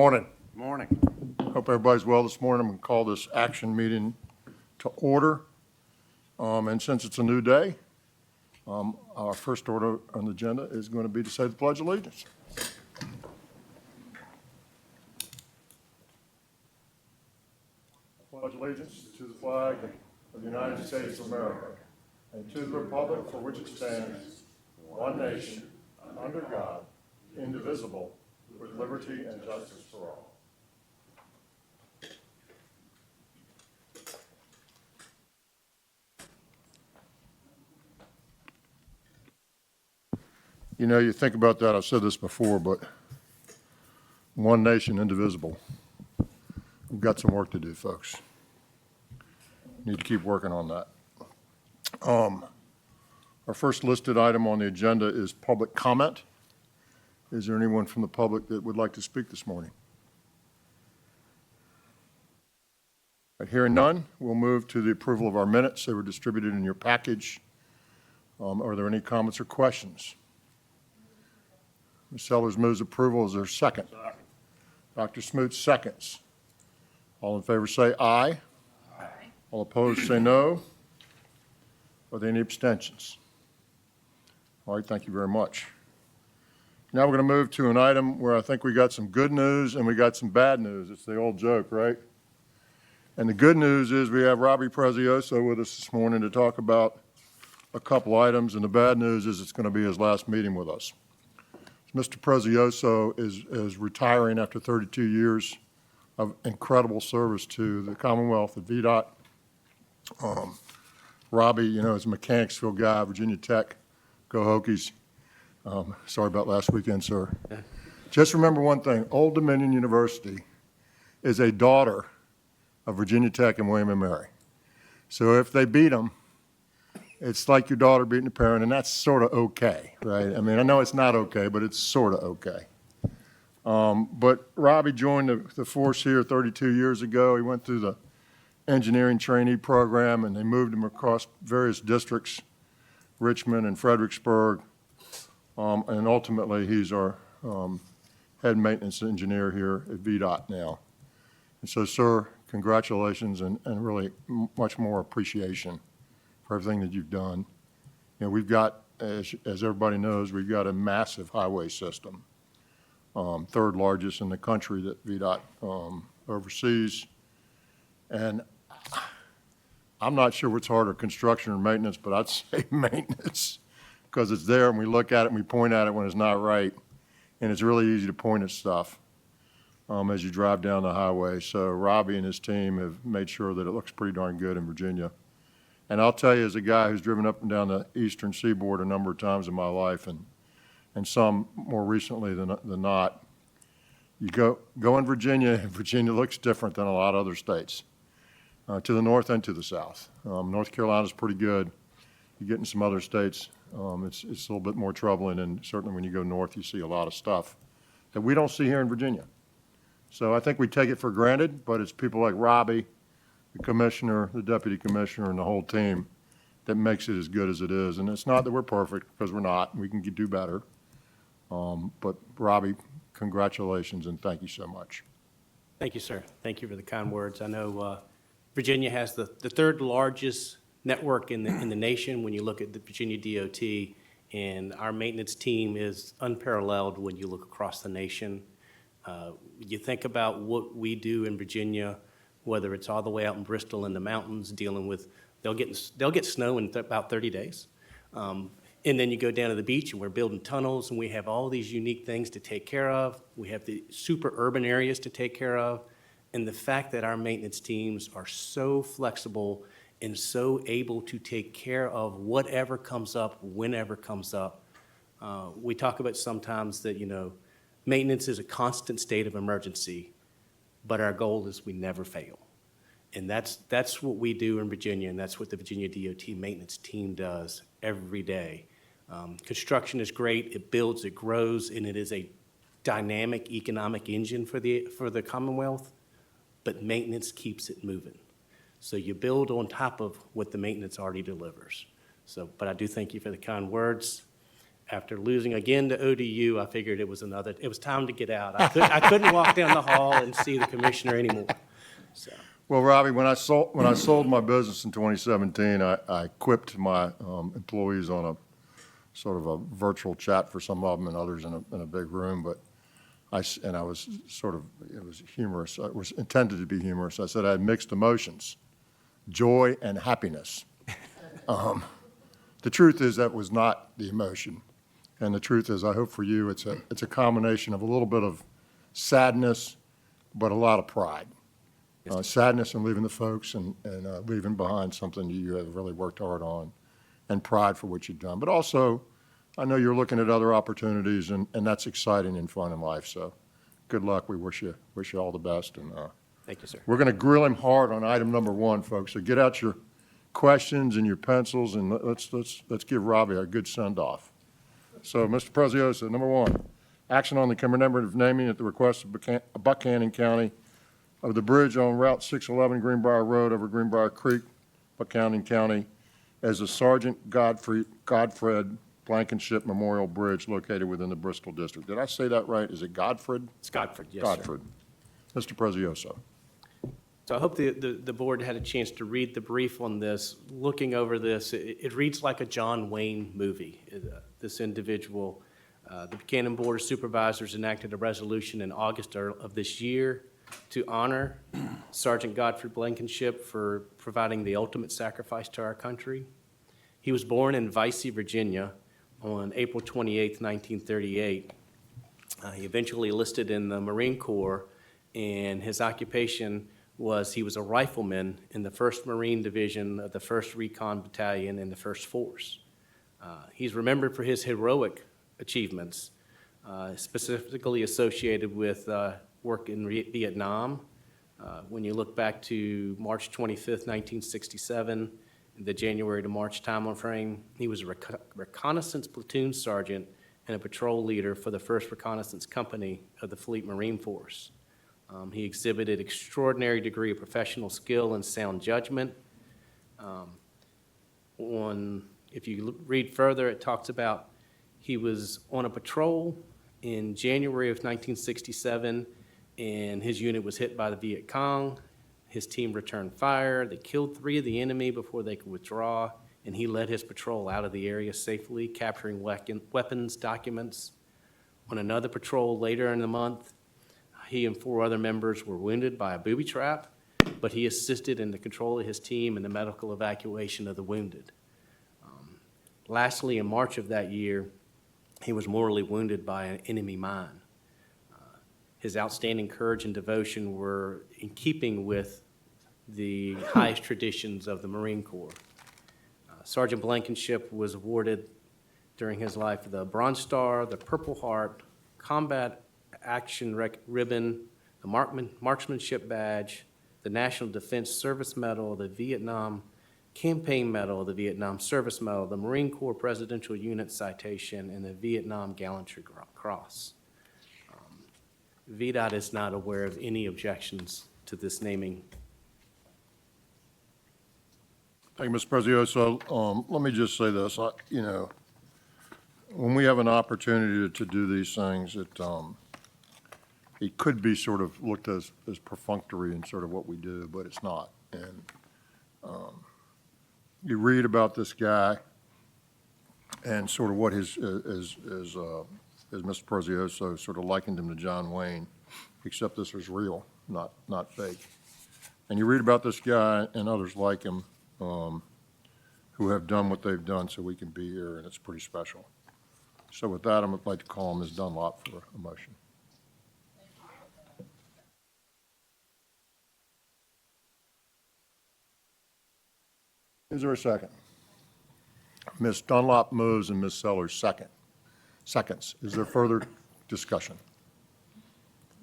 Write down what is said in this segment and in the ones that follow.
Morning. Morning. Hope everybody's well this morning. I'm going to call this action meeting to order. And since it's a new day, our first order on the agenda is going to be to say the Pledge of Allegiance. I pledge allegiance to the flag of the United States of America and to the republic for which it stands, one nation, under God, indivisible, with liberty and justice for all. You know, you think about that, I've said this before, but one nation, indivisible. We've got some work to do, folks. Need to keep working on that. Our first listed item on the agenda is public comment. Is there anyone from the public that would like to speak this morning? Hearing none, we'll move to the approval of our minutes. They were distributed in your package. Are there any comments or questions? Ms. Sellers moves approval. Is there a second? Second. Dr. Smoot seconds. All in favor say aye. Aye. All opposed say no. Are there any abstentions? All right, thank you very much. Now we're going to move to an item where I think we got some good news and we got some bad news. It's the old joke, right? And the good news is we have Robbie Prezioso with us this morning to talk about a couple items, and the bad news is it's going to be his last meeting with us. Mr. Prezioso is retiring after 32 years of incredible service to the Commonwealth at VDOT. Robbie, you know, is a Mechanicsville guy, Virginia Tech. Go Hokies. Sorry about last weekend, sir. Just remember one thing. Old Dominion University is a daughter of Virginia Tech and William & Mary. So if they beat them, it's like your daughter beating a parent, and that's sort of okay, right? I mean, I know it's not okay, but it's sort of okay. But Robbie joined the force here 32 years ago. He went through the engineering trainee program, and they moved him across various districts, Richmond and Fredericksburg, and ultimately he's our head maintenance engineer here at VDOT now. And so, sir, congratulations and really much more appreciation for everything that you've done. You know, we've got, as everybody knows, we've got a massive highway system, third largest in the country that VDOT oversees. And I'm not sure what's harder, construction or maintenance, but I'd say maintenance, because it's there and we look at it and we point at it when it's not right. And it's really easy to point at stuff as you drive down the highway. So Robbie and his team have made sure that it looks pretty darn good in Virginia. And I'll tell you, as a guy who's driven up and down the eastern seaboard a number of times in my life, and some more recently than not, you go in Virginia, and Virginia looks different than a lot of other states, to the north and to the south. North Carolina's pretty good. You get in some other states, it's a little bit more troubling, and certainly when you go north, you see a lot of stuff that we don't see here in Virginia. So I think we take it for granted, but it's people like Robbie, the commissioner, the deputy commissioner, and the whole team that makes it as good as it is. And it's not that we're perfect, because we're not. We can do better. But Robbie, congratulations and thank you so much. Thank you, sir. Thank you for the kind words. I know Virginia has the third largest network in the nation when you look at the Virginia DOT, and our maintenance team is unparalleled when you look across the nation. You think about what we do in Virginia, whether it's all the way out in Bristol in the mountains dealing with, they'll get snow in about 30 days. And then you go down to the beach and we're building tunnels and we have all these unique things to take care of. We have the super urban areas to take care of. And the fact that our maintenance teams are so flexible and so able to take care of whatever comes up, whenever comes up. We talk about sometimes that, you know, maintenance is a constant state of emergency, but our goal is we never fail. And that's what we do in Virginia, and that's what the Virginia DOT maintenance team does every day. Construction is great, it builds, it grows, and it is a dynamic economic engine for the Commonwealth, but maintenance keeps it moving. So you build on top of what the maintenance already delivers. So, but I do thank you for the kind words. after losing again to ODU, I figured it was time to get out. I couldn't walk down the hall and see the commissioner anymore. So, Well, Robbie, when I sold my business in 2017, I quipped my employees on a sort of a virtual chat for some of them and others in a big room, but I was sort of, it was humorous. It was intended to be humorous. I said I had mixed emotions, joy and happiness. The truth is that was not the emotion. And the truth is, I hope for you, it's a combination of a little bit of sadness, but a lot of pride. Sadness in leaving the folks and leaving behind something you have really worked hard on, and pride for what you've done. But also, I know you're looking at other opportunities, and that's exciting and fun in life. So good luck. We wish you all the best. And thank you, sir. we're going to grill him hard on item number 1, folks. So get out your questions and your pencils, and let's give Robbie a good send-off. So, Mr. Prezioso, number 1, action on the commemorative naming at the request of Buchanan County of the bridge on Route 611 Greenbrier Road over Greenbrier Creek, Buchanan County, as the Sergeant Godfred Blankenship Memorial Bridge located within the Bristol District. Did I say that right? Is it Godfred? It's Godfred, yes, Godfred. Mr. Prezioso. So I hope the board had a chance to read the brief on this. Looking over this, it reads like a John Wayne movie. This individual, the Buchanan Board of Supervisors enacted a resolution in August of this year to honor Sergeant Godfrey Blankenship for providing the ultimate sacrifice to our country. He was born in Vicey, Virginia on April 28, 1938. He eventually enlisted in the Marine Corps, and his occupation was he was a rifleman in the 1st Marine Division of the 1st Recon Battalion in the 1st Force. He's remembered for his heroic achievements, specifically associated with work in Vietnam. When you look back to March 25th, 1967, the January to March time frame, he was a reconnaissance platoon sergeant and a patrol leader for the 1st Reconnaissance Company of the Fleet Marine Force. He exhibited extraordinary degree of professional skill and sound judgment. If you read further, it talks about he was on a patrol in January of 1967, and his unit was hit by the Viet Cong. His team returned fire. They killed 3 of the enemy before they could withdraw, and he led his patrol out of the area safely, capturing weapons, documents. On another patrol later in the month, he and 4 other members were wounded by a booby trap, but he assisted in the control of his team and the medical evacuation of the wounded. Lastly, in March of that year, he was mortally wounded by an enemy mine. His outstanding courage and devotion were in keeping with the highest traditions of the Marine Corps. Sergeant Blankenship was awarded during his life the Bronze Star, the Purple Heart, Combat Action Ribbon, the Marksmanship Badge, the National Defense Service Medal, the Vietnam Campaign Medal, the Vietnam Service Medal, the Marine Corps Presidential Unit Citation, and the Vietnam Gallantry Cross. VDOT is not aware of any objections to this naming. Thank you, Mr. Prezioso. Let me just say this. When we have an opportunity to do these things, it could be sort of looked as perfunctory in sort of what we do, but it's not. And you read about this guy and sort of what as Mr. Prezioso sort of likened him to John Wayne, except this was real, not fake. And you read about this guy and others like him who have done what they've done so we can be here, and it's pretty special. So with that, I'd like to call Ms. Dunlop for a motion. Is there a second? Ms. Dunlop moves and Ms. Sellers seconds. Is there further discussion?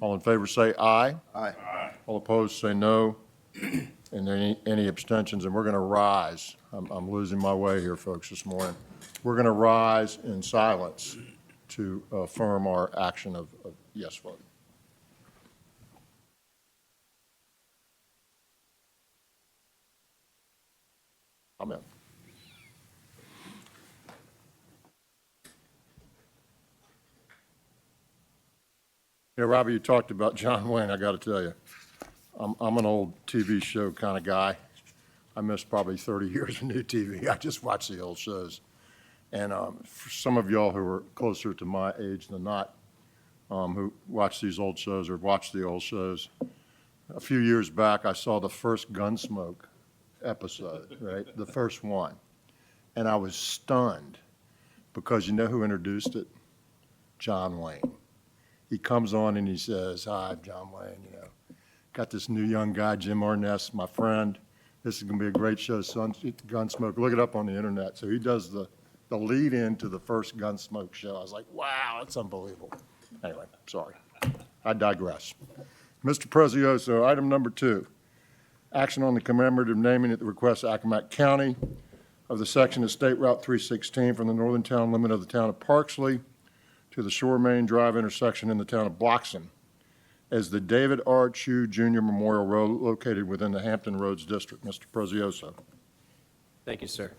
All in favor say aye. Aye. All opposed say no. And any abstentions, and we're going to rise. I'm losing my way here, folks, this morning. We're going to rise in silence to affirm our action of yes vote. Amen. Yeah, Robbie, you talked about John Wayne. I got to tell you, I'm an old TV show kind of guy. I missed probably 30 years of new TV. I just watch the old shows. And for some of y'all who are closer to my age than not, who watch these old shows or watch the old shows, a few years back, I saw the first Gunsmoke episode, right? The first one. And I was stunned because you know who introduced it? John Wayne. He comes on and he says, "Hi, I'm John Wayne, you know. Got this new young guy, Jim Arness, my friend. This is going to be a great show, son. Gunsmoke." Look it up on the internet. So he does the lead in to the first Gunsmoke show. I was like, wow, that's unbelievable. Anyway, sorry. I digress. Mr. Prezioso, item number 2, action on the commemorative naming at the request of Accomack County of the section of State Route 316 from the northern town limit of the town of Parksley to the Shore Main Drive intersection in the town of Bloxham as the David R. Chew Jr. Memorial Road located within the Hampton Roads District. Mr. Prezioso. Thank you, sir.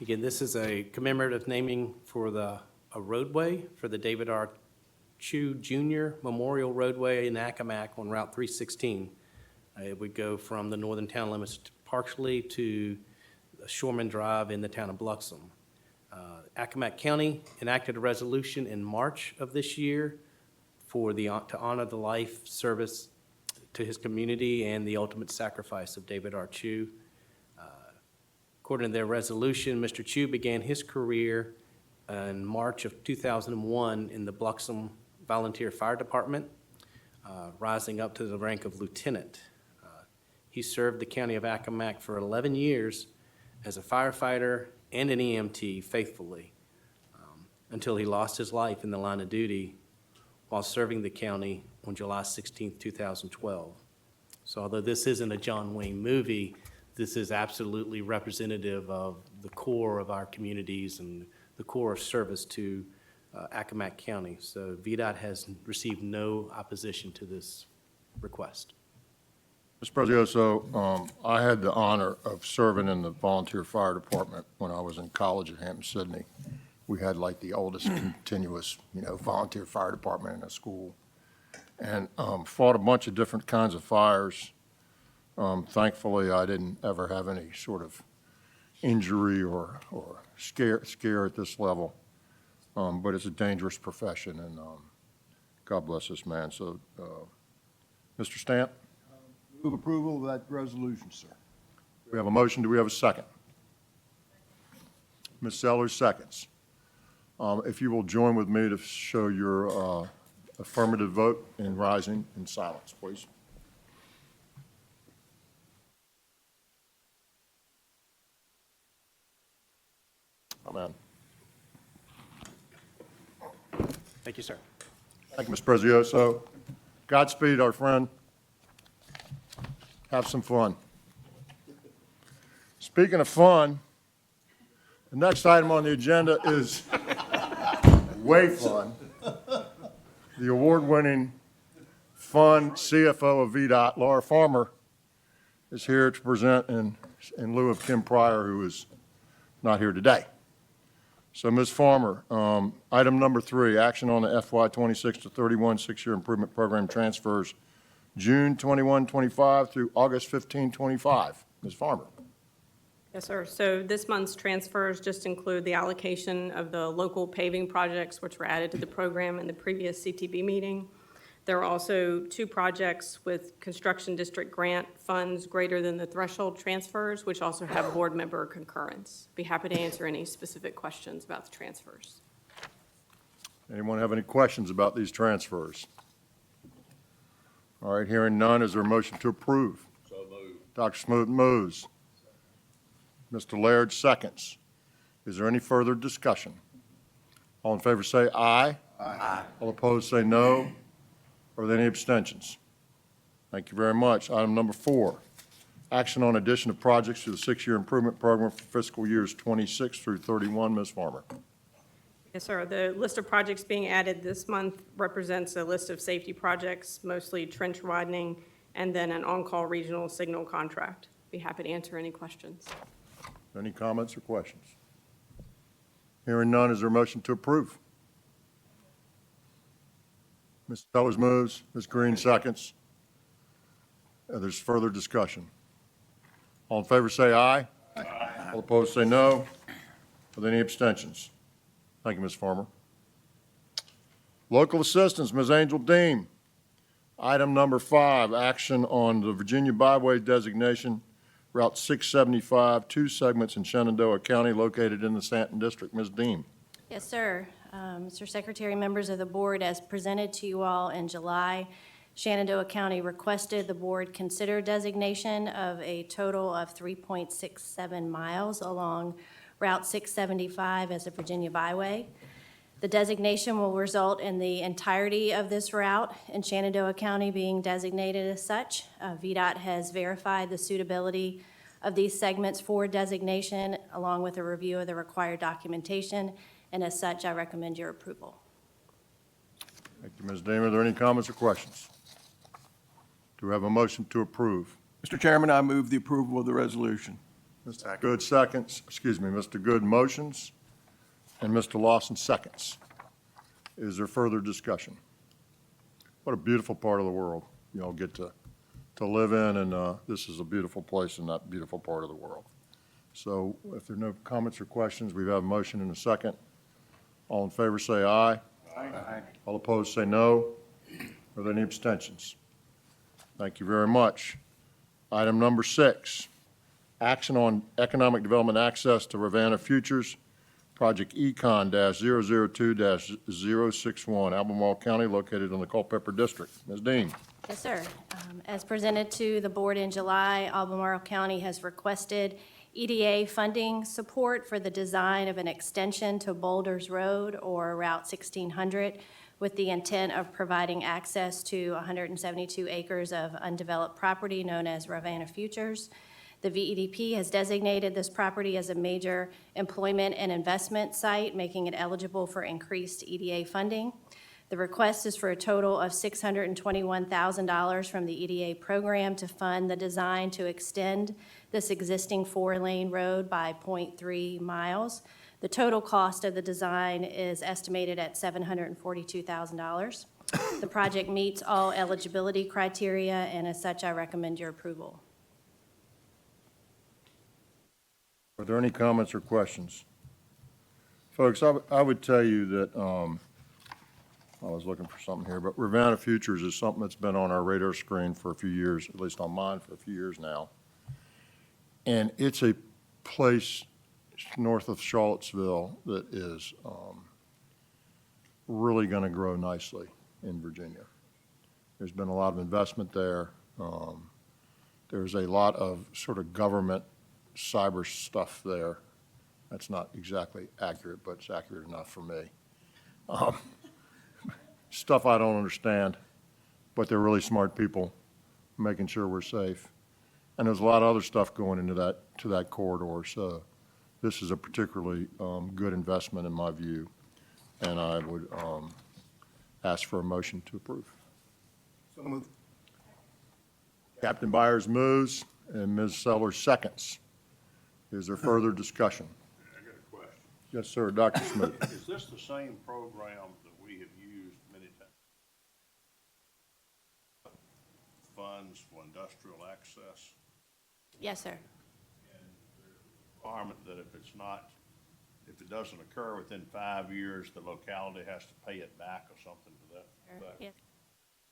Again, this is a commemorative naming for a roadway for the David R. Chew Jr. Memorial Roadway in Accomack on Route 316. It would go from the northern town limits to Parksley to Shoreman Drive in the town of Bloxham. Accomack County enacted a resolution in March of this year to honor the life service to his community and the ultimate sacrifice of David R. Chew. According to their resolution, Mr. Chew began his career in March of 2001 in the Bloxham Volunteer Fire Department, rising up to the rank of lieutenant. He served the county of Accomack for 11 years as a firefighter and an EMT faithfully until he lost his life in the line of duty while serving the county on July 16, 2012. So although this isn't a John Wayne movie, this is absolutely representative of the core of our communities and the core of service to Accomack County. So VDOT has received no opposition to this request. Mr. Prezioso, I had the honor of serving in the volunteer fire department when I was in college at Hampton-Sydney. We had like the oldest continuous, volunteer fire department in a school, and fought a bunch of different kinds of fires. Thankfully, I didn't ever have any sort of injury or scare at this level, but it's a dangerous profession, and God bless this man. So, Mr. Stamp? Move approval of that resolution, sir. We have a motion. Do we have a second? Ms. Sellers seconds. If you will join with me to show your affirmative vote in rising in silence, please. Amen. Thank you, sir. Thank you, Mr. Prezioso. Godspeed, our friend. Have some fun. Speaking of fun, the next item on the agenda is way fun. The award-winning fun CFO of VDOT, Laura Farmer, is here to present in lieu of Kim Pryor, who is not here today. So, Ms. Farmer, item number 3, action on the FY 26 to 31 6-year improvement program transfers June 21-25 through August 15-25. Ms. Farmer. Yes, sir. So this month's transfers just include the allocation of the local paving projects which were added to the program in the previous CTB meeting. There are also 2 projects with construction district grant funds greater than the threshold transfers, which also have board member concurrence. Be happy to answer any specific questions about the transfers. Anyone have any questions about these transfers? All right, hearing none, is there a motion to approve? So moved. Dr. Smoot moves. Mr. Laird seconds. Is there any further discussion? All in favor say aye. Aye. All opposed say no. Are there any abstentions? Thank you very much. Item number 4, action on addition of projects to the 6-year improvement program for fiscal years 26 through 31. Ms. Farmer. Yes, sir. The list of projects being added this month represents a list of safety projects, mostly trench widening, and then an on-call regional signal contract. Be happy to answer any questions. Any comments or questions? Hearing none, is there a motion to approve? Ms. Sellers moves, Ms. Green seconds. There's further discussion. All in favor say aye. Aye. All opposed say no. Are there any abstentions? Thank you, Ms. Farmer. Local assistance, Ms. Angel Dean. Item number 5, action on the Virginia Byway designation, Route 675, 2 segments in Shenandoah County located in the Stanton District. Ms. Dean. Yes, sir. Mr. Secretary, members of the board, as presented to you all in July, Shenandoah County requested the board consider designation of a total of 3.67 miles along Route 675 as a Virginia byway. The designation will result in the entirety of this route in Shenandoah County being designated as such. VDOT has verified the suitability of these segments for designation along with a review of the required documentation, and as such, I recommend your approval. Thank you, Ms. Dean. Are there any comments or questions? Do we have a motion to approve? Mr. Chairman, I move the approval of the resolution. Mr. Good seconds, Mr. Good motions, and Mr. Lawson seconds. Is there further discussion? What a beautiful part of the world you all get to live in, and this is a beautiful place in that beautiful part of the world. So if there are no comments or questions, we have a motion and a second. All in favor say aye. Aye. All opposed say no. Are there any abstentions? Thank you very much. Item number 6, action on economic development access to Ravenna Futures, Project Econ-002-061, Albemarle County, located in the Culpeper District. Ms. Dean. Yes, sir. As presented to the board in July, Albemarle County has requested EDA funding support for the design of an extension to Boulders Road or Route 1600 with the intent of providing access to 172 acres of undeveloped property known as Ravenna Futures. The VEDP has designated this property as a major employment and investment site, making it eligible for increased EDA funding. The request is for a total of $621,000 from the EDA program to fund the design to extend this existing 4-lane road by 0.3 miles. The total cost of the design is estimated at $742,000. The project meets all eligibility criteria, and as such, I recommend your approval. Are there any comments or questions? Folks, I would tell you that, I was looking for something here, but Ravenna Futures is something that's been on our radar screen for a few years, at least on mine for a few years now. And it's a place north of Charlottesville that is really going to grow nicely in Virginia. There's been a lot of investment there. There's a lot of sort of government cyber stuff there. That's not exactly accurate, but it's accurate enough for me. Stuff I don't understand, but they're really smart people making sure we're safe. And there's a lot of other stuff going into that corridor. So this is a particularly good investment in my view, and I would ask for a motion to approve. So moved. Captain Byers moves, and Ms. Sellers seconds. Is there further discussion? I got a question. Yes, sir, Dr. Smith. Is this the same program that we have used many times? Funds for industrial access? Yes, sir. Requirement that if it doesn't occur within 5 years, the locality has to pay it back or something to that effect? Yes.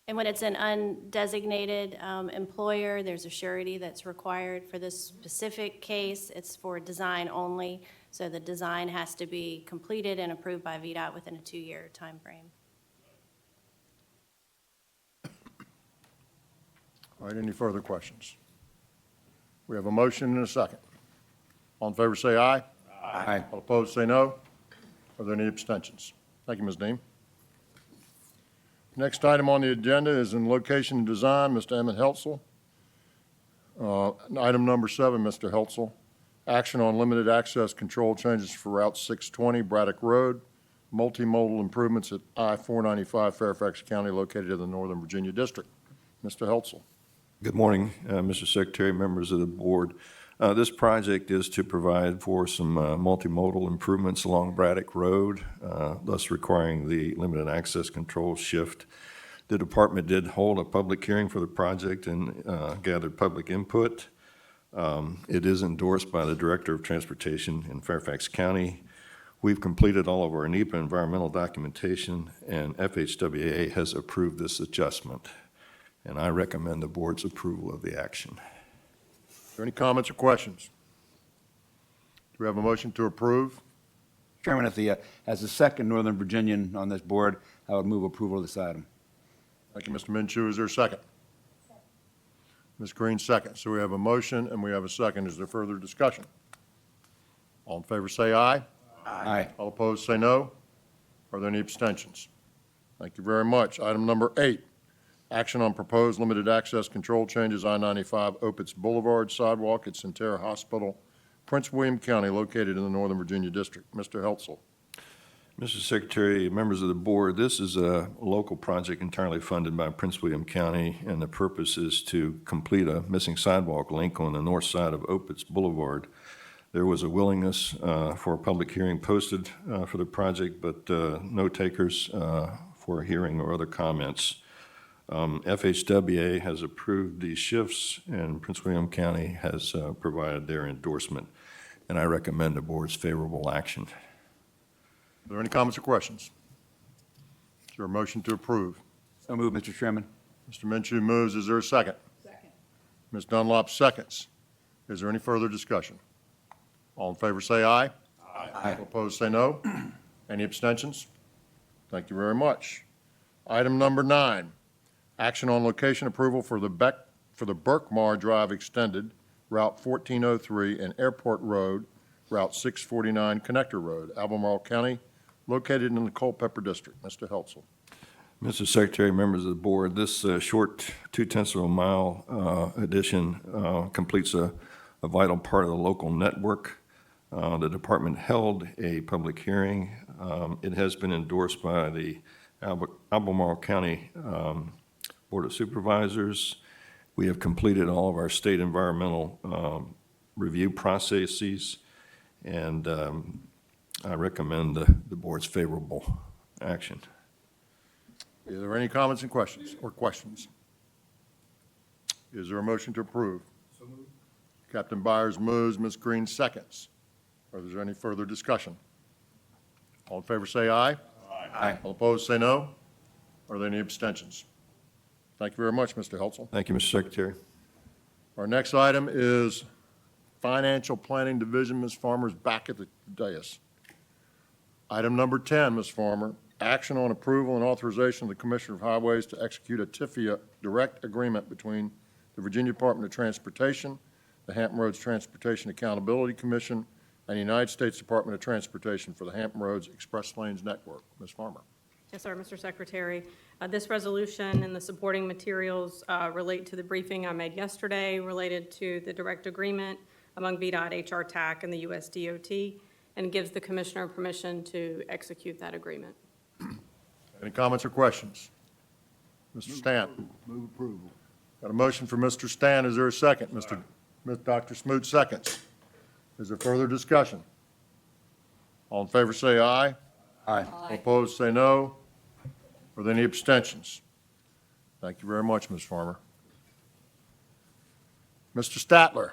And when it's an undesignated employer, there's a surety that's required. For this specific case, it's for design only, so the design has to be completed and approved by VDOT within a 2-year time frame. All right, any further questions? We have a motion and a second. All in favor say aye. Aye. All opposed say no. Are there any abstentions? Thank you, Ms. Dean. Next item on the agenda is in location and design, Mr. Emmett Heltzel. Item number 7, Mr. Heltzel. Action on limited access control changes for Route 620 Braddock Road, multimodal improvements at I-495 Fairfax County located in the Northern Virginia District. Mr. Heltzel. Good morning, Mr. Secretary, members of the board. This project is to provide for some multimodal improvements along Braddock Road, thus requiring the limited access control shift The department did hold a public hearing for the project and gathered public input. It is endorsed by the Director of Transportation in Fairfax County. We've completed all of our NEPA environmental documentation, and FHWA has approved this adjustment. And I recommend the board's approval of the action. Are there any comments or questions? Do we have a motion to approve? Chairman, as the second Northern Virginian on this board, I would move approval of this item. Thank you, Mr. Minshew. Is there a second? Ms. Green, second. So we have a motion and we have a second. Is there further discussion? All in favor say aye. Aye. All opposed say no. Are there any abstentions? Thank you very much. Item number 8, action on proposed limited access control changes I-95 Opitz Boulevard sidewalk at Centera Hospital, Prince William County, located in the Northern Virginia District. Mr. Heltzel. Mr. Secretary, members of the board, this is a local project entirely funded by Prince William County, and the purpose is to complete a missing sidewalk link on the north side of Opitz Boulevard. There was a willingness for a public hearing posted for the project, but no takers for a hearing or other comments. FHWA has approved these shifts, and Prince William County has provided their endorsement, and I recommend the board's favorable action. Are there any comments or questions? Is there a motion to approve? So moved, Mr. Chairman. Mr. Minshew moves. Is there a second? Second. Ms. Dunlop seconds. Is there any further discussion? All in favor say aye. Aye. All opposed say no. Any abstentions? Thank you very much. Item number 9, action on location approval for the Berkmar Drive Extended, Route 1403 and Airport Road, Route 649 Connector Road, Albemarle County, located in the Culpeper District. Mr. Heltzel. Mr. Secretary, members of the board, this short 0.2 of a mile addition completes a vital part of the local network. The department held a public hearing. It has been endorsed by the Albemarle County Board of Supervisors. We have completed all of our state environmental review processes, and I recommend the board's favorable action. Are there any comments and questions, Is there a motion to approve? So moved. Captain Byers moves, Ms. Green seconds. Are there any further discussion? All in favor say aye. Aye. All opposed say no. Are there any abstentions? Thank you very much, Mr. Heltzel. Thank you, Mr. Secretary. Our next item is Financial Planning Division. Ms. Farmer's back at the dais. Item number 10, Ms. Farmer, action on approval and authorization of the Commissioner of Highways to execute a TIFIA direct agreement between the Virginia Department of Transportation, the Hampton Roads Transportation Accountability Commission, and the United States Department of Transportation for the Hampton Roads Express Lanes Network. Ms. Farmer. Yes, sir, Mr. Secretary. This resolution and the supporting materials relate to the briefing I made yesterday related to the direct agreement among VDOT, HR TAC, and the US DOT, and gives the Commissioner permission to execute that agreement. Any comments or questions? Mr. Stant. Move approval. Got a motion for Mr. Stant. Is there a second? Dr. Smoot seconds. Is there further discussion? All in favor say aye. Aye. All opposed say no. Are there any abstentions? Thank you very much, Ms. Farmer. Mr. Statler,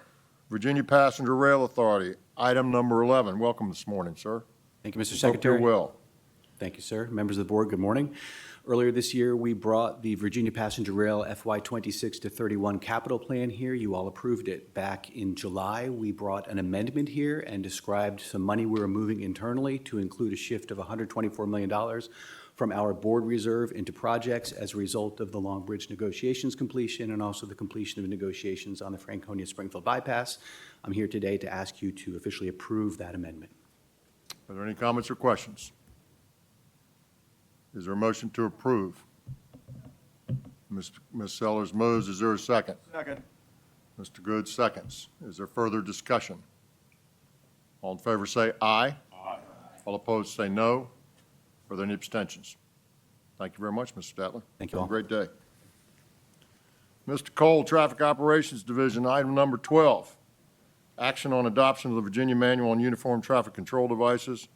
Virginia Passenger Rail Authority, item number 11. Welcome this morning, sir. Thank you, Mr. Hope Secretary. you're well. Thank you, sir. Members of the board, good morning. Earlier this year, we brought the Virginia Passenger Rail FY 26 to 31 capital plan here. You all approved it back in July. We brought an amendment here and described some money we were moving internally to include a shift of $124 million from our board reserve into projects as a result of the Long Bridge negotiations completion and also the completion of negotiations on the Franconia-Springfield bypass. I'm here today to ask you to officially approve that amendment. Are there any comments or questions? Is there a motion to approve? Ms. Sellers moves. Is there a second? Second. Mr. Good seconds. Is there further discussion? All in favor say aye. Aye. All opposed say no. Are there any abstentions? Thank you very much, Mr. Statler. Thank you all. Have a great day. Mr. Cole, Traffic Operations Division, item number 12. Action on adoption of the Virginia Manual on Uniform Traffic Control Devices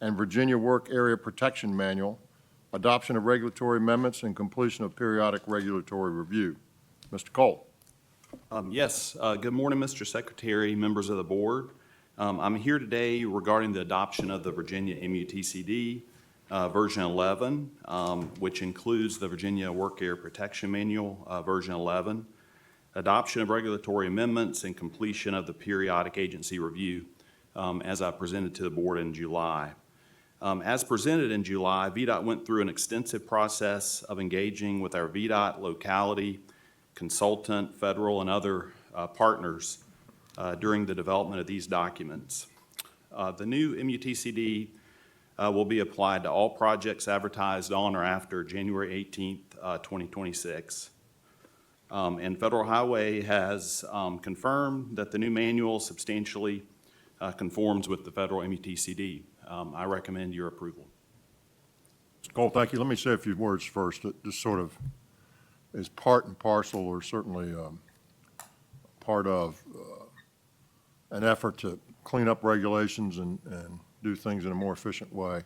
and Virginia Work Area Protection Manual adoption of regulatory amendments and completion of periodic regulatory review. Mr. Cole. Yes, good morning, Mr. Secretary, members of the board. I'm here today regarding the adoption of the Virginia MUTCD version 11, which includes the Virginia Work Air Protection Manual version 11, adoption of regulatory amendments, and completion of the periodic agency review, as I presented to the board in July. As presented in July, VDOT went through an extensive process of engaging with our VDOT locality, consultant, federal, and other partners during the development of these documents. The new MUTCD will be applied to all projects advertised on or after January 18th, 2026. And Federal Highway has confirmed that the new manual substantially conforms with the federal MUTCD. I recommend your approval. Mr. Cole, thank you. Let me say a few words first. This sort of is part and parcel, or certainly part of an effort to clean up regulations and do things in a more efficient way.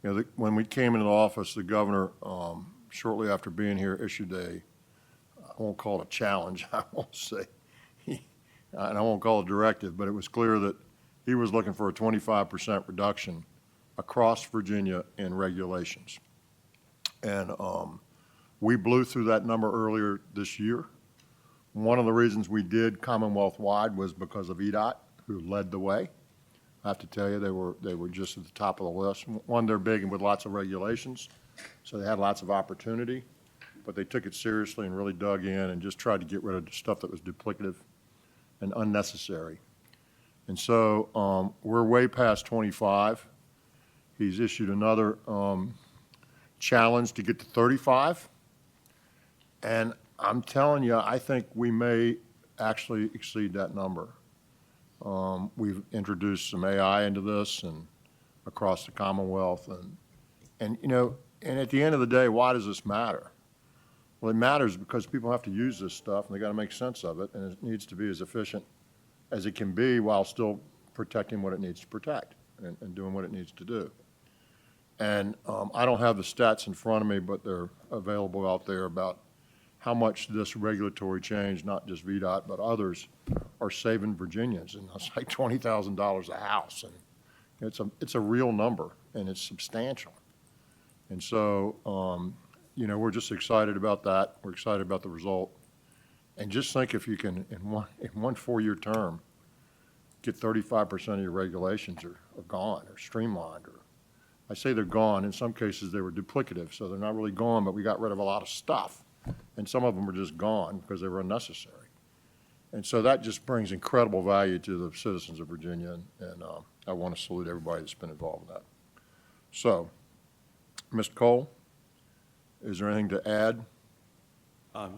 You know, when we came into the office, the governor, shortly after being here, issued I won't call it a challenge, I won't say, and I won't call it a directive, but it was clear that he was looking for a 25% reduction across Virginia in regulations. And we blew through that number earlier this year. One of the reasons we did Commonwealth-wide was because of EDOT, who led the way. I have to tell you, they were just at the top of the list. One, they're big and with lots of regulations, so they had lots of opportunity, but they took it seriously and really dug in and just tried to get rid of the stuff that was duplicative and unnecessary. And so we're way past 25. He's issued another challenge to get to 35. And I'm telling you, I think we may actually exceed that number. We've introduced some AI into this and across the Commonwealth. And you know, and at the end of the day, why does this matter? Well, it matters because people have to use this stuff and they got to make sense of it, and it needs to be as efficient as it can be while still protecting what it needs to protect and doing what it needs to do. And I don't have the stats in front of me, but they're available out there about how much this regulatory change, not just VDOT, but others, are saving Virginians. And it's like $20,000 a house. And it's a real number, and it's substantial. And so, you know, we're just excited about that. We're excited about the result. And just think if you can, in one 4-year term, get 35% of your regulations are gone or streamlined. Or I say they're gone. In some cases, they were duplicative, so they're not really gone, but we got rid of a lot of stuff. And some of them were just gone because they were unnecessary. And so that just brings incredible value to the citizens of Virginia, and I want to salute everybody that's been involved in that. So, Mr. Cole, is there anything to add?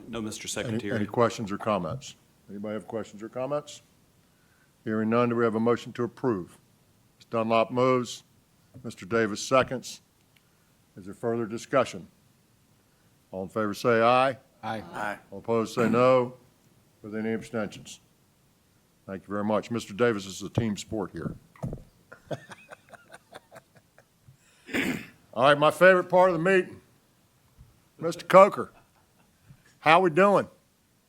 No, Mr. Secretary. Any questions or comments? Anybody have questions or comments? Hearing none, do we have a motion to approve? Ms. Dunlop moves. Mr. Davis seconds. Is there further discussion? All in favor say aye. Aye. Aye. All opposed say no. With any abstentions? Thank you very much. Mr. Davis, this is a team sport here. All right, my favorite part of the meeting, Mr. Coker. How we doing?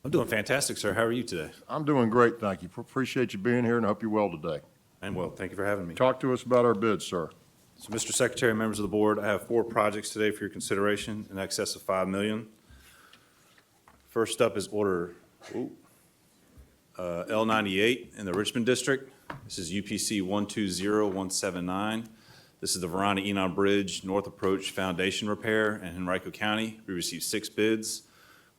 I'm doing fantastic, sir. How are you today? I'm doing great, thank you. Appreciate you being here and I hope you're well today. I'm well. Thank you for having me. Talk to us about our bid, sir. So, Mr. Secretary, members of the board, I have 4 projects today for your consideration in excess of $5 million. First up is order L98 in the Richmond District. This is UPC 120179. This is the Verona Enon Bridge North Approach Foundation Repair in Henrico County. We received 6 bids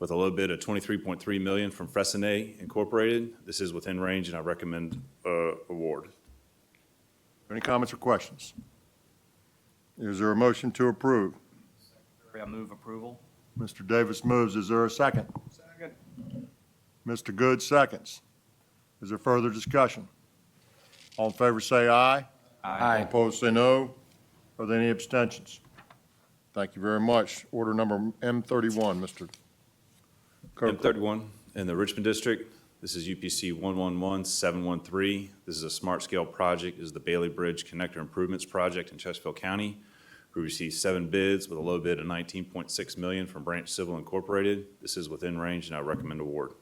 with a low bid of $23.3 million from Fressinet Incorporated. This is within range, and I recommend award. Any comments or questions? Is there a motion to approve? I move approval. Mr. Davis moves. Is there a second? Second. Mr. Good seconds. Is there further discussion? All in favor say aye. All opposed say no. Are there any abstentions? Thank you very much. Order number M31, Mr. Coker. M31 in the Richmond District. This is UPC 111713. This is a smart scale project. This is the Bailey Bridge Connector Improvements Project in Chesterfield County. We received 7 bids with a low bid of $19.6 million from Branch Civil Incorporated. This is within range, and I recommend award.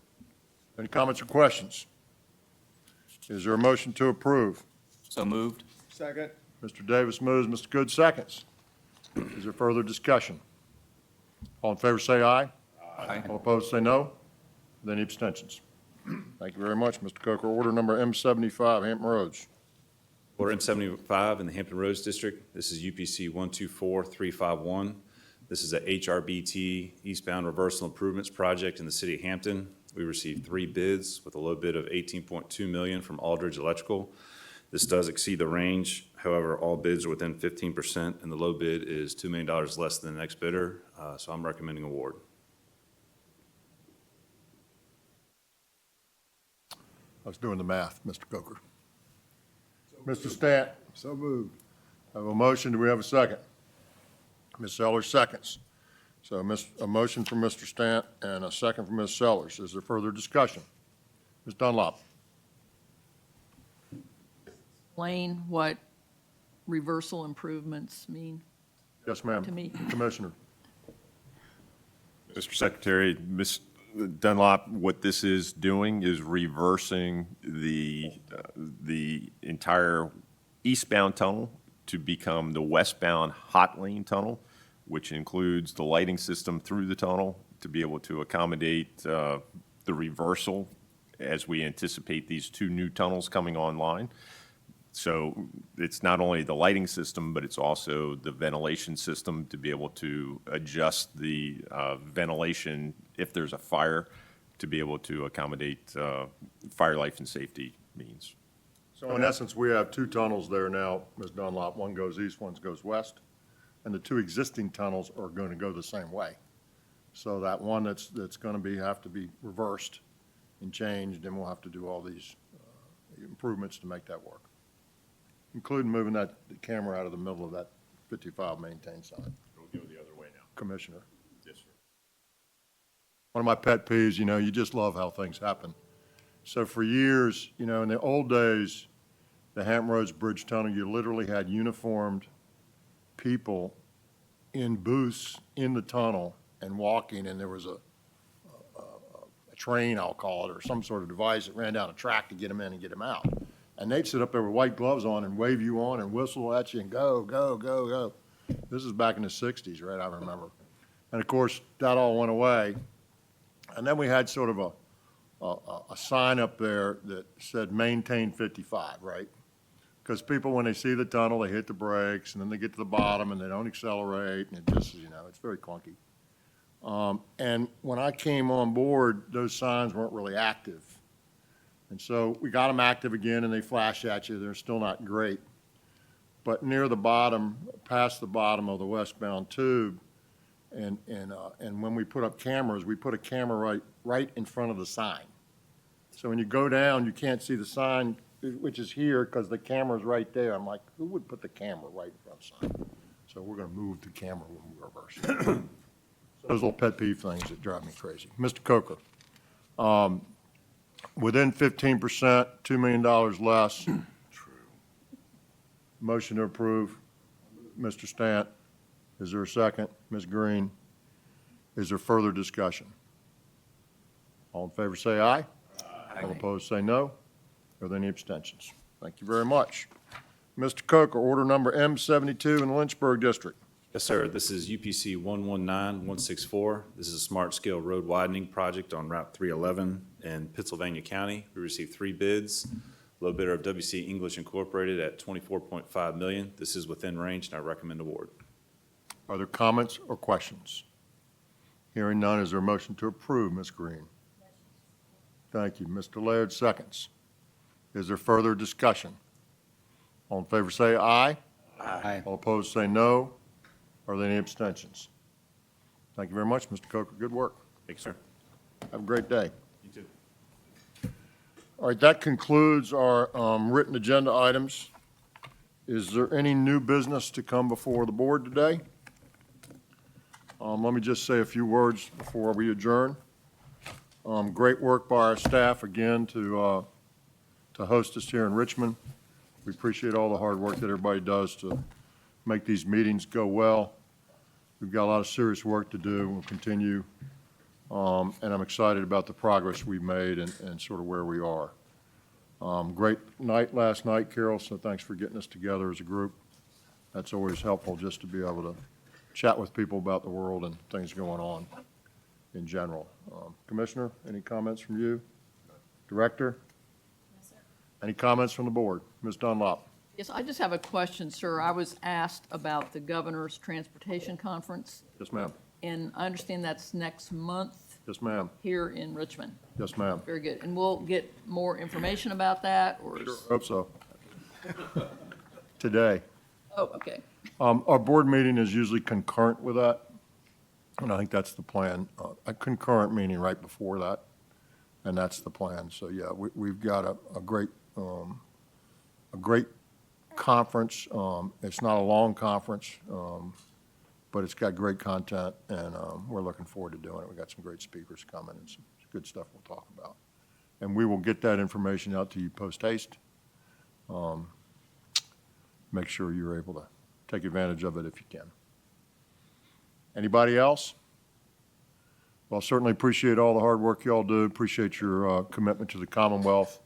Any comments or questions? Is there a motion to approve? So moved. Second. Mr. Davis moves, Mr. Good seconds. Is there further discussion? All in favor say aye. Aye. All opposed say no. Are there any abstentions? Thank you very much, Mr. Coker. Order number M75, Hampton Roads. Order M75 in the Hampton Roads District. This is UPC 124351. This is a HRBT eastbound reversal improvements project in the city of Hampton. We received 3 bids with a low bid of $18.2 million from Aldridge Electrical. This does exceed the range. However, all bids are within 15%, and the low bid is $2 million less than the next bidder, so I'm recommending award. I was doing the math, Mr. Coker. Mr. Stant. So moved. I have a motion. Do we have a second? Ms. Sellers seconds. So a motion from Mr. Stant and a second from Ms. Sellers. Is there further discussion? Ms. Dunlop. Explain what reversal improvements mean Yes, ma'am. to me. Commissioner. Mr. Secretary, Ms. Dunlop, what this is doing is reversing the entire eastbound tunnel to become the westbound hot lane tunnel, which includes the lighting system through the tunnel to be able to accommodate the reversal as we anticipate these 2 new tunnels coming online. So it's not only the lighting system, but it's also the ventilation system to be able to adjust the ventilation if there's a fire, to be able to accommodate fire life and safety means. So in essence, we have 2 tunnels there now, Ms. Dunlop. One goes east, one goes west. And the 2 existing tunnels are going to go the same way. So that one that's going to have to be reversed and changed, and we'll have to do all these improvements to make that work, including moving the camera out of the middle of that 55 maintained sign. We'll go the other way now. Commissioner. Yes, sir. One of my pet peeves, you just love how things happen. So for years, in the old days, the Hampton Roads Bridge Tunnel, you literally had uniformed people in booths in the tunnel and walking, and there was a train, I'll call it, or some sort of device that ran down a track to get them in and get them out. And they'd sit up there with white gloves on and wave you on and whistle at you and go, go, go, go. This is back in the 60s, right, I remember. And of course, that all went away. And then we had sort of a sign up there that said maintain 55, right? Because people, when they see the tunnel, they hit the brakes, and then they get to the bottom, and they don't accelerate, and it just, it's very clunky. And when I came on board, those signs weren't really active. And so we got them active again, and they flash at you. They're still not great. But near the bottom, past the bottom of the westbound tube, and when we put up cameras, we put a camera right in front of the sign. So when you go down, you can't see the sign, which is here, because the camera's right there. I'm like, who would put the camera right in front of the sign? So we're going to move the camera when we reverse. Those little pet peeve things that drive me crazy. Mr. Coker, within 15%, $2 million less. True. Motion to approve. Mr. Stant, is there a second? Ms. Green, is there further discussion? All in favor say aye. All opposed say no. Are there any abstentions? Thank you very much. Mr. Coker, order number M72 in the Lynchburg District. Yes, sir. This is UPC 119164. This is a smart-scale road widening project on Route 311 in Pittsylvania County. We received 3 bids. Low bidder of WC English Incorporated at $24.5 million. This is within range, and I recommend award. Are there comments or questions? Hearing none, is there a motion to approve, Ms. Green? Thank you. Mr. Laird seconds. Is there further discussion? All in favor say aye. Aye. All opposed say no. Are there any abstentions? Thank you very much, Mr. Coker. Good work. Thank you, sir. Have a great day. You too. All right, that concludes our written agenda items. Is there any new business to come before the board today? Let me just say a few words before we adjourn. Great work by our staff again to host us here in Richmond. We appreciate all the hard work that everybody does to make these meetings go well. We've got a lot of serious work to do. We'll continue. And I'm excited about the progress we've made and sort of where we are. Great night last night, Carol, so thanks for getting us together as a group. That's always helpful, just to be able to chat with people about the world and things going on in general. Commissioner, any comments from you? Director? Yes, sir. Any comments from the board? Ms. Dunlop? Yes, I just have a question, sir. I was asked about the governor's transportation conference, Yes, ma'am. and I understand that's next month Yes, ma'am. here in Richmond. Yes, ma'am. Very good. And we'll get more information about that, or? Hope so. Today. Oh, okay. Our board meeting is usually concurrent with that, and I think that's the plan. A concurrent meeting right before that, and that's the plan. So, yeah, we've got a great conference. It's not a long conference, but it's got great content, and we're looking forward to doing it. We've got some great speakers coming and some good stuff we'll talk about. And we will get that information out to you post-haste. Make sure you're able to take advantage of it if you can. Anybody else? Well, certainly appreciate all the hard work y'all do. Appreciate your commitment to the Commonwealth.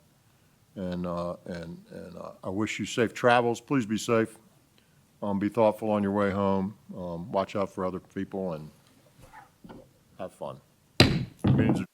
And I wish you safe travels. Please be safe. Be thoughtful on your way home. Watch out for other people and have fun. Meeting's adjourned.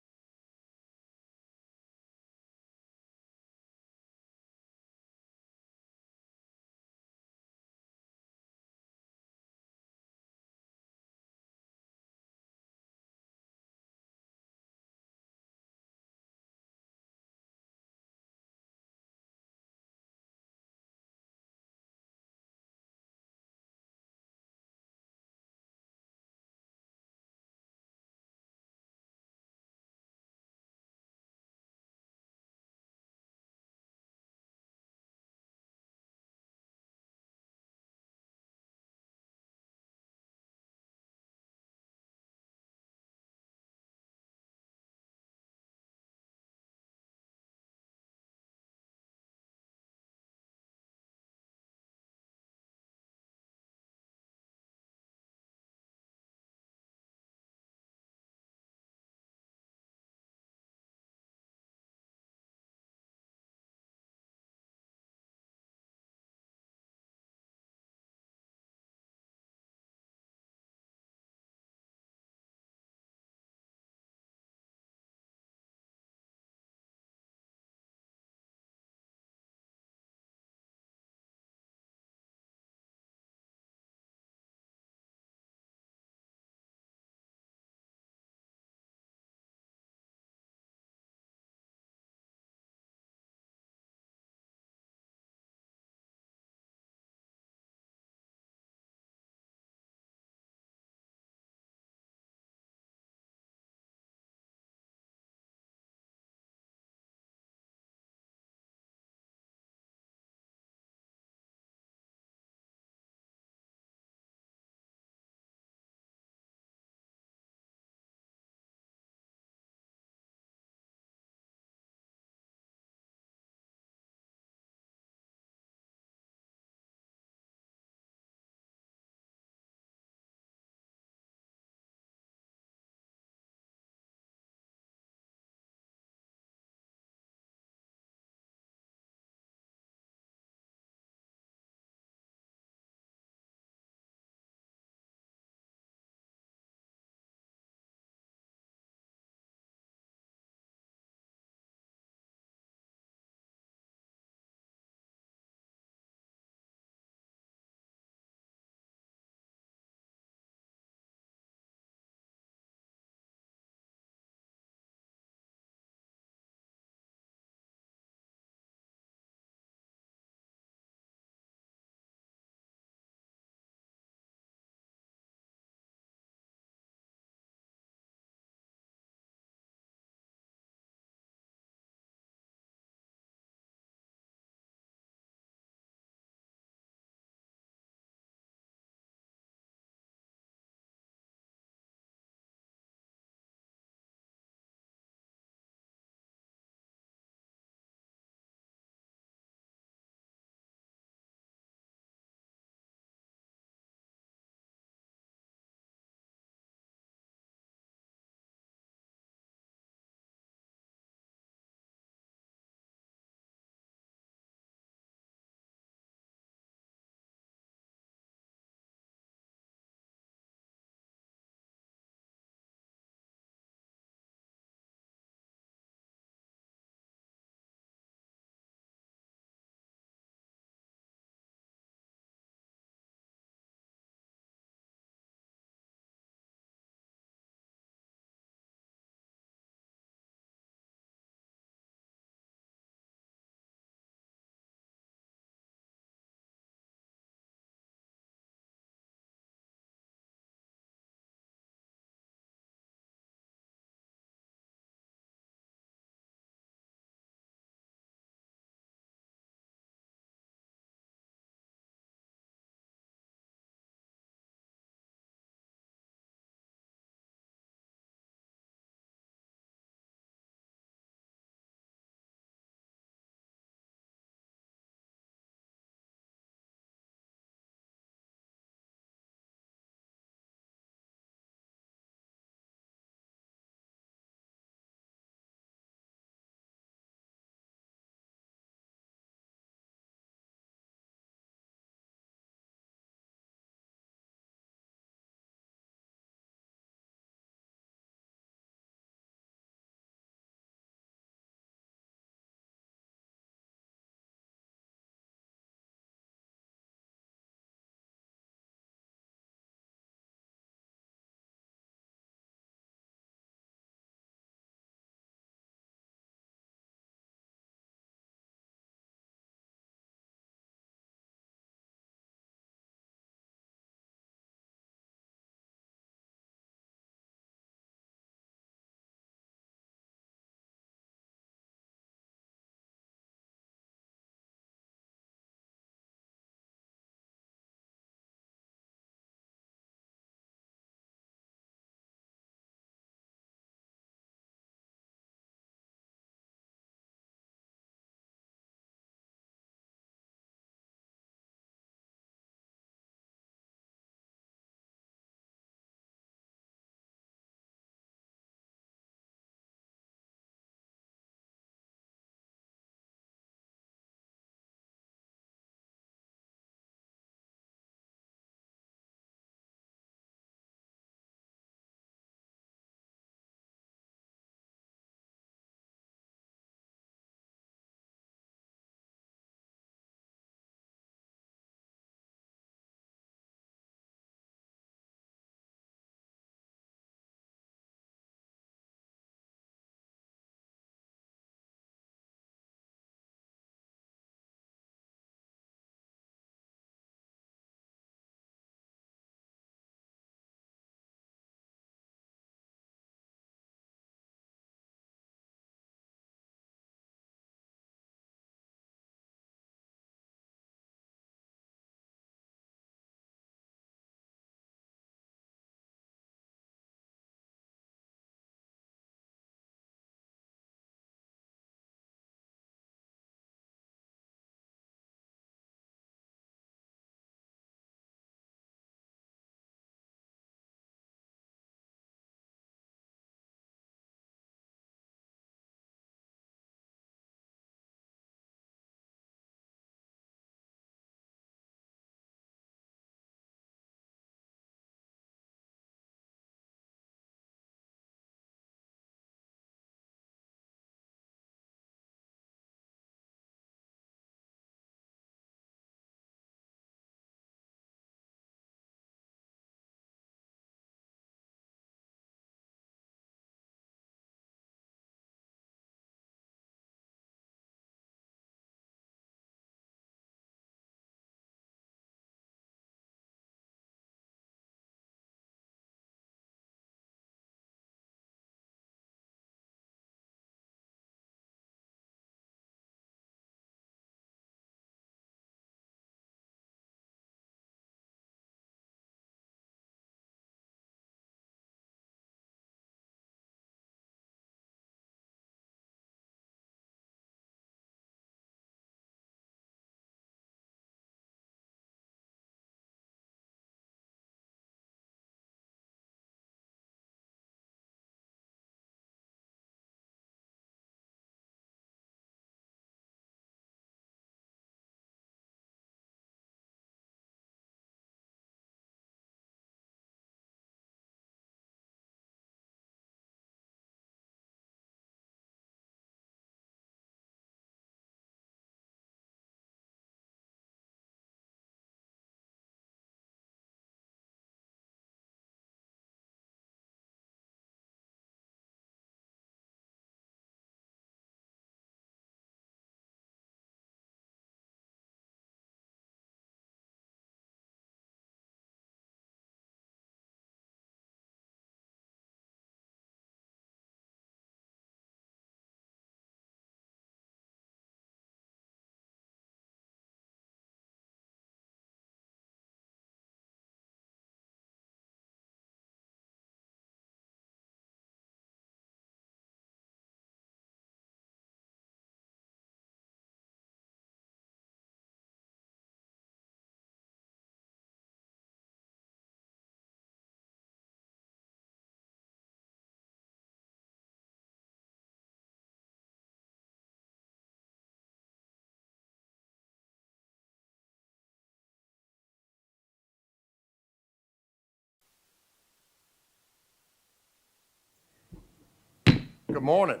Good morning.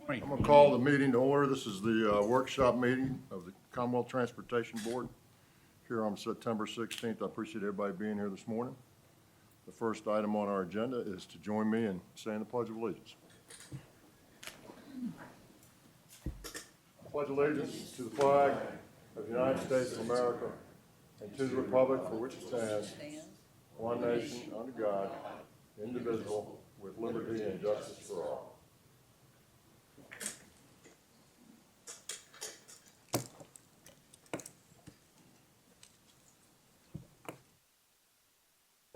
I'm going to call the meeting to order. This is the workshop meeting of the Commonwealth Transportation Board here on September 16th. I appreciate everybody being here this morning. The first item on our agenda is to join me in saying the Pledge of Allegiance. Pledge allegiance to the flag of the United States of America and to the republic for which it stands, one nation, under God, indivisible, with liberty and justice for all.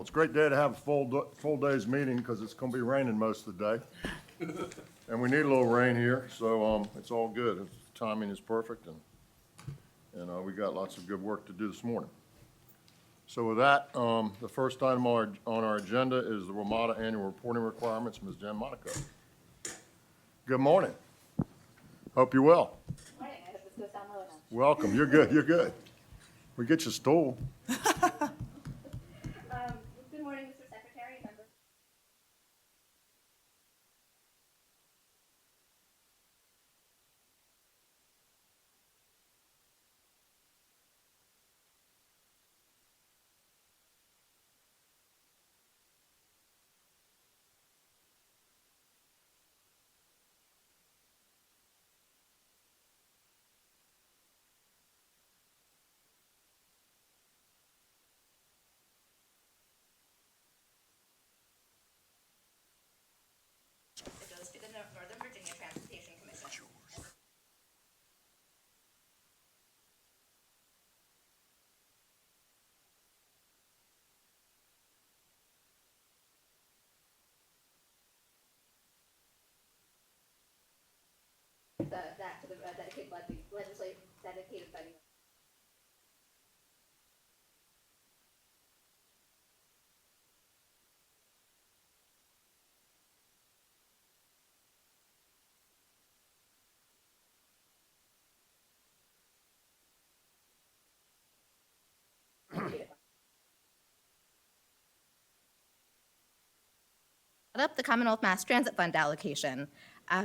It's a great day to have a full day's meeting because it's going to be raining most of the day. And we need a little rain here, so it's all good. Timing is perfect, and we got lots of good work to do this morning. So with that, the first item on our agenda is the WMATA annual reporting requirements. Ms. Jen Monaco. Good morning. Hope you're well. Morning, I hope this goes down well enough. Welcome. You're good. You're good. We get your stool. Good morning, Mr. Secretary, members. It goes to the Northern Virginia Transportation Commission. That to the dedicated funding. Up the Commonwealth Mass Transit Fund allocation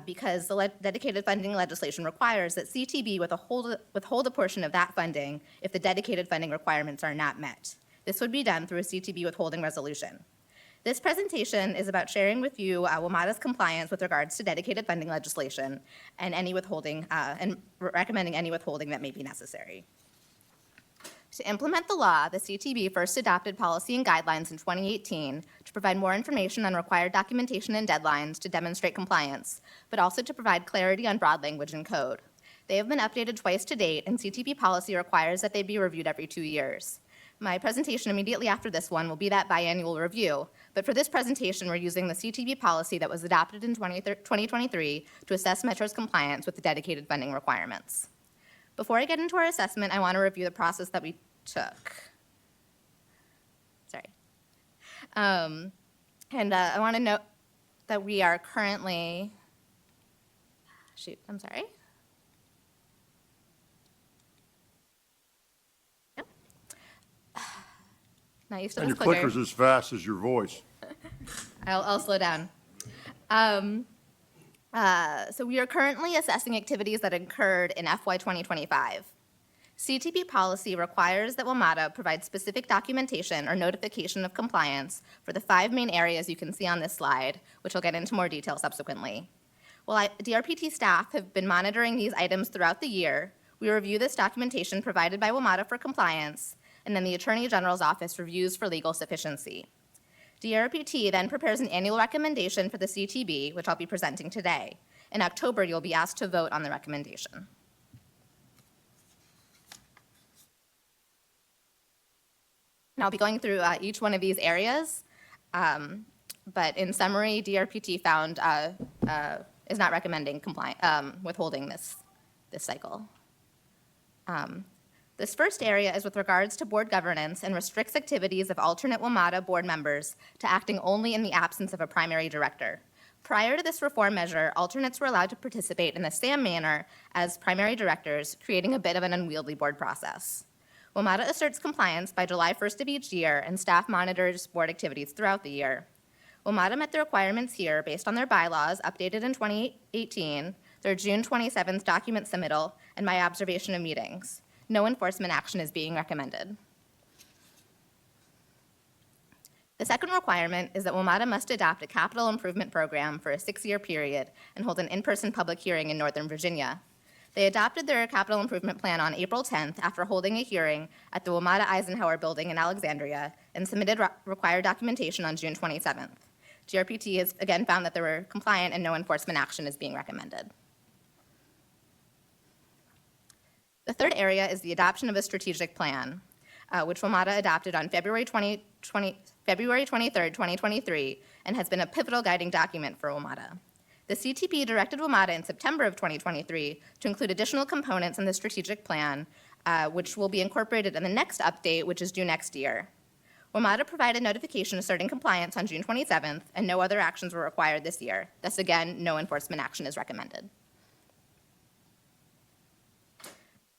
because the dedicated funding legislation requires that CTB withhold a portion of that funding if the dedicated funding requirements are not met. This would be done through a CTB withholding resolution. This presentation is about sharing with you WMATA's compliance with regards to dedicated funding legislation and any withholding and recommending any withholding that may be necessary. To implement the law, the CTB first adopted policy and guidelines in 2018 to provide more information on required documentation and deadlines to demonstrate compliance, but also to provide clarity on broad language and code. They have been updated twice to date, and CTB policy requires that they be reviewed every 2 years. My presentation immediately after this one will be that biannual review, but for this presentation, we're using the CTB policy that was adopted in 2023 to assess Metro's compliance with the dedicated funding requirements. Before I get into our assessment, I want to review the process that we took. Sorry. I want to note that we are currently, I'm sorry. Yep. Not used to And this your clicker. clicker's as fast as your voice. I'll slow down. So we are currently assessing activities that occurred in FY 2025. CTB policy requires that WMATA provide specific documentation or notification of compliance for the 5 main areas you can see on this slide, which I'll get into more detail subsequently. While DRPT staff have been monitoring these items throughout the year, we review this documentation provided by WMATA for compliance, and then the Attorney General's Office reviews for legal sufficiency. DRPT then prepares an annual recommendation for the CTB, which I'll be presenting today. In October, you'll be asked to vote on the recommendation. And I'll be going through each one of these areas, but in summary, DRPT found is not recommending withholding this cycle. This first area is with regards to board governance and restricts activities of alternate WMATA board members to acting only in the absence of a primary director. Prior to this reform measure, alternates were allowed to participate in the same manner as primary directors, creating a bit of an unwieldy board process. WMATA asserts compliance by July 1st of each year, and staff monitors board activities throughout the year. WMATA met the requirements here based on their bylaws updated in 2018, their June 27th document submittal, and my observation of meetings. No enforcement action is being recommended. The second requirement is that WMATA must adopt a capital improvement program for a 6-year period and hold an in-person public hearing in Northern Virginia. They adopted their capital improvement plan on April 10th after holding a hearing at the WMATA Eisenhower Building in Alexandria and submitted required documentation on June 27th. GRPT has again found that they were compliant and no enforcement action is being recommended. The third area is the adoption of a strategic plan, which WMATA adopted on February 23rd, 2023, and has been a pivotal guiding document for WMATA. The CTP directed WMATA in September of 2023 to include additional components in the strategic plan, which will be incorporated in the next update, which is due next year. WMATA provided notification asserting compliance on June 27th, and no other actions were required this year. Thus, again, no enforcement action is recommended.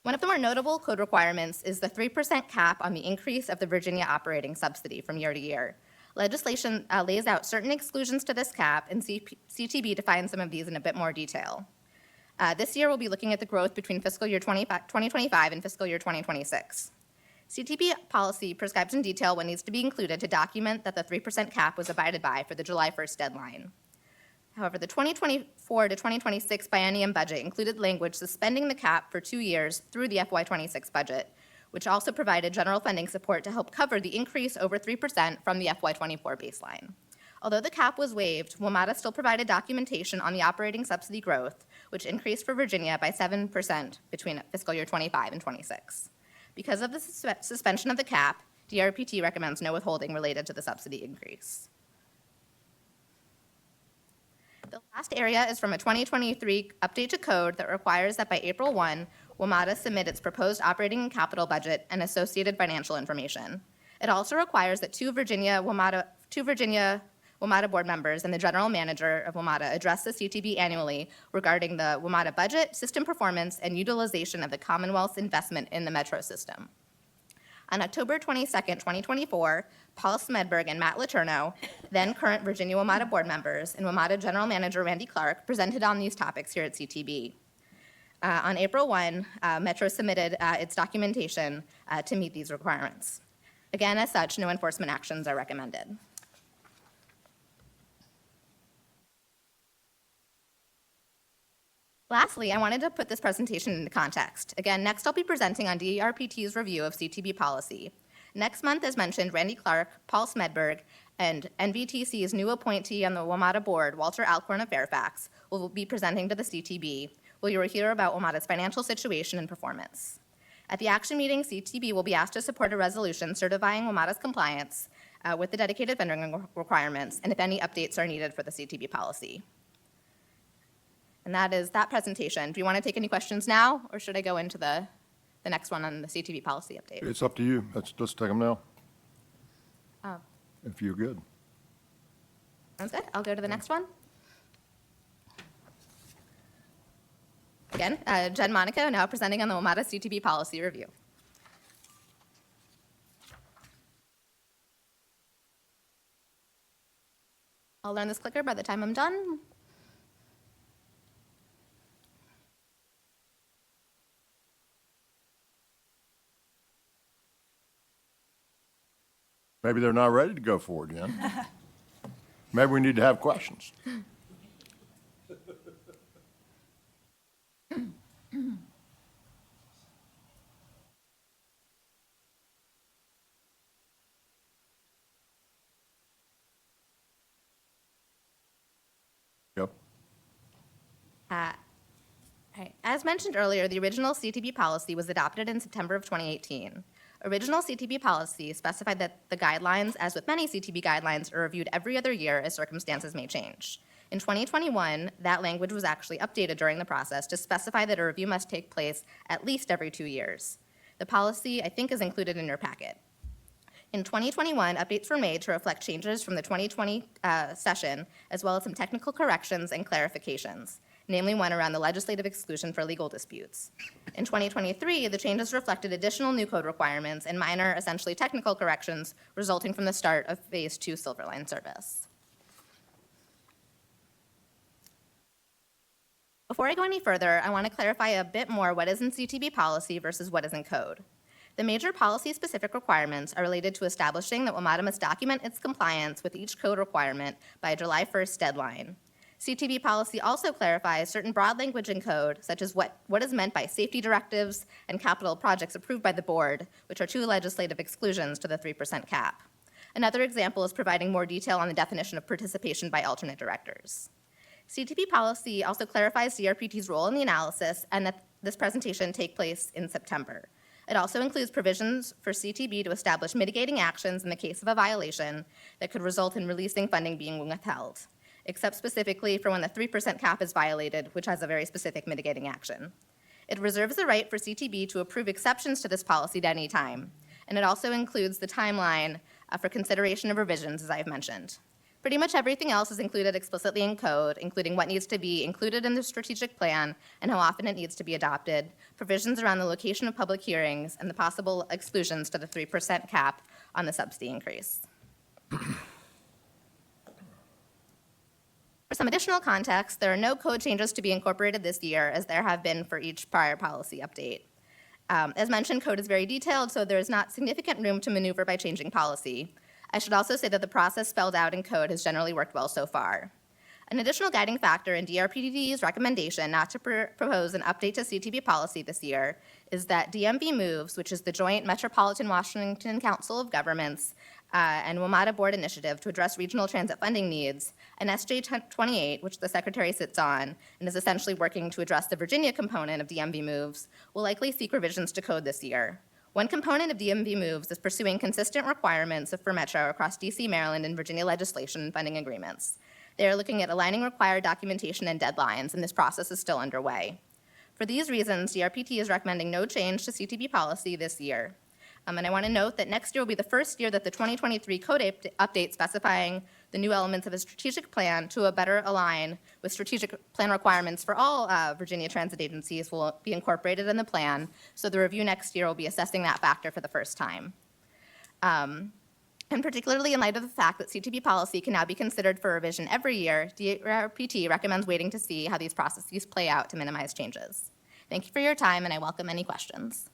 One of the more notable code requirements is the 3% cap on the increase of the Virginia operating subsidy from year to year. Legislation lays out certain exclusions to this cap, and CTB defines some of these in a bit more detail. This year, we'll be looking at the growth between fiscal year 2025 and fiscal year 2026. CTB policy prescribes in detail what needs to be included to document that the 3% cap was abided by for the July 1st deadline. However, the 2024 to 2026 biennium budget included language suspending the cap for 2 years through the FY26 budget, which also provided general funding support to help cover the increase over 3% from the FY24 baseline. Although the cap was waived, WMATA still provided documentation on the operating subsidy growth, which increased for Virginia by 7% between fiscal year 25 and 26. Because of the suspension of the cap, DRPT recommends no withholding related to the subsidy increase. The last area is from a 2023 update to code that requires that by April 1, WMATA submit its proposed operating and capital budget and associated financial information. It also requires that two Virginia WMATA board members and the general manager of WMATA address the CTB annually regarding the WMATA budget, system performance, and utilization of the Commonwealth's investment in the metro system. On October 22nd, 2024, Paul Smedberg and Matt Letourneau, then current Virginia WMATA board members, and WMATA General Manager Randy Clark presented on these topics here at CTB. On April 1, Metro submitted its documentation to meet these requirements. Again, as such, no enforcement actions are recommended. Lastly, I wanted to put this presentation into context. Again, next I'll be presenting on DRPT's review of CTB policy. Next month, as mentioned, Randy Clark, Paul Smedberg, and NVTC's new appointee on the WMATA board, Walter Alcorn of Fairfax, will be presenting to the CTB, where you will hear about WMATA's financial situation and performance. At the action meeting, CTB will be asked to support a resolution certifying WMATA's compliance with the dedicated vending requirements, and if any updates are needed for the CTB policy. And that is that presentation. Do you want to take any questions now, or should I go into the next one on the CTB policy update? It's up to you. Let's take them now, Oh, if you're good. sounds good. I'll go to the next one. Again, Jen Monaco, now presenting on the WMATA CTB policy review. I'll learn this clicker by the time I'm done. Maybe they're not ready to go forward yet. Maybe we need to have questions. Yep. Right. As mentioned earlier, the original CTB policy was adopted in September of 2018. Original CTB policy specified that the guidelines, as with many CTB guidelines, are reviewed every other year as circumstances may change. In 2021, that language was actually updated during the process to specify that a review must take place at least every 2 years. The policy, I think, is included in your packet. In 2021, updates were made to reflect changes from the 2020 session, as well as some technical corrections and clarifications, namely one around the legislative exclusion for legal disputes. In 2023, the changes reflected additional new code requirements and minor, essentially technical corrections resulting from the start of Phase 2 Silver Line service. Before I go any further, I want to clarify a bit more what is in CTB policy versus what is in code. The major policy-specific requirements are related to establishing that WMATA must document its compliance with each code requirement by a July 1st deadline. CTB policy also clarifies certain broad language in code, such as what is meant by safety directives and capital projects approved by the board, which are two legislative exclusions to the 3% cap. Another example is providing more detail on the definition of participation by alternate directors. CTB policy also clarifies DRPT's role in the analysis and that this presentation take place in September. It also includes provisions for CTB to establish mitigating actions in the case of a violation that could result in releasing funding being withheld, except specifically for when the 3% cap is violated, which has a very specific mitigating action. It reserves the right for CTB to approve exceptions to this policy at any time, and it also includes the timeline for consideration of revisions, as I've mentioned. Pretty much everything else is included explicitly in code, including what needs to be included in the strategic plan and how often it needs to be adopted, provisions around the location of public hearings, and the possible exclusions to the 3% cap on the subsidy increase. For some additional context, there are no code changes to be incorporated this year, as there have been for each prior policy update. As mentioned, code is very detailed, so there is not significant room to maneuver by changing policy. I should also say that the process spelled out in code has generally worked well so far. An additional guiding factor in DRPT's recommendation not to propose an update to CTB policy this year is that DMV Moves, which is the joint Metropolitan Washington Council of Governments and WMATA Board initiative to address regional transit funding needs, and SJ 28, which the Secretary sits on and is essentially working to address the Virginia component of DMV Moves, will likely seek revisions to code this year. One component of DMV Moves is pursuing consistent requirements for Metro across DC, Maryland, and Virginia legislation and funding agreements. They are looking at aligning required documentation and deadlines, and this process is still underway. For these reasons, DRPT is recommending no change to CTB policy this year. And I want to note that next year will be the first year that the 2023 code update specifying the new elements of a strategic plan to better align with strategic plan requirements for all Virginia transit agencies will be incorporated in the plan. So the review next year will be assessing that factor for the first time. And particularly in light of the fact that CTB policy can now be considered for revision every year, DRPT recommends waiting to see how these processes play out to minimize changes. Thank you for your time, and I welcome any questions.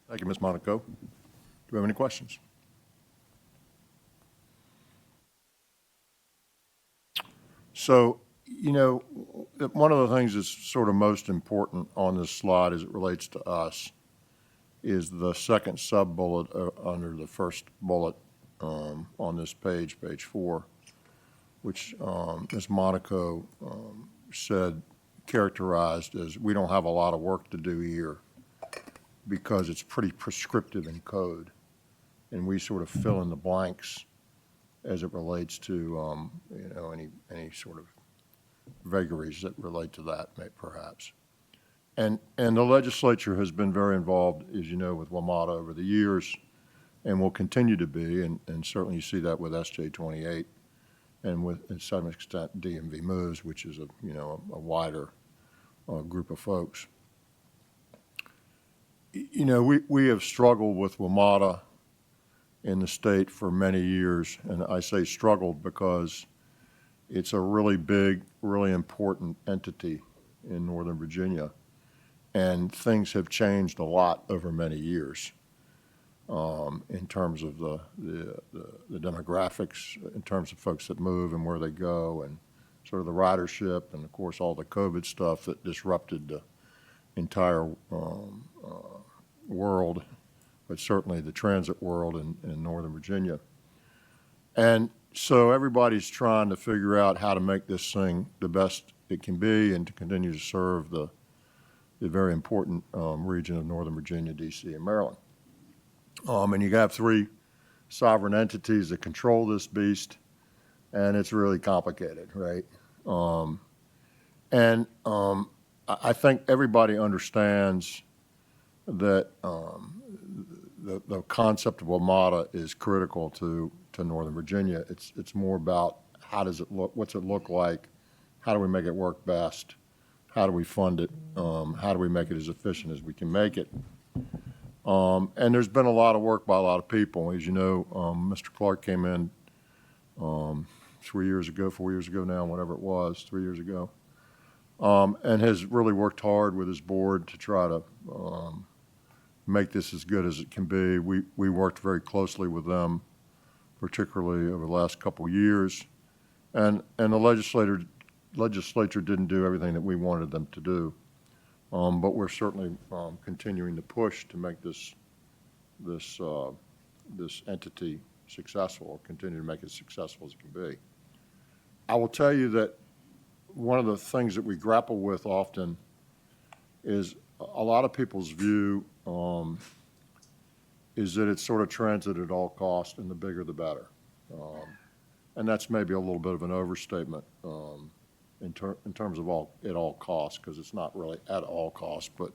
Thank you, Ms. Monaco. Do we have any questions? So, you know, one of the things that's sort of most important on this slide as it relates to us is the second sub-bullet under the first bullet on this page, page 4, which Ms. Monaco said characterized as we don't have a lot of work to do here because it's pretty prescriptive in code, and we sort of fill in the blanks as it relates to you know, any sort of vagaries that relate to that, perhaps. And the legislature has been very involved, as you know, with WMATA over the years, and will continue to be, and certainly you see that with SJ 28, and with, to some extent, DMV Moves, which is a wider group of folks. You know, we have struggled with WMATA in the state for many years, and I say struggled because it's a really big, really important entity in Northern Virginia, and things have changed a lot over many years in terms of the demographics, in terms of folks that move and where they go, and sort of the ridership, and of course all the COVID stuff that disrupted the entire world, but certainly the transit world in Northern Virginia. And so everybody's trying to figure out how to make this thing the best it can be and to continue to serve the very important region of Northern Virginia, DC, and Maryland. And you have 3 sovereign entities that control this beast, and it's really complicated, right? I think everybody understands that the concept of WMATA is critical to Northern Virginia. It's more about how does it look, what's it look like, how do we make it work best, how do we fund it, how do we make it as efficient as we can make it. And there's been a lot of work by a lot of people. As you know, Mr. Clark came in 4 years ago now, whatever it was, 3 years ago. and has really worked hard with his board to try to make this as good as it can be. We worked very closely with them, particularly over the last couple of years, and the legislature didn't do everything that we wanted them to do, but we're certainly continuing to push to make this entity successful, or continue to make it successful as it can be. I will tell you that one of the things that we grapple with often is a lot of people's view is that it's sort of transit at all cost, and the bigger the better. And that's maybe a little bit of an overstatement in terms of at all costs, because it's not really at all costs, but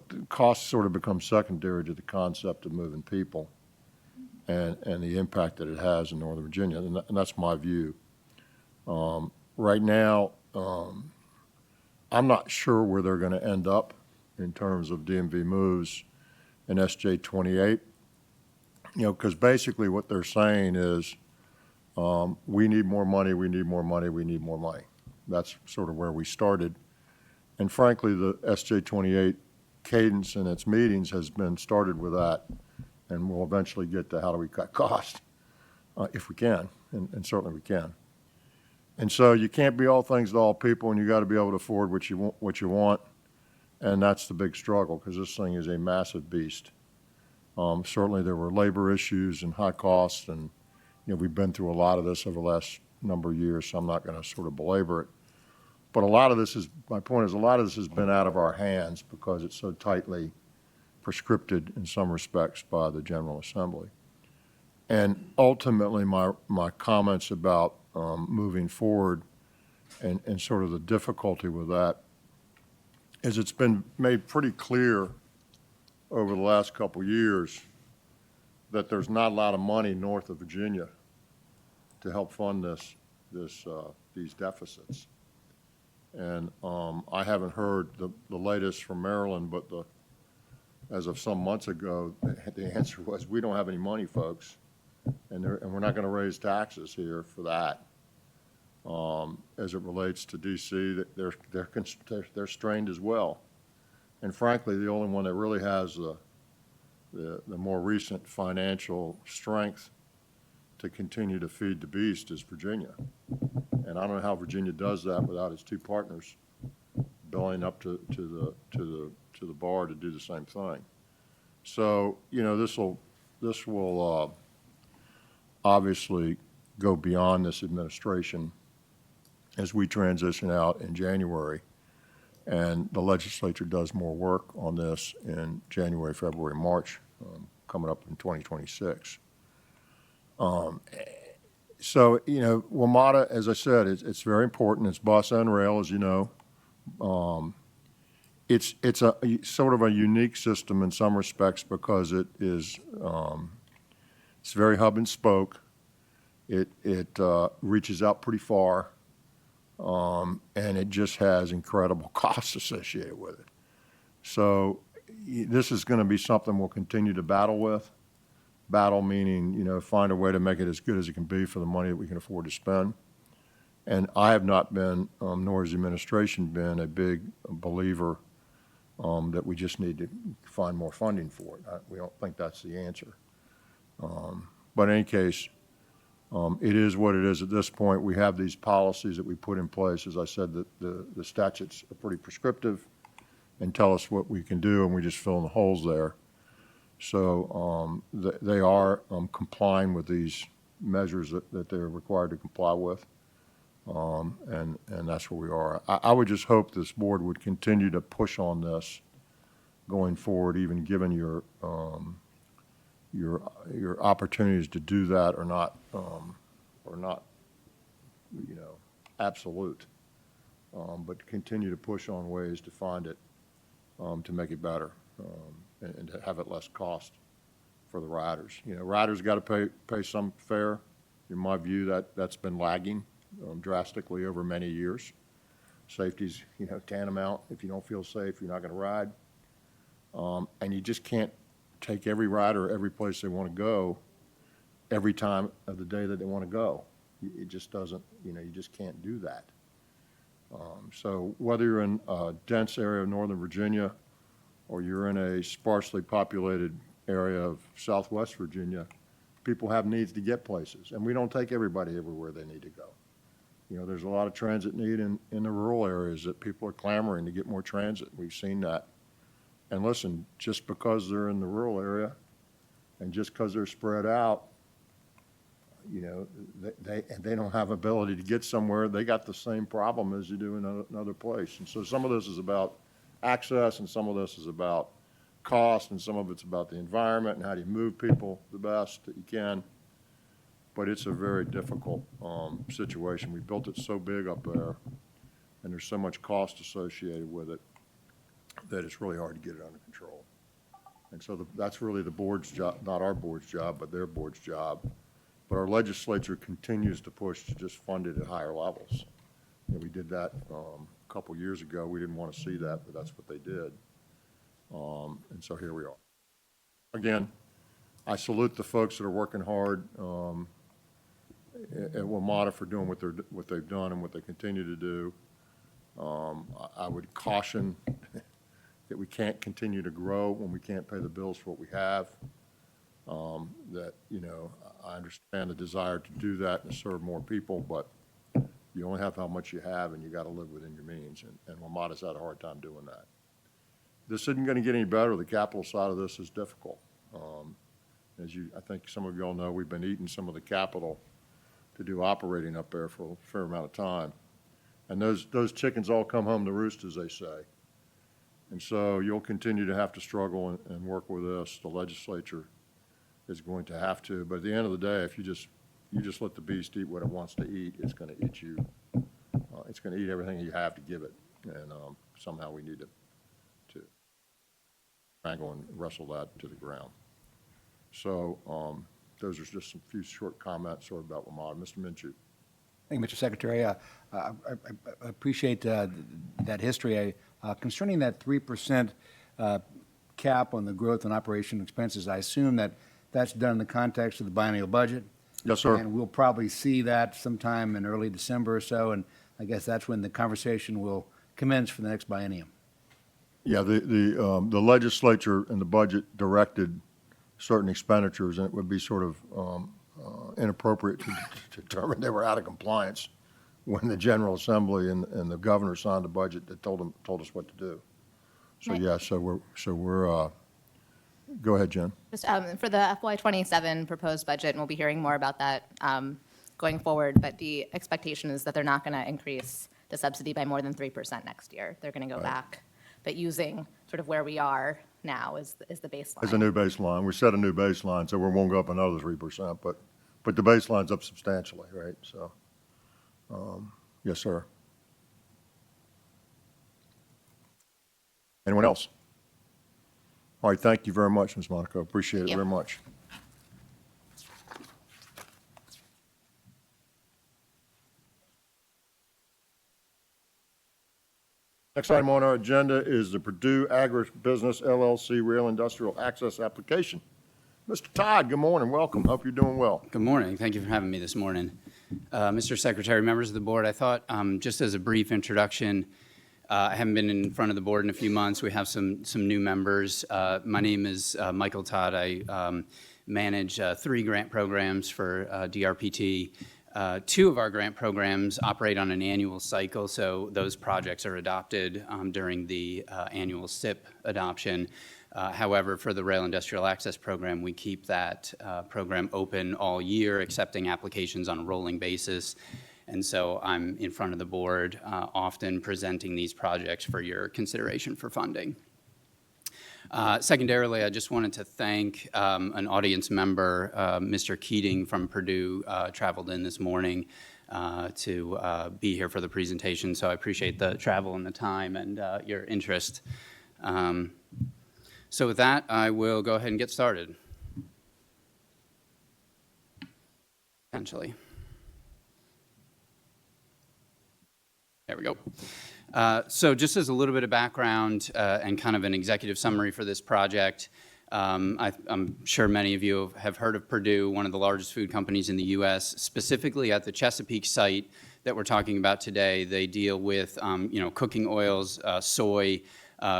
the costs sort of become secondary to the concept of moving people and the impact that it has in Northern Virginia, and that's my view. Right now, I'm not sure where they're going to end up in terms of DMV moves in SJ 28, because basically what they're saying is we need more money, we need more money, we need more money. That's sort of where we started. And frankly, the SJ 28 cadence in its meetings has been started with that, and we'll eventually get to how do we cut costs, if we can, and certainly we can. And so you can't be all things to all people, and you got to be able to afford what you want, and that's the big struggle, because this thing is a massive beast. Certainly there were labor issues and high costs, and we've been through a lot of this over the last number of years, so I'm not going to sort of belabor it. But my point is, a lot of this has been out of our hands because it's so tightly prescripted in some respects by the General Assembly. And ultimately, my comments about moving forward and sort of the difficulty with that is it's been made pretty clear over the last couple of years that there's not a lot of money north of Virginia to help fund these deficits. And I haven't heard the latest from Maryland, but as of some months ago, the answer was, we don't have any money, folks, and we're not going to raise taxes here for that. As it relates to DC, they're strained as well. And frankly, the only one that really has the more recent financial strength to continue to feed the beast is Virginia. And I don't know how Virginia does that without its two partners bellying up to the bar to do the same thing. So, this will obviously go beyond this administration as we transition out in January, and the legislature does more work on this in January, February, March, coming up in 2026. So, WMATA, as I said, it's very important. It's bus and rail, as you know. It's a sort of a unique system in some respects because it is it's very hub and spoke. It reaches out pretty far, and it just has incredible costs associated with it. So this is going to be something we'll continue to battle with. Battle meaning, find a way to make it as good as it can be for the money that we can afford to spend. And I have not been, nor has the administration been, a big believer that we just need to find more funding for it. We don't think that's the answer. But in any case, it is what it is at this point. We have these policies that we put in place. As I said, the statutes are pretty prescriptive and tell us what we can do, and we just fill in the holes there. So they are complying with these measures that they're required to comply with, and that's where we are. I would just hope this board would continue to push on this going forward, even given your opportunities to do that are not absolute, but continue to push on ways to find it, to make it better. And to have it less cost for the riders. Riders got to pay some fare. In my view, that's been lagging drastically over many years. Safety's, tantamount. If you don't feel safe, you're not going to ride. And you just can't take every rider every place they want to go every time of the day that they want to go. It just doesn't, you just can't do that. So whether you're in a dense area of Northern Virginia or you're in a sparsely populated area of Southwest Virginia, people have needs to get places, and we don't take everybody everywhere they need to go. You know, there's a lot of transit need in the rural areas that people are clamoring to get more transit. We've seen that. And listen, just because they're in the rural area and just because they're spread out, you know, they don't have ability to get somewhere, they got the same problem as you do in another place. And so some of this is about access, and some of this is about cost, and some of it's about the environment and how do you move people the best that you can. But it's a very difficult situation. We built it so big up there, and there's so much cost associated with it that it's really hard to get it under control. And so that's really the board's job, not our board's job, but their board's job. But our legislature continues to push to just fund it at higher levels. You know, we did that a couple years ago. We didn't want to see that, but that's what they did. And so here we are. Again, I salute the folks that are working hard at WMATA for doing what they've done and what they continue to do. I would caution that we can't continue to grow when we can't pay the bills for what we have. That, you know, I understand the desire to do that and serve more people, but you only have how much you have, and you got to live within your means. And WMATA's had a hard time doing that. This isn't going to get any better. The capital side of this is difficult. I think some of you all know, we've been eating some of the capital to do operating up there for a fair amount of time. And those chickens all come home to roost, as they say. And so you'll continue to have to struggle and work with this. The legislature is going to have to. But at the end of the day, if you just let the beast eat what it wants to eat, it's going to eat you. It's going to eat everything you have to give it. And somehow we need to wrangle and wrestle that to the ground. So those are just some few short comments sort of about WMATA. Mr. Minshew. Thank you, Mr. Secretary. I appreciate that history. Concerning that 3% cap on the growth and operation expenses, I assume that that's done in the context of the biennial budget? Yes, sir. And we'll probably see that sometime in early December or so, and I guess that's when the conversation will commence for the next biennium. Yeah, the legislature and the budget directed certain expenditures, and it would be sort of inappropriate to determine they were out of compliance when the General Assembly and the governor signed a budget that told us what to do. So Right. yeah, so we're go ahead, Jen. Just for the FY27 proposed budget, and we'll be hearing more about that going forward, but the expectation is that they're not going to increase the subsidy by more than 3% next year. They're going to go back, but using sort of where we are now is the baseline. As a new baseline. We set a new baseline, so we won't go up another 3%, but the baseline's up substantially, right? So, yes, sir. Anyone else? All right, thank you very much, Ms. Monaco. Appreciate it Thank you. very much. Next item on our agenda is the Purdue Agribusiness LLC Rail Industrial Access Application. Mr. Todd, good morning, welcome, hope you're doing well. Good morning. Thank you for having me this morning. Mr. Secretary, members of the board, I thought just as a brief introduction, I haven't been in front of the board in a few months. We have some new members. My name is Michael Todd. I manage 3 grant programs for DRPT. 2 of our grant programs operate on an annual cycle, so those projects are adopted during the annual SIP adoption. However, for the Rail Industrial Access Program, we keep that program open all year, accepting applications on a rolling basis. And so I'm in front of the board often presenting these projects for your consideration for funding. Secondarily, I just wanted to thank an audience member, Mr. Keating from Purdue, traveled in this morning to be here for the presentation. So I appreciate the travel and the time and your interest. So with that, I will go ahead and get started. Potentially. There we go. So just as a little bit of background and kind of an executive summary for this project, I'm sure many of you have heard of Purdue, one of the largest food companies in the U.S. Specifically at the Chesapeake site that we're talking about today, they deal with, cooking oils, soy,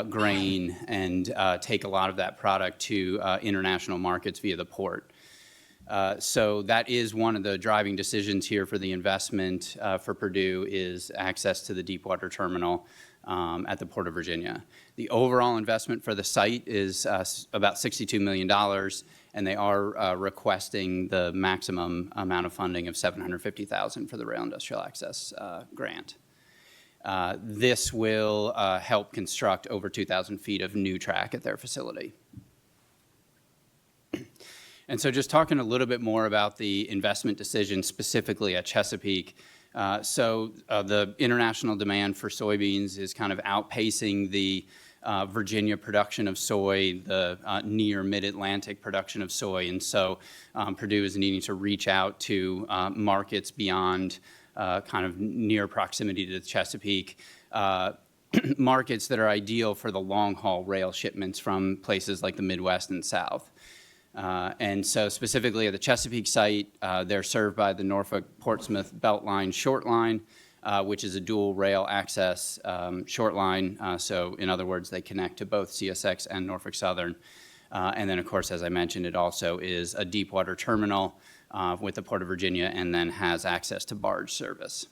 grain, and take a lot of that product to international markets via the port. So that is one of the driving decisions here for the investment for Purdue is access to the deepwater terminal at the Port of Virginia. The overall investment for the site is about $62 million, and they are requesting the maximum amount of funding of $750,000 for the Rail Industrial Access Grant. This will help construct over 2,000 feet of new track at their facility. And so just talking a little bit more about the investment decision specifically at Chesapeake. The international demand for soybeans is kind of outpacing the Virginia production of soy, the near mid-Atlantic production of soy. And so Purdue is needing to reach out to markets beyond kind of near proximity to the Chesapeake, markets that are ideal for the long-haul rail shipments from places like the Midwest and South. And so specifically at the Chesapeake site, they're served by the Norfolk-Portsmouth Beltline short line, which is a dual rail access short line. So in other words, they connect to both CSX and Norfolk Southern. And then, of course, as I mentioned, it also is a deepwater terminal with the Port of Virginia and then has access to barge service.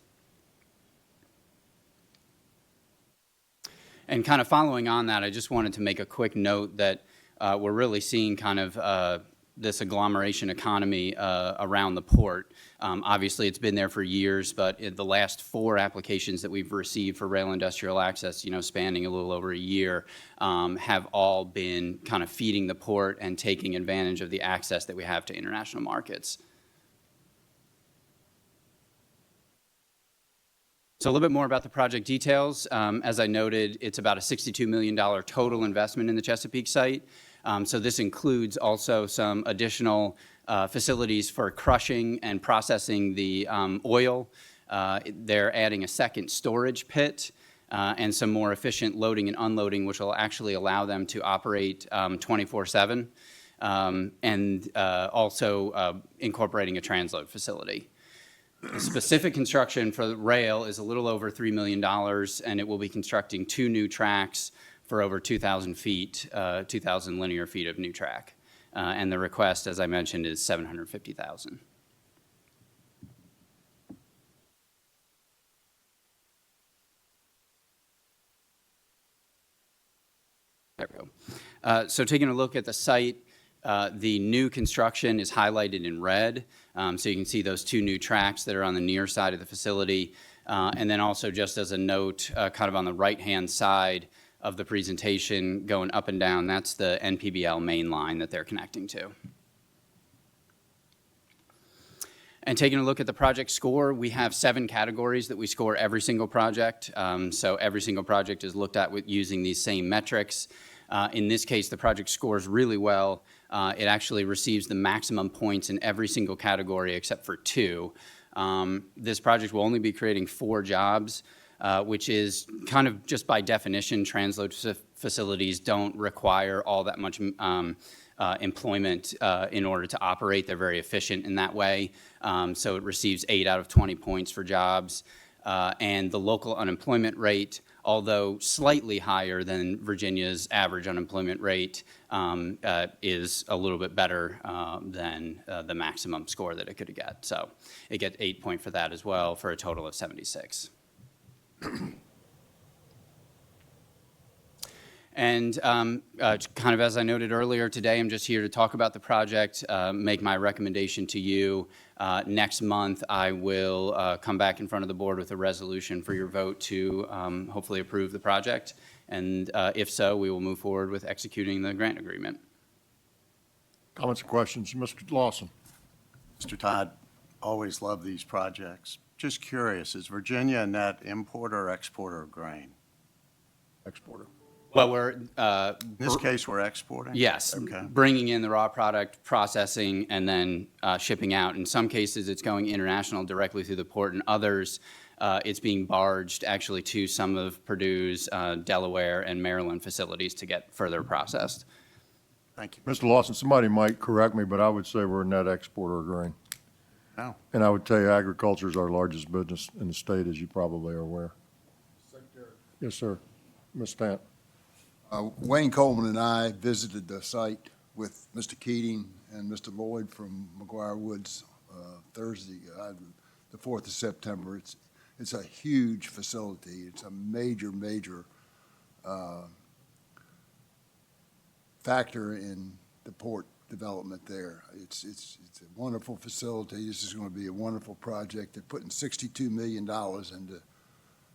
And kind of following on that, I just wanted to make a quick note that we're really seeing kind of this agglomeration economy around the port. Obviously, it's been there for years, but in the last 4 applications that we've received for rail industrial access, spanning a little over a year, have all been kind of feeding the port and taking advantage of the access that we have to international markets. So a little bit more about the project details. As I noted, it's about a $62 million total investment in the Chesapeake site. So this includes also some additional facilities for crushing and processing the oil. They're adding a second storage pit and some more efficient loading and unloading, which will actually allow them to operate 24/7, and also incorporating a transload facility. The specific construction for the rail is a little over $3 million, and it will be constructing 2 new tracks for over 2,000 feet, 2,000 linear feet of new track. And the request, as I mentioned, is $750,000. There we go. So taking a look at the site, the new construction is highlighted in red. So you can see those 2 new tracks that are on the near side of the facility. And then also just as a note, kind of on the right-hand side of the presentation going up and down, that's the NPBL main line that they're connecting to. And taking a look at the project score, we have 7 categories that we score every single project. So every single project is looked at with using these same metrics. In this case, the project scores really well. It actually receives the maximum points in every single category except for 2. This project will only be creating 4 jobs, which is kind of just by definition, transload facilities don't require all that much employment in order to operate. They're very efficient in that way. So it receives 8 out of 20 points for jobs. And the local unemployment rate, although slightly higher than Virginia's average unemployment rate, is a little bit better than the maximum score that it could get. So it gets 8 points for that as well, for a total of 76. And kind of as I noted earlier today, I'm just here to talk about the project, make my recommendation to you. Next month, I will come back in front of the board with a resolution for your vote to hopefully approve the project. And if so, we will move forward with executing the grant agreement. Comments or questions? Mr. Lawson. Mr. Todd, always love these projects. Just curious, is Virginia a net importer or exporter of grain? Exporter. Well, we're In this case, we're exporting? yes, Okay. bringing in the raw product, processing, and then shipping out. In some cases, it's going international directly through the port. In others, it's being barged actually to some of Purdue's Delaware and Maryland facilities to get further processed. Thank you. Mr. Lawson, somebody might correct me, but I would say we're a net exporter of grain. No. And I would tell you agriculture is our largest business in the state, as you probably are aware. Yes, sir. Ms. Stant. Wayne Coleman and I visited the site with Mr. Keating and Mr. Lloyd from McGuire Woods Thursday, the 4th of September. It's a huge facility. It's a major factor in the port development there. It's a wonderful facility. This is going to be a wonderful project. They're putting $62 million into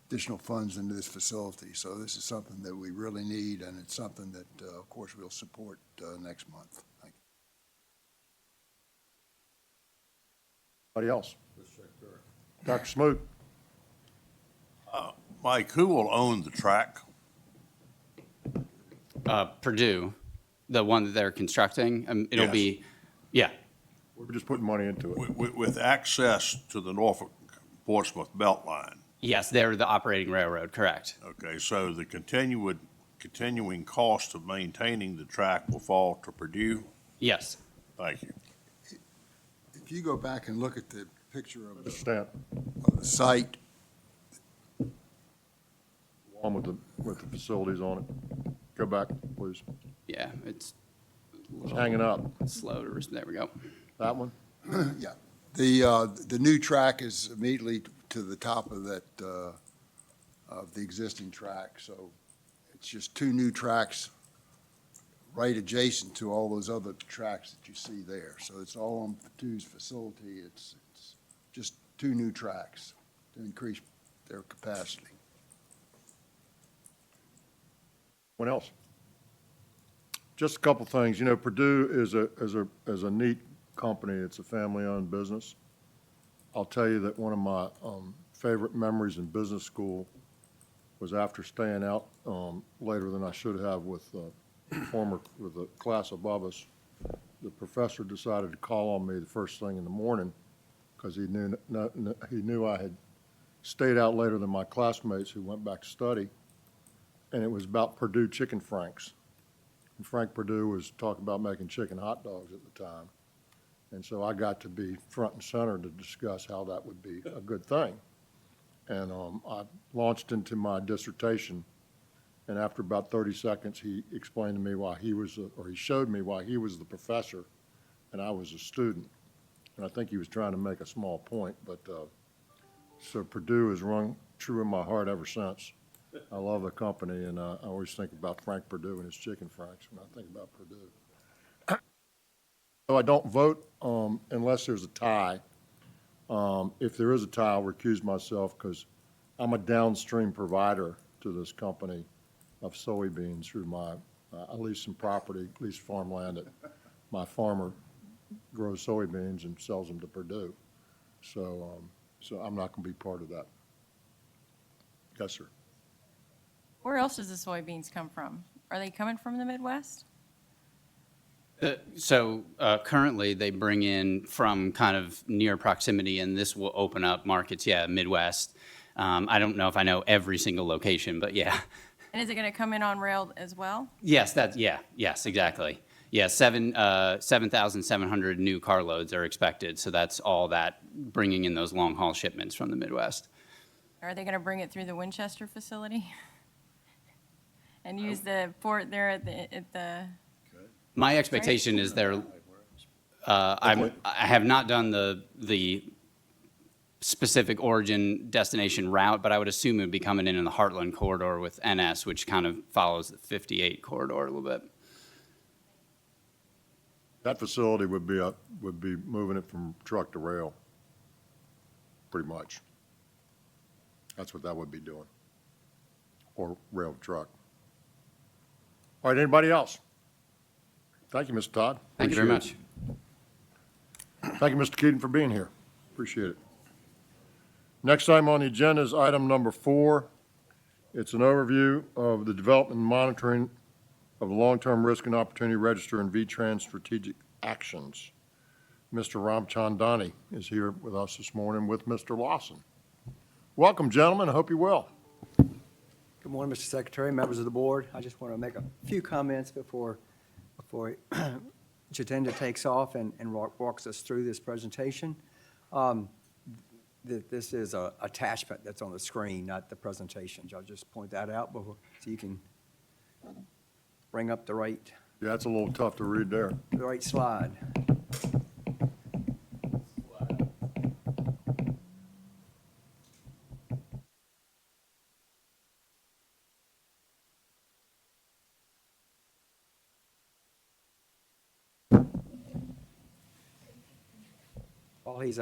additional funds into this facility. So this is something that we really need, and it's something that, of course, we'll support next month. Thank you. Anybody else? Dr. Smoot. Mike, who will own the track? Purdue, the one that they're constructing, it'll Yes. be, yeah, We're just putting money into it. With access to the Norfolk Portsmouth Beltline. yes, they're the operating railroad, correct. Okay, so the continuing cost of maintaining the track will fall to Purdue? Yes. Thank you. If you go back and look at the picture of Mr. Stant, the site, one with the facilities on it. Go back, please. Yeah, it's It's hanging up. slow to, there we go. That one? yeah, the new track is immediately to the top of that, of the existing track. So it's just two new tracks right adjacent to all those other tracks that you see there. So it's all on Purdue's facility. It's just two new tracks to increase their capacity. What else? Just a couple things. You know, Purdue is a neat company. It's a family-owned business. I'll tell you that one of my favorite memories in business school was after staying out later than I should have with the class above us. The professor decided to call on me the first thing in the morning because he knew I had stayed out later than my classmates who went back to study. And it was about Purdue chicken franks. And Frank Purdue was talking about making chicken hot dogs at the time. And so I got to be front and center to discuss how that would be a good thing. And I launched into my dissertation. And after about 30 seconds, he explained to me why he showed me why he was the professor and I was a student. And I think he was trying to make a small point, but so Purdue has rung true in my heart ever since. I love the company, and I always think about Frank Purdue and his chicken franks when I think about Purdue. So I don't vote unless there's a tie. If there is a tie, I'll recuse myself because I'm a downstream provider to this company of soybeans through my, I lease some property, lease farmland that my farmer grows soybeans and sells them to Purdue. So I'm not going to be part of that. Yes, sir. Where else does the soybeans come from? Are they coming from the Midwest? So currently, they bring in from kind of near proximity, and this will open up markets, yeah, Midwest. I don't know if I know every single location, but yeah. And is it going to come in on rail as well? Yes, yes, exactly. Yeah, 7,700 new carloads are expected, so that's all that, bringing in those long-haul shipments from the Midwest. Are they going to bring it through the Winchester facility? And use the port there at the My expectation is I have not done the specific origin destination route, but I would assume it would be coming in the Heartland corridor with NS, which kind of follows the 58 corridor a little bit. That facility would be moving it from truck to rail, pretty much. That's what that would be doing, or rail to truck. All right, anybody else? Thank you, Mr. Todd. Thank you very much. Thank you, Mr. Keating, for being here. Appreciate it. Next item on the agenda is item number 4. It's an overview of the development and monitoring of the long-term risk and opportunity register and VTrans strategic actions. Mr. Ramchandani is here with us this morning with Mr. Lawson. Welcome, gentlemen. I hope you're well. Good morning, Mr. Secretary, members of the board. I just want to make a few comments before before Jatendra takes off and walks us through this presentation. This is an attachment that's on the screen, not the presentation. I'll just point that out before, so you can bring up the right Yeah, it's a little tough to read there. slide. While he's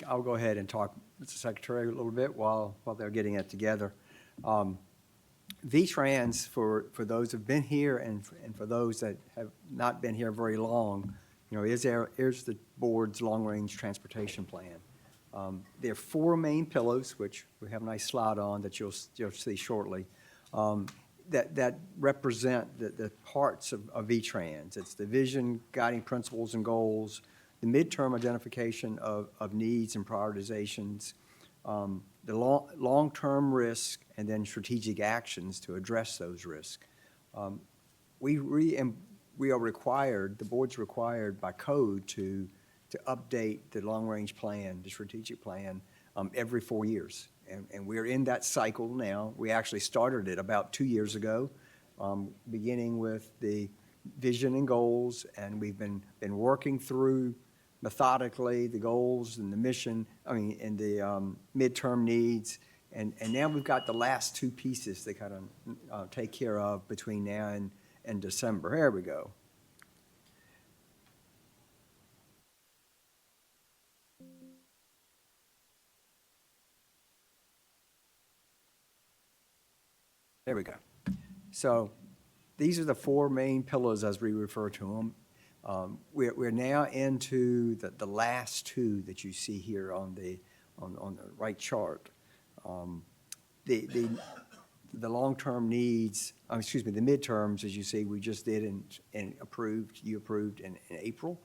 I'll go ahead and talk, Mr. Secretary, a little bit while they're getting it together. V-Trans, for those who've been here and for those that have not been here very long, is the board's long-range transportation plan. There are four main pillars, which we have a nice slide on that you'll see shortly, that represent the parts of V-Trans. It's the vision, guiding principles and goals, the midterm identification of needs and prioritizations, the long-term risk, and then strategic actions to address those risks. We are required, the board's required by code to update the long-range plan, the strategic plan, every 4 years. And we're in that cycle now. We actually started it about 2 years ago, beginning with the vision and goals, and we've been working through methodically the goals and the mission, and the midterm needs. And now we've got the last two pieces to kind of take care of between now and December. Here we go. There we go. So these are the four main pillars as we refer to them. We're now into the last two that you see here on the right chart. The long-term needs, the midterms, as you see, we just did and approved, you approved in April.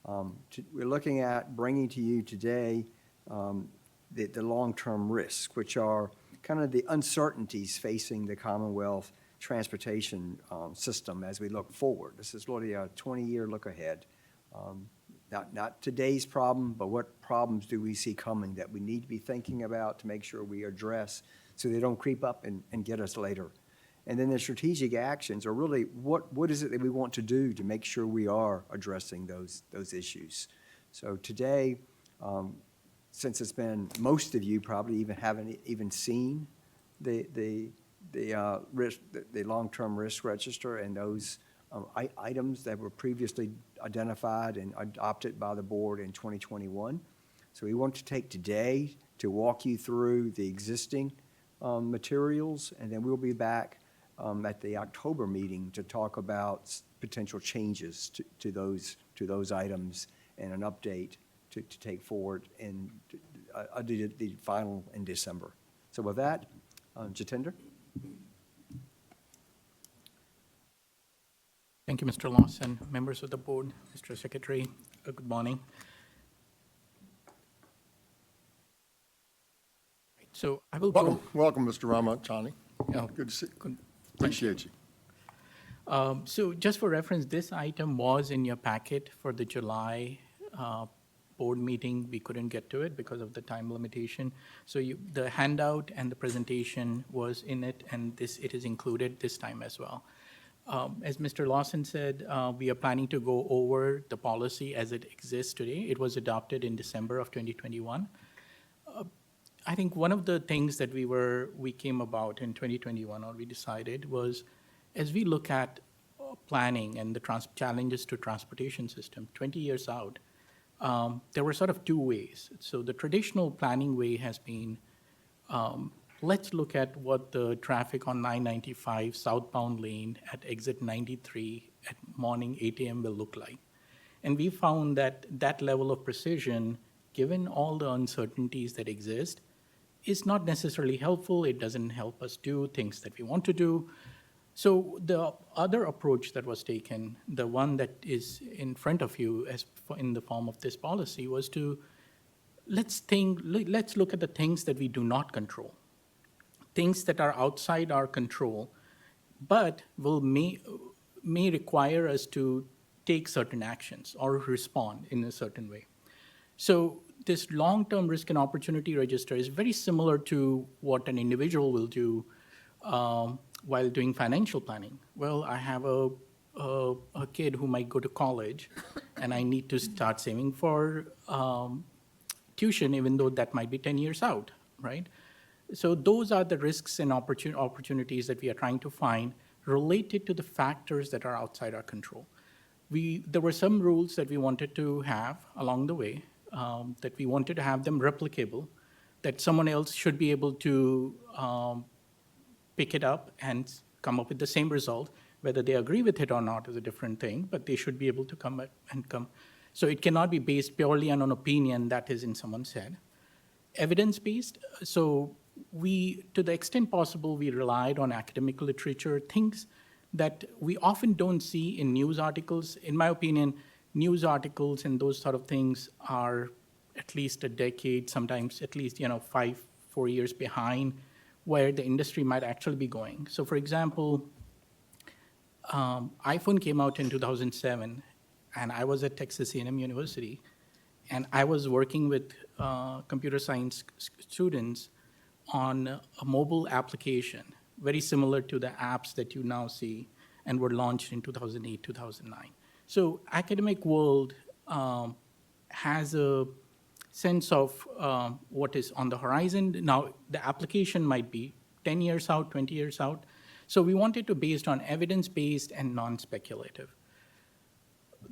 We're looking at bringing to you today the long-term risks, which are kind of the uncertainties facing the Commonwealth transportation system as we look forward. This is really a 20-year look ahead. Not today's problem, but what problems do we see coming that we need to be thinking about to make sure we address so they don't creep up and get us later. And then the strategic actions are really what is it that we want to do to make sure we are addressing those issues. So today, since it's been, most of you probably haven't even seen the long-term risk register and those items that were previously identified and adopted by the board in 2021. So we want to take today to walk you through the existing materials, and then we'll be back at the October meeting to talk about potential changes to those items and an update to take forward in the final in December. So with that, Jatendra. Thank you, Mr. Lawson. Members of the board, Mr. Secretary, good morning. So I will go. Welcome, Mr. Ramachani. Oh, Good to see you. Appreciate you. So just for reference, this item was in your packet for the July board meeting. We couldn't get to it because of the time limitation. So the handout and the presentation was in it, and it is included this time as well. As Mr. Lawson said, we are planning to go over the policy as it exists today. It was adopted in December of 2021. I think one of the things that we came about in 2021, or we decided, was as we look at planning and the challenges to transportation system 20 years out, there were sort of two ways. So the traditional planning way has been, let's look at what the traffic on 995 southbound lane at exit 93 at morning 8 a.m. will look like. And we found that that level of precision, given all the uncertainties that exist, is not necessarily helpful. It doesn't help us do things that we want to do. So the other approach that was taken, the one that is in front of you in the form of this policy, was to let's look at the things that we do not control, things that are outside our control, but may require us to take certain actions or respond in a certain way. So this long-term risk and opportunity register is very similar to what an individual will do while doing financial planning. Well, I have a kid who might go to college, and I need to start saving for tuition, even though that might be 10 years out, right? So those are the risks and opportunities that we are trying to find related to the factors that are outside our control. There were some rules that we wanted to have along the way, that we wanted to have them replicable, that someone else should be able to pick it up and come up with the same result. Whether they agree with it or not is a different thing, but they should be able to come. So it cannot be based purely on an opinion that is in someone's head. Evidence-based, so to the extent possible, we relied on academic literature, things that we often don't see in news articles. In my opinion, news articles and those sort of things are at least a decade, sometimes at least 4 years behind where the industry might actually be going. So for example, iPhone came out in 2007, and I was at Texas A&M University, and I was working with computer science students on a mobile application, very similar to the apps that you now see and were launched in 2008, 2009. So academic world has a sense of what is on the horizon. Now, the application might be 10 years out, 20 years out. So we wanted to based on evidence-based and non-speculative.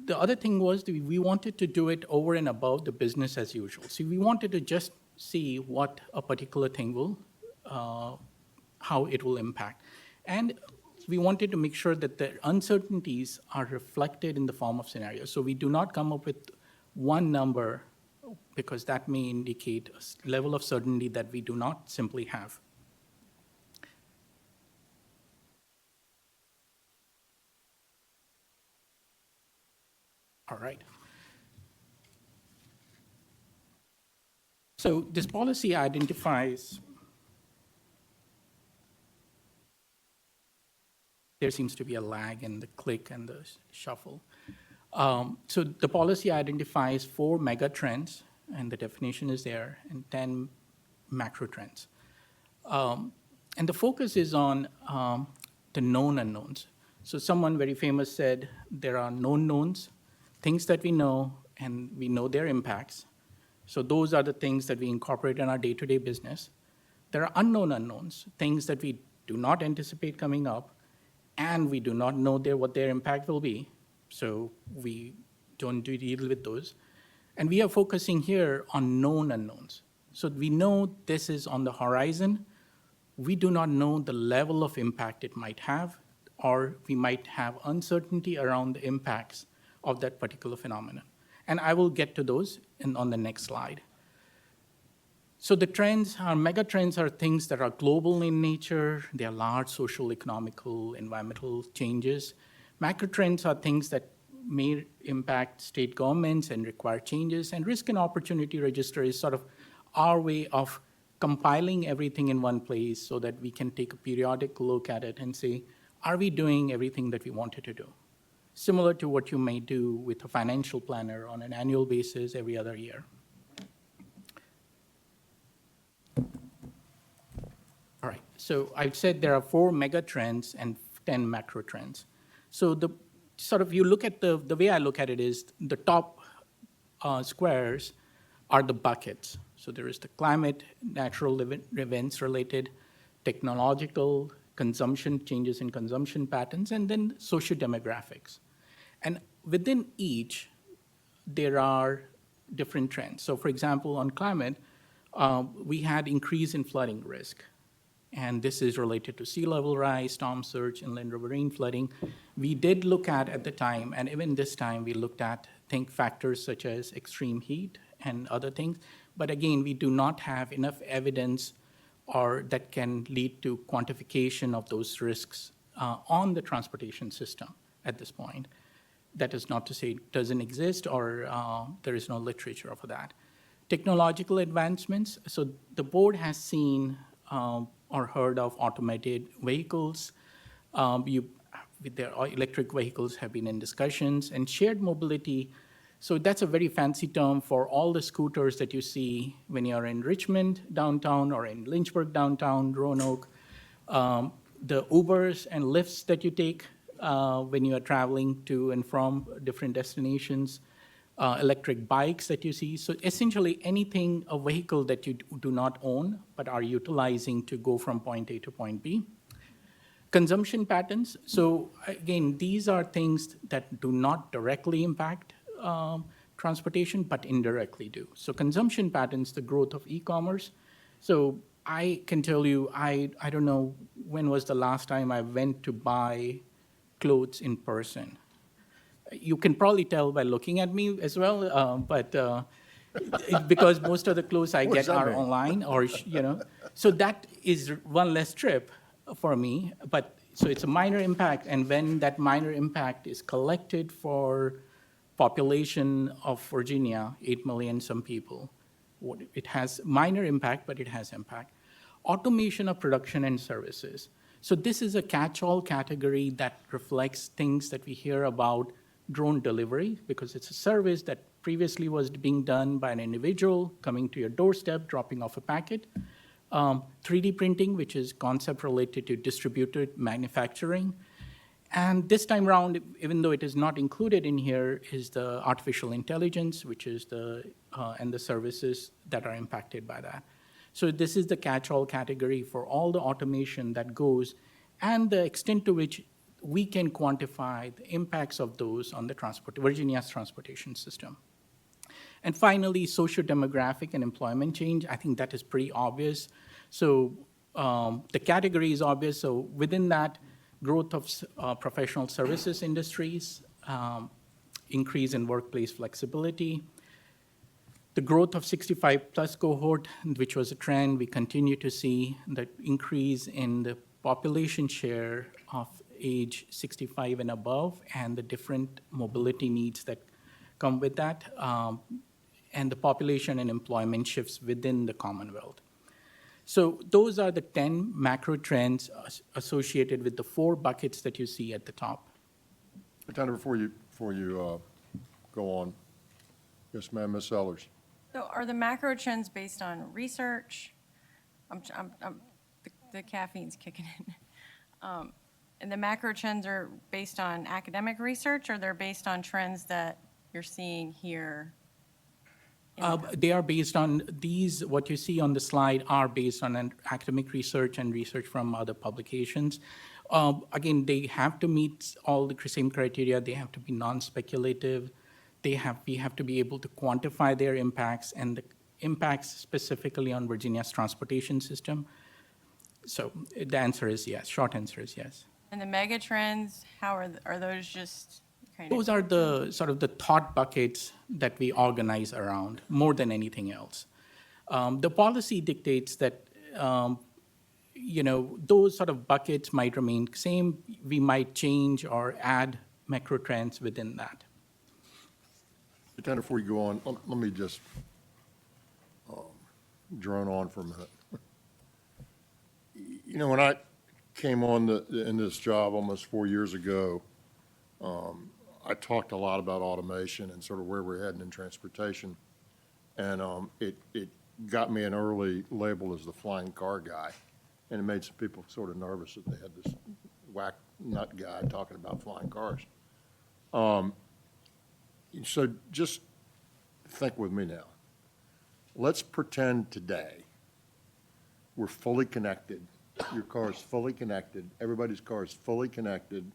The other thing was that we wanted to do it over and above the business as usual. So we wanted to just see what a particular thing will, how it will impact. And we wanted to make sure that the uncertainties are reflected in the form of scenarios. So we do not come up with one number, because that may indicate a level of certainty that we do not simply have. All right. So this policy identifies, there seems to be a lag in the click and the shuffle. So the policy identifies 4 mega trends, and the definition is there, and 10 macro trends. And the focus is on the known unknowns. So someone very famous said there are known knowns, things that we know, and we know their impacts. So those are the things that we incorporate in our day-to-day business. There are unknown unknowns, things that we do not anticipate coming up, and we do not know what their impact will be. So we don't deal with those. And we are focusing here on known unknowns. So we know this is on the horizon. We do not know the level of impact it might have, or we might have uncertainty around the impacts of that particular phenomenon. And I will get to those on the next slide. So the trends, our mega trends, are things that are global in nature. They are large social, economical, environmental changes. Macro trends are things that may impact state governments and require changes. And risk and opportunity register is sort of our way of compiling everything in one place so that we can take a periodic look at it and say, are we doing everything that we wanted to do? Similar to what you may do with a financial planner on an annual basis every other year. All right, so I've said there are 4 mega trends and 10 macro trends. So you look at the way I look at it is the top squares are the buckets. So there is the climate, natural events related, technological, consumption, changes in consumption patterns, and then socio-demographics. And within each, there are different trends. So for example, on climate, we had increase in flooding risk. And this is related to sea level rise, storm surge, inland riverine flooding. We did look at the time, and even this time, we looked at factors such as extreme heat and other things. But again, we do not have enough evidence or that can lead to quantification of those risks on the transportation system at this point. That is not to say it doesn't exist or there is no literature for that. Technological advancements. So the board has seen or heard of automated vehicles. With their electric vehicles have been in discussions, and shared mobility. So that's a very fancy term for all the scooters that you see when you're in Richmond downtown or in Lynchburg downtown, Roanoke. The Ubers and Lyfts that you take when you are traveling to and from different destinations, electric bikes that you see. So essentially anything, a vehicle that you do not own but are utilizing to go from point A to point B. Consumption patterns. So again, these are things that do not directly impact transportation, but indirectly do. So consumption patterns, the growth of e-commerce. So I can tell you, I don't know when was the last time I went to buy clothes in person. You can probably tell by looking at me as well, because most of the clothes I What does get that are mean? online or, so that is one less trip for me, but so it's a minor impact, and when that minor impact is collected for population of Virginia, 8 million some people, it has minor impact, but it has impact. Automation of production and services. So this is a catch-all category that reflects things that we hear about drone delivery, because it's a service that previously was being done by an individual coming to your doorstep, dropping off a packet. 3D printing, which is concept related to distributed manufacturing. And this time around, even though it is not included in here, is the artificial intelligence, which is and the services that are impacted by that. So this is the catch-all category for all the automation that goes, and the extent to which we can quantify the impacts of those on the Virginia's transportation system. And finally, socio-demographic and employment change. I think that is pretty obvious. So the category is obvious. So within that, growth of professional services industries, increase in workplace flexibility, the growth of 65-plus cohort, which was a trend. We continue to see the increase in the population share of age 65 and above, and the different mobility needs that come with that. And the population and employment shifts within the Commonwealth. So those are the 10 macro trends associated with the 4 buckets that you see at the top. Lieutenant, before you go on, yes, ma'am, Ms. Sellers. So are the macro trends based on research? The caffeine's kicking in. And the macro trends are based on academic research, or they're based on trends that you're seeing here? They are based on these, what you see on the slide are based on an academic research and research from other publications. Again, they have to meet all the same criteria. They have to be non-speculative. We have to be able to quantify their impacts and the impacts specifically on Virginia's transportation system. So the answer is yes, short answer is yes. And the mega trends, are those just kind of? Those are the sort of the thought buckets that we organize around more than anything else. The policy dictates that, those sort of buckets might remain same. We might change or add macro trends within that. Lieutenant, before you go on, let me just drone on for a minute. When I came on in this job almost 4 years ago, I talked a lot about automation and sort of where we're heading in transportation. And it got me an early label as the flying car guy. And it made some people sort of nervous that they had this whack nut guy talking about flying cars. So just think with me now. Let's pretend today we're fully connected. Your car is fully connected. Everybody's car is fully connected.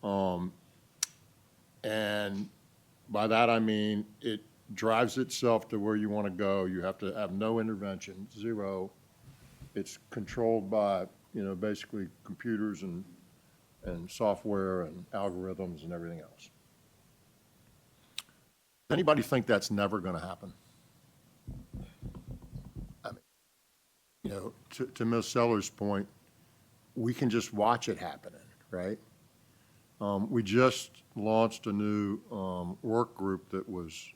And by that I mean it drives itself to where you want to go. You have to have no intervention, zero. It's controlled by, basically computers and software and algorithms and everything else. Anybody think that's never going to happen? you know, to Ms. Seller's point, we can just watch it happening, right? We just launched a new work group that was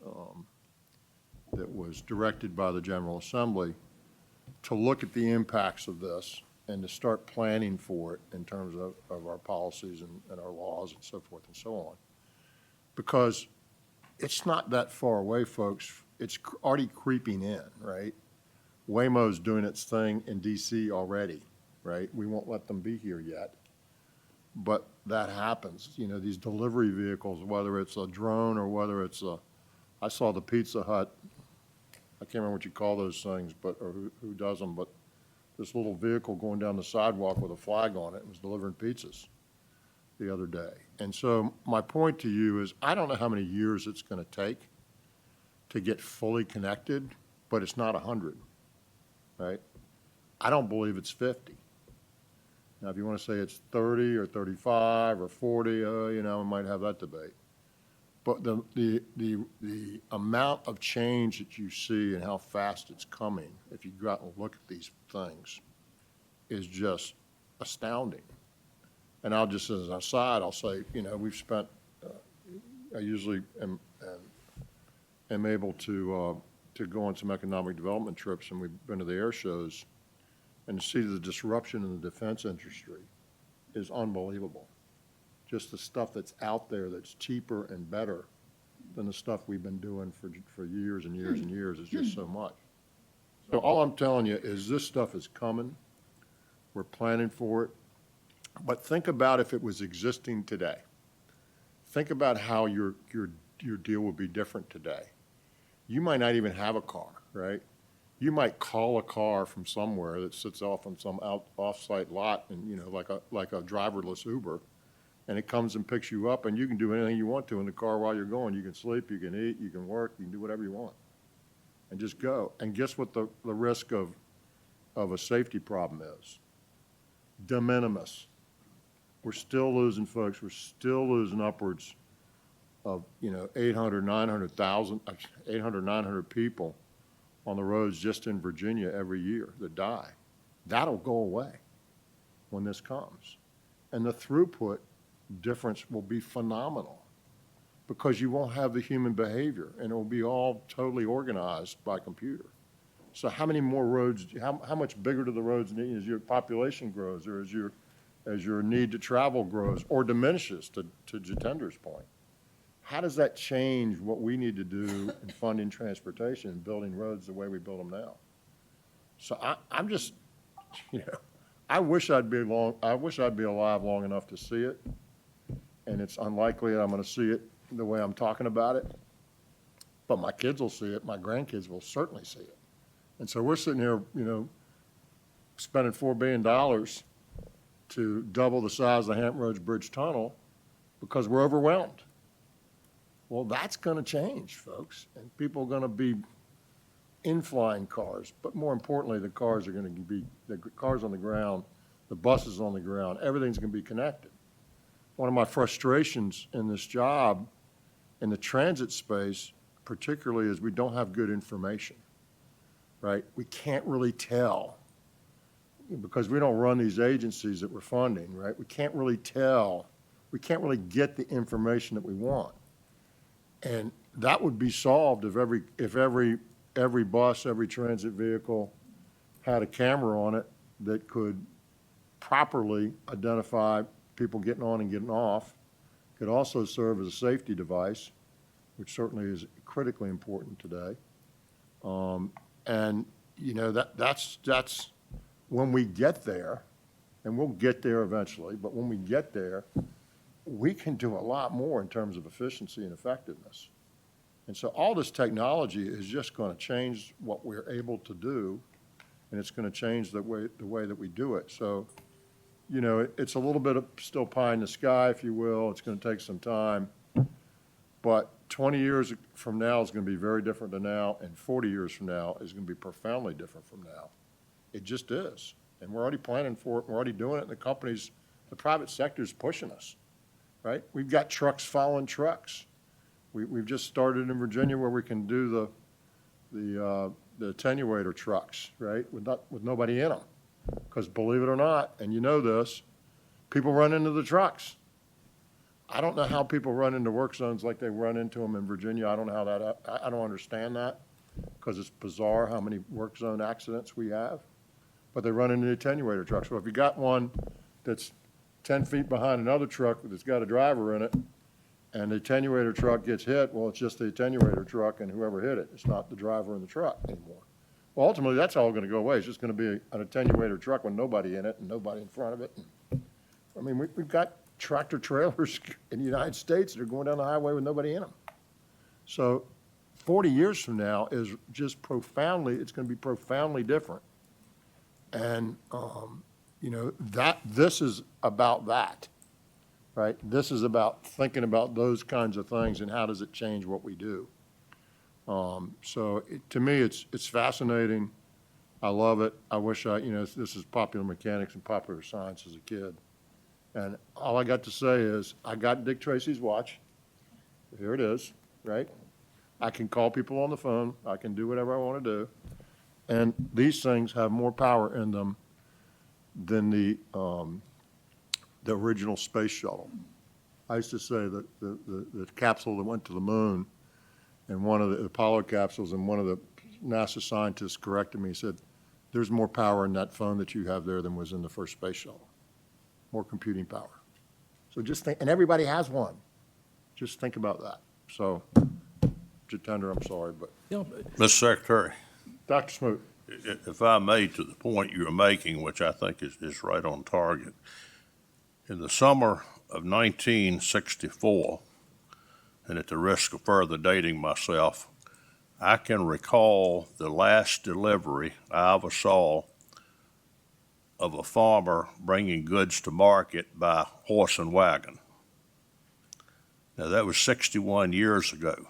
directed by the General Assembly to look at the impacts of this and to start planning for it in terms of our policies and our laws and so forth and so on. Because it's not that far away, folks. It's already creeping in, right? Waymo's doing its thing in DC already, right? We won't let them be here yet. But that happens, you know, these delivery vehicles, whether it's a drone or whether it's I saw the Pizza Hut, I can't remember what you call those things, but, or who does them, but this little vehicle going down the sidewalk with a flag on it was delivering pizzas the other day. And so my point to you is, I don't know how many years it's going to take to get fully connected, but it's not 100, right? I don't believe it's 50. Now, if you want to say it's 30 or 35 or 40, you know, we might have that debate. But the amount of change that you see and how fast it's coming, if you go out and look at these things, is just astounding. And I'll just, as an aside, I'll say, you know, we've spent, I usually am able to go on some economic development trips, and we've been to the air shows, and to see the disruption in the defense industry is unbelievable. Just the stuff that's out there that's cheaper and better than the stuff we've been doing for years and years and years is just so much. So all I'm telling you is this stuff is coming. We're planning for it. But think about if it was existing today. Think about how your deal would be different today. You might not even have a car, right? You might call a car from somewhere that sits off on some off-site lot and, you know, like a driverless Uber, and it comes and picks you up, and you can do anything you want to in the car while you're going. You can sleep, you can eat, you can work, you can do whatever you want, and just go. And guess what the risk of a safety problem is? De minimis. We're still losing folks. We're still losing upwards of, you know, 800, 900 people on the roads just in Virginia every year that die. That'll go away when this comes. And the throughput difference will be phenomenal because you won't have the human behavior, and it will be all totally organized by computer. So how many more roads, how much bigger do the roads need as your population grows, or as your need to travel grows or diminishes, to Jitender's point? How does that change what we need to do in funding transportation and building roads the way we build them now? So I'm just, you know, I wish I'd be alive long enough to see it, and it's unlikely that I'm going to see it the way I'm talking about it. But my kids will see it. My grandkids will certainly see it. And so we're sitting here, you know, spending $4 billion to double the size of the Hampton Roads Bridge Tunnel because we're overwhelmed. Well, that's going to change, folks, and people are going to be in flying cars, but more importantly, the cars are going to be, the cars on the ground, the buses on the ground, everything's going to be connected. One of my frustrations in this job, in the transit space, particularly, is we don't have good information, right? We can't really tell, because we don't run these agencies that we're funding, right? We can't really tell, we can't really get the information that we want. And that would be solved if every bus, every transit vehicle had a camera on it that could properly identify people getting on and getting off. Could also serve as a safety device, which certainly is critically important today. And you know, that's when we get there, and we'll get there eventually, but when we get there, we can do a lot more in terms of efficiency and effectiveness. And so all this technology is just going to change what we're able to do, and it's going to change the way that we do it. So, you know, it's a little bit of still pie in the sky, if you will. It's going to take some time. But 20 years from now is going to be very different than now, and 40 years from now is going to be profoundly different from now. It just is. And we're already planning for it. We're already doing it. And the companies, the private sector is pushing us, right? We've got trucks following trucks. We've just started in Virginia where we can do the the attenuator trucks, right, with nobody in them. Because believe it or not, and you know this, people run into the trucks. I don't know how people run into work zones like they run into them in Virginia. I don't know how that, I don't understand that, because it's bizarre how many work zone accidents we have. But they run into the attenuator trucks. So if you got one that's 10 feet behind another truck that's got a driver in it, and the attenuator truck gets hit, well, it's just the attenuator truck and whoever hit it. It's not the driver in the truck anymore. Well, ultimately, that's all going to go away. It's just going to be an attenuator truck with nobody in it and nobody in front of it. I mean, we've got tractor trailers in the United States that are going down the highway with nobody in them. So 40 years from now is just profoundly, it's going to be profoundly different. And, you know, this is about that, right? This is about thinking about those kinds of things and how does it change what we do. So to me, it's fascinating. I love it. I wish this is popular mechanics and popular science as a kid. And all I got to say is, I got Dick Tracy's watch. Here it is, right? I can call people on the phone. I can do whatever I want to do. And these things have more power in them than the original space shuttle. I used to say that the capsule that went to the moon, and one of the Apollo capsules, and one of the NASA scientists corrected me. He said, there's more power in that phone that you have there than was in the first space shuttle. More computing power. So just think, and everybody has one. Just think about that. So, Jitendra, I'm sorry, but. Mr. Secretary, Dr. Smoot. if I may, to the point you were making, which I think is right on target, in the summer of 1964, and at the risk of further dating myself, I can recall the last delivery I ever saw of a farmer bringing goods to market by horse and wagon. Now, that was 61 years ago.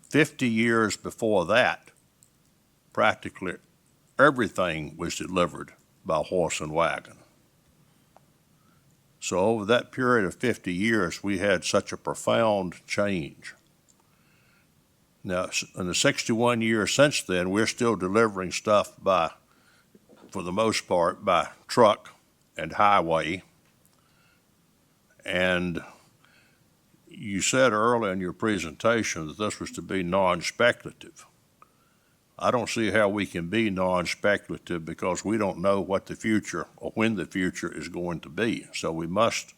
50 years before that, practically everything was delivered by horse and wagon. So over that period of 50 years, we had such a profound change. Now, in the 61 years since then, we're still delivering stuff for the most part, by truck and highway. And you said earlier in your presentation that this was to be non-speculative. I don't see how we can be non-speculative because we don't know what the future or when the future is going to be. So we must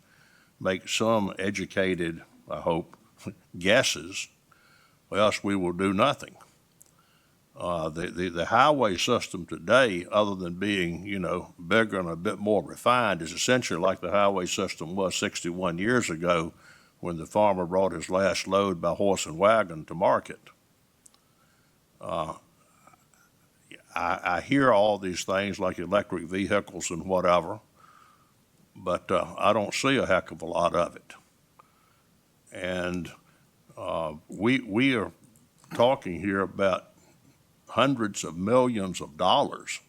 make some educated, I hope, guesses, or else we will do nothing. The highway system today, other than being, bigger and a bit more refined, is essentially like the highway system was 61 years ago when the farmer brought his last load by horse and wagon to market. I hear all these things like electric vehicles and whatever, but I don't see a heck of a lot of it. And we are talking here about hundreds of millions of dollars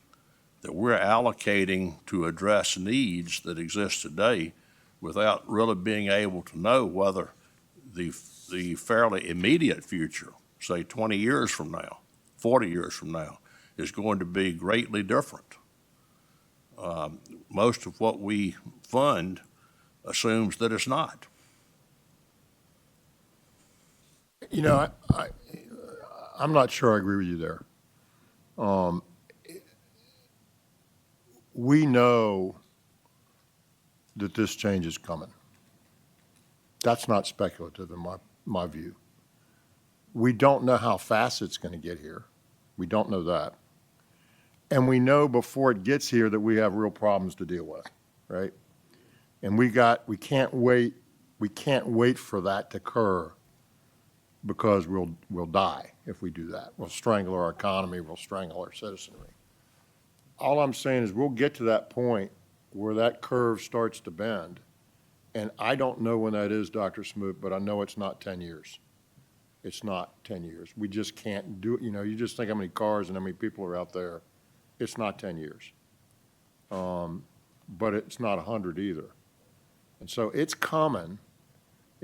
that we're allocating to address needs that exist today without really being able to know whether the fairly immediate future, say 20 years from now, 40 years from now, is going to be greatly different. Most of what we fund assumes that it's not. I'm not sure I agree with you there. We know that this change is coming. That's not speculative in my view. We don't know how fast it's going to get here. We don't know that. And we know before it gets here that we have real problems to deal with, right? And we can't wait for that to occur because we'll die if we do that. We'll strangle our economy, we'll strangle our citizenry. All I'm saying is we'll get to that point where that curve starts to bend. And I don't know when that is, Dr. Smoot, but I know it's not 10 years. It's not 10 years. We just can't do it. You just think how many cars and how many people are out there. It's not 10 years. But it's not 100 either. And so it's coming.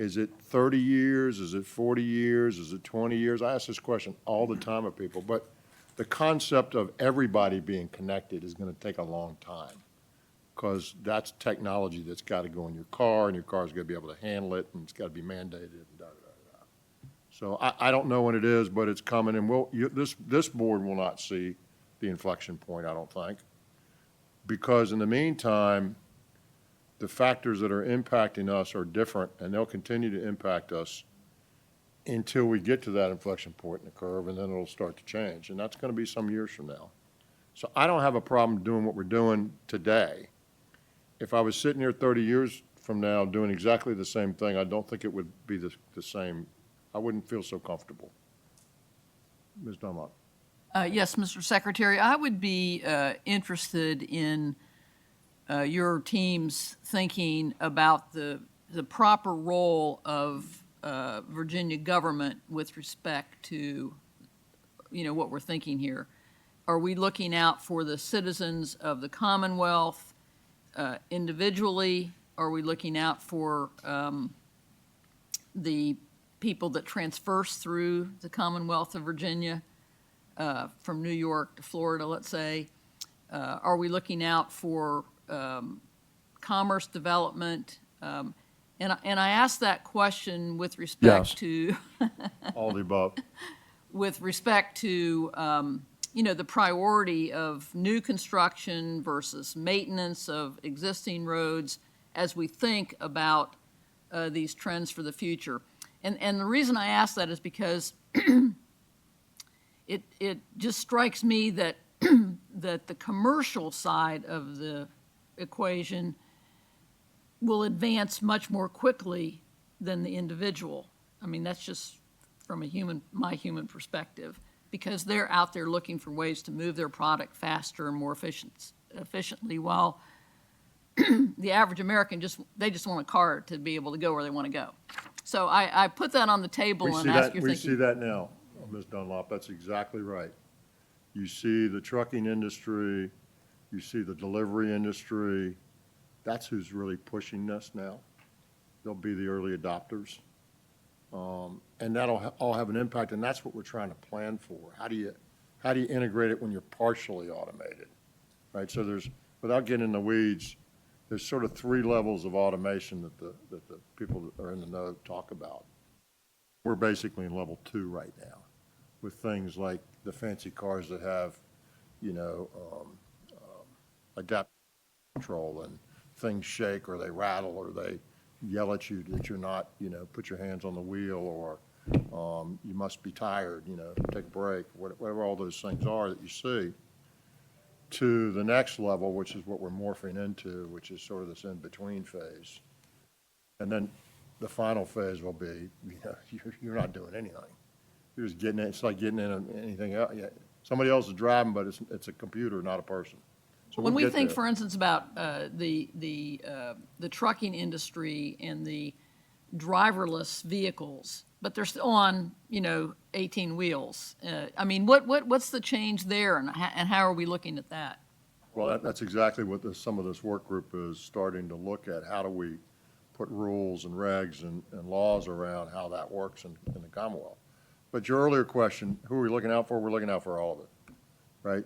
Is it 30 years? Is it 40 years? Is it 20 years? I ask this question all the time of people, but the concept of everybody being connected is going to take a long time, because that's technology that's got to go in your car, and your car's got to be able to handle it, and it's got to be mandated, and da, da, da, da. So I don't know when it is, but it's coming, and this board will not see the inflection point, I don't think, because in the meantime, the factors that are impacting us are different, and they'll continue to impact us until we get to that inflection point in the curve, and then it'll start to change, and that's going to be some years from now. So I don't have a problem doing what we're doing today. If I was sitting here 30 years from now doing exactly the same thing, I don't think it would be the same. I wouldn't feel so comfortable. Ms. Dunlop. Yes, Mr. Secretary, I would be interested in your team's thinking about the proper role of Virginia government with respect to, what we're thinking here. Are we looking out for the citizens of the Commonwealth individually? Are we looking out for the people that transverse through the Commonwealth of Virginia from New York to Florida, let's say? Are we looking out for commerce development? And I ask that question with respect to all the above. With respect to the priority of new construction versus maintenance of existing roads as we think about these trends for the future. And the reason I ask that is because it just strikes me that that the commercial side of the equation will advance much more quickly than the individual. I mean, that's just from my human perspective, because they're out there looking for ways to move their product faster and more efficiently, while the average American just want a car to be able to go where they want to go. So I put that on the table and ask your thinking. We see that now, Ms. Dunlop. That's exactly right. You see the trucking industry, you see the delivery industry. That's who's really pushing this now. They'll be the early adopters. And that'll all have an impact, and that's what we're trying to plan for. How do you integrate it when you're partially automated, right? So without getting in the weeds, there's sort of 3 levels of automation that the people that are in the know talk about. We're basically in level 2 right now, with things like the fancy cars that have, adaptive control, and things shake or they rattle or they yell at you that you're not, put your hands on the wheel, or you must be tired, take a break, whatever all those things are that you see, to the next level, which is what we're morphing into, which is sort of this in-between phase. And then the final phase will be, you're not doing anything. You're just getting in. It's like getting in anything else. Yeah, somebody else is driving, but it's a computer, not a person. So when we'll we think, there. for instance, about the trucking industry and the driverless vehicles, but they're still on 18 wheels. I mean, what's the change there, and how are we looking at that? Well, that's exactly what some of this work group is starting to look at. How do we put rules and regs and laws around how that works in the Commonwealth? But your earlier question, who are we looking out for? We're looking out for all of it, right?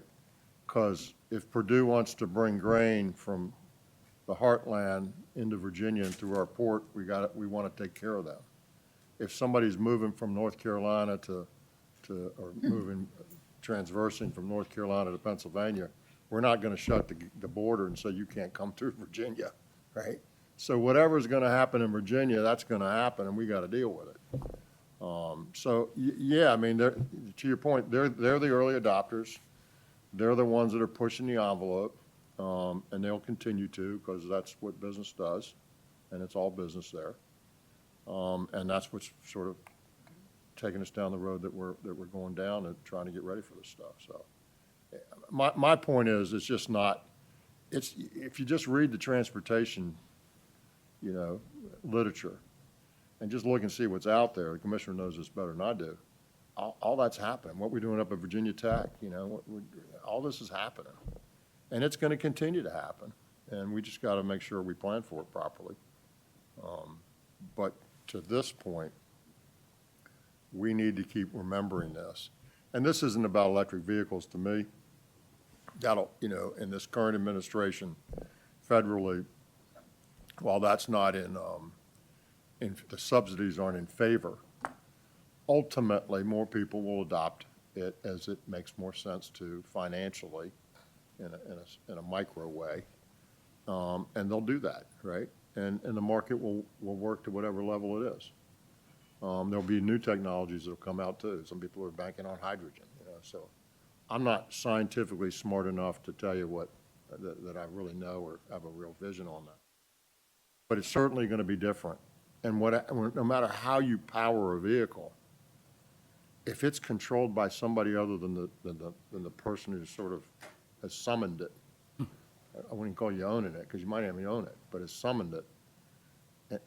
Because if Purdue wants to bring grain from the heartland into Virginia and through our port, we want to take care of them. If somebody's moving from North Carolina transversing from North Carolina to Pennsylvania, we're not going to shut the border and say you can't come through Virginia, right? So whatever's going to happen in Virginia, that's going to happen, and we got to deal with it. Yeah, I mean, to your point, they're the early adopters. They're the ones that are pushing the envelope, and they'll continue to, because that's what business does, and it's all business there. And that's what's sort of taking us down the road that we're going down and trying to get ready for this stuff. So my point is, it's just not, if you just read the transportation, literature, and just look and see what's out there, the commissioner knows this better than I do, all that's happening. What we're doing up at Virginia Tech, all this is happening. And it's going to continue to happen. And we just got to make sure we plan for it properly. But to this point, we need to keep remembering this. And this isn't about electric vehicles to me. That'll, in this current administration federally, while that's not in the subsidies aren't in favor, ultimately, more people will adopt it as it makes more sense to financially in a micro way. And they'll do that, right? And the market will work to whatever level it is. There'll be new technologies that'll come out too. Some people are banking on hydrogen, so I'm not scientifically smart enough to tell you what, that I really know or have a real vision on that. But it's certainly going to be different. And no matter how you power a vehicle, if it's controlled by somebody other than the person who sort of has summoned it, I wouldn't call you owning it because you might not even own it, but has summoned it,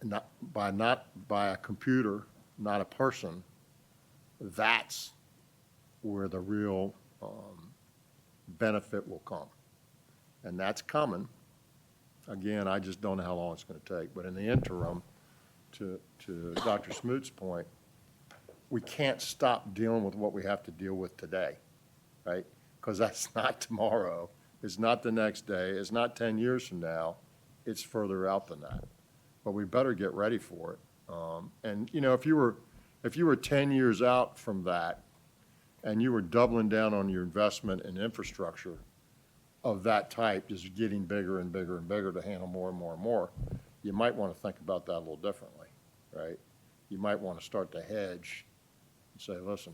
and not by a computer, not a person, that's where the real benefit will come. And that's coming. Again, I just don't know how long it's going to take. But in the interim, to Dr. Smoot's point, we can't stop dealing with what we have to deal with today, right? Because that's not tomorrow. It's not the next day. It's not 10 years from now. It's further out than that. But we better get ready for it. And, if you were 10 years out from that and you were doubling down on your investment in infrastructure of that type, just getting bigger and bigger and bigger to handle more and more and more, you might want to think about that a little differently, right? You might want to start to hedge and say, listen,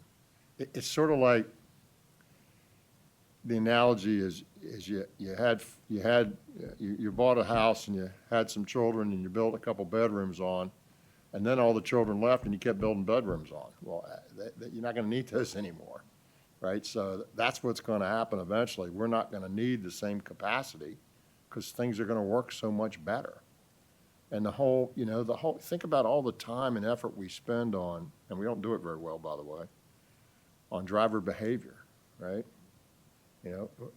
it's sort of like the analogy is you bought a house and you had some children and you built a couple bedrooms on, and then all the children left and you kept building bedrooms on. Well, you're not going to need those anymore, right? So that's what's going to happen eventually. We're not going to need the same capacity because things are going to work so much better. And think about all the time and effort we spend on, and we don't do it very well, by the way, on driver behavior, right?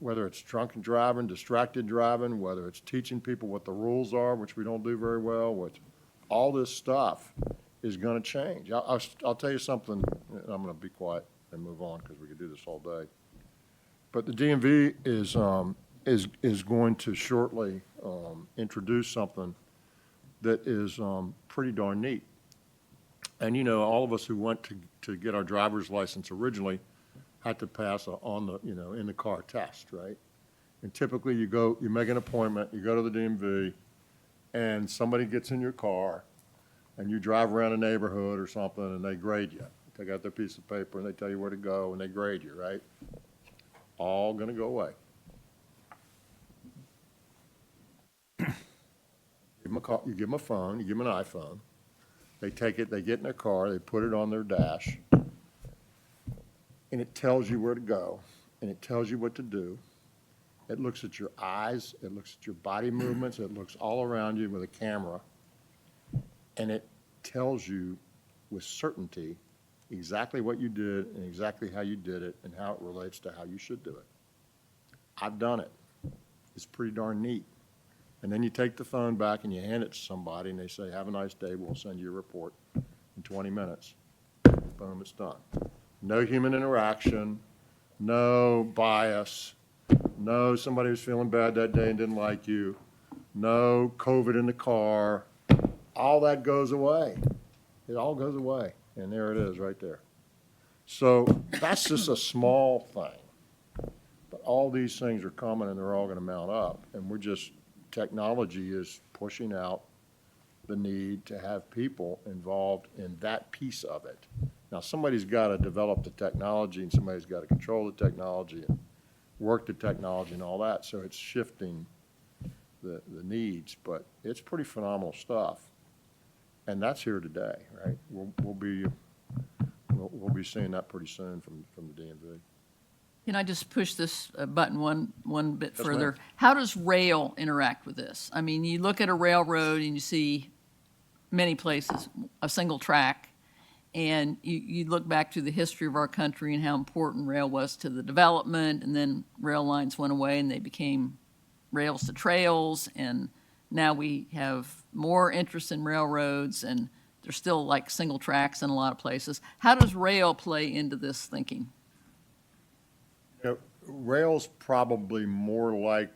Whether it's drunken driving, distracted driving, whether it's teaching people what the rules are, which we don't do very well, which all this stuff is going to change. I'll tell you something, and I'm going to be quiet and move on because we could do this all day. But the DMV is going to shortly introduce something that is pretty darn neat. And all of us who went to get our driver's license originally had to pass in the car test, right? And typically you make an appointment, you go to the DMV, and somebody gets in your car, and you drive around a neighborhood or something, and they grade you. They take out their piece of paper, and they tell you where to go, and they grade you, right? All going to go away. You give them a phone, you give them an iPhone. They take it, they get in their car, they put it on their dash, and it tells you where to go, and it tells you what to do. It looks at your eyes, it looks at your body movements, it looks all around you with a camera, and it tells you with certainty exactly what you did and exactly how you did it and how it relates to how you should do it. I've done it. It's pretty darn neat. And then you take the phone back and you hand it to somebody and they say, have a nice day, we'll send you a report in 20 minutes. Boom, it's done. No human interaction, no bias, no somebody who's feeling bad that day and didn't like you, no COVID in the car. All that goes away. It all goes away. And there it is right there. So that's just a small thing. But all these things are coming and they're all going to mount up. And technology is pushing out the need to have people involved in that piece of it. Now, somebody's got to develop the technology and somebody's got to control the technology and work the technology and all that. So it's shifting the needs, but it's pretty phenomenal stuff. And that's here today, right? We'll be seeing that pretty soon from the DMV. Can I just push this button one bit Yes, further? ma'am. How does rail interact with this? I mean, you look at a railroad and you see many places, a single track, and you look back to the history of our country and how important rail was to the development, and then rail lines went away and they became rails to trails, and now we have more interest in railroads, and There's still like single tracks in a lot of places. How does rail play into this thinking? You know, rail's probably more like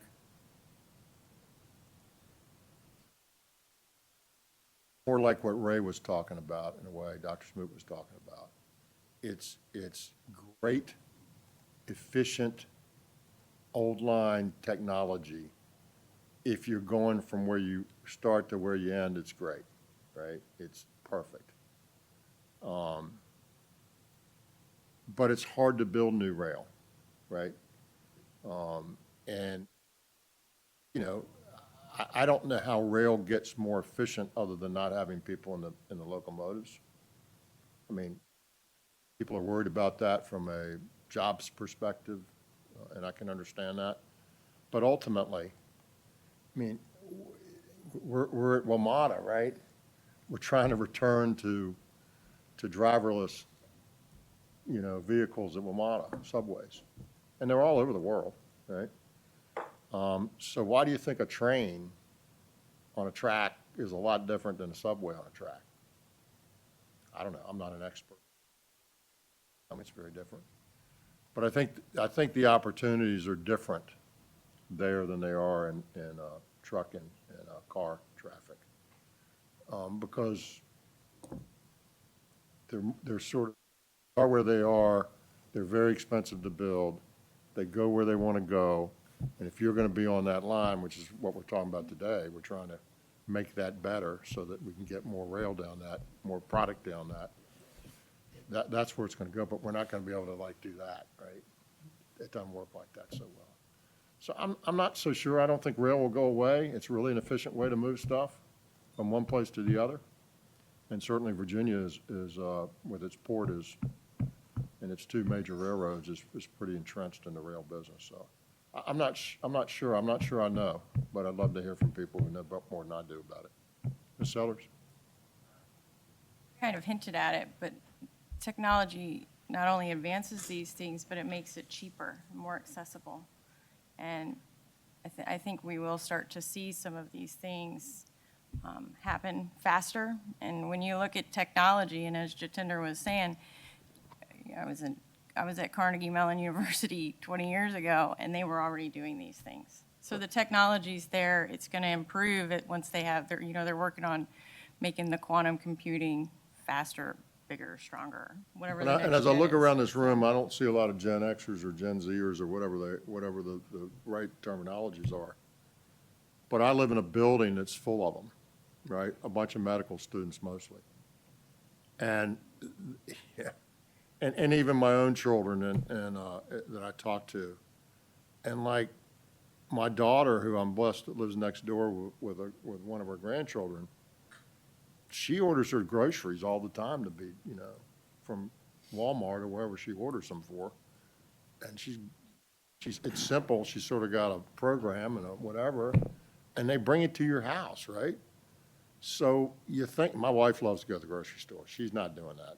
what Ray was talking about in a way, Dr. Smoot was talking about. It's great, efficient, old line technology. If you're going from where you start to where you end, it's great, right? It's perfect. But it's hard to build new rail, right? And, you know, I don't know how rail gets more efficient other than not having people in the locomotives. I mean, people are worried about that from a jobs perspective, and I can understand that. But ultimately, I mean, we're at WMATA, right? We're trying to return to driverless, you know, vehicles at WMATA, subways. And they're all over the world, right? So why do you think a train on a track is a lot different than a subway on a track? I don't know. I'm not an expert. I mean, it's very different. But I think the opportunities are different there than they are in truck and car traffic. Because they're sort of are where they are. They're very expensive to build. They go where they want to go. And if you're going to be on that line, which is what we're talking about today, we're trying to make that better so that we can get more rail down that, more product down that. That's where it's going to go, but we're not going to be able to like do that, right? It doesn't work like that so well. So I'm not so sure. I don't think rail will go away. It's really an efficient way to move stuff from one place to the other. And certainly Virginia is with its port is, and its two major railroads is pretty entrenched in the rail business. So I'm not sure. I'm not sure I know, but I'd love to hear from people who know more than I do about it. Ms. Sellers? Kind of hinted at it, but technology not only advances these things, but it makes it cheaper, more accessible. And I think we will start to see some of these things happen faster. And when you look at technology, and as Jatinder was saying, I was at Carnegie Mellon University 20 years ago, and they were already doing these things. So the technology's there. It's going to improve it once they have their, they're working on making the quantum computing faster, bigger, stronger, whatever the next And as I gen look is. around this room, I don't see a lot of Gen Xers or Gen Zers or whatever the right terminologies are. But I live in a building that's full of them, right? A bunch of medical students mostly. And, yeah, and even my own children and that I talk to. And like my daughter, who I'm blessed that lives next door with one of her grandchildren, she orders her groceries all the time to be, from Walmart or wherever she orders them for. And it's simple. She's sort of got a program and whatever, and they bring it to your house, right? So you think, my wife loves to go to the grocery store. She's not doing that.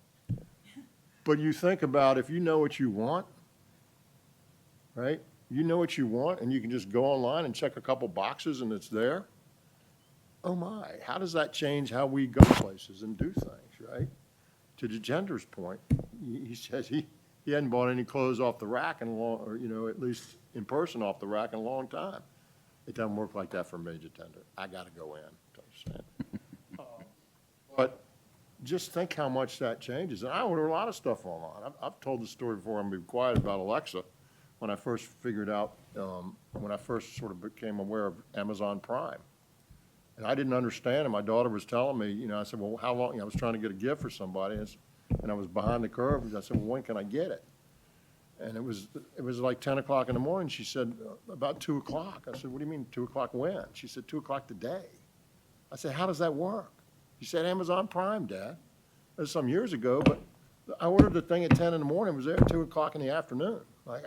But you think about if you know what you want, right? You know what you want, and you can just go online and check a couple boxes and it's there. Oh my, how does that change how we go places and do things, right? To Jatinder's point, he says he hadn't bought any clothes off the rack in a long, or, at least in person off the rack in a long time. It doesn't work like that for me, Jatinder. I got to go in, to understand. But just think how much that changes. And I order a lot of stuff online. I've told the story before. I'm being quiet about Alexa. When I first figured out, when I first sort of became aware of Amazon Prime. And I didn't understand, and my daughter was telling me, I said, well, how long? I was trying to get a gift for somebody, and I was behind the curve. And I said, well, when can I get it? And it was like 10 o'clock in the morning. She said, about 2 o'clock. I said, what do you mean 2 o'clock when? She said, 2 o'clock today. I said, how does that work? She said, Amazon Prime, Dad. That was some years ago, but I ordered the thing at 10 in the morning. It was there at 2 o'clock in the afternoon. Like,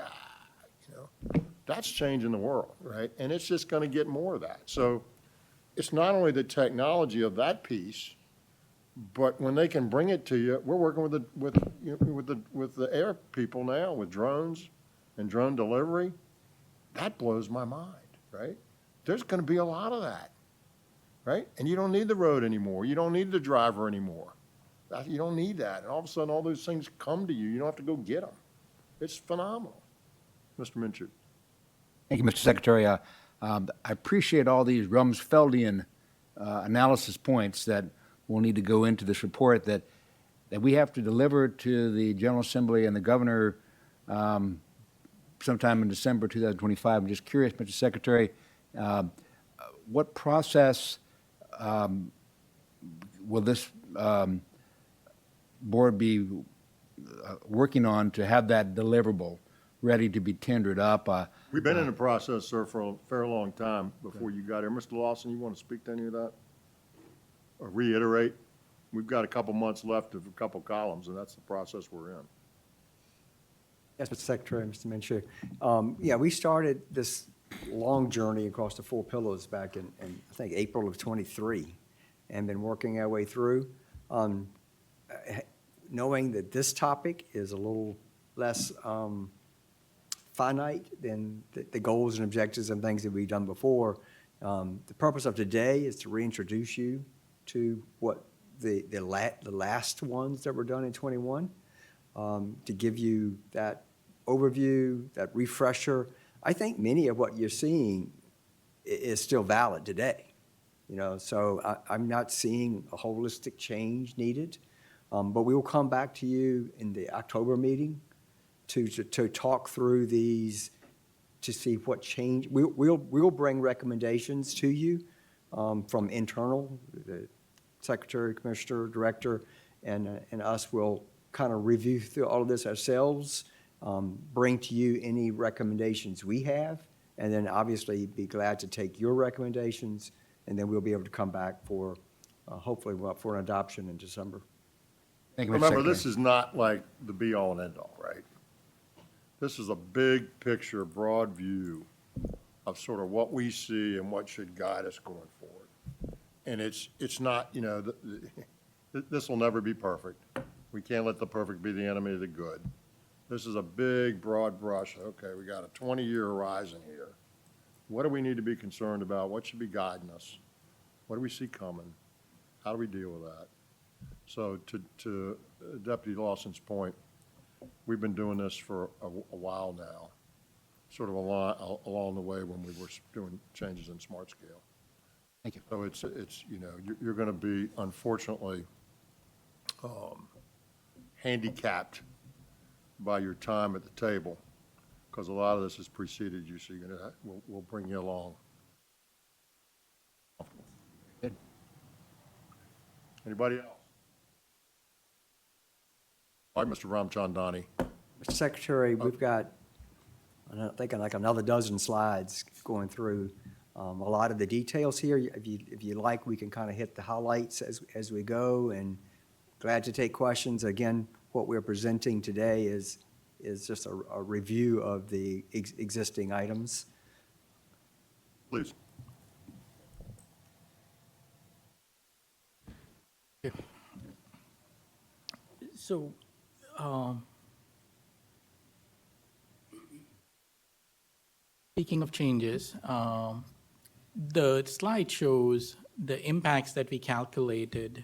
that's changing the world, right? And it's just going to get more of that. So it's not only the technology of that piece, but when they can bring it to you, we're working with the air people now with drones and drone delivery. That blows my mind, right? There's going to be a lot of that, right? And you don't need the road anymore. You don't need the driver anymore. You don't need that. And all of a sudden, all those things come to you. You don't have to go get them. It's phenomenal. Mr. Minshew. Thank you, Mr. Secretary. I appreciate all these Rumsfeldian analysis points that will need to go into this report that we have to deliver to the General Assembly and the governor sometime in December 2025. I'm just curious, Mr. Secretary, what process will this board be working on to have that deliverable ready to be tendered up? We've been in the process, sir, for a fair long time before you got here. Mr. Lawson, you want to speak to any of that? Or reiterate? We've got a couple months left of a couple columns, and that's the process we're in. Yes, Mr. Secretary, Mr. Minshew. Yeah, we started this long journey across the 4 pillars back in I think, April of '23, and been working our way through, knowing that this topic is a little less finite than the goals and objectives and things that we've done before. The purpose of today is to reintroduce you to what the last ones that were done in '21, to give you that overview, that refresher. I think many of what you're seeing is still valid today. So I'm not seeing a holistic change needed, but we will come back to you in the October meeting to talk through these, to see what change. We'll bring recommendations to you from internal, the Secretary, Commissioner, Director, and us will kind of review through all of this ourselves, bring to you any recommendations we have, and then obviously be glad to take your recommendations, and then we'll be able to come back for, hopefully, for an adoption in December. Thank you, Mr. Remember, Secretary. this is not like the be-all and end-all, right? This is a big picture, broad view of sort of what we see and what should guide us going forward. And it's not, this will never be perfect. We can't let the perfect be the enemy of the good. This is a big, broad brush. Okay, we got a 20-year horizon here. What do we need to be concerned about? What should be guiding us? What do we see coming? How do we deal with that? So to Deputy Lawson's point, we've been doing this for a while now, sort of along the way when we were doing changes in smart scale. Thank you. So it's you're going to be, unfortunately, handicapped by your time at the table, because a lot of this has preceded you, so we'll bring you along. Good. Anybody else? All right, Mr. Ramchandani. Mr. Secretary, we've got, I'm thinking like another dozen slides going through a lot of the details here. If you like, we can kind of hit the highlights as we go, and glad to take questions. Again, what we're presenting today is just a review of the existing items. Please. So, speaking of changes, the slide shows the impacts that we calculated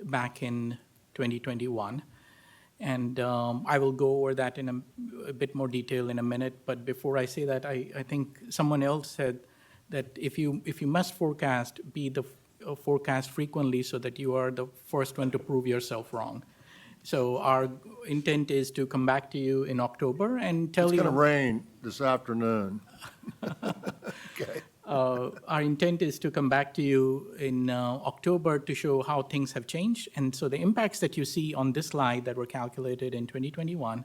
back in 2021. And I will go over that in a bit more detail in a minute. But before I say that, I think someone else said that if you must forecast, be the forecast frequently so that you are the first one to prove yourself wrong. So our intent is to come back to you in October and tell you. It's going to rain this afternoon. Okay. Our intent is to come back to you in October to show how things have changed. And so the impacts that you see on this slide that were calculated in 2021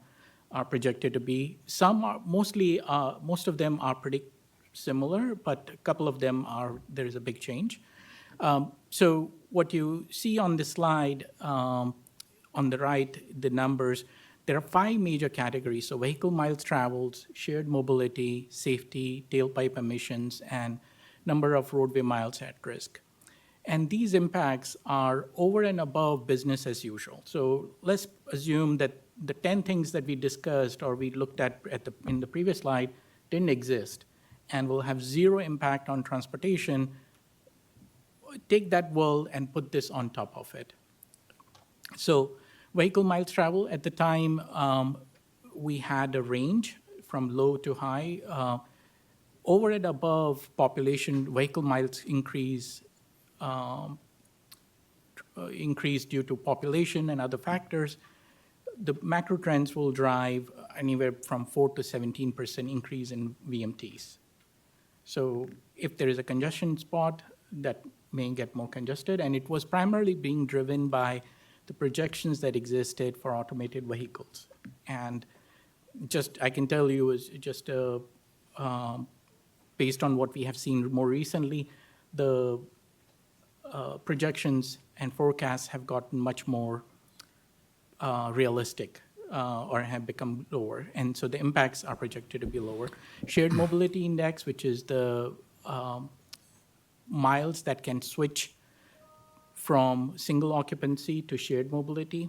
are projected to be, most of them are pretty similar, but a couple of them there is a big change. So what you see on this slide, on the right, the numbers, there are 5 major categories. So vehicle miles traveled, shared mobility, safety, tailpipe emissions, and number of roadway miles at risk. And these impacts are over and above business as usual. So let's assume that the 10 things that we discussed or we looked at in the previous slide didn't exist and will have 0 impact on transportation. Take that world and put this on top of it. So vehicle miles travel, at the time, we had a range from low to high. Over and above population, vehicle miles increase due to population and other factors. The macro trends will drive anywhere from 4 to 17% increase in VMTs. So if there is a congestion spot, that may get more congested, and it was primarily being driven by the projections that existed for automated vehicles. And just, I can tell you, is just based on what we have seen more recently, the projections and forecasts have gotten much more realistic or have become lower. And so the impacts are projected to be lower. Shared mobility index, which is the miles that can switch from single occupancy to shared mobility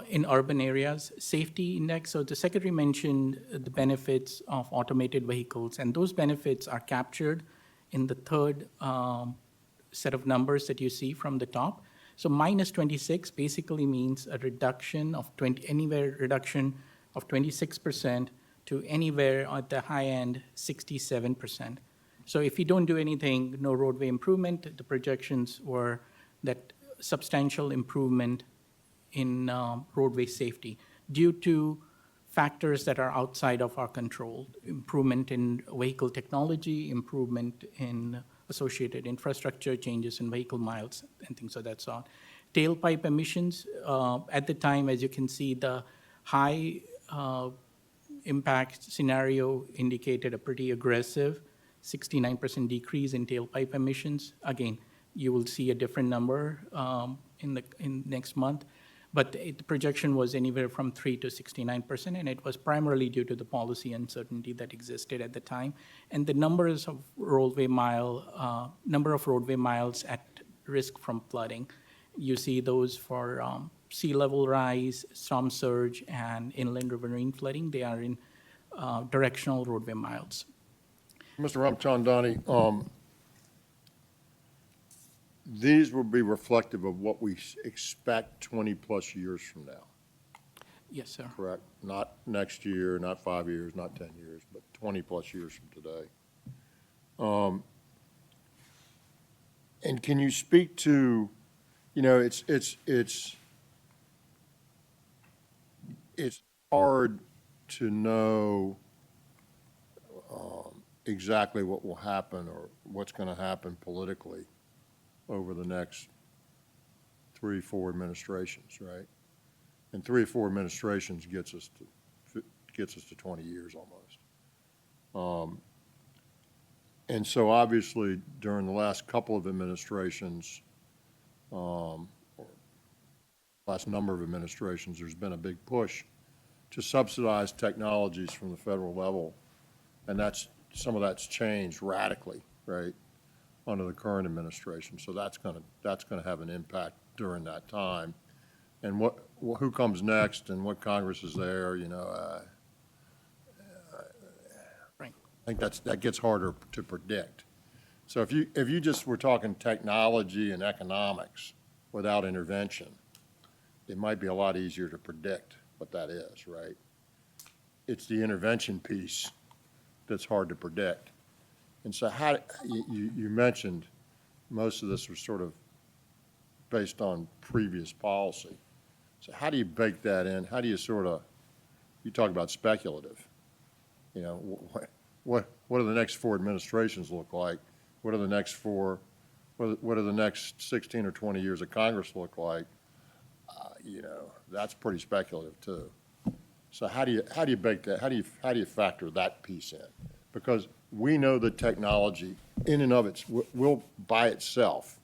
in urban areas. Safety index, so the Secretary mentioned the benefits of automated vehicles, and those benefits are captured in the third set of numbers that you see from the top. So minus 26 basically means a reduction of 26% to anywhere at the high end, 67%. So if you don't do anything, no roadway improvement, the projections were that substantial improvement in roadway safety due to factors that are outside of our control, improvement in vehicle technology, improvement in associated infrastructure, changes in vehicle miles, and things of that sort. Tailpipe emissions, at the time, as you can see, the high impact scenario indicated a pretty aggressive 69% decrease in tailpipe emissions. Again, you will see a different number in next month, but the projection was anywhere from 3 to 69%, and it was primarily due to the policy uncertainty that existed at the time. And the number of roadway miles at risk from flooding, you see those for sea level rise, storm surge, and inland riverine flooding. They are in directional roadway miles. Mr. Ramchandani, these will be reflective of what we expect 20-plus years from now. Yes, sir. Correct? Not next year, not 5 years, not 10 years, but 20-plus years from today. And can you speak to, it's hard to know exactly what will happen or what's going to happen politically over the next 3-4 administrations, right? And 3 or 4 administrations gets us to 20 years almost. And so obviously during the last couple of administrations, or last number of administrations, there's been a big push to subsidize technologies from the federal level, and some of that's changed radically, right, under the current administration. So that's going to have an impact during that time. And who comes next and what Congress is there, Right. I think that gets harder to predict. So if you just were talking technology and economics without intervention, it might be a lot easier to predict what that is, right? It's the intervention piece that's hard to predict. And so you mentioned most of this was sort of based on previous policy. So how do you bake that in? How do you you talk about speculative, what do the next 4 administrations look like? What are the next 16 or 20 years of Congress look like? That's pretty speculative too. So how do you bake that? How do you factor that piece in? Because we know that technology in and of will by itself,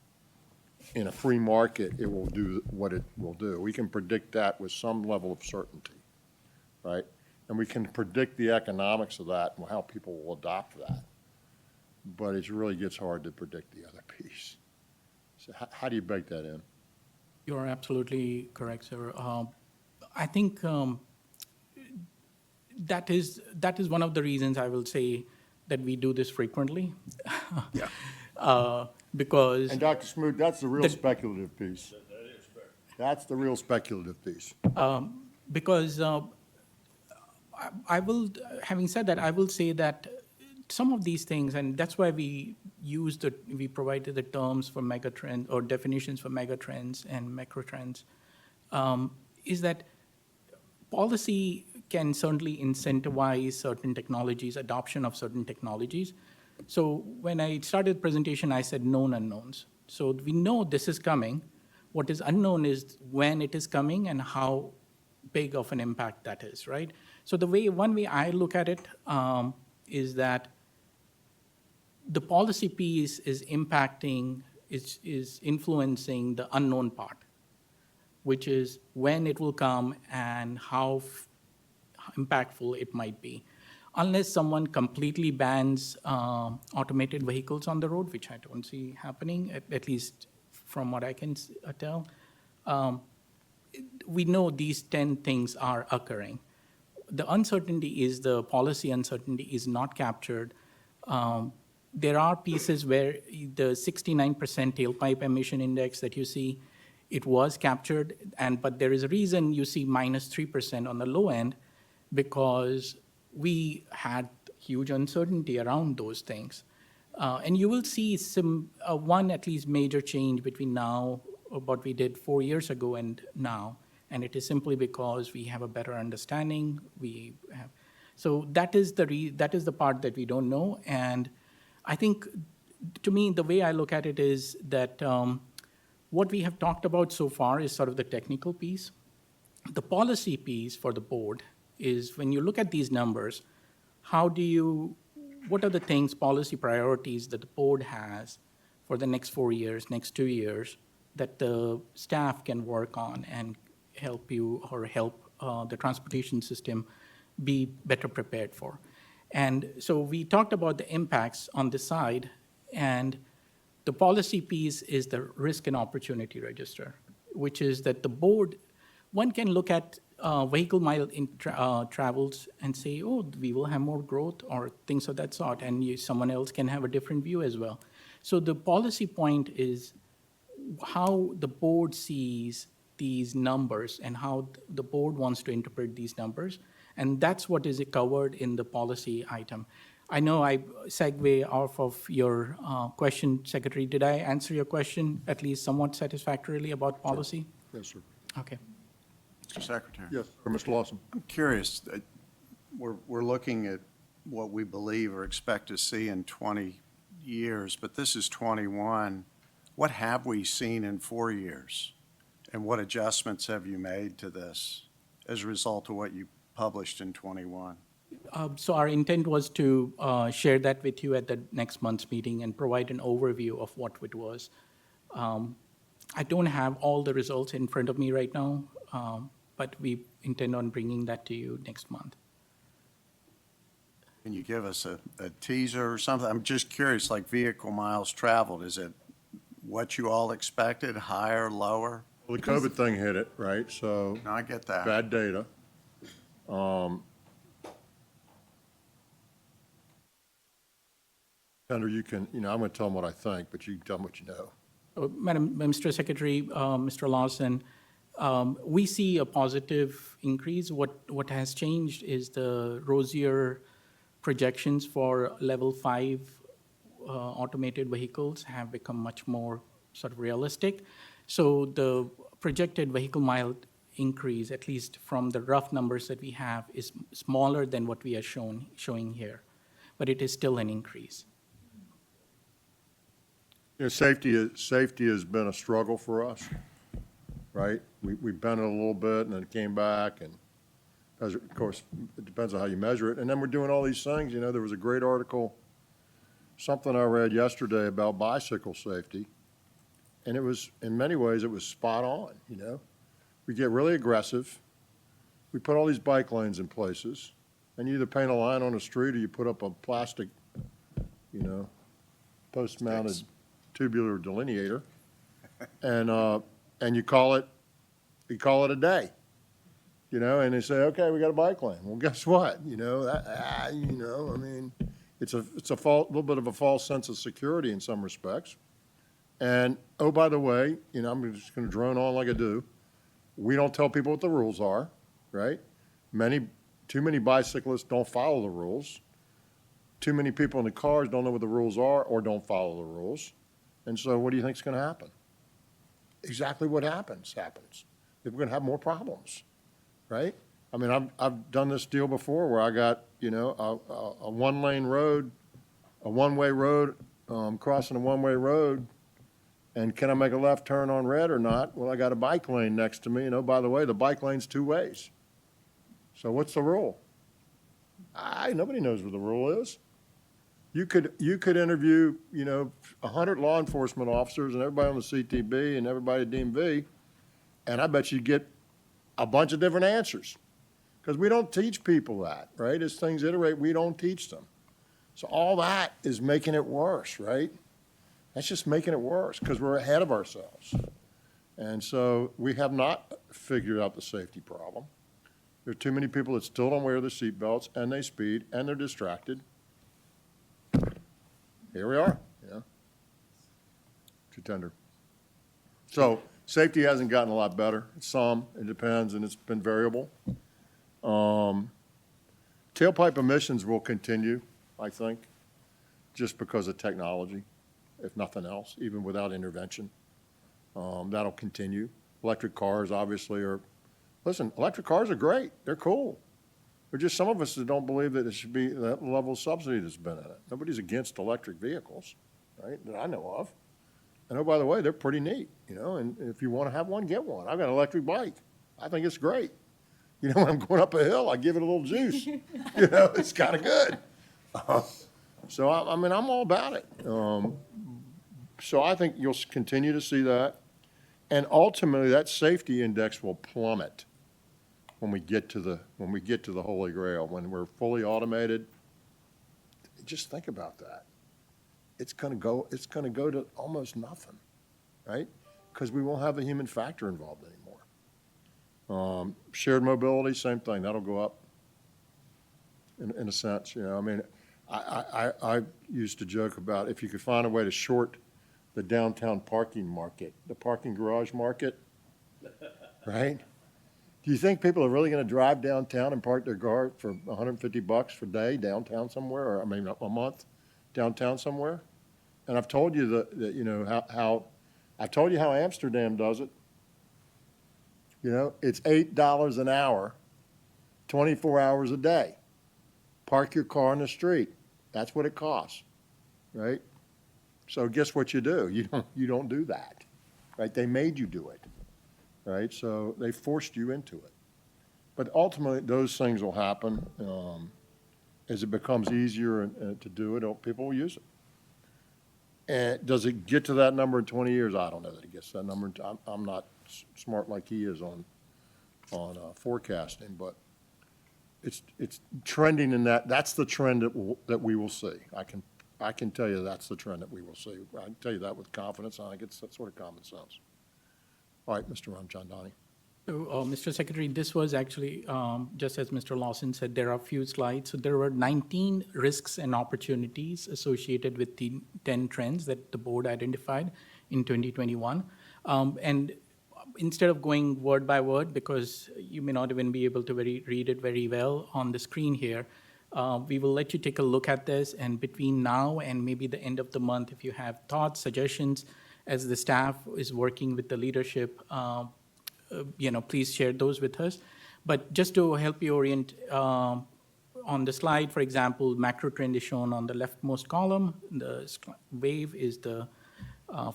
in a free market, it will do what it will do. We can predict that with some level of certainty, right? And we can predict the economics of that and how people will adopt that. But it really gets hard to predict the other piece. So how do you bake that in? You're absolutely correct, sir. I think that is one of the reasons I will say that we do this frequently. Yeah. Because And Dr. Smoot, that's the real speculative piece. That's the real speculative piece. Because I will, having said that, I will say that some of these things, and that's why we provided the terms for megatrends or definitions for megatrends and macrotrends, is that policy can certainly incentivize certain technologies, adoption of certain technologies. So when I started the presentation, I said known unknowns. So we know this is coming. What is unknown is when it is coming and how big of an impact that is, right? So one way I look at it is that the policy piece is impacting, is influencing the unknown part, which is when it will come and how impactful it might be. Unless someone completely bans automated vehicles on the road, which I don't see happening, at least from what I can tell, we know these 10 things are occurring. The uncertainty is the policy uncertainty is not captured. There are pieces where the 69% tailpipe emission index that you see, it was captured, but there is a reason you see minus 3% on the low end, because we had huge uncertainty around those things. And you will see one at least major change between now, what we did 4 years ago and now, and it is simply because we have a better understanding. So that is the part that we don't know, and I think, to me, the way I look at it is that what we have talked about so far is sort of the technical piece. The policy piece for the board is when you look at these numbers, what are the things, policy priorities that the board has for the next 4 years, next 2 years, that the staff can work on and help the transportation system be better prepared for. And so we talked about the impacts on this side, and the policy piece is the risk and opportunity register, which is that the board, one can look at vehicle mile travels and say, oh, we will have more growth or things of that sort, and someone else can have a different view as well. So the policy point is how the board sees these numbers and how the board wants to interpret these numbers. And that's what is covered in the policy item. I know I segue off of your question, Secretary. Did I answer your question at least somewhat satisfactorily about policy? Yes, sir. Okay. Mr. Secretary. Yes, or Mr. Lawson. I'm curious, we're looking at what we believe or expect to see in 20 years, but this is 21. What have we seen in 4 years? And what adjustments have you made to this as a result of what you published in 21? So our intent was to share that with you at the next month's meeting and provide an overview of what it was. I don't have all the results in front of me right now, but we intend on bringing that to you next month. Can you give us a teaser or something? I'm just curious, like vehicle miles traveled, is it what you all expected, higher, lower? Well, the COVID thing hit it, right? So No, I get that. bad data. Senator, I'm going to tell them what I think, but you can tell them what you know. Mr. Secretary, Mr. Lawson, we see a positive increase. What has changed is the rosier projections for level 5 automated vehicles have become much more sort of realistic. So the projected vehicle mile increase, at least from the rough numbers that we have, is smaller than what we are showing here, but it is still an increase. Safety has been a struggle for us, right? We bent it a little bit, and then it came back, and of course, it depends on how you measure it. And then we're doing all these things. There was a great article, something I read yesterday about bicycle safety, and it was, in many ways, it was spot on, We get really aggressive. We put all these bike lanes in places, and you either paint a line on the street or you put up a plastic, post-mounted tubular delineator, and you call it a day, and they say, okay, we got a bike lane. Well, guess what? It's a little bit of a false sense of security in some respects. And, oh, by the way, I'm just going to drone on like I do. We don't tell people what the rules are, right? Too many bicyclists don't follow the rules. Too many people in the cars don't know what the rules are or don't follow the rules. And so what do you think is going to happen? Exactly what happens. We're going to have more problems, right? I mean, I've done this deal before where I got, a one-lane road, a one-way road, crossing a one-way road, and can I make a left turn on red or not? Well, I got a bike lane next to me, and oh, by the way, the bike lane's two ways. So what's the rule? Nobody knows what the rule is. You could interview, 100 law enforcement officers and everybody on the CTB and everybody at DMV, and I bet you'd get a bunch of different answers. Because we don't teach people that, right? As things iterate, we don't teach them. So all that is making it worse, right? That's just making it worse because we're ahead of ourselves. And so we have not figured out the safety problem. There are too many people that still don't wear their seatbelts, and they speed, and they're distracted. Here we are, Too tender. So safety hasn't gotten a lot better. It depends, and it's been variable. Tailpipe emissions will continue, I think, just because of technology, if nothing else, even without intervention. That'll continue. Electric cars obviously electric cars are great. They're cool. There's just some of us that don't believe that it should be that level of subsidy that's been in it. Nobody's against electric vehicles, right, that I know of. And oh, by the way, they're pretty neat, and if you want to have one, get one. I've got an electric bike. I think it's great. When I'm going up a hill, I give it a little juice. It's kind of good. So, I'm all about it. So I think you'll continue to see that. And ultimately, that safety index will plummet when we get to the Holy Grail, when we're fully automated. Just think about that. It's going to go to almost nothing, right? Because we won't have the human factor involved anymore. Shared mobility, same thing. That'll go up in a sense. I used to joke about if you could find a way to short the downtown parking market, the parking garage market, right? Do you think people are really going to drive downtown and park their car for $150 for a day downtown somewhere, or a month downtown somewhere? And I've told you how I've told you how Amsterdam does it. It's $8 an hour, 24 hours a day. Park your car in the street. That's what it costs, right? So guess what you do? You don't do that, right? They made you do it, right? So they forced you into it. But ultimately, those things will happen. As it becomes easier to do it, people will use it. And does it get to that number in 20 years? I don't know that it gets to that number. I'm not smart like he is on forecasting, but it's trending in that. That's the trend that we will see. I can tell you that's the trend that we will see. I can tell you that with confidence. I think it's that sort of common sense. All right, Mr. Ramchandani. So, Mr. Secretary, this was actually, just as Mr. Lawson said, there are a few slides. So there were 19 risks and opportunities associated with the 10 trends that the board identified in 2021. And instead of going word by word, because you may not even be able to read it very well on the screen here, we will let you take a look at this. And between now and maybe the end of the month, if you have thoughts, suggestions, as the staff is working with the leadership, please share those with us. But just to help you orient, on the slide, for example, macro trend is shown on the leftmost column. The wave is the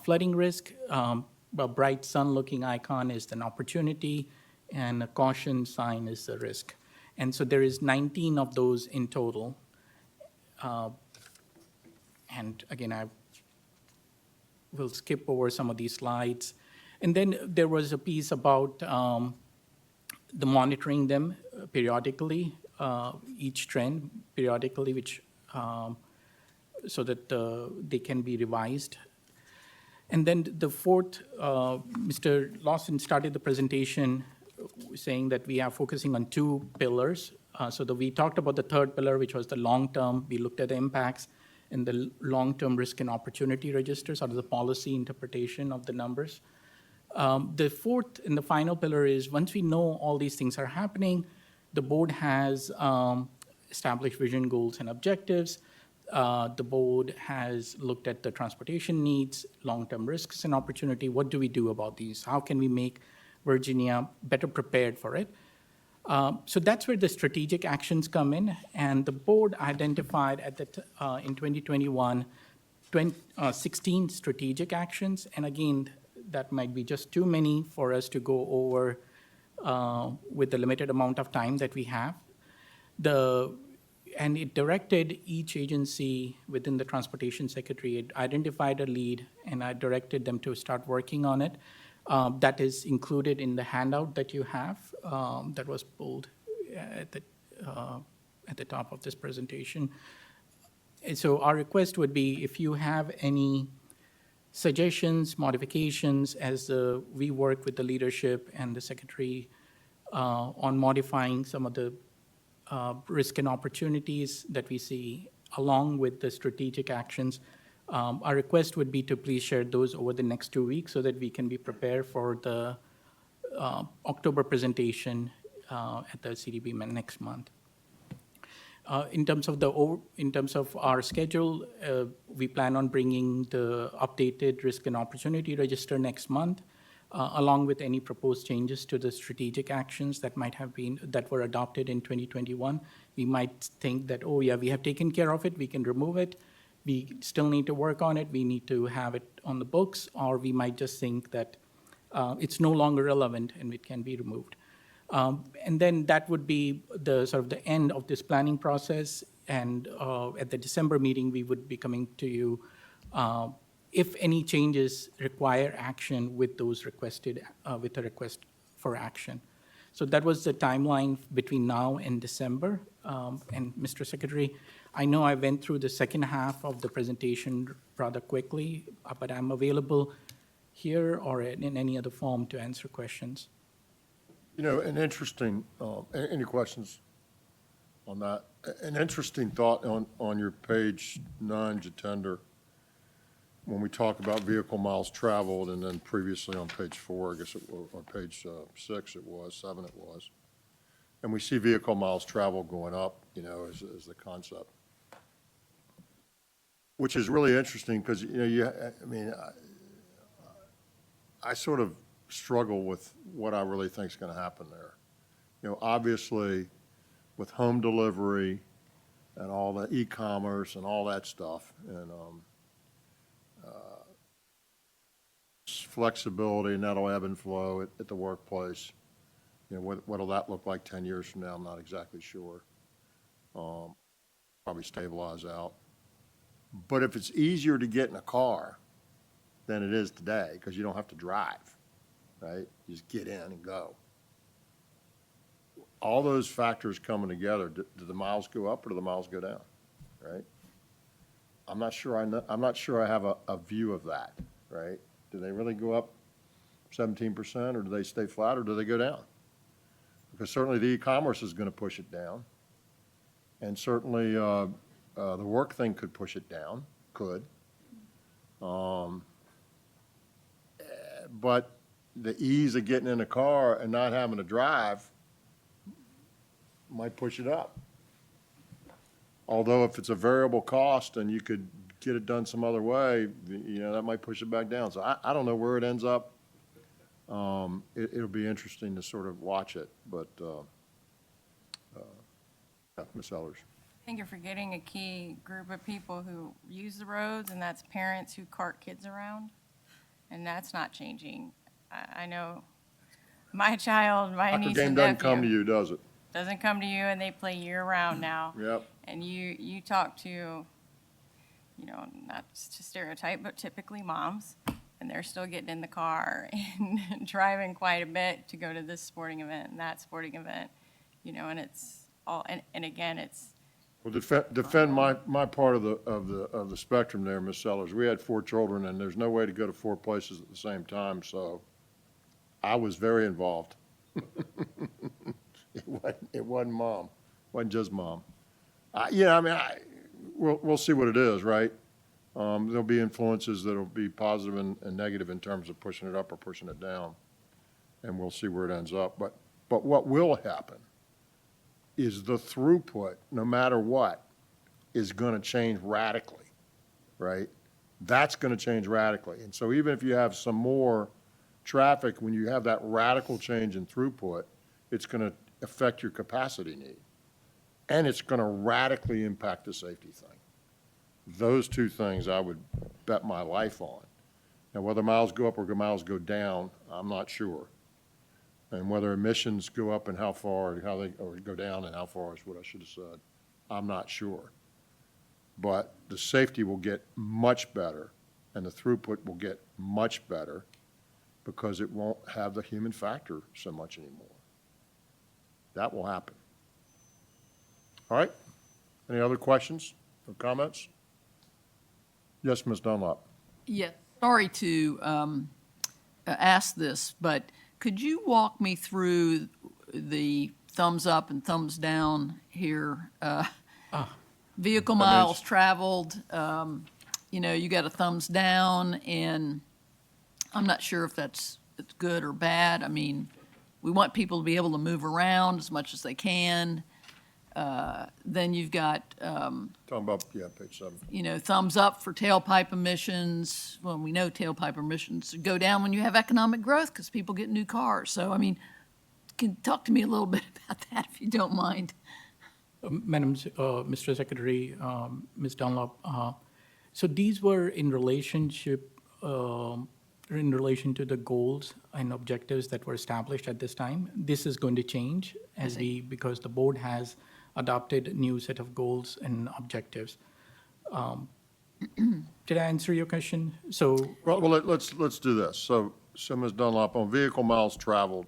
flooding risk. A bright sun-looking icon is an opportunity, and a caution sign is the risk. And so there is 19 of those in total. And again, I will skip over some of these slides. And then there was a piece about the monitoring them periodically, each trend periodically, which so that they can be revised. And then the fourth, Mr. Lawson started the presentation saying that we are focusing on two pillars. We talked about the third pillar, which was the long-term. We looked at the impacts and the long-term risk and opportunity registers, or the policy interpretation of the numbers. The fourth and the final pillar is, once we know all these things are happening, the board has established vision, goals, and objectives. The board has looked at the transportation needs, long-term risks and opportunity. What do we do about these? How can we make Virginia better prepared for it? So that's where the strategic actions come in, and the board identified in 2021, 16 strategic actions, and again, that might be just too many for us to go over with the limited amount of time that we have. And it directed each agency within the Transportation Secretary, it identified a lead, and I directed them to start working on it. That is included in the handout that you have that was pulled at the top of this presentation. And so our request would be, if you have any suggestions, modifications, as we work with the leadership and the secretary on modifying some of the risk and opportunities that we see along with the strategic actions, our request would be to please share those over the next 2 weeks so that we can be prepared for the October presentation at the CDB next month. In terms of our schedule, we plan on bringing the updated risk and opportunity register next month, along with any proposed changes to the strategic actions that were adopted in 2021. We might think that, oh yeah, we have taken care of it, we can remove it. We still need to work on it, we need to have it on the books, or we might just think that it's no longer relevant and it can be removed. And then that would be the sort of the end of this planning process. And at the December meeting, we would be coming to you if any changes require action with those requested, with a request for action. So that was the timeline between now and December. And Mr. Secretary, I know I went through the second half of the presentation rather quickly, but I'm available here or in any other form to answer questions. You know, an interesting, any questions on that? An interesting thought on your page 9, Jatender, when we talk about vehicle miles traveled, and then previously on page 4, I guess, or page 6 it was, 7 it was. And we see vehicle miles traveled going up, you know, as the concept. Which is really interesting because, you know, I sort of struggle with what I really think is going to happen there. You know, obviously, with home delivery and all the e-commerce and all that stuff, and flexibility, and that'll ebb and flow at the workplace. You know, what'll that look like 10 years from now? I'm not exactly sure. Probably stabilize out. But if it's easier to get in a car than it is today, because you don't have to drive, right? You just get in and go. All those factors coming together, do the miles go up or do the miles go down, right? I'm not sure I have a view of that, right? Do they really go up 17%, or do they stay flat, or do they go down? Because certainly the e-commerce is going to push it down, and certainly the work thing could push it down, but the ease of getting in a car and not having to drive might push it up. Although if it's a variable cost and you could get it done some other way, you know, that might push it back down. So I don't know where it ends up. It'll be interesting to sort of watch it, but Ms. Ellers. I think you're forgetting a key group of people who use the roads, and that's parents who cart kids around, and that's not changing. I know my child, my niece and nephew. Soccer game doesn't come to you, does it? Doesn't come to you, and they play year-round now. Yep. And you talk to, you know, not to stereotype, but typically moms, and they're still getting in the car and driving quite a bit to go to this sporting event and that sporting event, you know, and it's all, and again, it's. Well, defend my part of the spectrum there, Ms. Sellers. We had 4 children, and there's no way to go to 4 places at the same time, so I was very involved. It wasn't mom. It wasn't just mom. Yeah, I mean, we'll see what it is, right? There'll be influences that'll be positive and negative in terms of pushing it up or pushing it down, and we'll see where it ends up. But what will happen is the throughput, no matter what, is going to change radically, right? That's going to change radically. And so even if you have some more traffic, when you have that radical change in throughput, it's going to affect your capacity need. And it's going to radically impact the safety thing. Those two things I would bet my life on. Now, whether miles go up or miles go down, I'm not sure. And whether emissions go up and how far, or go down and how far is what I should have said, I'm not sure. But the safety will get much better and the throughput will get much better because it won't have the human factor so much anymore. That will happen. All right? Any other questions or comments? Yes, Ms. Dunlop. Yeah, sorry to ask this, but could you walk me through the thumbs up and thumbs down here? Vehicle miles traveled, you got a thumbs down, and I'm not sure if it's good or bad. I mean, we want people to be able to move around as much as they can. Then you've got, Talking about, page 7. Thumbs up for tailpipe emissions. Well, we know tailpipe emissions go down when you have economic growth because people get new cars. So, I mean, can talk to me a little bit about that if you don't mind. Madam, Mr. Secretary, Ms. Dunlop, so these were in relation to the goals and objectives that were established at this time. This is going to change because the board has adopted a new set of goals and objectives. Did I answer your question? Well, let's do this. So Ms. Dunlop, on vehicle miles traveled,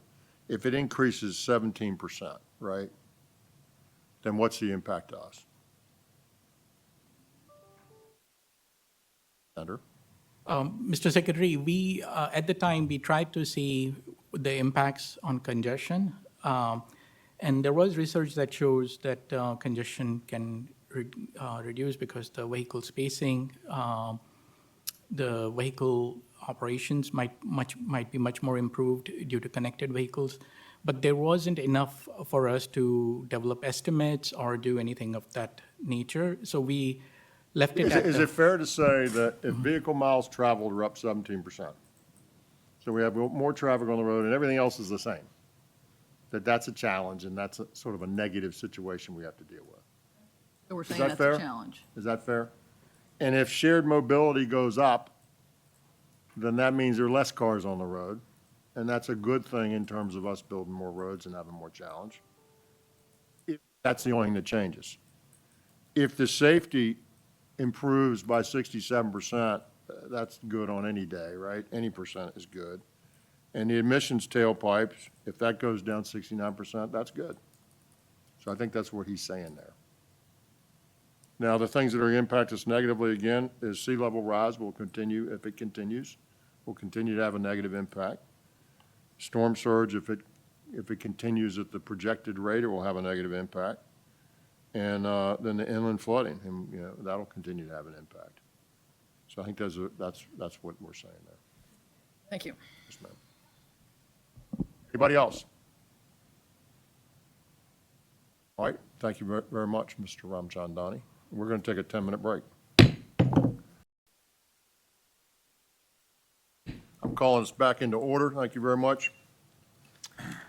if it increases 17%, right, then what's the impact to us? Senator? Mr. Secretary, we, at the time, we tried to see the impacts on congestion. And there was research that shows that congestion can reduce because the vehicle spacing, the vehicle operations might be much more improved due to connected vehicles. But there wasn't enough for us to develop estimates or do anything of that nature. So we left it Is it fair to say that if vehicle miles traveled are up 17%, so we have more traffic on the road and everything else is the same, that's a challenge and that's sort of a negative situation we have to deal with? So we're saying that that's fair? a challenge. Is that fair? And if shared mobility goes up, then that means there are less cars on the road. And that's a good thing in terms of us building more roads and having more challenge. That's the only thing that changes. If the safety improves by 67%, that's good on any day, right? Any percent is good. And the emissions tailpipes, if that goes down 69%, that's good. So I think that's what he's saying there. Now, the things that are going to impact us negatively again is sea level rise will continue. If it continues, will continue to have a negative impact. Storm surge, if it continues at the projected rate, it will have a negative impact. And then the inland flooding, and that'll continue to have an impact. So I think that's what we're saying there. Thank you. Yes, ma'am. Anybody else? All right. Thank you very much, Mr. Ramchandani. We're going to take a 10-minute break. I'm calling us back into order. Thank you very much.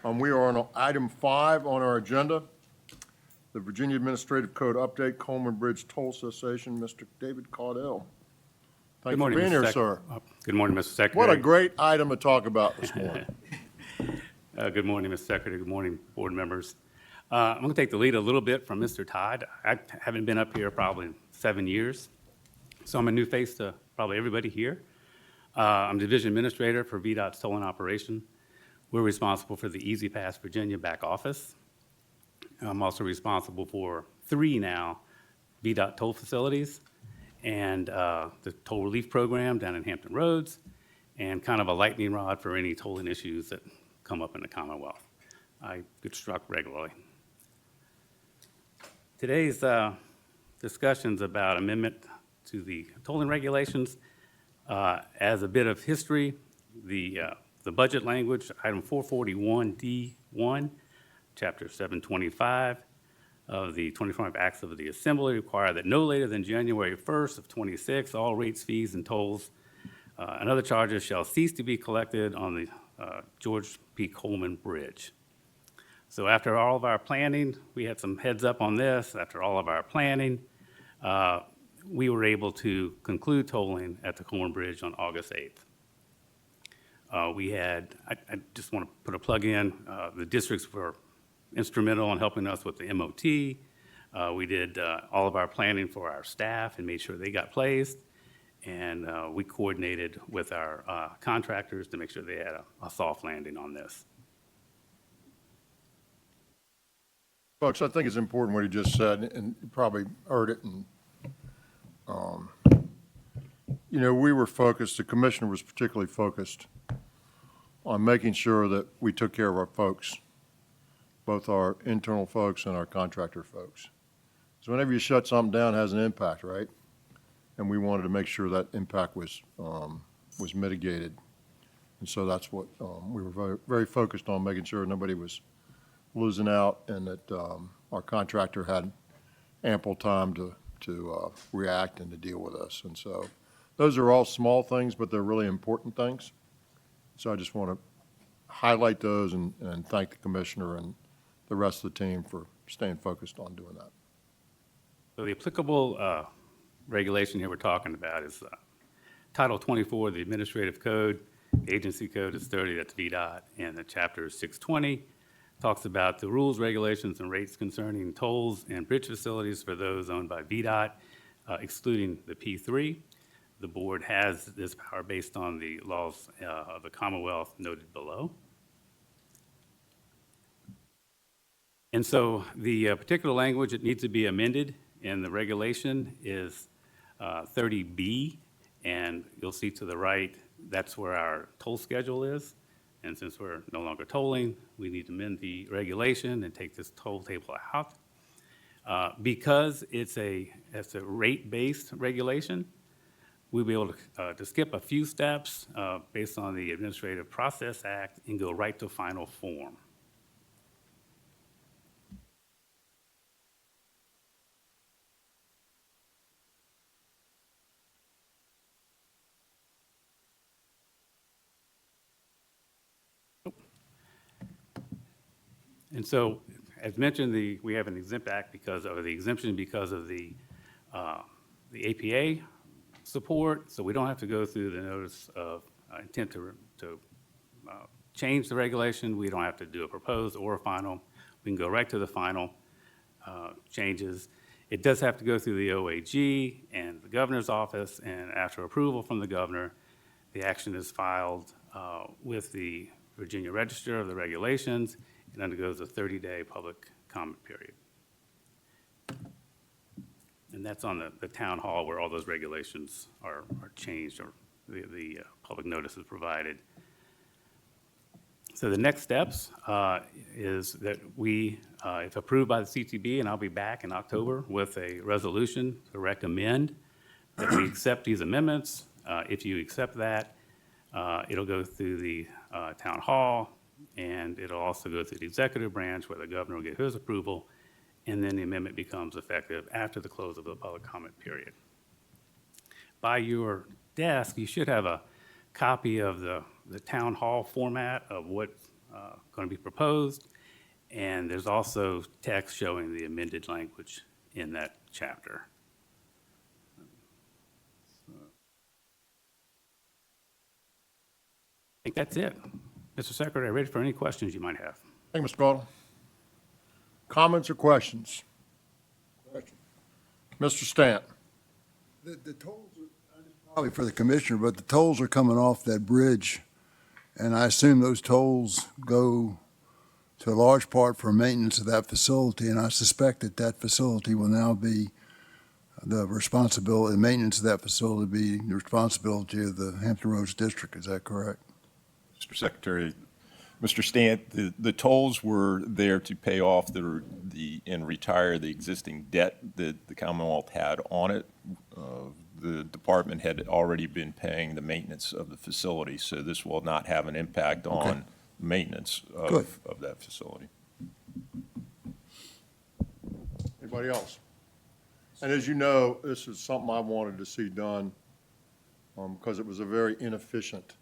We are on item 5 on our agenda, the Virginia Administrative Code Update, Coleman Bridge Toll Cessation. Mr. David Caudell. Thank you for being here, sir. Good morning, Mr. Secretary. What a great item to talk about this morning. Good morning, Mr. Secretary. Good morning, board members. I'm going to take the lead a little bit from Mr. Todd. I haven't been up here probably 7 years, so I'm a new face to probably everybody here. I'm Division Administrator for VDOT's tolling operation. We're responsible for the Easy Pass Virginia back office. I'm also responsible for 3 now VDOT toll facilities and the toll relief program down in Hampton Roads and kind of a lightning rod for any tolling issues that come up in the Commonwealth. I get struck regularly. Today's discussion's about Amendment to the tolling regulations. As a bit of history, the budget language, item 441D1, Chapter 725 of the 25 Acts of the Assembly require that no later than January 1st of 26, all rates, fees, and tolls and other charges shall cease to be collected on the George P. Coleman Bridge. So after all of our planning, we had some heads up on this. After all of our planning, we were able to conclude tolling at the Coleman Bridge on August 8th. I just want to put a plug in, the districts were instrumental in helping us with the MOT. We did all of our planning for our staff and made sure they got placed. And we coordinated with our contractors to make sure they had a soft landing on this. Folks, I think it's important what he just said, and you probably heard it, and, we were focused, the commissioner was particularly focused on making sure that we took care of our folks, both our internal folks and our contractor folks. So whenever you shut something down, it has an impact, right? And we wanted to make sure that impact was mitigated. And so that's what we were very, very focused on, making sure nobody was losing out and that our contractor had ample time to react and to deal with us. And so those are all small things, but they're really important things. So I just want to highlight those and thank the commissioner and the rest of the team for staying focused on doing that. So the applicable regulation here we're talking about is Title 24 of the Administrative Code. The agency code is 30, that's VDOT, and the chapter is 620. Talks about the rules, regulations, and rates concerning tolls and bridge facilities for those owned by VDOT, excluding the P3. The board has this power based on the laws of the Commonwealth noted below. And so the particular language that needs to be amended in the regulation is 30B, and you'll see to the right, that's where our toll schedule is. And since we're no longer tolling, we need to amend the regulation and take this toll table out. Because it's a rate-based regulation, we'll be able to skip a few steps based on the Administrative Process Act and go right to final form. And so, as mentioned, we have an exempt act because of the exemption because of the APA support, so we don't have to go through the notice of intent to change the regulation. We don't have to do a proposed or a final. We can go right to the final changes. It does have to go through the OAG and the governor's office, and after approval from the governor, the action is filed with the Virginia Register of the Regulations and undergoes a 30-day public comment period. And that's on the town hall where all those regulations are changed or the public notice is provided. So the next steps is that we, if approved by the CTB, and I'll be back in October with a resolution to recommend that we accept these amendments. If you accept that, it'll go through the town hall, and it'll also go through the executive branch where the governor will get his approval, and then the amendment becomes effective after the close of the public comment period. By your desk, you should have a copy of the town hall format of what's going to be proposed, and there's also text showing the amended language in that chapter. I think that's it. Mr. Secretary, ready for any questions you might have. Thank you, Mr. Caudle. Comments or questions? Mr. Stant. The tolls, probably for the commissioner, but the tolls are coming off that bridge, and I assume those tolls go to a large part for maintenance of that facility, and I suspect that that facility will now be the responsibility, maintenance of that facility be the responsibility of the Hampton Roads District. Is that correct? Mr. Secretary, Mr. Stant, the tolls were there to pay off and retire the existing debt that the Commonwealth had on it. the department had already been paying the maintenance of the facility, so this will not have an impact on maintenance Good. of that facility. Anybody else? And as you know, this is something I wanted to see done because it was a very inefficient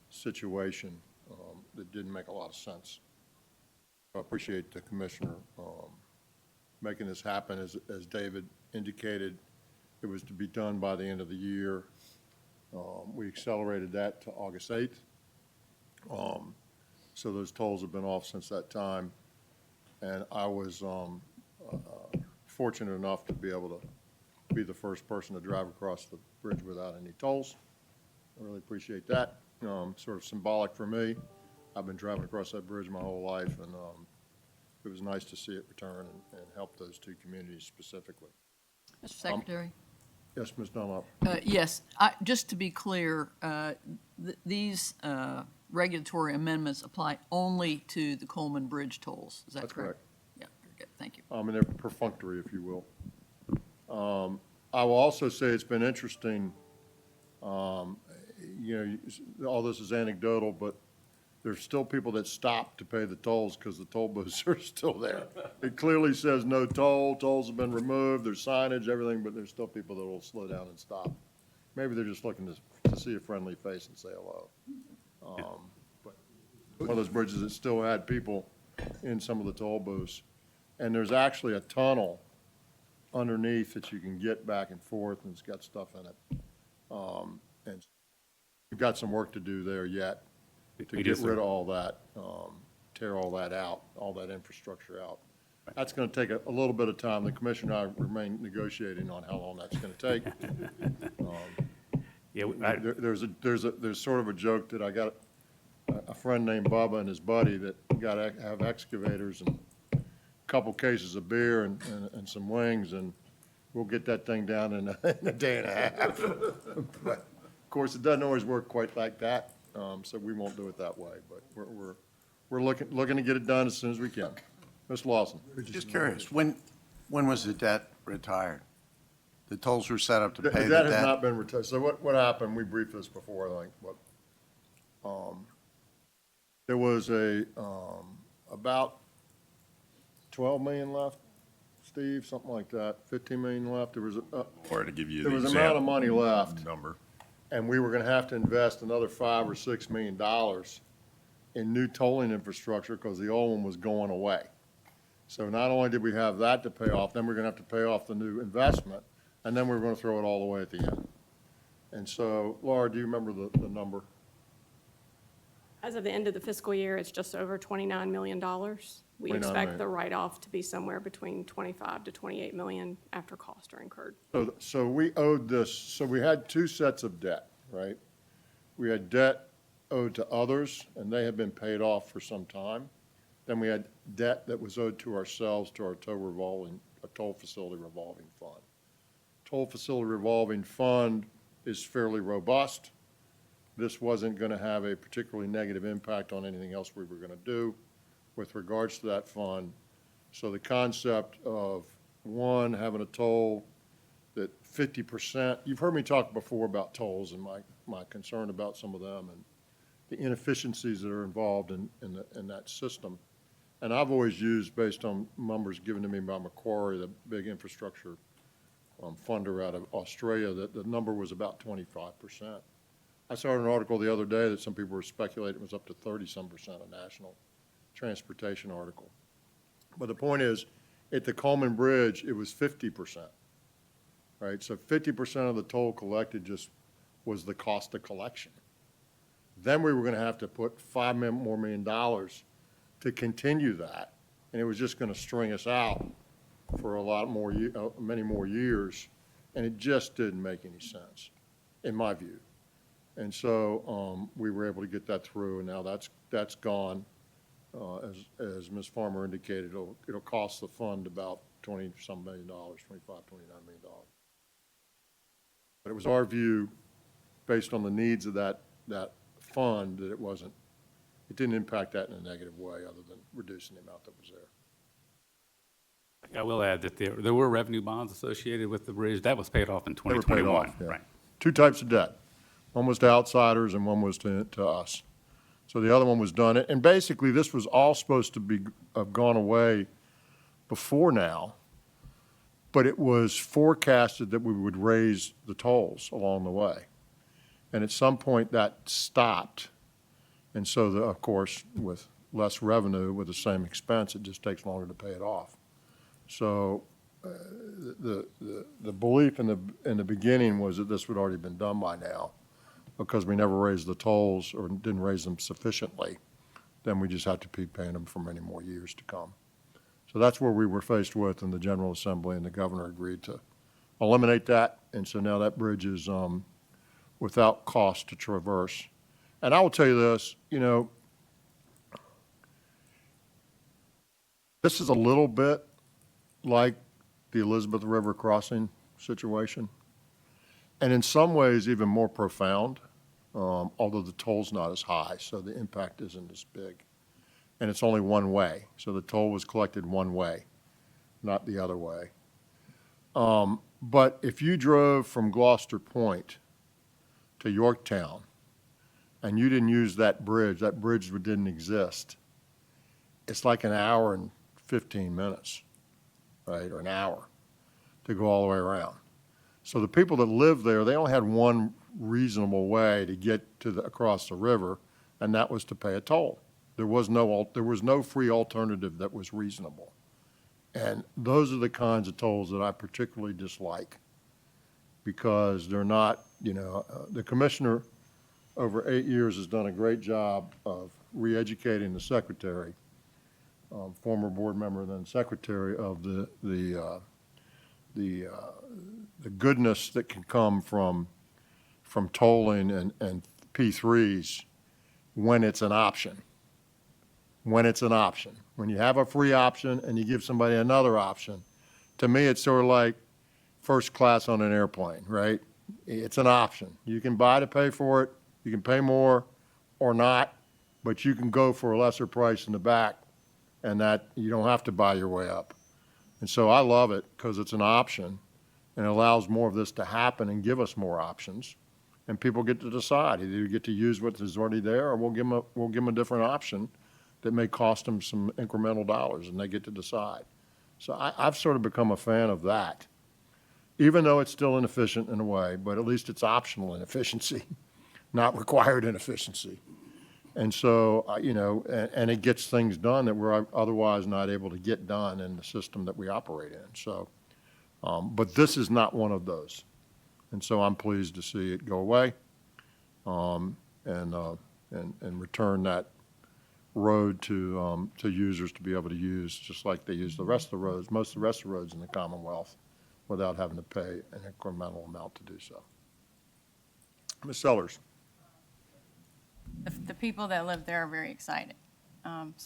situation that didn't make a lot of sense. I appreciate the commissioner making this happen. As David indicated, it was to be done by the end of the year. We accelerated that to August 8th. So those tolls have been off since that time. And I was fortunate enough to be able to be the first person to drive across the bridge without any tolls. I really appreciate that. Sort of symbolic for me. I've been driving across that bridge my whole life, and it was nice to see it return and help those two communities specifically. Mr. Secretary? Yes, Ms. Dunlop. Yes, just to be clear, these regulatory amendments apply only to the Coleman Bridge tolls. Is that That's correct? correct. Yeah, very good, thank you. And they're perfunctory, if you will. I will also say it's been interesting, you know, all this is anecdotal, but there's still people that stop to pay the tolls because the toll booths are still there. It clearly says no toll, tolls have been removed, there's signage, everything, but there's still people that will slow down and stop. Maybe they're just looking to see a friendly face and say hello. But one of those bridges that still had people in some of the toll booths. And there's actually a tunnel underneath that you can get back and forth, and it's got stuff in it. And we've got some work to do there yet to get rid of all that, tear all that out, all that infrastructure out. That's going to take a little bit of time. The commissioner and I remain negotiating on how long that's going to take. There's sort of a joke that I got a friend named Bubba and his buddy that got to have excavators and a couple cases of beer and some wings, and we'll get that thing down in a day and a half. But of course, it doesn't always work quite like that, so we won't do it that way. But we're looking to get it done as soon as we can. Ms. Lawson. Just curious, when was the debt retired? The tolls were set up to pay the That debt? has not been retired. So what happened, we briefed this before, I think, there was about 12 million left, Steve, something like that, 15 million left. There was Or to give you there the was an amount of money example left, number. and we were going to have to invest another $5 or $6 million in new tolling infrastructure because the old one was going away. So not only did we have that to pay off, then we're going to have to pay off the new investment, and then we were going to throw it all away at the end. And so, Laura, do you remember the number? As of the end of the fiscal year, it's just over $29 million. We 29 expect million. the write-off to be somewhere between 25 to 28 million after costs are incurred. So we owed this, so we had two sets of debt, right? We had debt owed to others, and they had been paid off for some time. Then we had debt that was owed to ourselves, to our toll facility revolving fund. Toll facility revolving fund is fairly robust. This wasn't going to have a particularly negative impact on anything else we were going to do with regards to that fund. So the concept of, one, having a toll that 50%, you've heard me talk before about tolls and my concern about some of them and the inefficiencies that are involved in that system. And I've always used, based on numbers given to me by Macquarie, the big infrastructure funder out of Australia, that the number was about 25%. I saw an article the other day that some people were speculating it was up to 30-some%, a national transportation article. But the point is, at the Coleman Bridge, it was 50%, right? So 50% of the toll collected just was the cost of collection. Then we were going to have to put $5 million more to continue that, and it was just going to string us out for a lot more, many more years, and it just didn't make any sense, in my view. And so we were able to get that through, and now that's gone. As Ms. Farmer indicated, it'll cost the fund about $20-some million, $25, $29 million. But it was our view, based on the needs of that fund, that it didn't impact that in a negative way other than reducing the amount that was there. I will add that there were revenue bonds associated with the bridge. That was paid off in They were paid 2021. off, yeah. Right. Two types of debt. One was to outsiders and one was to us. So the other one was done. And basically, this was all supposed to be, have gone away before now, but it was forecasted that we would raise the tolls along the way. And at some point, that stopped. And so, of course, with less revenue, with the same expense, it just takes longer to pay it off. So the belief in the beginning was that this would already been done by now, because we never raised the tolls or didn't raise them sufficiently. Then we just had to keep paying them for many more years to come. So that's where we were faced with, and the General Assembly and the governor agreed to eliminate that. And so now that bridge is without cost to traverse. And I will tell you this, this is a little bit like the Elizabeth River crossing situation, and in some ways even more profound, although the toll's not as high, so the impact isn't as big. And it's only one way, so the toll was collected one way, not the other way. But if you drove from Gloucester Point to Yorktown and you didn't use that bridge didn't exist, it's like an hour and 15 minutes, right, or an hour to go all the way around. So the people that live there, they only had one reasonable way to get across the river, and that was to pay a toll. There was no free alternative that was reasonable. And those are the kinds of tolls that I particularly dislike, because they're not, the commissioner over 8 years has done a great job of re-educating the secretary, former board member, then secretary, of the goodness that can come from tolling and P3s when it's an option. When it's an option. When you have a free option and you give somebody another option, to me, it's sort of like first class on an airplane, right? It's an option. You can buy to pay for it, you can pay more or not, but you can go for a lesser price in the back, and that you don't have to buy your way up. And so I love it because it's an option, and it allows more of this to happen and give us more options. And people get to decide. Either you get to use what is already there, or we'll give them a different option that may cost them some incremental dollars, and they get to decide. So I've sort of become a fan of that, even though it's still inefficient in a way, but at least it's optional inefficiency, not required inefficiency. And so, and it gets things done that we're otherwise not able to get done in the system that we operate in. So, but this is not one of those. And so I'm pleased to see it go away, and return that road to users to be able to use, just like they use the rest of the roads, most of the rest of the roads in the Commonwealth, without having to pay an incremental amount to do so. Ms. Sellers. The people that live there are very excited,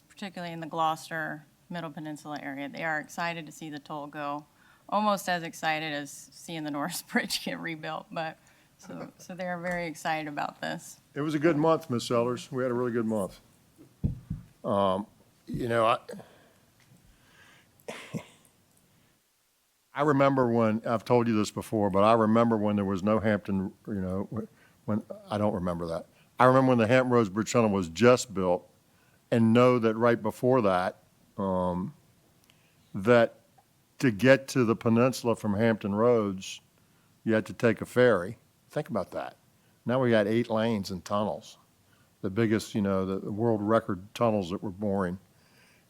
particularly in the Gloucester Middle Peninsula area. They are excited to see the toll go, almost as excited as seeing the Norris Bridge get rebuilt, but so they are very excited about this. It was a good month, Ms. Sellers. We had a really good month. I remember when, I've told you this before, but I remember when there was no Hampton, when, I don't remember that. I remember when the Hampton Roads Bridge Tunnel was just built, and know that right before that, that to get to the peninsula from Hampton Roads, you had to take a ferry. Think about that. Now we got 8 lanes and tunnels. The biggest, the world record tunnels that we're boring.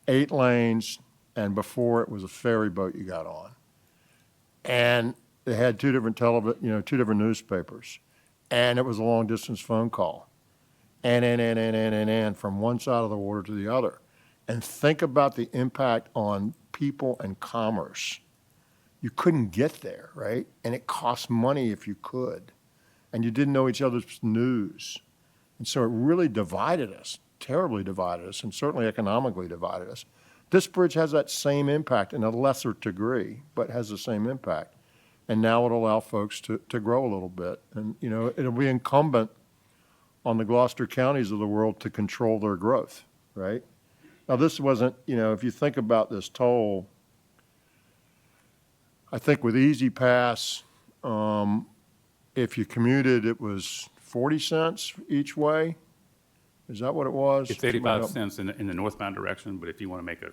8 lanes, and before it was a ferry boat you got on. And they had 2 different 2 different newspapers. And it was a long distance phone call. And from one side of the water to the other. And think about the impact on people and commerce. You couldn't get there, right? And it cost money if you could. And you didn't know each other's news. And so it really divided us, terribly divided us, and certainly economically divided us. This bridge has that same impact in a lesser degree, but has the same impact. And now it'll allow folks to grow a little bit. And, it'll be incumbent on the Gloucester counties of the world to control their growth, right? Now, this wasn't, if you think about this toll, I think with Easy Pass, if you commuted, it was 40 cents each way? Is that what it was? It's 85 cents in the northbound direction, but if you want to make a,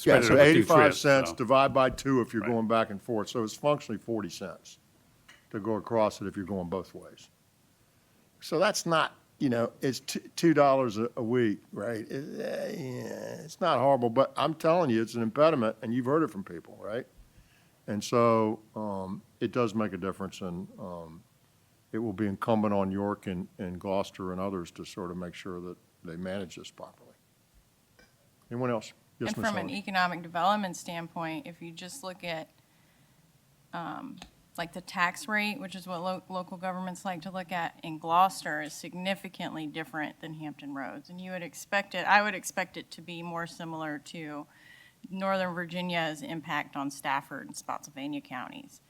Yeah, spread it so over two 85 trips, cents, so- divide by 2 if you're Right. going back and forth. So it's functionally 40 cents to go across it if you're going both ways. So that's not, it's $2 a week, right? It's not horrible, but I'm telling you, it's an impediment, and you've heard it from people, right? And so it does make a difference, and it will be incumbent on York and Gloucester and others to sort of make sure that they manage this properly. Anyone else? Yes, And Ms. from an Sullivan. economic development standpoint, if you just look at, like the tax rate, which is what local governments like to look at in Gloucester, is significantly different than Hampton Roads. And you would expect it, I would expect it to be more similar to Northern Virginia's impact on Stafford and Spotsylvania counties.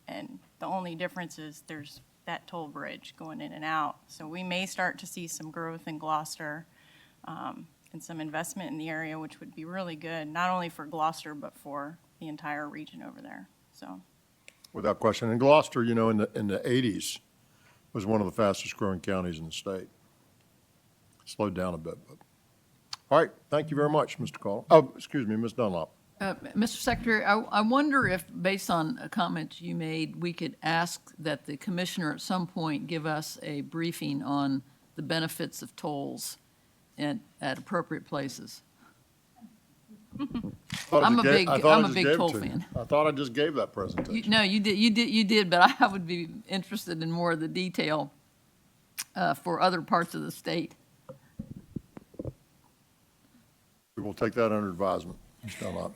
And the only difference is there's that toll bridge going in and out. So we may start to see some growth in Gloucester, and some investment in the area, which would be really good, not only for Gloucester, but for the entire region over there, so. Without question. And Gloucester, in the 80s, was one of the fastest growing counties in the state. Slowed down a bit, but. All right, thank you very much, Mr. Call. Oh, excuse me, Ms. Dunlop. Mr. Secretary, I wonder if, based on a comment you made, we could ask that the commissioner at some point give us a briefing on the benefits of tolls at appropriate places. I'm a big toll fan. I thought I just gave that presentation. No, you did, but I would be interested in more of the detail for other parts of the state. We will take that under advisement, Ms. Dunlop.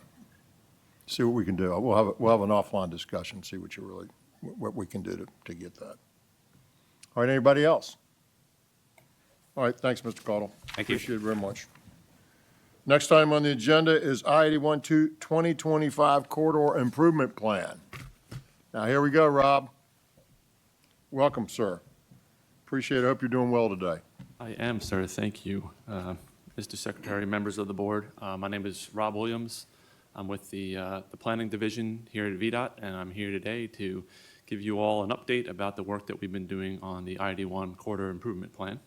See what we can do. We'll have an offline discussion, see what we can do to get that. All right, anybody else? All right, thanks, Mr. Caudle. Thank you. Appreciate it very much. Next item on the agenda is I-81 2025 Corridor Improvement Plan. Now, here we go, Rob. Welcome, sir. Appreciate it. Hope you're doing well today. I am, sir. Thank you. Mr. Secretary, members of the board, my name is Rob Williams. I'm with the Planning Division here at VDOT, and I'm here today to give you all an update about the work that we've been doing on the I-81 Corridor Improvement Plan.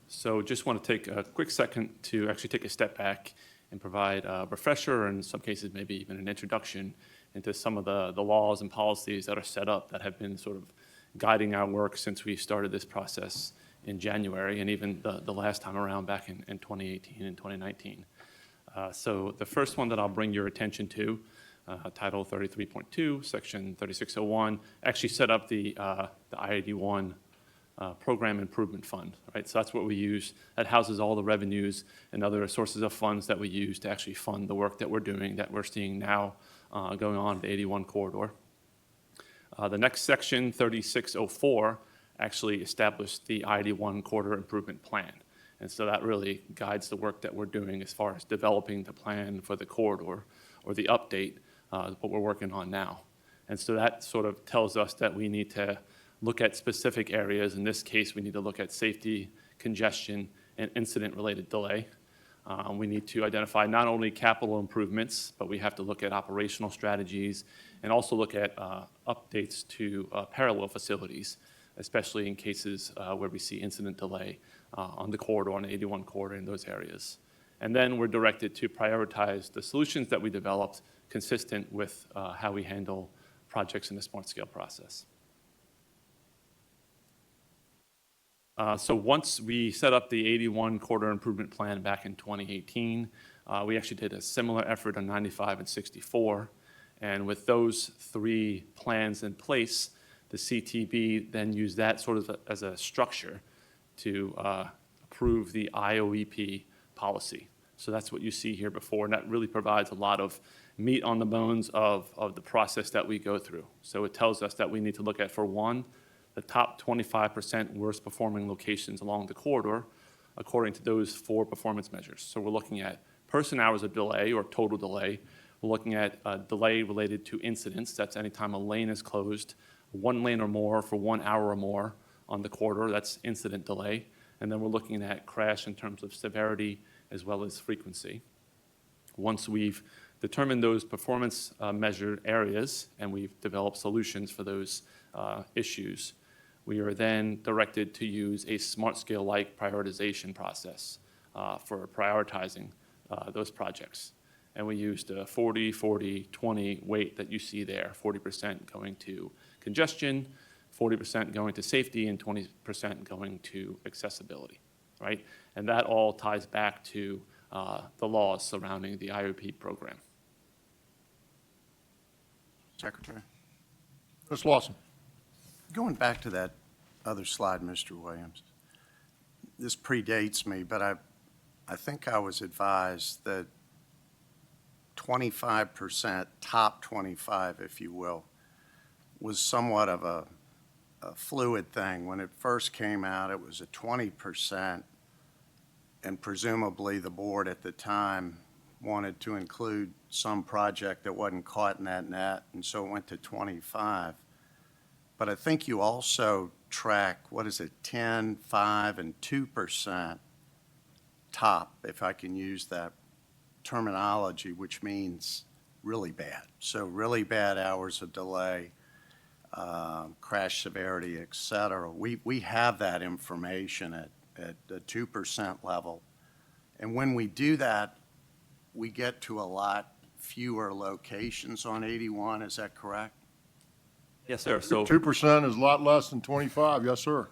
So just want to take a quick second to actually take a step back and provide a refresher, or in some cases maybe even an introduction into some of the laws and policies that are set up that have been sort of guiding our work since we started this process in January, and even the last time around back in 2018 and 2019. So the first one that I'll bring your attention to, Title 33.2, Section 3601, actually set up the I-81 Program Improvement Fund, right? So that's what we use. That houses all the revenues and other sources of funds that we use to actually fund the work that we're doing, that we're seeing now going on at the 81 corridor. The next section, 3604, actually established the I-81 Corridor Improvement Plan. And so that really guides the work that we're doing as far as developing the plan for the corridor, or the update, what we're working on now. And so that sort of tells us that we need to look at specific areas. In this case, we need to look at safety, congestion, and incident-related delay. We need to identify not only capital improvements, but we have to look at operational strategies and also look at updates to parallel facilities, especially in cases where we see incident delay on the corridor, on the 81 corridor, in those areas. And then we're directed to prioritize the solutions that we developed consistent with how we handle projects in the smart scale process. So once we set up the 81 Corridor Improvement Plan back in 2018, we actually did a similar effort on 95 and 64. And with those three plans in place, the CTB then used that sort of as a structure to approve the IOEP policy. So that's what you see here before, and that really provides a lot of meat on the bones of the process that we go through. So it tells us that we need to look at, for one, the top 25% worst performing locations along the corridor according to those 4 performance measures. So we're looking at person hours of delay, or total delay. We're looking at delay related to incidents. That's anytime a lane is closed, 1 lane or more for 1 hour or more on the corridor. That's incident delay. And then we're looking at crash in terms of severity as well as frequency. Once we've determine those performance measured areas, and we've developed solutions for those issues. We are then directed to use a smart scale-like prioritization process for prioritizing those projects. And we used a 40, 40, 20 weight that you see there, 40% going to congestion, 40% going to safety, and 20% going to accessibility, right? And that all ties back to the laws surrounding the IOP program. Secretary? Ms. Lawson. Going back to that other slide, Mr. Williams, this predates me, but I think I was advised that 25%, top 25, if you will, was somewhat of a fluid thing. When it first came out, it was a 20%, and presumably the board at the time wanted to include some project that wasn't caught in that net, and so it went to 25. But I think you also track, 10, 5, and 2% top, if I can use that terminology, which means really bad. So really bad hours of delay, crash severity, et cetera. We have that information at the 2% level. And when we do that, we get to a lot fewer locations on 81, is that correct? Yes, sir. So 2% is a lot less than 25, yes, sir.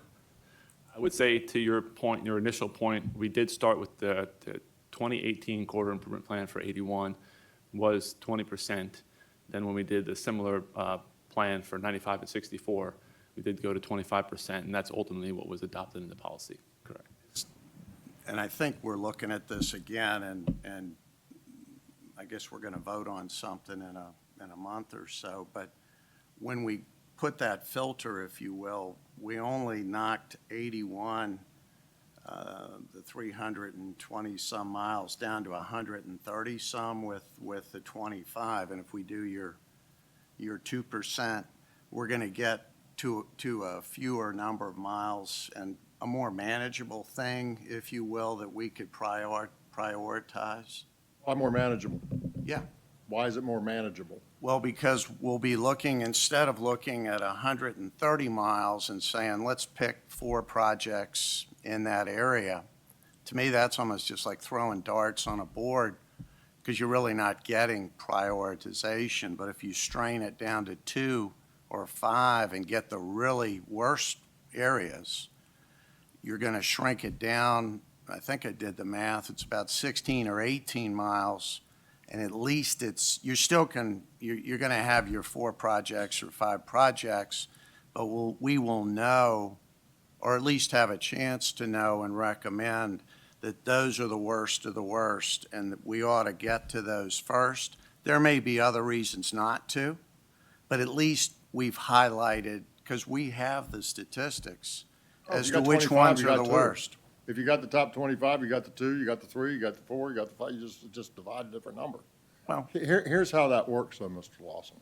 I would say to your point, your initial point, we did start with the 2018 corridor improvement plan for 81 was 20%. Then when we did the similar plan for 95 and 64, we did go to 25%, and that's ultimately what was adopted in the policy. Correct. And I think we're looking at this again, and I guess we're going to vote on something in a month or so. But when we put that filter, if you will, we only knocked 81, the 320-some miles, down to 130-some with the 25. And if we do your 2%, we're going to get to a fewer number of miles and a more manageable thing, if you will, that we could prioritize. Why more manageable? Yeah. Why is it more manageable? Well, because we'll be looking, instead of looking at 130 miles and saying, let's pick 4 projects in that area, to me, that's almost just like throwing darts on a board, because you're really not getting prioritization. But if you strain it down to 2 or 5 and get the really worst areas, you're going to shrink it down. I think I did the math. It's about 16 or 18 miles. And at least you're going to have your 4 projects or 5 projects, but we will know, or at least have a chance to know and recommend that those are the worst of the worst, and that we ought to get to those first. There may be other reasons not to, but at least we've highlighted, because we have the statistics as to which ones are the worst. If you got the top 25, you got the 2, you got the 3, you got the 4, you got the 5, you just divide a different number. Well, here's how that works, though, Mr. Lawson.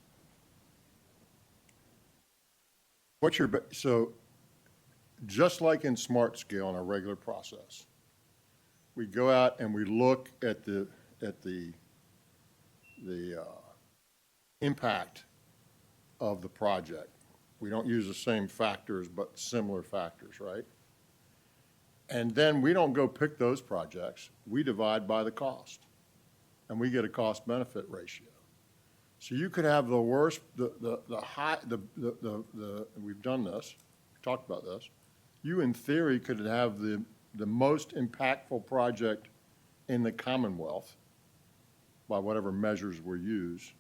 So just like in Smart Scale in our regular process, we go out and we look at the impact of the project. We don't use the same factors, but similar factors, right? And then we don't go pick those projects. We divide by the cost, and we get a cost-benefit ratio. So you could have the worst, we've done this, talked about this. You, in theory, could have the most impactful project in the Commonwealth, by whatever measures were used,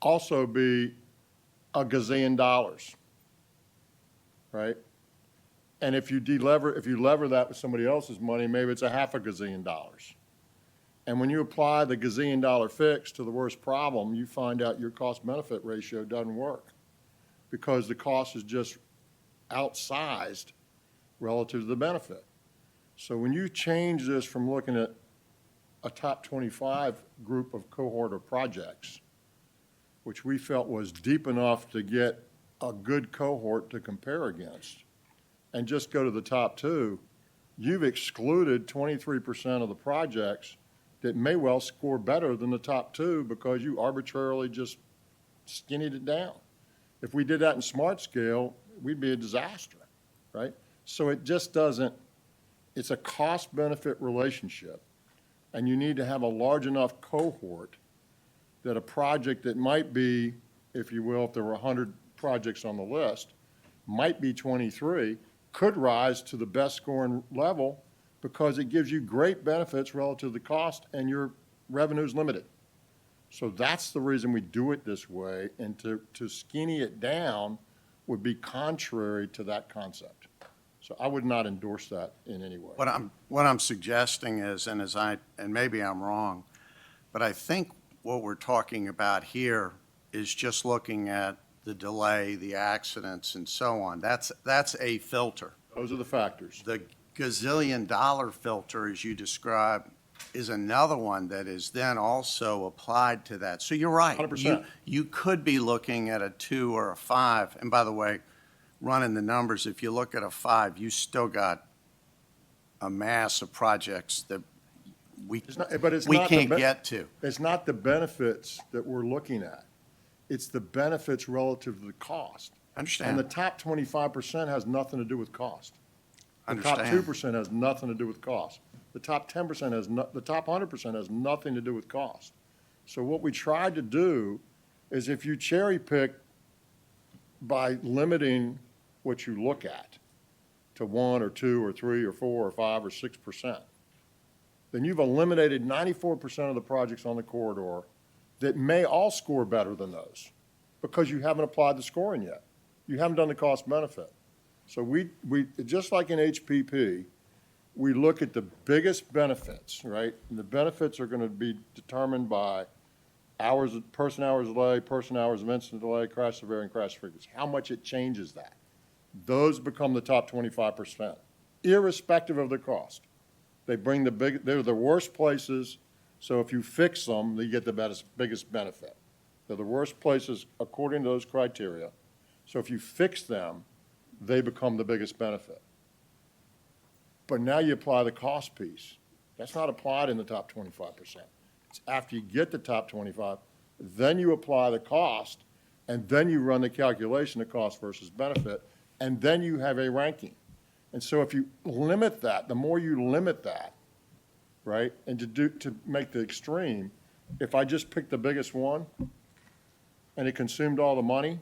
also be a gazillion dollars, right? And if you lever that with somebody else's money, maybe it's a half a gazillion dollars. And when you apply the gazillion dollar fix to the worst problem, you find out your cost benefit ratio doesn't work, because the cost is just outsized relative to the benefit. So when you change this from looking at a top 25 group of cohort of projects, which we felt was deep enough to get a good cohort to compare against, and just go to the top 2, you've excluded 23% of the projects that may well score better than the top two because you arbitrarily just skinnied it down. If we did that in smart scale, we'd be a disaster, right? So it just doesn't, it's a cost-benefit relationship, and you need to have a large enough cohort that a project that might be, if you will, if there were 100 projects on the list, might be 23, could rise to the best scoring level because it gives you great benefits relative to the cost and your revenue is limited. So that's the reason we do it this way, and to skinny it down would be contrary to that concept. So I would not endorse that in any way. What I'm suggesting is, and maybe I'm wrong, but I think what we're talking about here is just looking at the delay, the accidents, and so on. That's a filter. Those are the factors. The gazillion-dollar filter, as you described, is another one that is then also applied to that. So you're right. 100%. You could be looking at a 2 or a 5. And by the way, running the numbers, if you look at a 5, you still got a mass of projects that we can't get to. It's not the benefits that we're looking at. It's the benefits relative to the cost. Understand. And the top 25% has nothing to do with cost. The top Understand. 2% has nothing to do with cost. The top 10% the top 100% has nothing to do with cost. So what we tried to do is if you cherry pick by limiting what you look at to 1 or 2 or 3 or 4 or 5 or 6%, then you've eliminated 94% of the projects on the corridor that may all score better than those because you haven't applied the scoring yet. You haven't done the cost benefit. So we just like in HPP, we look at the biggest benefits, right? And the benefits are going to be determined by person hours delay, person hours of incident delay, crash severity, and crash frequency, how much it changes that. Those become the top 25%, irrespective of the cost. They're the worst places, so if you fix them, you get the biggest benefit. They're the worst places according to those criteria. So if you fix them, they become the biggest benefit. But now you apply the cost piece. That's not applied in the top 25%. It's after you get the top 25, then you apply the cost, and then you run the calculation of cost versus benefit, and then you have a ranking. And so if you limit that, the more you limit that, right, and to make the extreme, if I just picked the biggest one and it consumed all the money,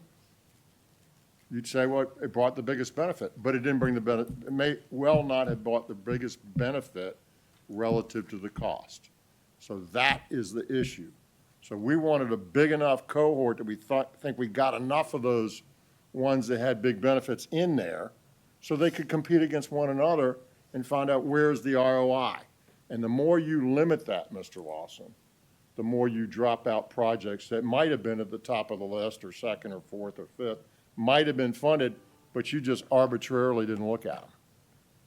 you'd say, well, it brought the biggest benefit, but it didn't bring the benefit. It may well not have brought the biggest benefit relative to the cost. So that is the issue. So we wanted a big enough cohort that we think we got enough of those ones that had big benefits in there so they could compete against one another and find out where's the ROI. And the more you limit that, Mr. Lawson, the more you drop out projects that might have been at the top of the list or second or fourth or fifth, might have been funded, but you just arbitrarily didn't look at them.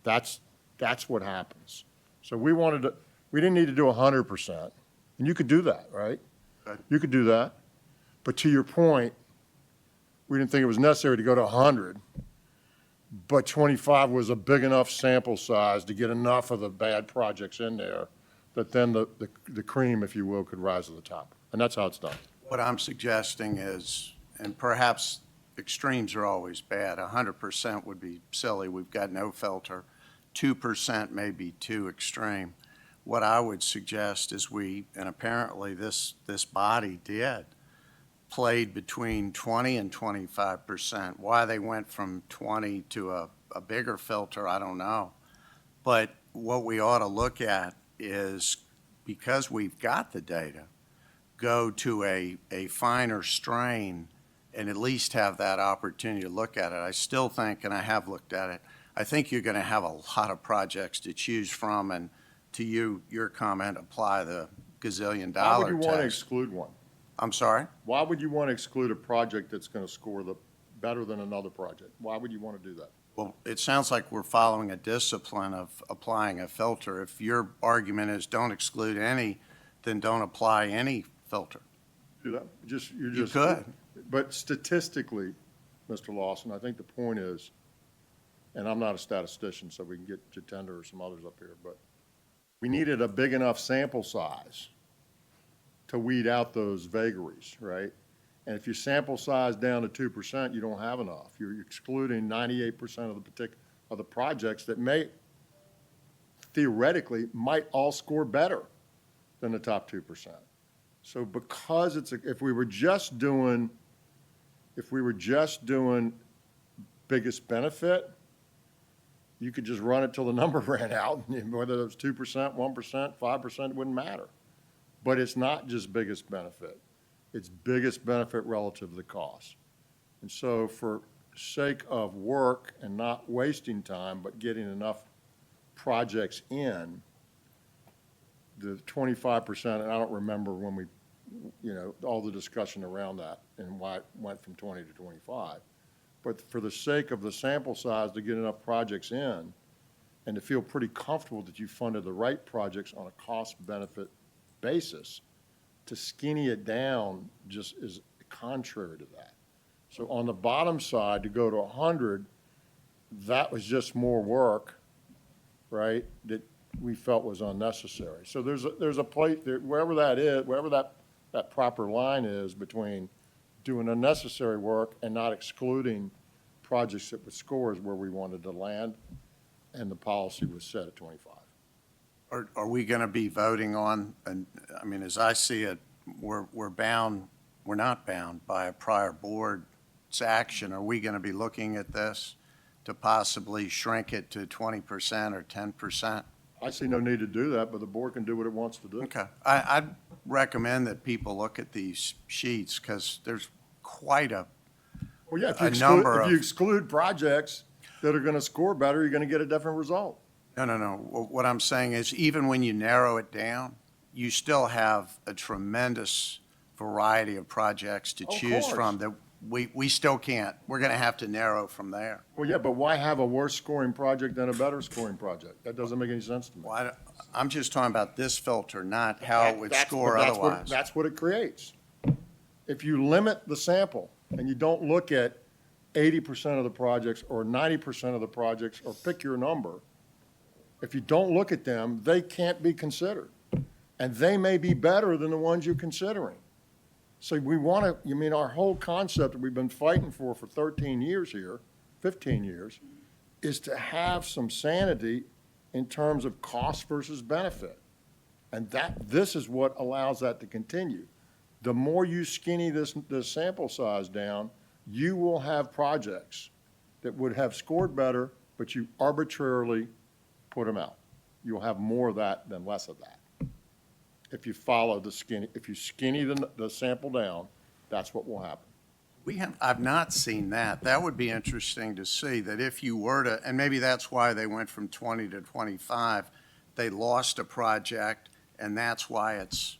That's what happens. So we didn't need to do 100%, and you could do that, right? Right. You could do that. But to your point, we didn't think it was necessary to go to 100, but 25 was a big enough sample size to get enough of the bad projects in there that then the cream, if you will, could rise to the top. And that's how it's done. What I'm suggesting is, and perhaps extremes are always bad, 100% would be silly, we've got no filter. 2% may be too extreme. What I would suggest is and apparently this body did, played between 20 and 25%. Why they went from 20 to a bigger filter, I don't know. But what we ought to look at is, because we've got the data, go to a finer strain and at least have that opportunity to look at it. I still think, and I have looked at it, I think you're going to have a lot of projects to choose from, and to your comment, apply the gazillion dollar Why would you want to test. exclude one? I'm sorry? Why would you want to exclude a project that's going to score better than another project? Why would you want to do that? Well, it sounds like we're following a discipline of applying a filter. If your argument is don't exclude any, then don't apply any filter. Do that? You could. But statistically, Mr. Lawson, I think the point is, and I'm not a statistician, so we can get Jatender or some others up here, but we needed a big enough sample size to weed out those vagaries, right? And if you sample size down to 2%, you don't have enough. You're excluding 98% of the projects that may, theoretically, might all score better than the top 2%. So because if we were just doing biggest benefit, you could just run it till the number ran out, whether it was 2%, 1%, 5%, it wouldn't matter. But it's not just biggest benefit. It's biggest benefit relative to the cost. And so for sake of work and not wasting time, but getting enough projects in, the 25%, and I don't remember when we, all the discussion around that and why it went from 20 to 25. But for the sake of the sample size, to get enough projects in and to feel pretty comfortable that you funded the right projects on a cost-benefit basis, to skinny it down just is contrary to that. So on the bottom side, to go to 100, that was just more work, right, that we felt was unnecessary. So there's a place, wherever that is, wherever that proper line is between doing unnecessary work and not excluding projects that would score is where we wanted to land, and the policy was set at 25. Are we going to be voting on, and I mean, as I see it, we're not bound by a prior board's action. Are we going to be looking at this to possibly shrink it to 20% or 10%? I see no need to do that, but the board can do what it wants to do. Okay. I'd recommend that people look at these sheets because there's quite a Well, yeah, if number you exclude projects that are going to score better, you're going to get a different result. No. What I'm saying is even when you narrow it down, you still have a tremendous variety of projects to choose from that we still can't. We're going to have to narrow from there. Well, yeah, but why have a worse scoring project than a better scoring project? That doesn't make any sense to me. Well, I'm just talking about this filter, not how it would score otherwise. That's what it creates. If you limit the sample and you don't look at 80% of the projects or 90% of the projects, or pick your number, if you don't look at them, they can't be considered. And they may be better than the ones you're considering. So we want to, our whole concept that we've been fighting for 13 years here, 15 years, is to have some sanity in terms of cost versus benefit. And this is what allows that to continue. The more you skinny this sample size down, you will have projects that would have scored better, but you arbitrarily put them out. You'll have more of that than less of that. If you follow if you skinny the sample down, that's what will happen. I've not seen that. That would be interesting to see, that if you were to, and maybe that's why they went from 20 to 25, they lost a project, and that's why it's.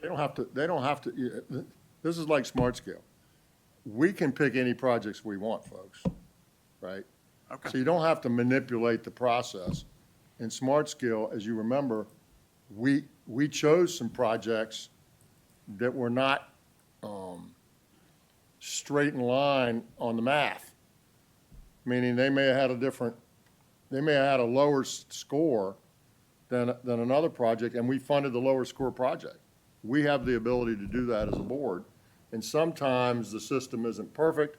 They don't have to, this is like Smart Scale. We can pick any projects we want, folks, right? Okay. So you don't have to manipulate the process. In Smart Scale, as you remember, we chose some projects that were not straight in line on the math, meaning they may have had a lower score than another project, and we funded the lower score project. We have the ability to do that as a board, and sometimes the system isn't perfect,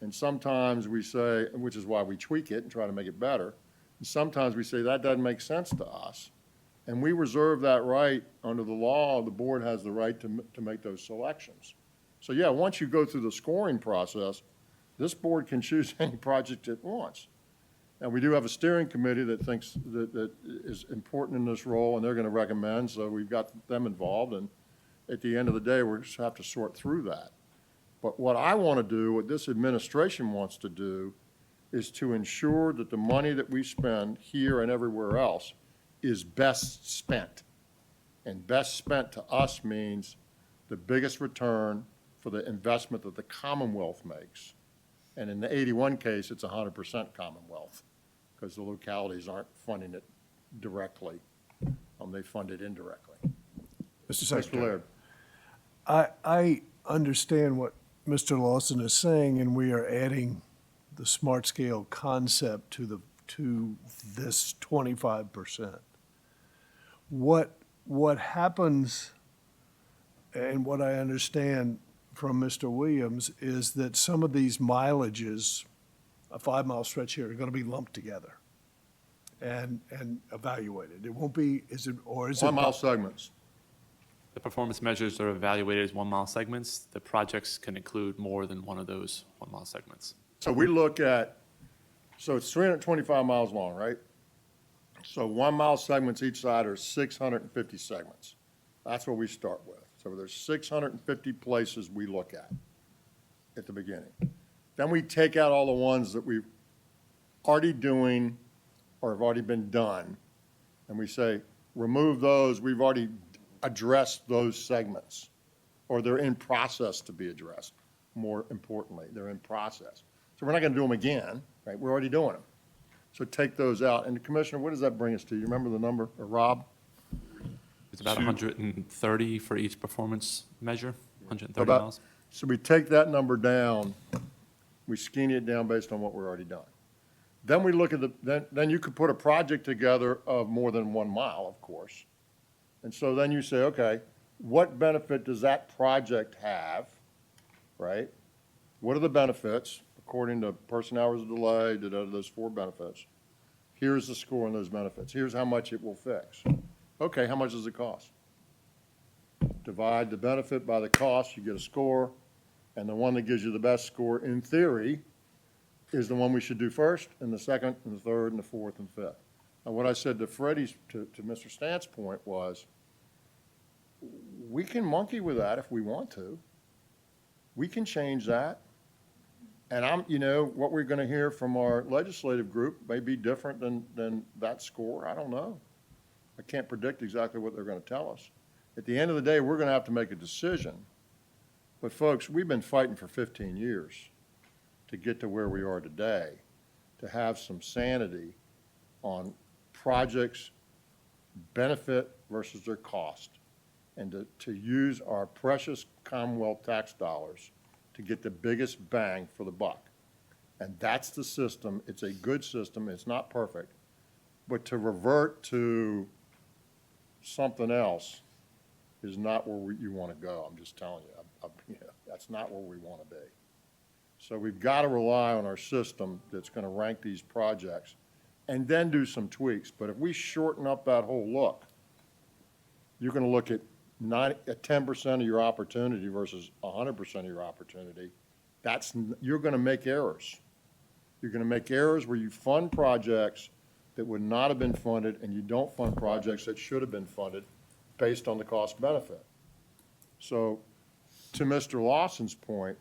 and sometimes we say, which is why we tweak it and try to make it better, and sometimes we say that doesn't make sense to us. And we reserve that right under the law. The board has the right to make those selections. So yeah, once you go through the scoring process, this board can choose any project it wants. And we do have a steering committee that thinks that is important in this role, and they're going to recommend, so we've got them involved. And at the end of the day, we just have to sort through that. But what I want to do, what this administration wants to do, is to ensure that the money that we spend here and everywhere else is best spent. And best spent to us means the biggest return for the investment that the Commonwealth makes. And in the 81 case, it's 100% Commonwealth, because the localities aren't funding it directly. They fund it indirectly. Mr. Secretary. Laird. I understand what Mr. Lawson is saying, and we are adding the smart scale concept to this 25%. What happens, and what I understand from Mr. Williams, is that some of these mileages, a 5-mile stretch here, are going to be lumped together and evaluated. It won't be, is it, or is it? 1 mile segments. The performance measures are evaluated as 1 mile segments. The projects can include more than one of those 1 mile segments. So we look at, so it's 325 miles long, right? So 1 mile segments each side are 650 segments. That's what we start with. So there's 650 places we look at the beginning. Then we take out all the ones that we've already doing or have already been done, and we say, remove those, we've already addressed those segments, or they're in process to be addressed. More importantly, they're in process. So we're not gonna do them again, right? We're already doing them. So take those out. And Commissioner, what does that bring us to? You remember the number, or Rob? It's about 130 for each performance measure, 130 About- miles. So we take that number down, we skinny it down based on what we're already done. Then we look at then you could put a project together of more than 1 mile, of course. And so then you say, okay, what benefit does that project have, right? What are the benefits, according to person hours of delay, those 4 benefits? Here's the score on those benefits. Here's how much it will fix. Okay, how much does it cost? Divide the benefit by the cost, you get a score, and the one that gives you the best score, in theory, is the one we should do first, and the second, and the third, and the fourth, and fifth. And what I said to Freddie's, to Mr. Stant's point was, we can monkey with that if we want to. We can change that. And what we're gonna hear from our legislative group may be different than that score. I don't know. I can't predict exactly what they're gonna tell us. At the end of the day, we're gonna have to make a decision. But folks, we've been fighting for 15 years to get to where we are today, to have some sanity on projects' benefit versus their cost, and to use our precious Commonwealth tax dollars to get the biggest bang for the buck. And that's the system. It's a good system. It's not perfect. But to revert to something else is not where you want to go. I'm just telling you. That's not where we want to be. So we've got to rely on our system that's going to rank these projects and then do some tweaks. But if we shorten up that whole look, you're going to look at 10% of your opportunity versus 100% of your opportunity. You're going to make errors. You're going to make errors where you fund projects that would not have been funded, and you don't fund projects that should have been funded based on the cost benefit. So to Mr. Lawson's point,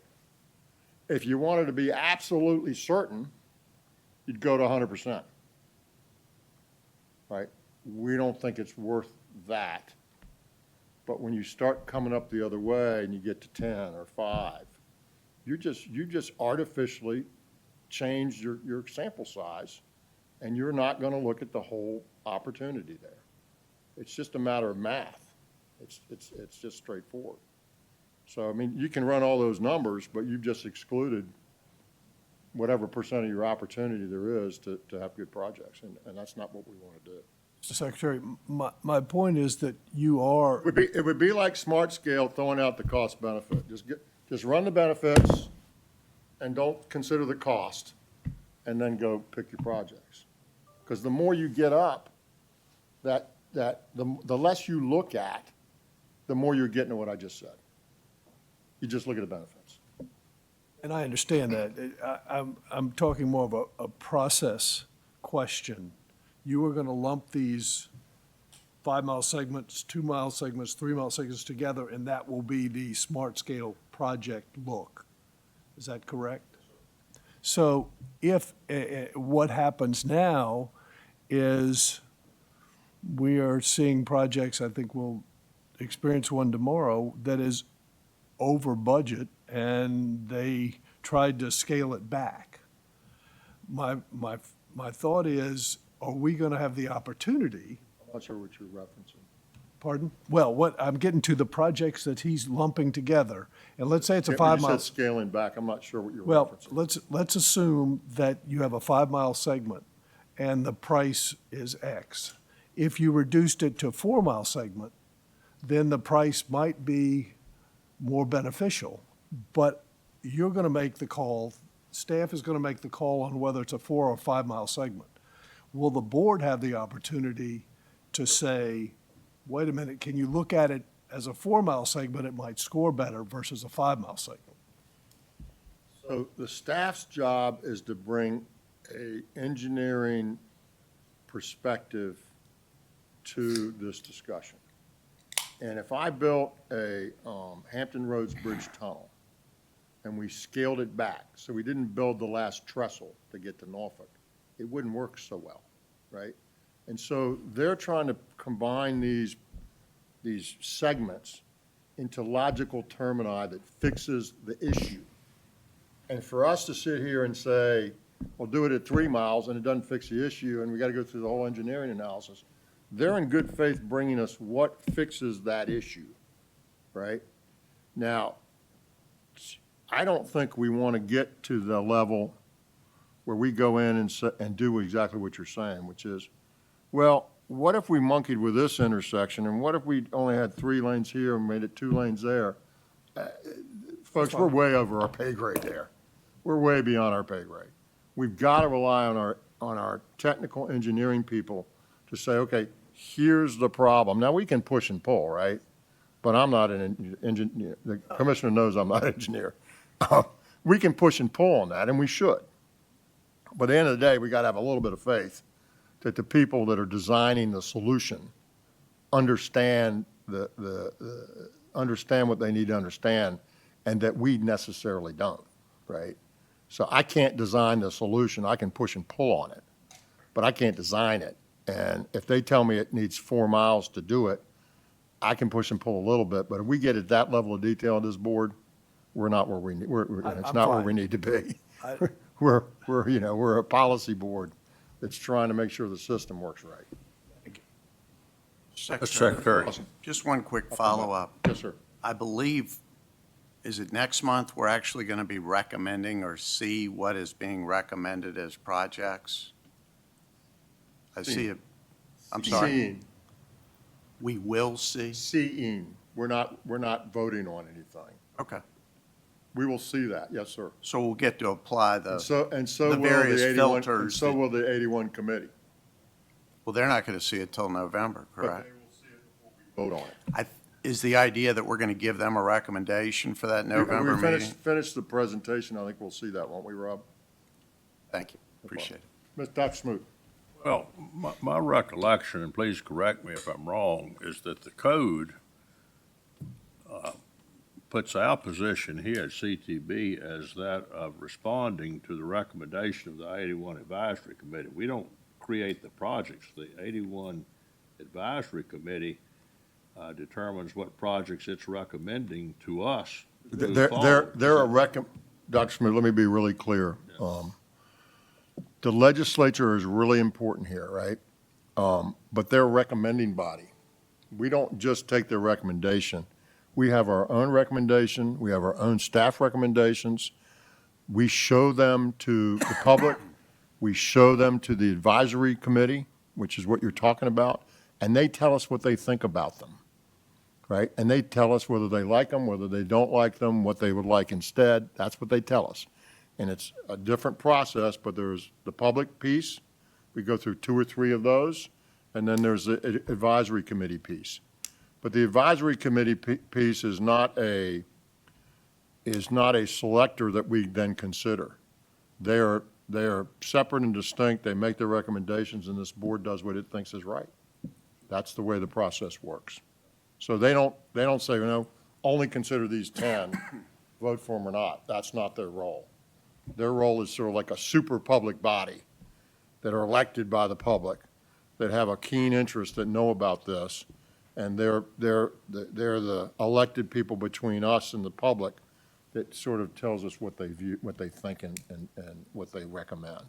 if you wanted to be absolutely certain, you'd go to 100%. Right? We don't think it's worth that. But when you start coming up the other way and you get to 10 or 5, you just artificially change your sample size, and you're not going to look at the whole opportunity there. It's just a matter of math. It's just straightforward. So, I mean, you can run all those numbers, but you've just excluded whatever percent of your opportunity there is to have good projects, and that's not what we want to do. Mr. Secretary, my point is that you are. It would be like smart scale throwing out the cost benefit. Just run the benefits and don't consider the cost, and then go pick your projects. Because the more you get up, the less you look at, the more you're getting to what I just said. You just look at the benefits. And I understand that. I'm talking more of a process question. You are going to lump these 5-mile segments, 2-mile segments, 3-mile segments together, and that will be the smart scale project look. Is that correct? So if what happens now is we are seeing projects, I think we'll experience one tomorrow, that is over budget, and they tried to scale it back. My thought is, are we going to have the opportunity? I'm not sure what you're referencing. Pardon? Well, what I'm getting to, the projects that he's lumping together, and let's say it's a When you 5-mile. said scaling back, I'm not sure what you're Well, referencing. let's assume that you have a 5-mile segment and the price is X. If you reduced it to a 4-mile segment, then the price might be more beneficial. But you're going to make the call, staff is going to make the call on whether it's a 4 or 5-mile segment. Will the board have the opportunity to say, wait a minute, can you look at it as a 4-mile segment, it might score better versus a 5-mile segment? So the staff's job is to bring a engineering perspective to this discussion. And if I built a Hampton Roads Bridge tunnel and we scaled it back, so we didn't build the last trestle to get to Norfolk, it wouldn't work so well, right? And so they're trying to combine these segments into logical termini that fixes the issue. And for us to sit here and say, well, do it at 3 miles and it doesn't fix the issue and we got to go through the whole engineering analysis, they're in good faith bringing us what fixes that issue, right? Now, I don't think we want to get to the level where we go in and do exactly what you're saying, which is, well, what if we monkeyed with this intersection and what if we only had 3 lanes here and made it 2 lanes there? Folks, we're way over our pay grade there. We're way beyond our pay grade. We've got to rely on our technical engineering people to say, okay, here's the problem. Now, we can push and pull, right? But I'm not an engineer. The commissioner knows I'm not an engineer. We can push and pull on that, and we should. But at the end of the day, we got to have a little bit of faith that the people that are designing the solution understand understand what they need to understand, and that we necessarily don't, right? So I can't design the solution. I can push and pull on it, but I can't design it. And if they tell me it needs 4 miles to do it, I can push and pull a little bit. But if we get at that level of detail on this board, we're not where we need. It's not where we need to be. We're a policy board that's trying to make sure the system works right. Secretary, just one quick follow-up. Yes, sir. I believe, is it next month, we're actually going to be recommending or see what is being recommended as projects? I see it. I'm sorry. Seeing. We will see? Seeing. We're not voting on anything. Okay. We will see that, yes, sir. So we'll get to apply the So the will various the 81, filters. and so will the 81 committee. Well, they're not going to see it till November, correct? Vote on it. Is the idea that we're going to give them a recommendation for that November meeting? Finish the presentation. I think we'll see that, won't we, Rob? Thank you. Appreciate it. Mr. Dr. Smoot. Well, my recollection, and please correct me if I'm wrong, is that the code puts our position here at CTB as that of responding to the recommendation of the 81 Advisory Committee. We don't create the projects. The 81 Advisory Committee determines what projects it's recommending to us. Dr. Smoot, let me be really clear. The legislature is really important here, right? But they're a recommending body. We don't just take their recommendation. We have our own recommendation. We have our own staff recommendations. We show them to the public. We show them to the advisory committee, which is what you're talking about, and they tell us what they think about them, right? And they tell us whether they like them, whether they don't like them, what they would like instead. That's what they tell us. And it's a different process, but there's the public piece. We go through 2 or 3 of those, and then there's the advisory committee piece. But the advisory committee piece is not a selector that we then consider. They are separate and distinct. They make their recommendations, and this board does what it thinks is right. That's the way the process works. So they don't say, only consider these 10, vote for them or not. That's not their role. Their role is sort of like a super public body that are elected by the public, that have a keen interest, that know about this, and they're the elected people between us and the public that sort of tells us what they view, what they think, and what they recommend.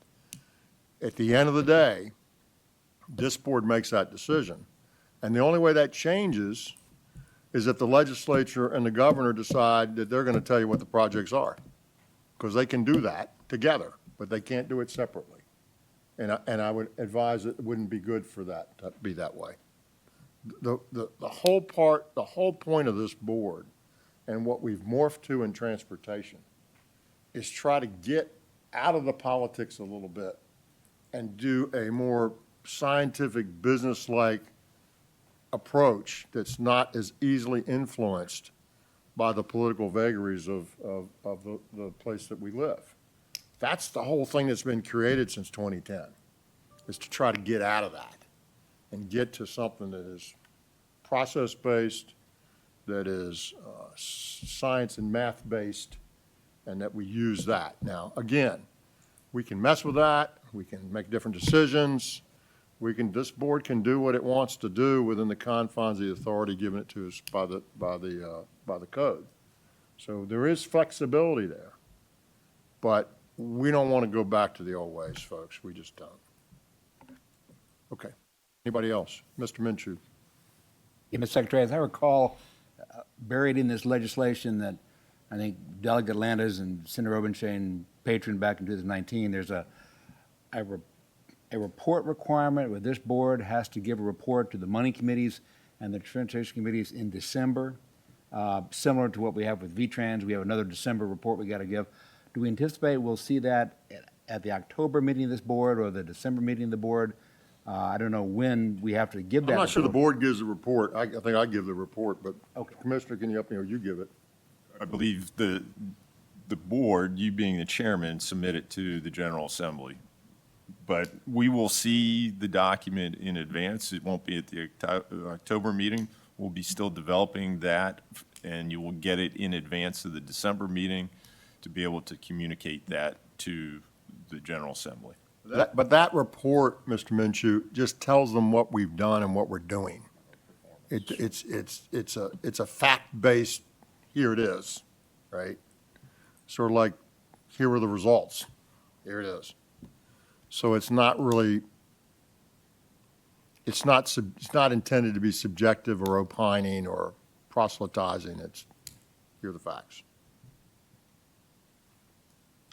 At the end of the day, this board makes that decision. And the only way that changes is if the legislature and the governor decide that they're going to tell you what the projects are. Because they can do that together, but they can't do it separately. And I would advise it wouldn't be good for that to be that way. The whole point of this board and what we've morphed to in transportation is try to get out of the politics a little bit and do a more scientific, business-like approach that's not as easily influenced by the political vagaries of the place that we live. That's the whole thing that's been created since 2010, is to try to get out of that and get to something that is process-based, that is science and math-based, and that we use that. Now, again, we can mess with that, we can make different decisions, this board can do what it wants to do within the confines of the authority given it to us by the code. So there is flexibility there, but we don't want to go back to the old ways, folks. We just don't. Okay. Anybody else? Mr. Minshew. Yeah, Mr. Secretary, as I recall, buried in this legislation that I think Delegate Landis and Senator Obenshain patroned back in 2019, there's a report requirement where this board has to give a report to the money committees and the transportation committees in December, similar to what we have with VTrans. We have another December report we got to give. Do we anticipate we'll see that at the October meeting of this board or the December meeting of the board? I don't know when we have to give that. I'm not sure the report. board gives a report. I think I give the report, but Commissioner, can you help me, or you give it? I believe the board, you being the chairman, submit it to the General Assembly. But we will see the document in advance. It won't be at the October meeting. We'll be still developing that, and you will get it in advance of the December meeting to be able to communicate that to the General Assembly. But that report, Mr. Minshew, just tells them what we've done and what we're doing. It's a fact-based, here it is, right? Sort of like, here are the results. Here it is. So it's not really, it's not intended to be subjective or opining or proselytizing. It's, here are the facts.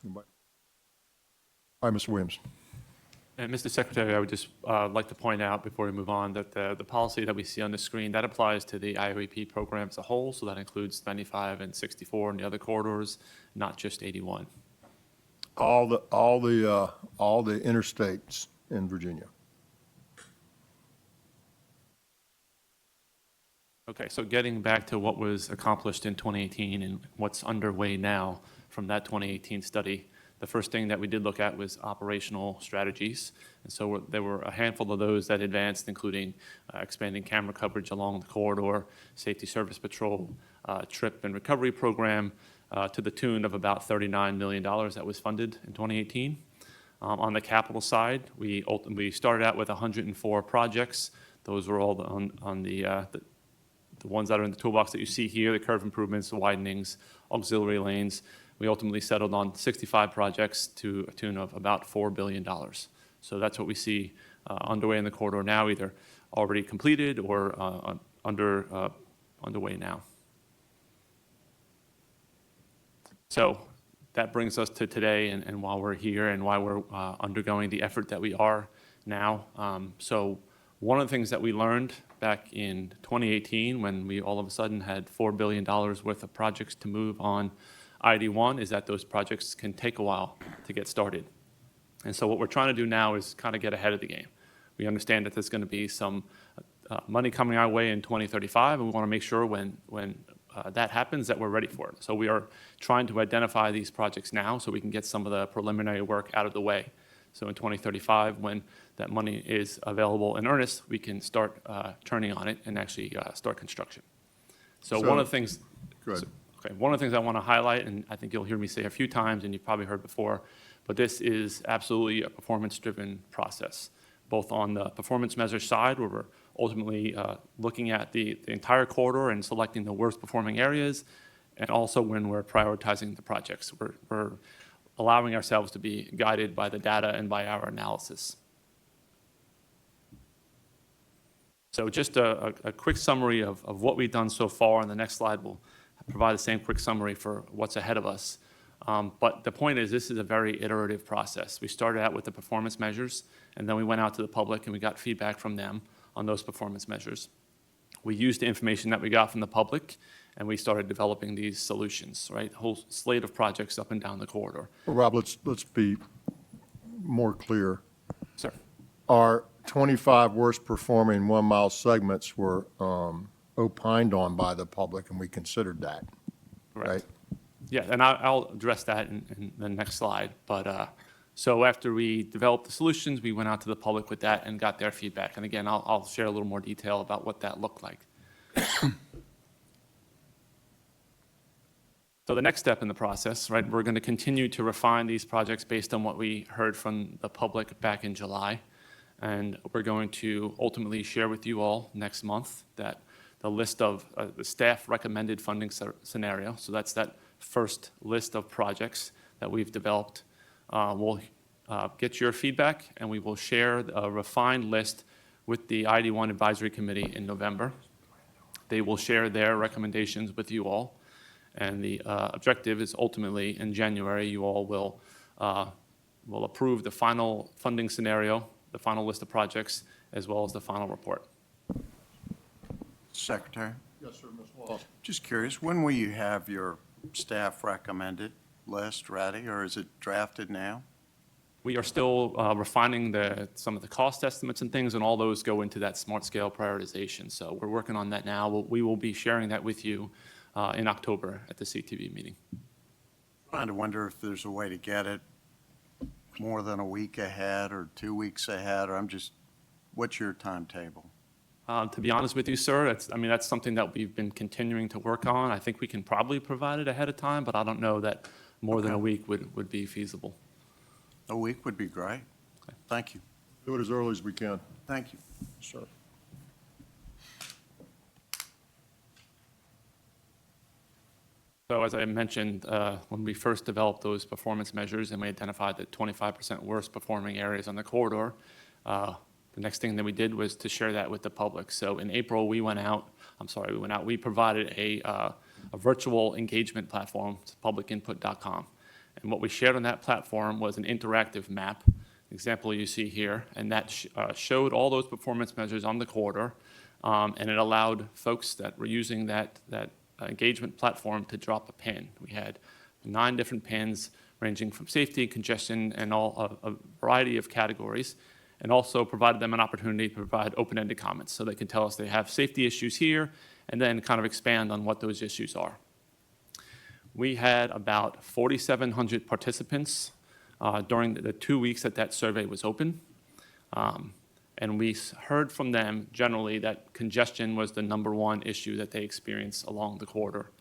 Anybody? All right, Mr. Williams. And Mr. Secretary, I would just like to point out before we move on that the policy that we see on the screen, that applies to the IOEP program as a whole, so that includes 95 and 64 and the other corridors, not just 81. All the interstates in Virginia. Okay, so getting back to what was accomplished in 2018 and what's underway now from that 2018 study, the first thing that we did look at was operational strategies. And so there were a handful of those that advanced, including expanding camera coverage along the corridor, Safety Service Patrol, trip and recovery program, to the tune of about $39 million that was funded in 2018. On the capital side, we started out with 104 projects. Those were all on the ones that are in the toolbox that you see here, the curve improvements, the widenings, auxiliary lanes. We ultimately settled on 65 projects to a tune of about $4 billion. So that's what we see underway in the corridor now, either already completed or underway now. So that brings us to today and why we're here and why we're undergoing the effort that we are now. So one of the things that we learned back in 2018 when we all of a sudden had $4 billion worth of projects to move on ID1 is that those projects can take a while to get started. And so what we're trying to do now is kind of get ahead of the game. We understand that there's going to be some money coming our way in 2035, and we want to make sure when that happens that we're ready for it. So we are trying to identify these projects now so we can get some of the preliminary work out of the way. So in 2035, when that money is available in earnest, we can start turning on it and actually start construction. So one of the things. Go ahead. Okay, one of the things I want to highlight, and I think you'll hear me say a few times, and you've probably heard before, but this is absolutely a performance-driven process, both on the performance measure side, where we're ultimately looking at the entire corridor and selecting the worst performing areas, and also when we're prioritizing the projects. We're allowing ourselves to be guided by the data and by our analysis. So just a quick summary of what we've done so far, and the next slide will provide the same quick summary for what's ahead of us. But the point is, this is a very iterative process. We started out with the performance measures, and then we went out to the public and we got feedback from them on those performance measures. We used the information that we got from the public, and we started developing these solutions, right? A whole slate of projects up and down the corridor. Well, Rob, let's be more clear. Sir. Our 25 worst performing 1 mile segments were opined on by the public, and we considered that, right? Yeah, and I'll address that in the next slide. But so after we developed the solutions, we went out to the public with that and got their feedback. And again, I'll share a little more detail about what that looked like. So the next step in the process, right, we're going to continue to refine these projects based on what we heard from the public back in July. And we're going to ultimately share with you all next month that the list of the staff recommended funding scenario, so that's that first list of projects that we've developed. We'll get your feedback, and we will share a refined list with the ID1 Advisory Committee in November. They will share their recommendations with you all. And the objective is ultimately in January, you all will approve the final funding scenario, the final list of projects, as well as the final report. Secretary? Yes, sir, Ms. Wallace. Just curious, when will you have your staff recommended list ready, or is it drafted now? We are still refining some of the cost estimates and things, and all those go into that smart scale prioritization. So we're working on that now. We will be sharing that with you in October at the CTV meeting. Trying to wonder if there's a way to get it more than a week ahead or 2 weeks ahead, or what's your timetable? To be honest with you, sir, that's something that we've been continuing to work on. I think we can probably provide it ahead of time, but I don't know that more than a week would be feasible. A week would be great. Okay. Thank you. Do it as early as we can. Thank you. Sure. So as I mentioned, when we first developed those performance measures and we identified the 25% worst performing areas on the corridor, the next thing that we did was to share that with the public. So in April, we provided a virtual engagement platform, it's publicinput.com. And what we shared on that platform was an interactive map, example you see here, and that showed all those performance measures on the corridor, and it allowed folks that were using that engagement platform to drop a pin. We had 9 different pins ranging from safety, congestion, and a variety of categories, and also provided them an opportunity to provide open-ended comments so they can tell us they have safety issues here and then kind of expand on what those issues are. We had about 4,700 participants during the 2 weeks that survey was open. And we heard from them generally that congestion was the #1 issue that they experience along the corridor,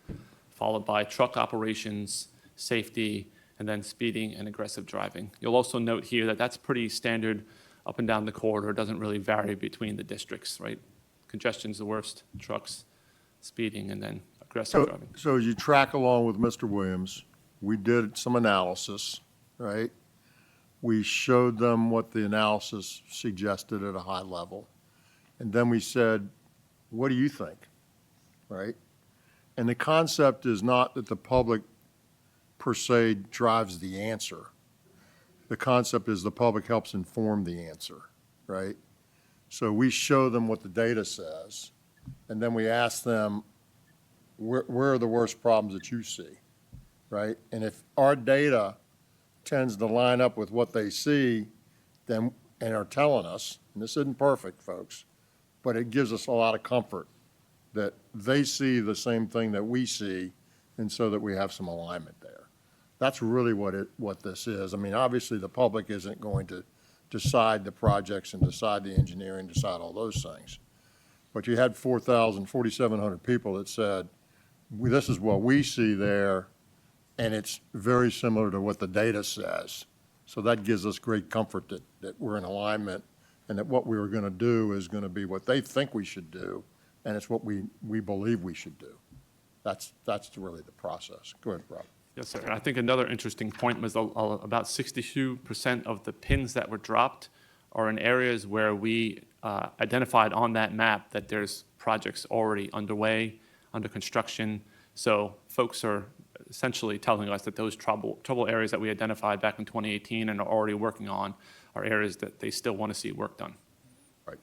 followed by truck operations, safety, and then speeding and aggressive driving. You'll also note here that that's pretty standard up and down the corridor. It doesn't really vary between the districts, right? Congestion's the worst, trucks, speeding, and then aggressive driving. So as you track along with Mr. Williams, we did some analysis, right? We showed them what the analysis suggested at a high level. And then we said, what do you think, right? And the concept is not that the public per se drives the answer. The concept is the public helps inform the answer, right? So we show them what the data says, and then we ask them, where are the worst problems that you see, right? And if our data tends to line up with what they see, then, and are telling us, and this isn't perfect, folks, but it gives us a lot of comfort that they see the same thing that we see, and so that we have some alignment there. That's really what this is. I mean, obviously, the public isn't going to decide the projects and decide the engineering, decide all those things. But you had 4,700 people that said, this is what we see there, and it's very similar to what the data says. So that gives us great comfort that we're in alignment, and that what we were going to do is going to be what they think we should do, and it's what we believe we should do. That's really the process. Go ahead, Rob. Yes, sir. And I think another interesting point was about 62% of the pins that were dropped are in areas where we identified on that map that there's projects already underway, under construction. So folks are essentially telling us that those trouble areas that we identified back in 2018 and are already working on are areas that they still want to see work done. Right.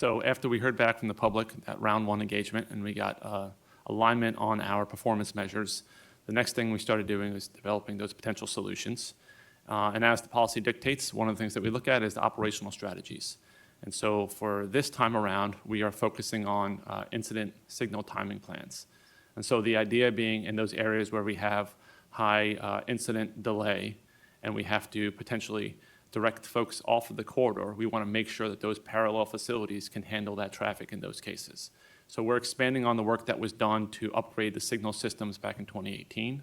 So after we heard back from the public at round one engagement and we got alignment on our performance measures, the next thing we started doing was developing those potential solutions. And as the policy dictates, one of the things that we look at is the operational strategies. And so for this time around, we are focusing on incident signal timing plans. And so the idea being in those areas where we have high incident delay and we have to potentially direct folks off of the corridor, we want to make sure that those parallel facilities can handle that traffic in those cases. So we're expanding on the work that was done to upgrade the signal systems back in 2018.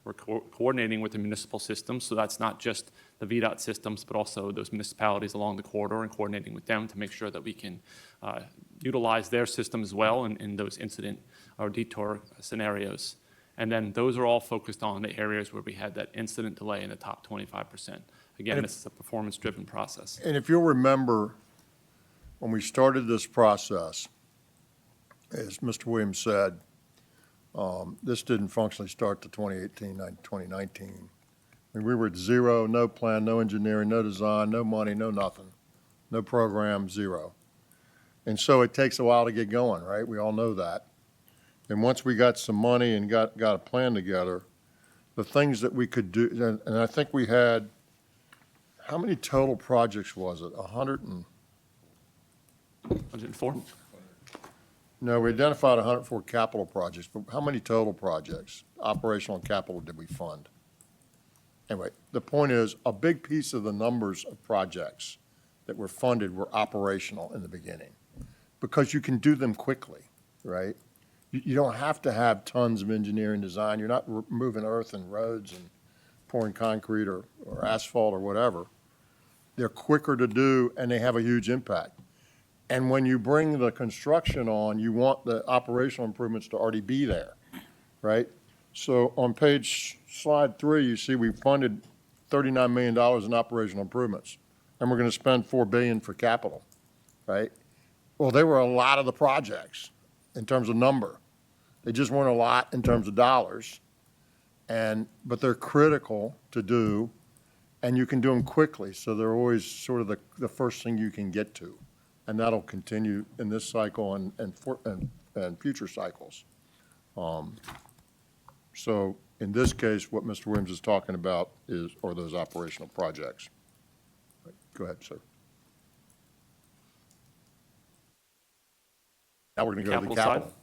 We're coordinating with the municipal systems, so that's not just the VDOT systems, but also those municipalities along the corridor and coordinating with them to make sure that we can utilize their system as well in those incident or detour scenarios. And then those are all focused on the areas where we had that incident delay in the top 25%. Again, this is a performance-driven process. And if you'll remember, when we started this process, as Mr. Williams said, this didn't functionally start to 2018, 2019. I mean, we were at zero, no plan, no engineering, no design, no money, no nothing, no program, zero. And so it takes a while to get going, right? We all know that. And once we got some money and got a plan together, the things that we could do, and I think we had, how many total projects was it? 104? No, we identified 104 capital projects, but how many total projects, operational and capital, did we fund? Anyway, the point is, a big piece of the numbers of projects that were funded were operational in the beginning, because you can do them quickly, right? You don't have to have tons of engineering design. You're not moving earth and roads and pouring concrete or asphalt or whatever. They're quicker to do, and they have a huge impact. And when you bring the construction on, you want the operational improvements to already be there, right? So on slide 3, you see we funded $39 million in operational improvements, and we're going to spend $4 billion for capital, right? Well, they were a lot of the projects in terms of number. They just weren't a lot in terms of dollars, but they're critical to do, and you can do them quickly, so they're always sort of the first thing you can get to. And that'll continue in this cycle and future cycles. So in this case, what Mr. Williams is talking about are those operational projects. Go ahead, sir. Now we're going to go to the capital. Side.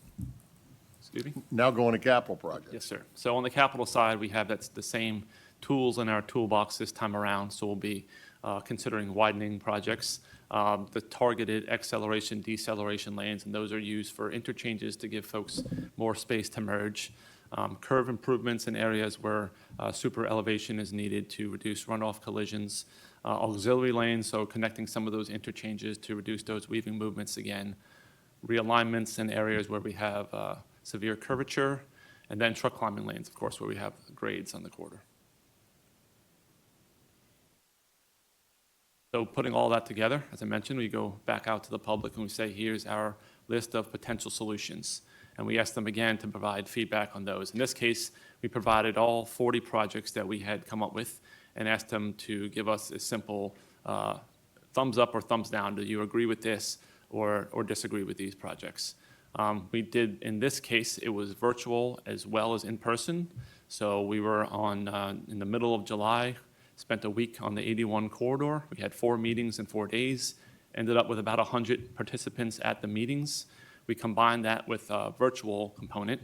Excuse me? Now going to capital projects. Yes, sir. So on the capital side, we have the same tools in our toolbox this time around. So we'll be considering widening projects, the targeted acceleration, deceleration lanes, and those are used for interchanges to give folks more space to merge. Curve improvements in areas where super elevation is needed to reduce runoff collisions. Auxiliary lanes, so connecting some of those interchanges to reduce those weaving movements again. Realignments in areas where we have severe curvature, and then truck climbing lanes, of course, where we have grades on the corridor. So putting all that together, as I mentioned, we go back out to the public and we say, here's our list of potential solutions. And we ask them again to provide feedback on those. In this case, we provided all 40 projects that we had come up with and asked them to give us a simple thumbs up or thumbs down. Do you agree with this or disagree with these projects? We did, in this case, it was virtual as well as in person. So we were in the middle of July, spent a week on the 81 corridor. We had 4 meetings in 4 days, ended up with about 100 participants at the meetings. We combined that with a virtual component.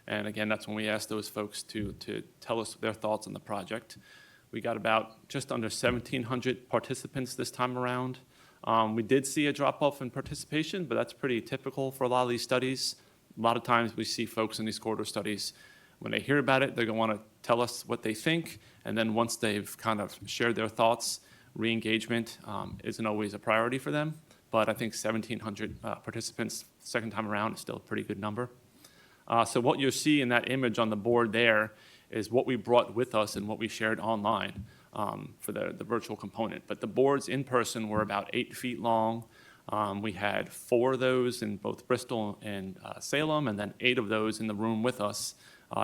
And again, that's when we asked those folks to tell us their thoughts on the project. We got about just under 1,700 participants this time around. We did see a drop-off in participation, but that's pretty typical for a lot of these studies. A lot of times we see folks in these corridor studies, when they hear about it, they're going to want to tell us what they think. And then once they've kind of shared their thoughts, re-engagement isn't always a priority for them. But I think 1,700 participants second time around is still a pretty good number. So what you'll see in that image on the board there is what we brought with us and what we shared online for the virtual component. But the boards in person were about 8 feet long. We had 4 of those in both Bristol and Salem, and then 8 of those in the room with us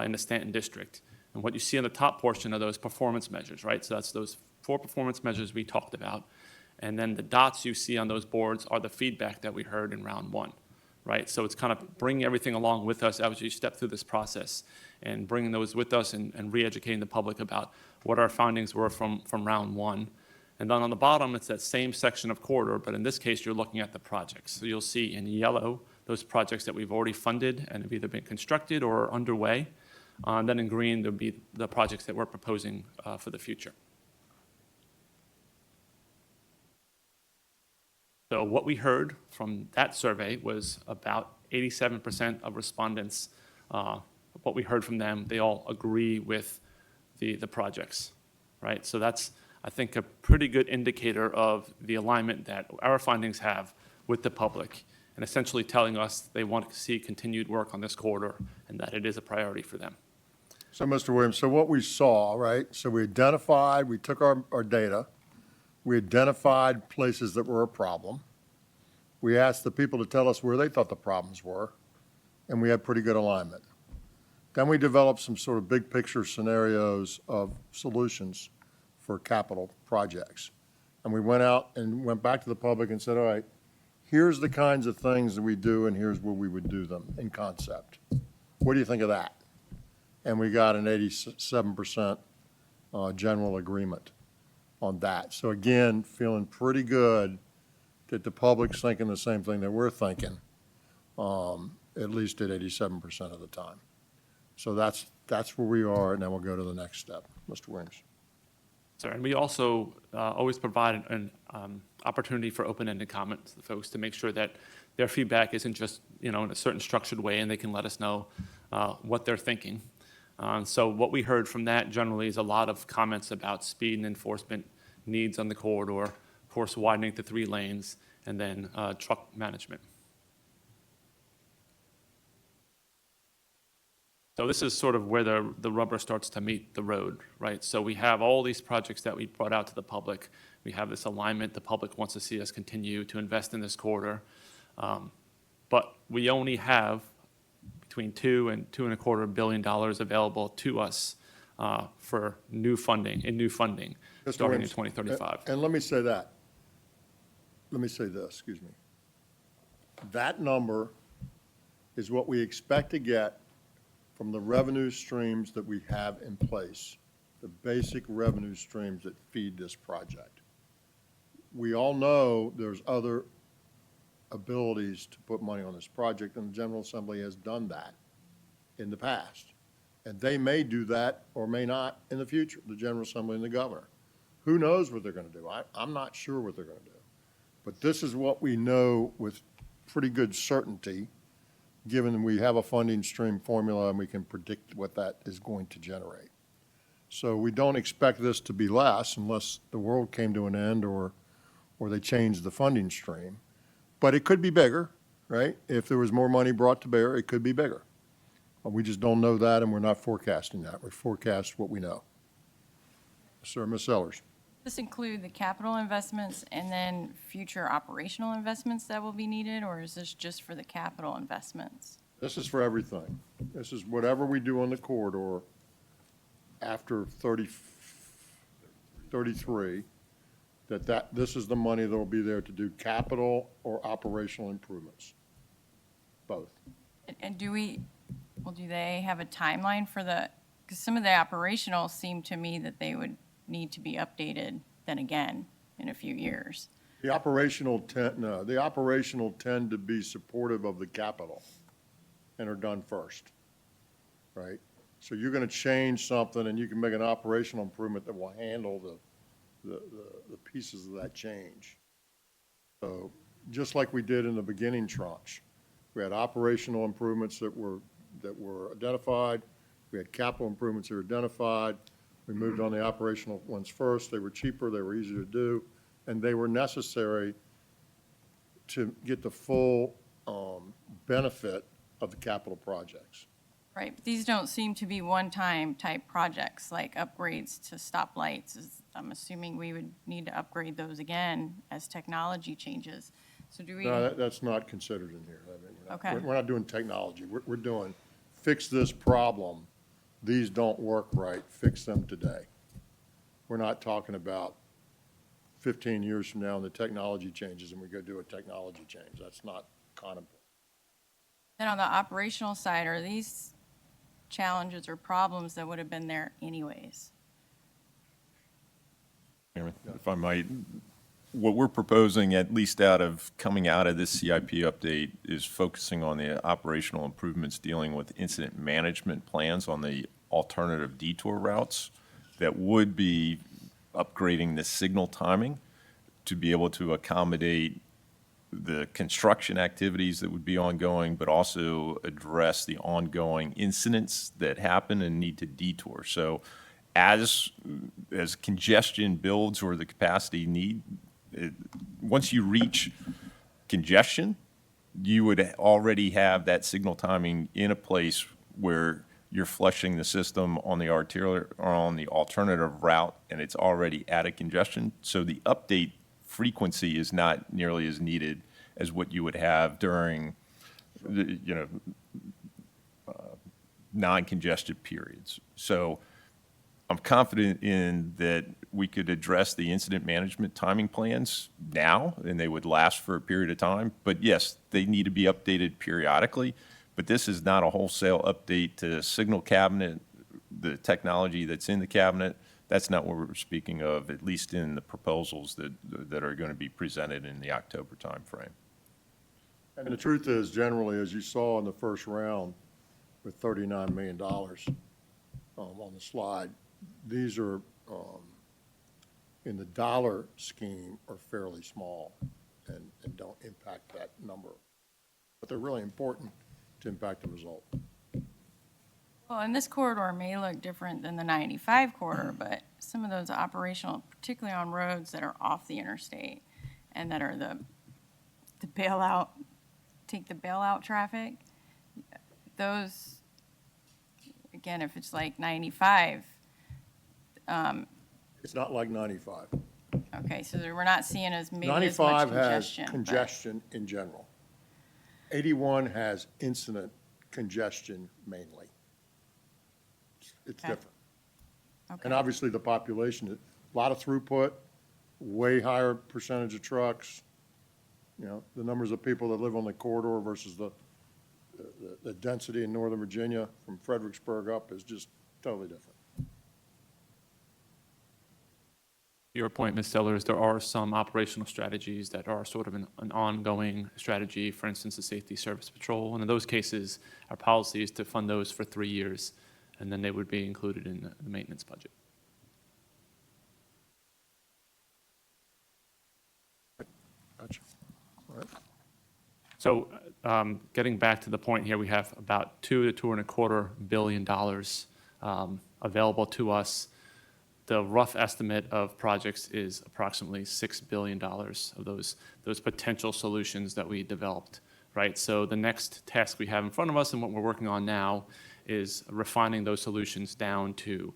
in the Stanton district. And what you see on the top portion are those performance measures, right? So that's those 4 performance measures we talked about. And then the dots you see on those boards are the feedback that we heard in round 1, right? So it's kind of bringing everything along with us as you step through this process and bringing those with us and re-educating the public about what our findings were from round 1. And then on the bottom, it's that same section of corridor, but in this case, you're looking at the projects. So you'll see in yellow those projects that we've already funded and have either been constructed or are underway. And then in green, there'll be the projects that we're proposing for the future. So what we heard from that survey was about 87% of respondents, what we heard from them, they all agree with the projects, right? So that's, I think, a pretty good indicator of the alignment that our findings have with the public, and essentially telling us they want to see continued work on this corridor and that it is a priority for them. So, Mr. Williams, so what we saw, right, so we identified, we took our data, we identified places that were a problem. We asked the people to tell us where they thought the problems were, and we had pretty good alignment. Then we developed some sort of big picture scenarios of solutions for capital projects. And we went out and went back to the public and said, all right, here's the kinds of things that we do and here's where we would do them in concept. What do you think of that? And we got an 87% general agreement on that. So again, feeling pretty good that the public's thinking the same thing that we're thinking, at least at 87% of the time. So that's where we are, and then we'll go to the next step. Mr. Williams. Sir, and we also always provide an opportunity for open-ended comments to folks to make sure that their feedback isn't just, in a certain structured way, and they can let us know what they're thinking. So what we heard from that generally is a lot of comments about speed and enforcement needs on the corridor, of course, widening to 3 lanes, and then truck management. So this is sort of where the rubber starts to meet the road, right? So we have all these projects that we brought out to the public. We have this alignment. The public wants to see us continue to invest in this corridor. But we only have between $2 and $2.25 billion available to us for new funding, starting in 2035. And let me say that. Let me say this, excuse me. That number is what we expect to get from the revenue streams that we have in place, the basic revenue streams that feed this project. We all know there's other abilities to put money on this project, and the General Assembly has done that in the past. And they may do that or may not in the future, the General Assembly and the governor. Who knows what they're going to do? I'm not sure what they're going to do. But this is what we know with pretty good certainty, given that we have a funding stream formula and we can predict what that is going to generate. So we don't expect this to be less unless the world came to an end or they changed the funding stream. But it could be bigger, right? If there was more money brought to bear, it could be bigger. We just don't know that, and we're not forecasting that. We forecast what we know. Sir, Ms. Sellers. Does this include the capital investments and then future operational investments that will be needed, or is this just for the capital investments? This is for everything. This is whatever we do on the corridor after 33, this is the money that will be there to do capital or operational improvements, both. And do they have a timeline for because some of the operational seem to me that they would need to be updated then again in a few years. The operational tend to be supportive of the capital and are done first, right? So you're going to change something and you can make an operational improvement that will handle the pieces of that change. So just like we did in the beginning tranche, we had operational improvements that were identified. We had capital improvements that were identified. We moved on the operational ones first. They were cheaper, they were easier to do, and they were necessary to get the full benefit of the capital projects. Right, but these don't seem to be one-time type projects, like upgrades to stoplights. I'm assuming we would need to upgrade those again as technology changes. So do we? No, that's not considered in here. I mean, Okay. We're not doing technology. We're doing, fix this problem. These don't work right, fix them today. We're not talking about 15 years from now and the technology changes and we go do a technology change. That's not contemplated. Then on the operational side, are these challenges or problems that would have been there anyways? Chairman, if I might, what we're proposing, at least coming out of this CIP update, is focusing on the operational improvements dealing with incident management plans on the alternative detour routes that would be upgrading the signal timing to be able to accommodate the construction activities that would be ongoing, but also address the ongoing incidents that happen and need to detour. So as congestion builds or the capacity need, once you reach congestion, you would already have that signal timing in a place where you're flushing the system on the arterial or on the alternative route, and it's already at a congestion. So the update frequency is not nearly as needed as what you would have during the, non-congested periods. So I'm confident in that we could address the incident management timing plans now, and they would last for a period of time. But yes, they need to be updated periodically. But this is not a wholesale update to signal cabinet, the technology that's in the cabinet. That's not what we're speaking of, at least in the proposals that are going to be presented in the October timeframe. And the truth is, generally, as you saw in the first round with $39 million on the slide, these are, in the dollar scheme, are fairly small and don't impact that number. But they're really important to impact the result. Well, and this corridor may look different than the 95 corridor, but some of those operational, particularly on roads that are off the interstate and that are the bailout, take the bailout traffic, those, again, if it's like 95. It's not like 95. Okay, so we're not seeing as maybe as much 95 has congestion. but- congestion in general. 81 has incident congestion mainly. It's Okay. different. Okay. And obviously, the population, a lot of throughput, way higher percentage of trucks. The numbers of people that live on the corridor versus the density in Northern Virginia from Fredericksburg up is just totally different. Your point, Ms. Sellers, there are some operational strategies that are sort of an ongoing strategy, for instance, the Safety Service Patrol. And in those cases, our policy is to fund those for 3 years, and then they would be included in the maintenance budget. Gotcha. All right. So getting back to the point here, we have about $2 to $2.25 billion available to us. The rough estimate of projects is approximately $6 billion of those potential solutions that we developed, right? So the next task we have in front of us and what we're working on now is refining those solutions down to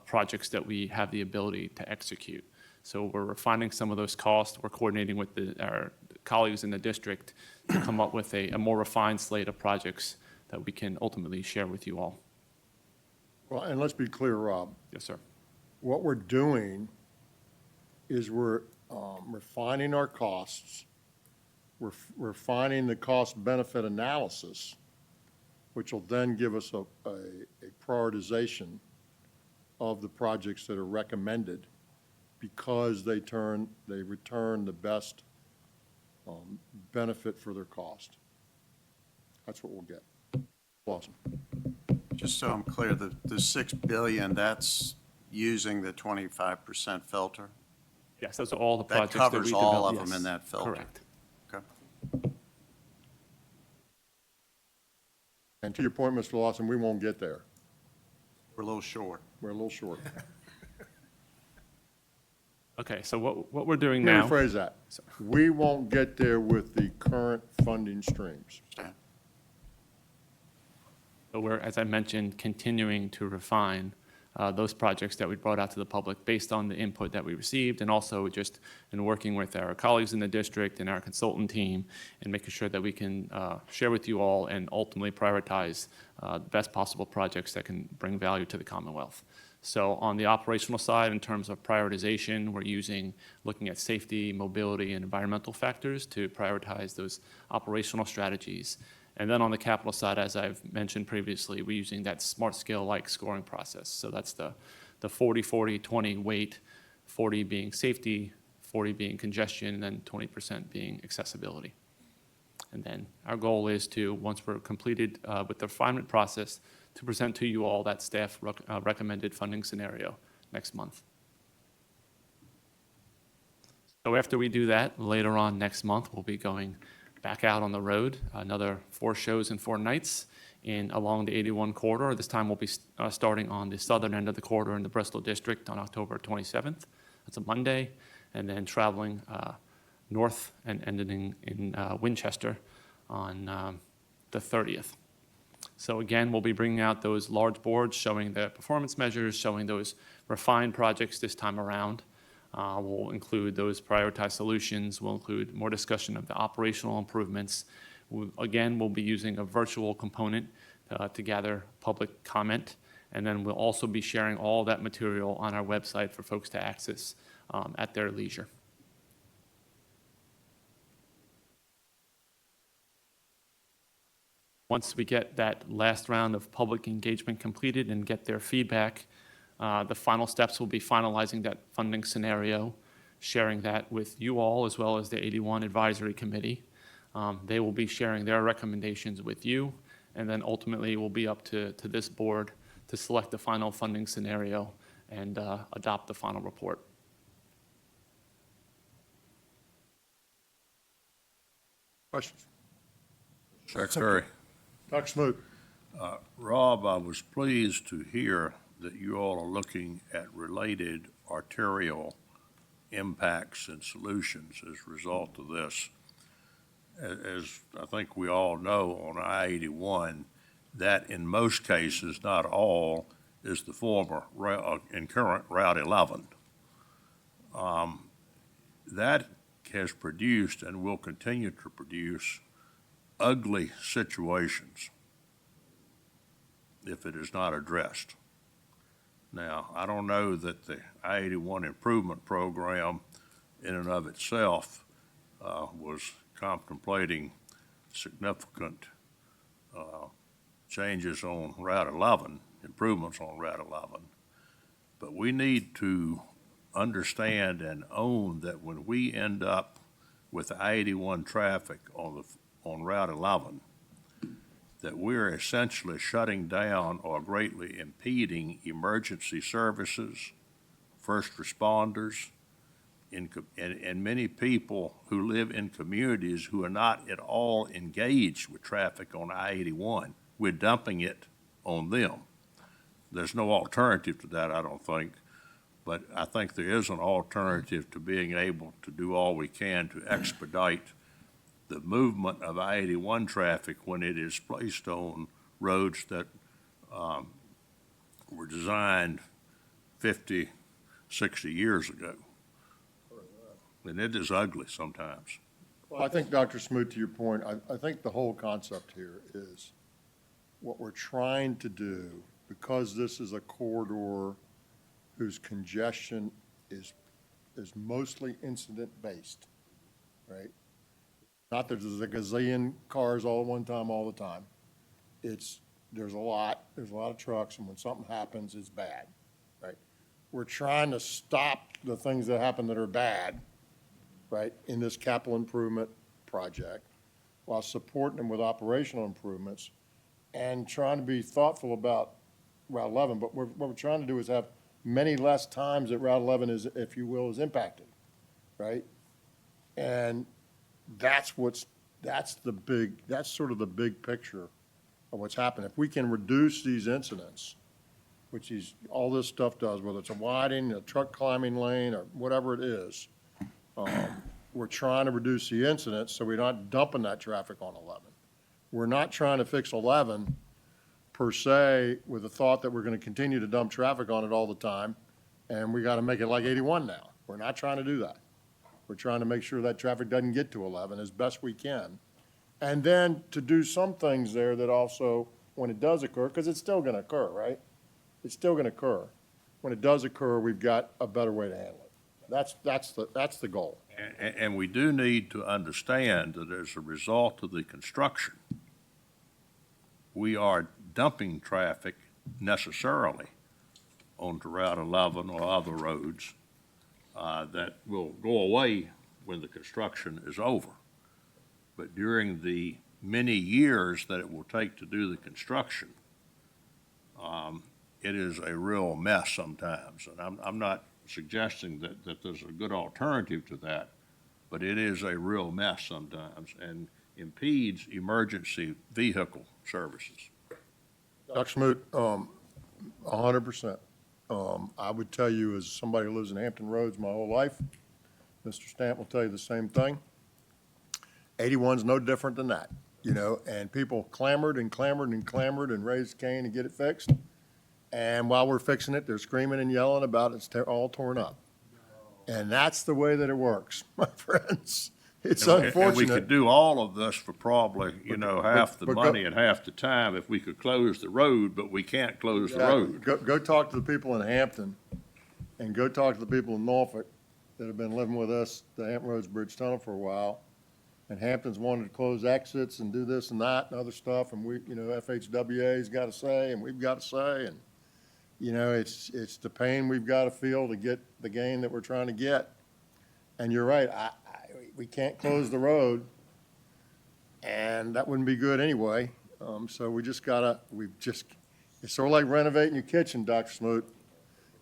projects that we have the ability to execute. So we're refining some of those costs. We're coordinating with our colleagues in the district to come up with a more refined slate of projects that we can ultimately share with you all. Well, and let's be clear, Rob. Yes, sir. What we're doing is we're refining our costs. We're refining the cost-benefit analysis, which will then give us a prioritization of the projects that are recommended because they return the best benefit for their cost. That's what we'll get. Awesome. Just so I'm clear, the 6 billion, that's using the 25% filter? Yes, those are all the projects that we covers all developed. of them in that filter? Correct. Okay. And to your point, Mr. Lawson, we won't get there. We're a little short. We're a little short. Okay, so what we're doing Let me now. rephrase that. We won't get there with the current funding streams. So we're, as I mentioned, continuing to refine those projects that we brought out to the public based on the input that we received, and also just in working with our colleagues in the district and our consultant team, and making sure that we can share with you all and ultimately prioritize the best possible projects that can bring value to the Commonwealth. So on the operational side, in terms of prioritization, we're looking at safety, mobility, and environmental factors to prioritize those operational strategies. And then on the capital side, as I've mentioned previously, we're using that smart scale-like scoring process. So that's the 40-40-20 weight, 40 being safety, 40 being congestion, and then 20% being accessibility. And then our goal is to, once we're completed with the refinement process, to present to you all that staff recommended funding scenario next month. So after we do that, later on next month, we'll be going back out on the road, another 4 shows and 4 nights along the 81 corridor. This time we'll be starting on the southern end of the corridor in the Bristol district on October 27th. That's a Monday, and then traveling north and ending in Winchester on the 30th. So again, we'll be bringing out those large boards showing the performance measures, showing those refined projects this time around. We'll include those prioritized solutions. We'll include more discussion of the operational improvements. We'll be using a virtual component to gather public comment. And then we'll also be sharing all that material on our website for folks to access at their leisure. Once we get that last round of public engagement completed and get their feedback, the final steps will be finalizing that funding scenario, sharing that with you all as well as the 81 Advisory Committee. They will be sharing their recommendations with you, and then ultimately it will be up to this board to select the final funding scenario and adopt the final report. Questions? Secretary. Dr. Smoot. Rob, I was pleased to hear that you all are looking at related arterial impacts and solutions as a result of this. As I think we all know, on I-81, that in most cases, not all, is the former and current Route 11. That has produced and will continue to produce ugly situations if it is not addressed. Now, I don't know that the I-81 improvement program in and of itself was contemplating significant changes on Route 11, improvements on Route 11. But we need to understand and own that when we end up with I-81 traffic on Route 11, that we're essentially shutting down or greatly impeding emergency services, first responders, and many people who live in communities who are not at all engaged with traffic on I-81. We're dumping it on them. There's no alternative to that, I don't think, but I think there is an alternative to being able to do all we can to expedite the movement of I-81 traffic when it is placed on roads that were designed 50, 60 years ago. And it is ugly sometimes. Well, I think, Dr. Smoot, to your point, I think the whole concept here is what we're trying to do, because this is a corridor whose congestion is mostly incident-based, right? Not that there's a gazillion cars all at one time, all the time. There's a lot of trucks, and when something happens, it's bad, right? We're trying to stop the things that happen that are bad, right, in this capital improvement project, while supporting them with operational improvements and trying to be thoughtful about Route 11. But what we're trying to do is have many less times that Route 11 is, if you will, is impacted, right? And that's sort of the big picture of what's happened. If we can reduce these incidents, which all this stuff does, whether it's a widening, a truck climbing lane, or whatever it is, we're trying to reduce the incidents so we're not dumping that traffic on 11. We're not trying to fix 11 per se, with the thought that we're going to continue to dump traffic on it all the time, and we got to make it like 81 now. We're not trying to do that. We're trying to make sure that traffic doesn't get to 11 as best we can. And then to do some things there that also, when it does occur, because it's still going to occur, right? It's still going to occur. When it does occur, we've got a better way to handle it. That's the goal. And we do need to understand that as a result of the construction, we are dumping traffic necessarily onto Route 11 or other roads that will go away when the construction is over. But during the many years that it will take to do the construction, it is a real mess sometimes. And I'm not suggesting that there's a good alternative to that, but it is a real mess sometimes and impedes emergency vehicle services. Dr. Smoot, 100%. I would tell you, as somebody who lives in Hampton Roads my whole life, Mr. Stamp will tell you the same thing. 81's no different than that, you know, and people clamored and clamored and clamored and raised Cain to get it fixed. And while we're fixing it, they're screaming and yelling about it's all torn up. And that's the way that it works, my friends. It's unfortunate. And we could do all of this for probably, half the but money and half the time if we could close the road, but we can't close the road. Go talk to the people in Hampton and go talk to the people in Norfolk that have been living with us, the Hampton Roads Bridge Tunnel for a while. And Hampton's wanted to close exits and do this and that and other stuff. And we, FHWA's got to say, and we've got to say, and, it's the pain we've got to feel to get the gain that we're trying to get. And you're right, we can't close the road, and that wouldn't be good anyway. So we just gotta, it's sort of like renovating your kitchen, Dr. Smoot.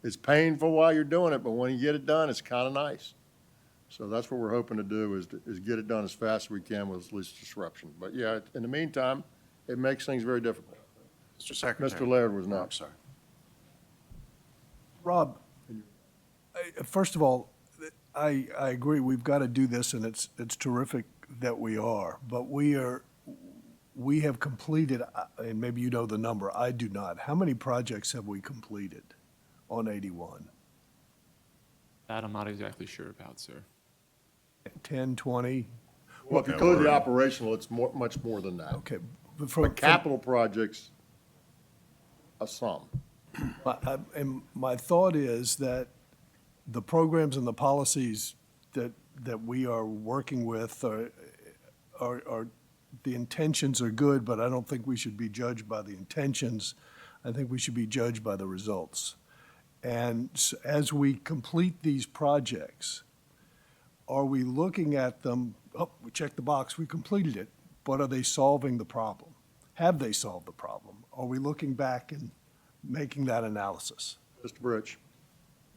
It's painful while you're doing it, but when you get it done, it's kind of nice. So that's what we're hoping to do is get it done as fast as we can with as least disruption. But yeah, in the meantime, it makes things very difficult. Mr. Secretary. Mr. Laird was I'm next. sorry. Rob, first of all, I agree, we've got to do this, and it's terrific that we are, but we have completed, and maybe you know the number, I do not. How many projects have we completed on 81? That I'm not exactly sure about, sir. 10, 20? Well, if you include the operational, it's much more than that. Okay. But capital projects, a sum. And my thought is that the programs and the policies that we are working with are the intentions are good, but I don't think we should be judged by the intentions. I think we should be judged by the results. And as we complete these projects, are we looking at them, we checked the box, we completed it, but are they solving the problem? Have they solved the problem? Are we looking back and making that analysis? Mr. Birch.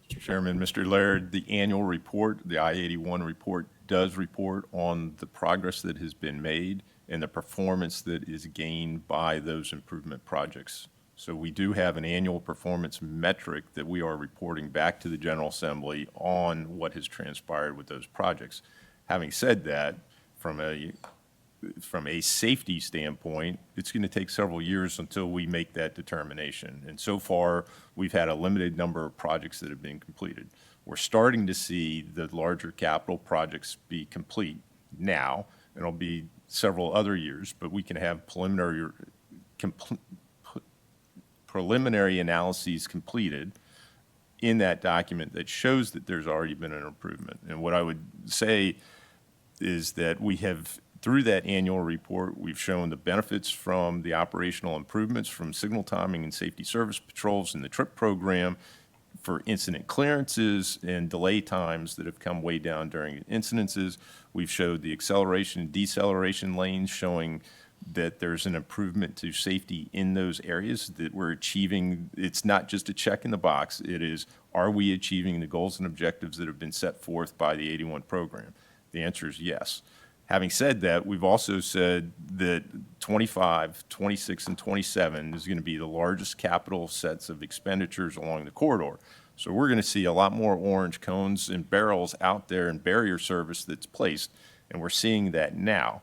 Mr. Chairman, Mr. Laird, the annual report, the I-81 report, does report on the progress that has been made and the performance that is gained by those improvement projects. So we do have an annual performance metric that we are reporting back to the General Assembly on what has transpired with those projects. Having said that, from a safety standpoint, it's going to take several years until we make that determination. And so far, we've had a limited number of projects that have been completed. We're starting to see the larger capital projects be complete now. It'll be several other years, but we can have preliminary analyses completed in that document that shows that there's already been an improvement. And what I would say is that we have, through that annual report, we've shown the benefits from the operational improvements from signal timing and safety service patrols in the TRIP program for incident clearances and delay times that have come way down during incidences. We've showed the acceleration and deceleration lanes showing that there's an improvement to safety in those areas, that we're achieving. It's not just a check in the box. It is, are we achieving the goals and objectives that have been set forth by the 81 program? The answer is yes. Having said that, we've also said that 25, 26, and 27 is going to be the largest capital sets of expenditures along the corridor. So we're going to see a lot more orange cones and barrels out there and barrier service that's placed, and we're seeing that now.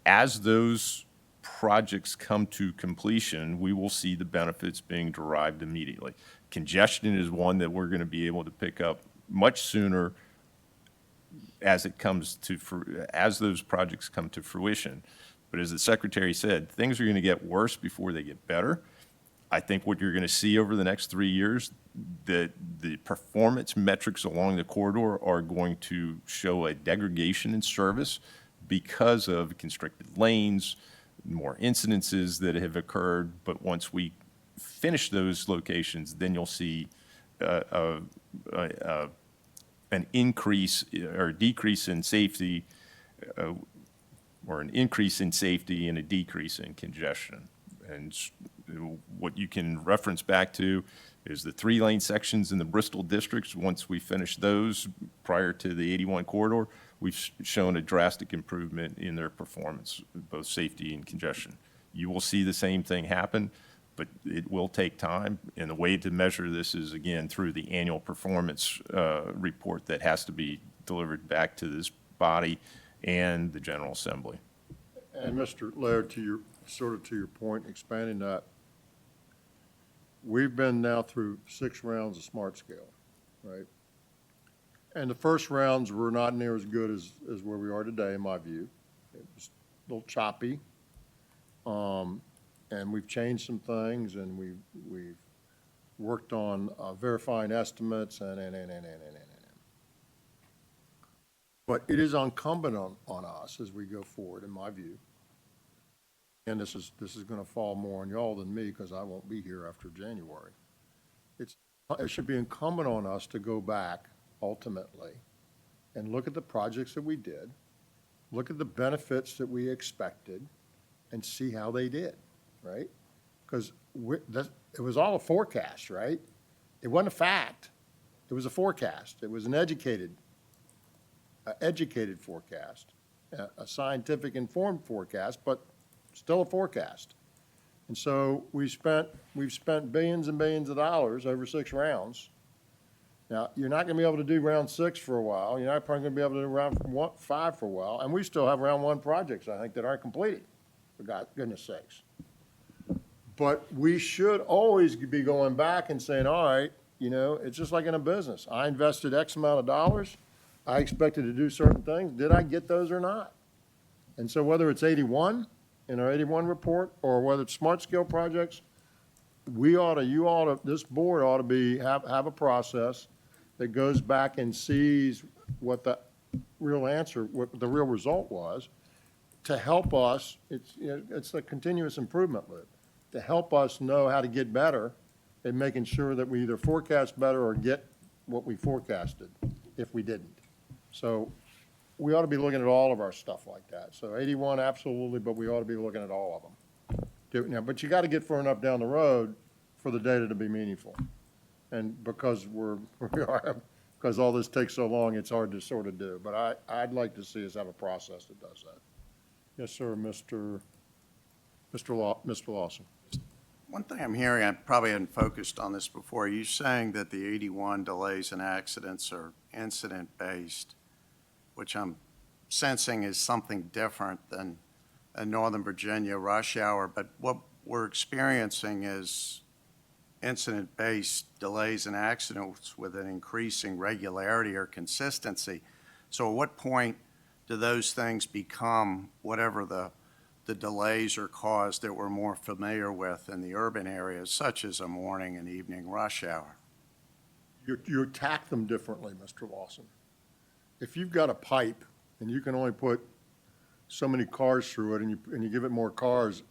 As those projects come to completion, we will see the benefits being derived immediately. Congestion is one that we're going to be able to pick up much sooner as it comes to, as those projects come to fruition. But as the Secretary said, things are going to get worse before they get better. I think what you're going to see over the next 3 years, that the performance metrics along the corridor are going to show a degradation in service because of constricted lanes, more incidences that have occurred. But once we finish those locations, then you'll see an increase or decrease in safety, or an increase in safety and a decrease in congestion. And what you can reference back to is the 3-lane sections in the Bristol districts. Once we finish those prior to the 81 corridor, we've shown a drastic improvement in their performance, both safety and congestion. You will see the same thing happen, but it will take time. And the way to measure this is, again, through the annual performance report that has to be delivered back to this body and the General Assembly. And Mr. Laird, to your point, expanding that, we've been now through 6 rounds of smart scale, right? And the first rounds were not near as good as where we are today, in my view. It was a little choppy. And we've changed some things, and we've worked on verifying estimates and. But it is incumbent on us as we go forward, in my view. And this is going to fall more on y'all than me, because I won't be here after January. It should be incumbent on us to go back ultimately and look at the projects that we did, look at the benefits that we expected, and see how they did, right? Because it was all a forecast, right? It wasn't a fact. It was a forecast. It was an educated forecast, a scientific informed forecast, but still a forecast. And so we've spent billions and billions of dollars over 6 rounds. Now, you're not going to be able to do round 6 for a while. You're not probably going to be able to do round 5 for a while. And we still have round 1 projects, I think, that aren't completed, for goodness sakes. But we should always be going back and saying, all right, it's just like in a business. I invested X amount of dollars. I expected to do certain things. Did I get those or not? And so whether it's 81 in our 81 report, or whether it's smart scale projects, this board ought to have a process that goes back and sees what the real answer, what the real result was, to help us. It's a continuous improvement loop, to help us know how to get better at making sure that we either forecast better or get what we forecasted if we didn't. So we ought to be looking at all of our stuff like that. So 81, absolutely, but we ought to be looking at all of them. Now, but you got to get far enough down the road for the data to be meaningful. And because because all this takes so long, it's hard to sort of do. But I'd like to see us have a process that does that. Yes, sir, Mr. Lawson. One thing I'm hearing, I probably hadn't focused on this before, are you saying that the 81 delays and accidents are incident-based, which I'm sensing is something different than a Northern Virginia rush hour, but what we're experiencing is incident-based delays and accidents with an increasing regularity or consistency. So at what point do those things become whatever the delays or cause that we're more familiar with in the urban areas, such as a morning and evening rush hour? You attack them differently, Mr. Lawson. If you've got a pipe and you can only put so many cars through it, and you give it more cars,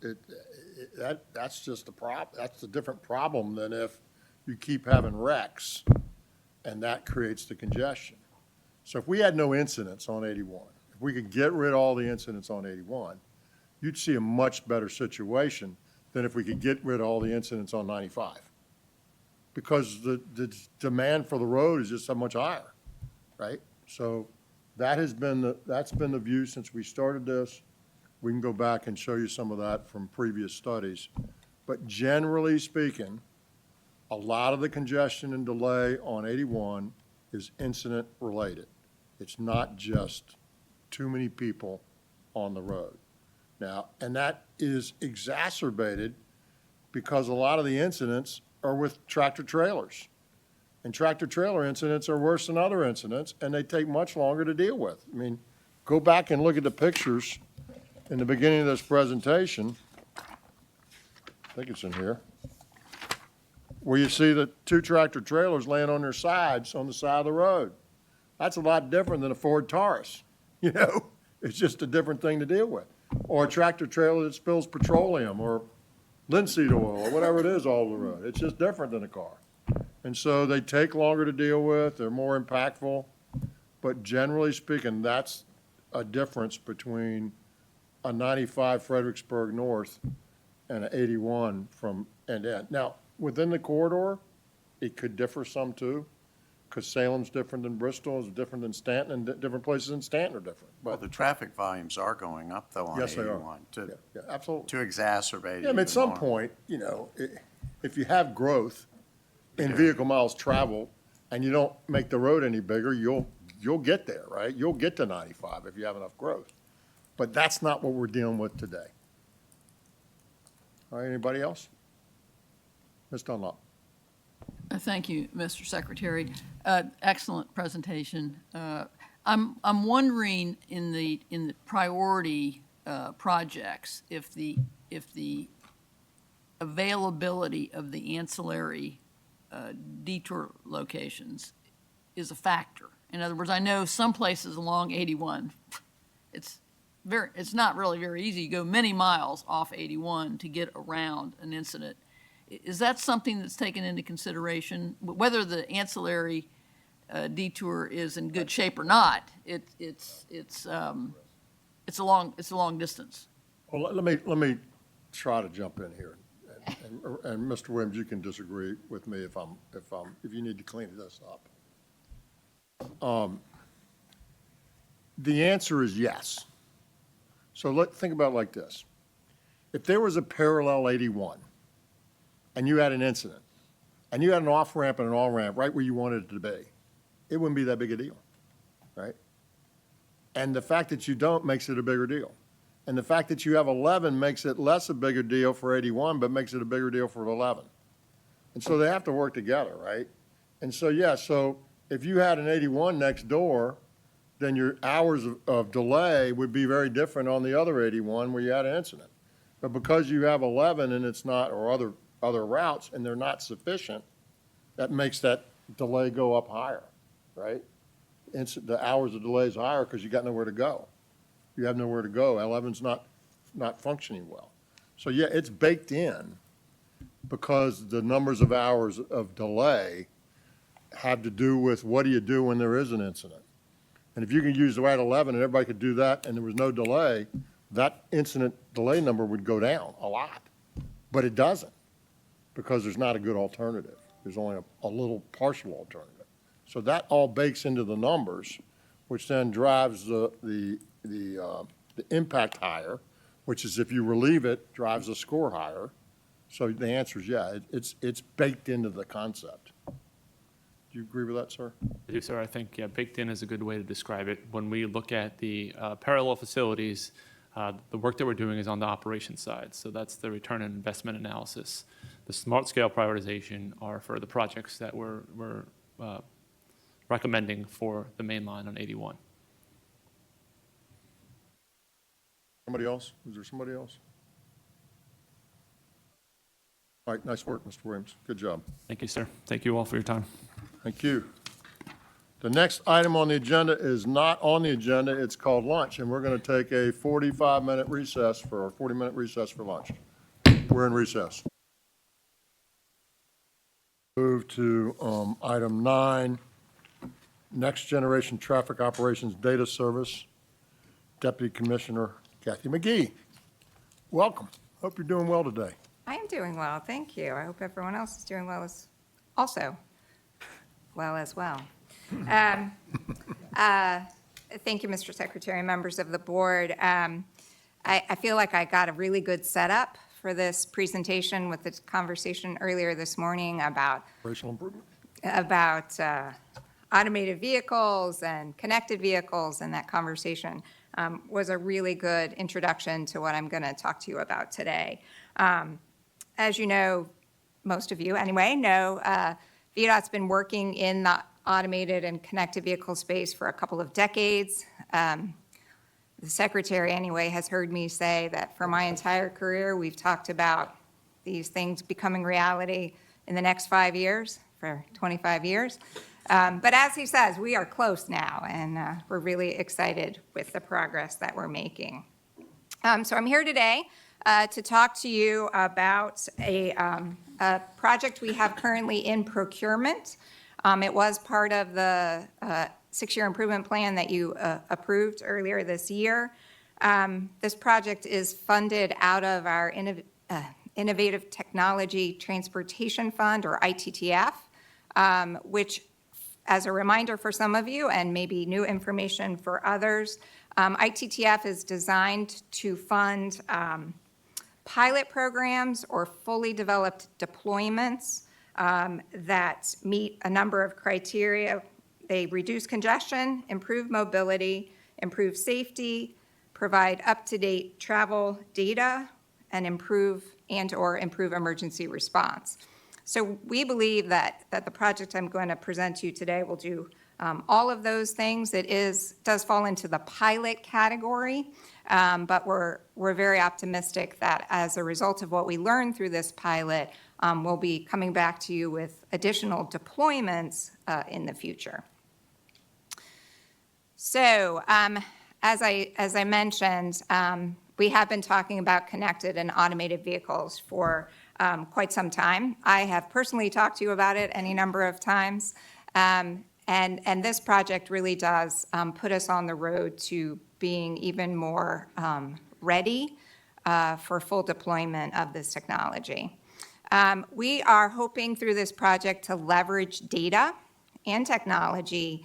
that's just a problem. That's a different problem than if you keep having wrecks, and that creates the congestion. So if we had no incidents on 81, if we could get rid of all the incidents on 81, you'd see a much better situation than if we could get rid of all the incidents on 95. Because the demand for the road is just so much higher, right? So that's been the view since we started this. We can go back and show you some of that from previous studies. But generally speaking, a lot of the congestion and delay on 81 is incident related. It's not just too many people on the road. now, and that is exacerbated because a lot of the incidents are with tractor trailers. And tractor trailer incidents are worse than other incidents, and they take much longer to deal with. I mean, go back and look at the pictures in the beginning of this presentation. I think it's in here, where you see the two tractor trailers laying on their sides on the side of the road. That's a lot different than a Ford Taurus, you know? It's just a different thing to deal with. Or a tractor trailer that spills petroleum or linseed oil or whatever it is all over the road. It's just different than a car. And so they take longer to deal with, they're more impactful. But generally speaking, that's a difference between a 95 Fredericksburg North and an 81 from end to end. Now, within the corridor, it could differ some too, because Salem's different than Bristol, is different than Stanton, and different places in Stanton are different. Well, the traffic volumes are going up, though, on Yes, they are. 81 Yeah, absolutely. to exacerbate it Yeah, I mean, at even some more. point, you know, if you have growth in vehicle miles traveled and you don't make the road any bigger, you'll get there, right? You'll get to 95 if you have enough growth. But that's not what we're dealing with today. All right, anybody else? Ms. Dunlop. Thank you, Mr. Secretary. Excellent presentation. I'm wondering in the priority projects if the availability of the ancillary detour locations is a factor. In other words, I know some places along 81, it's not really very easy. You go many miles off 81 to get around an incident. Is that something that's taken into consideration? Whether the ancillary detour is in good shape or not, it's a long distance. Well, let me try to jump in here. And Mr. Williams, you can disagree with me if you need to clean this up. The answer is yes. So think about it like this. If there was a parallel 81 and you had an incident and you had an off-ramp and an on-ramp right where you wanted it to be, it wouldn't be that big a deal, right? And the fact that you don't makes it a bigger deal. And the fact that you have 11 makes it less a bigger deal for 81, but makes it a bigger deal for 11. And so they have to work together, right? And so, yeah, so if you had an 81 next door, then your hours of delay would be very different on the other 81 where you had an incident. But because you have 11 and it's not, or other routes, and they're not sufficient, that makes that delay go up higher, right? The hours of delay is higher because you got nowhere to go. You have nowhere to go. 11's not functioning well. So yeah, it's baked in because the numbers of hours of delay have to do with what do you do when there is an incident. And if you can use the right 11 and everybody could do that and there was no delay, that incident delay number would go down a lot. But it doesn't because there's not a good alternative. There's only a little partial alternative. So that all bakes into the numbers, which then drives the impact higher, which is if you relieve it, drives the score higher. So the answer is yeah, it's baked into the concept. Do you agree with that, sir? I do, sir. I think, yeah, baked in is a good way to describe it. When we look at the parallel facilities, the work that we're doing is on the operations side. So that's the return on investment analysis. The smart scale prioritization are for the projects that we're recommending for the main line on 81. Somebody else? Is there somebody else? All right, nice work, Mr. Williams. Good job. Thank you, sir. Thank you all for your time. Thank you. The next item on the agenda is not on the agenda. It's called lunch, and we're going to take a 40-minute recess for lunch. We're in recess. Move to item 9, Next Generation Traffic Operations Data Service, Deputy Commissioner Kathy McGee. Welcome. Hope you're doing well today. I am doing well, thank you. I hope everyone else is doing well as well. Thank you, Mr. Secretary, members of the board. I feel like I got a really good setup for this presentation with the conversation earlier this morning about Operational improvement. automated vehicles and connected vehicles and that conversation. was a really good introduction to what I'm going to talk to you about today. As you know, most of you anyway, know VDOT's been working in the automated and connected vehicle space for a couple of decades. The secretary, anyway, has heard me say that for my entire career, we've talked about these things becoming reality in the next 5 years, for 25 years. But as he says, we are close now, and we're really excited with the progress that we're making. So I'm here today to talk to you about a project we have currently in procurement. It was part of the 6-year improvement plan that you approved earlier this year. This project is funded out of our Innovative Technology Transportation Fund, or ITTF, which, as a reminder for some of you and maybe new information for others, ITTF is designed to fund pilot programs or fully developed deployments that meet a number of criteria. They reduce congestion, improve mobility, improve safety, provide up-to-date travel data, and improve emergency response. So we believe that the project I'm going to present to you today will do all of those things. It does fall into the pilot category, but we're very optimistic that as a result of what we learned through this pilot, we'll be coming back to you with additional deployments in the future. So as I mentioned, we have been talking about connected and automated vehicles for quite some time. I have personally talked to you about it any number of times. And this project really does put us on the road to being even more ready for full deployment of this technology. We are hoping through this project to leverage data and technology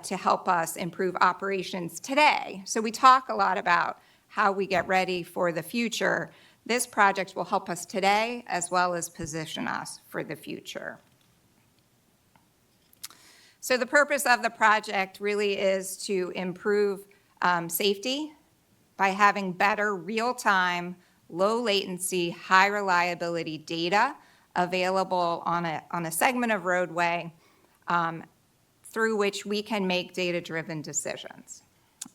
to help us improve operations today. So we talk a lot about how we get ready for the future. This project will help us today as well as position us for the future. So the purpose of the project really is to improve safety by having better real-time, low-latency, high-reliability data available on a segment of roadway through which we can make data-driven decisions.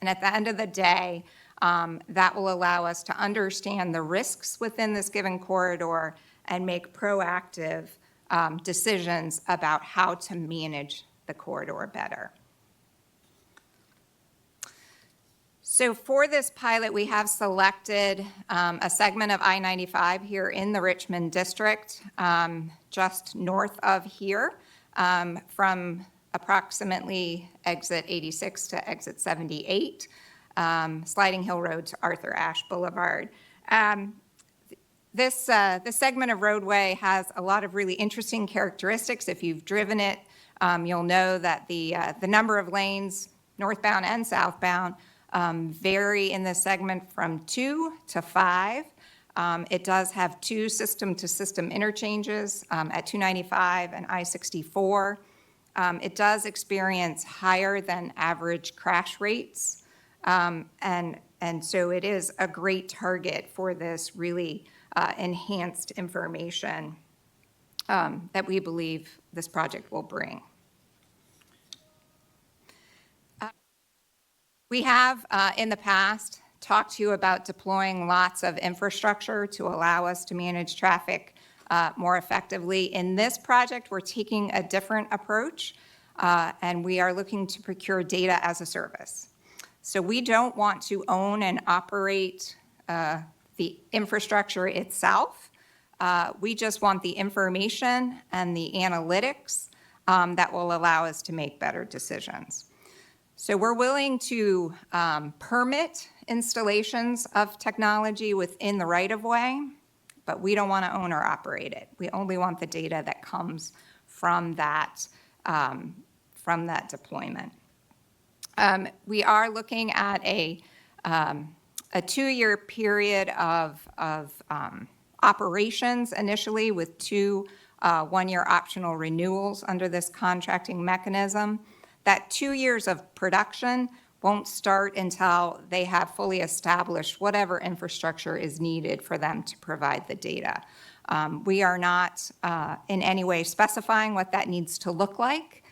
And at the end of the day, that will allow us to understand the risks within this given corridor and make proactive decisions about how to manage the corridor better. So for this pilot, we have selected a segment of I-95 here in the Richmond district, just north of here, from approximately exit 86 to exit 78, Sliding Hill Road to Arthur Ashe Boulevard. This segment of roadway has a lot of really interesting characteristics. If you've driven it, you'll know that the number of lanes, northbound and southbound, vary in this segment from 2 to 5. It does have 2 system-to-system interchanges at 295 and I-64. It does experience higher than average crash rates, and so it is a great target for this really enhanced information that we believe this project will bring. We have, in the past, talked to you about deploying lots of infrastructure to allow us to manage traffic more effectively. In this project, we're taking a different approach, and we are looking to procure data as a service. So we don't want to own and operate the infrastructure itself. We just want the information and the analytics that will allow us to make better decisions. So we're willing to permit installations of technology within the right-of-way, but we don't want to own or operate it. We only want the data that comes from that deployment. We are looking at a 2-year period of operations initially, with 2 1-year optional renewals under this contracting mechanism. That 2 years of production won't start until they have fully established whatever infrastructure is needed for them to provide the data. We are not in any way specifying what that needs to look like.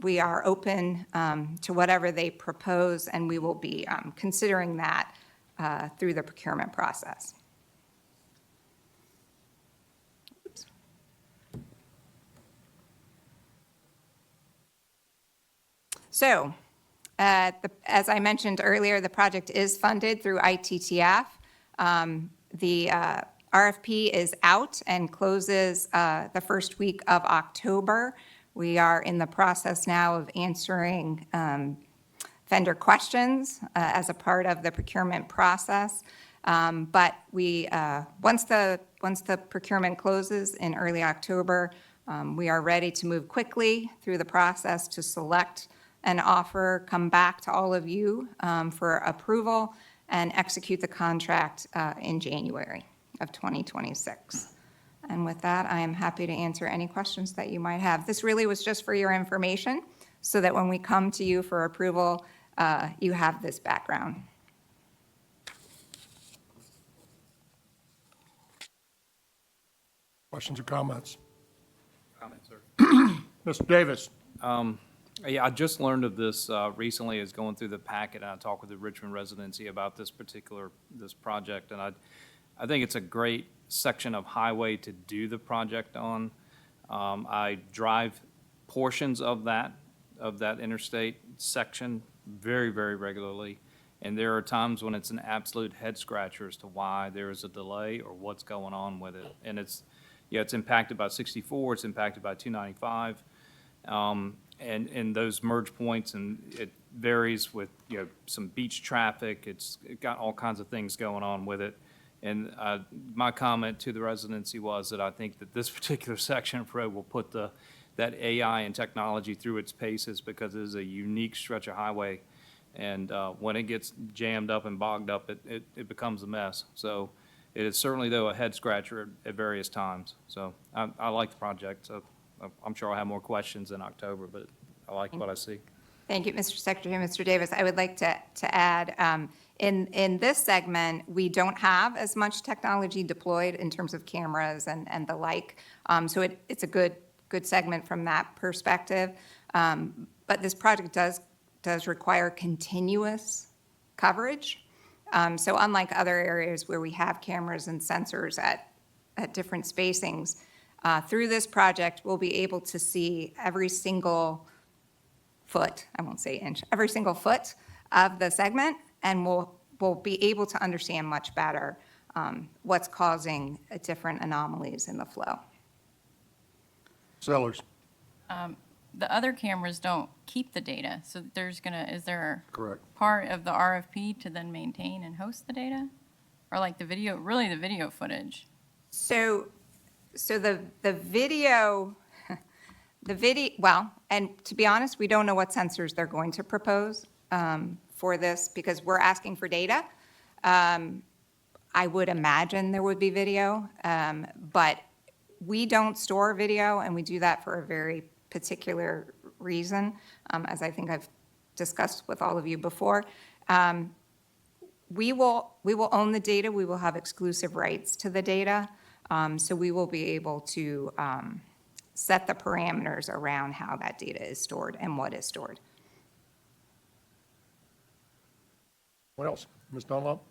We are open to whatever they propose, and we will be considering that through the procurement process. Oops. So, as I mentioned earlier, the project is funded through ITTF. The RFP is out and closes the first week of October. We are in the process now of answering vendor questions as a part of the procurement process. But once the procurement closes in early October, we are ready to move quickly through the process to select an offer, come back to all of you for approval, and execute the contract in January of 2026. And with that, I am happy to answer any questions that you might have. This really was just for your information, so that when we come to you for approval, you have this background. Questions or comments? Comment, sir. Mr. Davis? Yeah, I just learned of this recently as going through the packet, and I talked with the Richmond residency about this project, and I think it's a great section of highway to do the project on. I drive portions of that interstate section very, very regularly, and there are times when it's an absolute head scratcher as to why there is a delay or what's going on with it. And it's impacted by 64, it's impacted by 295. And those merge points, and it varies with, some beach traffic. It got all kinds of things going on with it. And my comment to the residency was that I think that this particular section of road will put that AI and technology through its paces, because it is a unique stretch of highway. And when it gets jammed up and bogged up, it becomes a mess. So it is certainly, though, a head scratcher at various times. So I like the project. So I'm sure I'll have more questions in October, but I like what I see. Thank you, Mr. Secretary. Mr. Davis, I would like to add, in this segment, we don't have as much technology deployed in terms of cameras and the like. So it's a good segment from that perspective. But this project does require continuous coverage. So unlike other areas where we have cameras and sensors at different spacings, through this project, we'll be able to see every single foot, I won't say inch, every single foot of the segment, and we'll be able to understand much better what's causing different anomalies in the flow. Sellers? The other cameras don't keep the data, so is there Correct. part of the RFP to then maintain and host the data? Or like the video footage? So the video, well, and to be honest, we don't know what sensors they're going to propose for this, because we're asking for data. I would imagine there would be video, but we don't store video, and we do that for a very particular reason, as I think I've discussed with all of you before. We will own the data. We will have exclusive rights to the data. So we will be able to set the parameters around how that data is stored and what is stored. What else? Ms. Dunlop?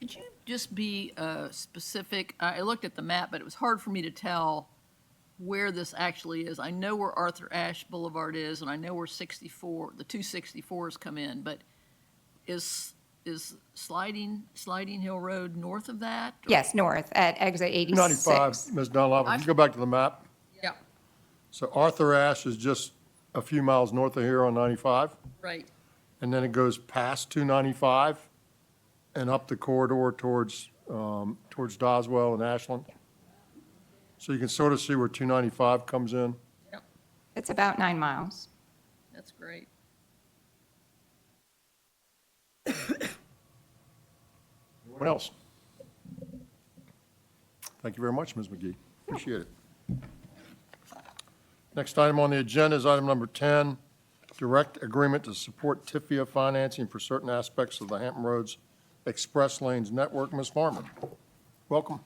Could you just be specific? I looked at the map, but it was hard for me to tell where this actually is. I know where Arthur Ashe Boulevard is, and I know where the 264s come in, but is Sliding Hill Road north of that? Or? Yes, north at exit 86. 95, Ms. Dunlop, if you go back to the map. Yeah. So Arthur Ashe is just a few miles north of here on 95. Right. And then it goes past 295 and up the corridor towards Doswell and Ashland. So you can sort of see where 295 comes in. Yep. It's about 9 miles. That's great. What else? Thank you very much, Ms. McGee. Appreciate it. Next item on the agenda is item number 10, direct agreement to support TIFIA financing for certain aspects of the Hampton Roads Express Lanes network. Ms. Farmer, welcome.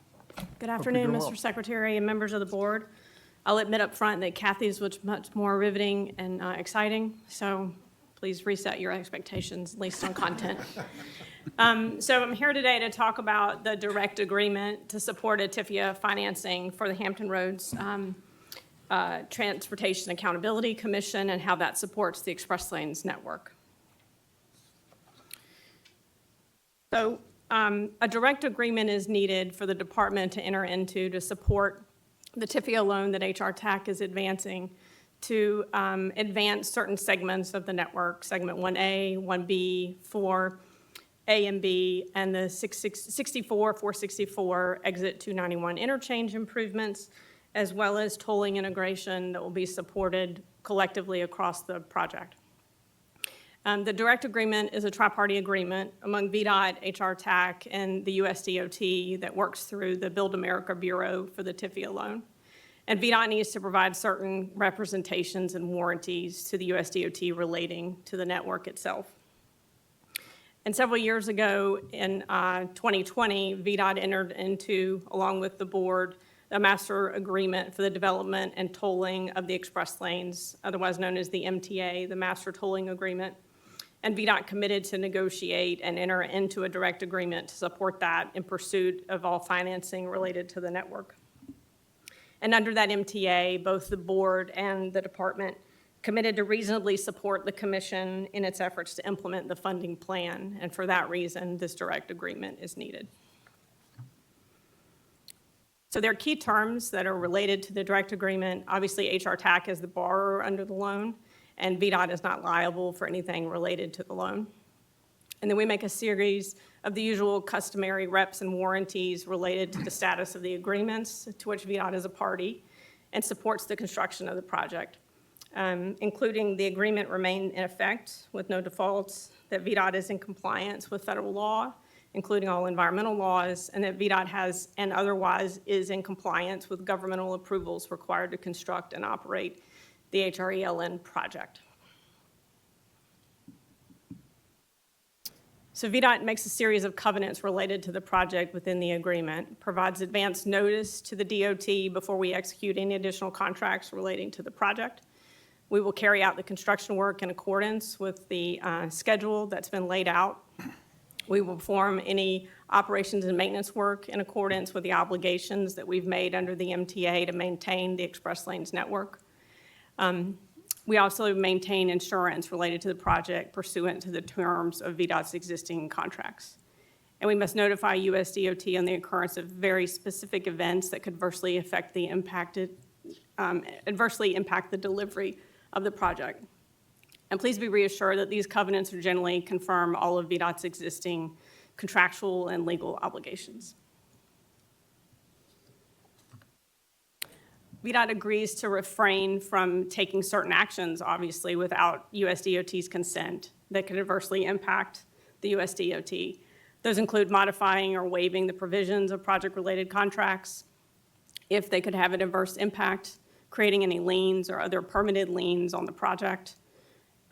Good you're afternoon, doing Mr. well. Secretary and members of the board. I'll admit up front that Kathy's was much more riveting and exciting, so please reset your expectations, at least on content. So I'm here today to talk about the direct agreement to support a TIFIA financing for the Hampton Roads Transportation Accountability Commission and how that supports the Express Lanes network. So a direct agreement is needed for the department to enter into to support the TIFIA loan that HR TAC is advancing to advance certain segments of the network, segment 1A, 1B, 4A and B, and the 464 exit 291 interchange improvements, as well as tolling integration that will be supported collectively across the project. The direct agreement is a tri-party agreement among VDOT, HR TAC, and the US DOT that works through the Build America Bureau for the TIFIA loan. And VDOT needs to provide certain representations and warranties to the US DOT relating to the network itself. And several years ago, in 2020, VDOT entered into, along with the board, a master agreement for the development and tolling of the express lanes, otherwise known as the MTA, the Master Tolling Agreement. And VDOT committed to negotiate and enter into a direct agreement to support that in pursuit of all financing related to the network. And under that MTA, both the board and the department committed to reasonably support the commission in its efforts to implement the funding plan. And for that reason, this direct agreement is needed. So there are key terms that are related to the direct agreement. Obviously, HR TAC is the borrower under the loan, and VDOT is not liable for anything related to the loan. And then we make a series of the usual customary reps and warranties related to the status of the agreements to which VDOT is a party and supports the construction of the project, including the agreement remain in effect with no defaults, that VDOT is in compliance with federal law, including all environmental laws, and that VDOT has and otherwise is in compliance with governmental approvals required to construct and operate the HRELN project. So VDOT makes a series of covenants related to the project within the agreement, provides advance notice to the DOT before we execute any additional contracts relating to the project. We will carry out the construction work in accordance with the schedule that's been laid out. We will perform any operations and maintenance work in accordance with the obligations that we've made under the MTA to maintain the Express Lanes network. We also maintain insurance related to the project pursuant to the terms of VDOT's existing contracts. And we must notify US DOT on the occurrence of very specific events that could adversely impact the delivery of the project. And please be reassured that these covenants are generally confirm all of VDOT's existing contractual and legal obligations. VDOT agrees to refrain from taking certain actions, obviously, without US DOT's consent that could adversely impact the US DOT. Those include modifying or waiving the provisions of project-related contracts if they could have an adverse impact, creating any liens or other permitted liens on the project,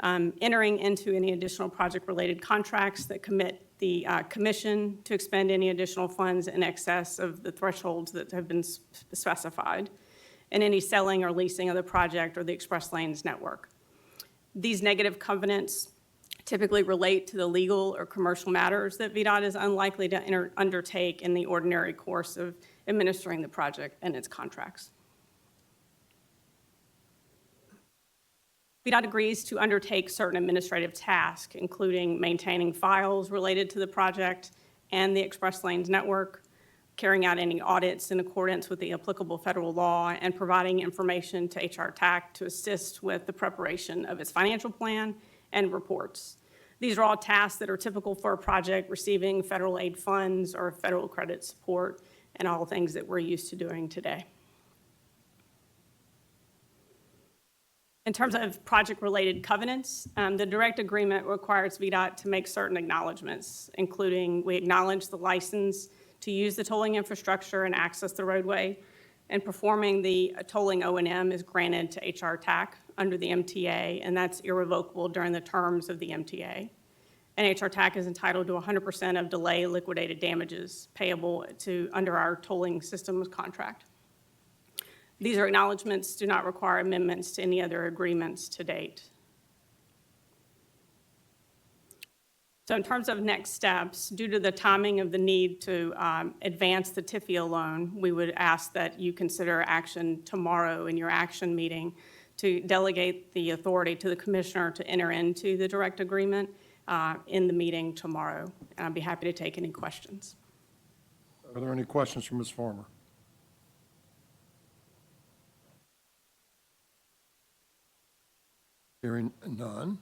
entering into any additional project-related contracts that commit the commission to expend any additional funds in excess of the thresholds that have been specified, and any selling or leasing of the project or the Express Lanes network. These negative covenants typically relate to the legal or commercial matters that VDOT is unlikely to undertake in the ordinary course of administering the project and its contracts. VDOT agrees to undertake certain administrative tasks, including maintaining files related to the project and the Express Lanes network, carrying out any audits in accordance with the applicable federal law, and providing information to HR TAC to assist with the preparation of its financial plan and reports. These are all tasks that are typical for a project receiving federal aid funds or federal credit support, and all things that we're used to doing today. In terms of project-related covenants, the direct agreement requires VDOT to make certain acknowledgments, including we acknowledge the license to use the tolling infrastructure and access the roadway, and performing the tolling O&M is granted to HR TAC under the MTA, and that's irrevocable during the terms of the MTA. NHR TAC is entitled to 100% of delay liquidated damages payable under our tolling systems contract. These are acknowledgements, do not require amendments to any other agreements to date. So in terms of next steps, due to the timing of the need to advance the TIFIA loan, we would ask that you consider action tomorrow in your action meeting to delegate the authority to the commissioner to enter into the direct agreement in the meeting tomorrow. And I'd be happy to take any questions. Are there any questions for Ms. Farmer? Hearing none.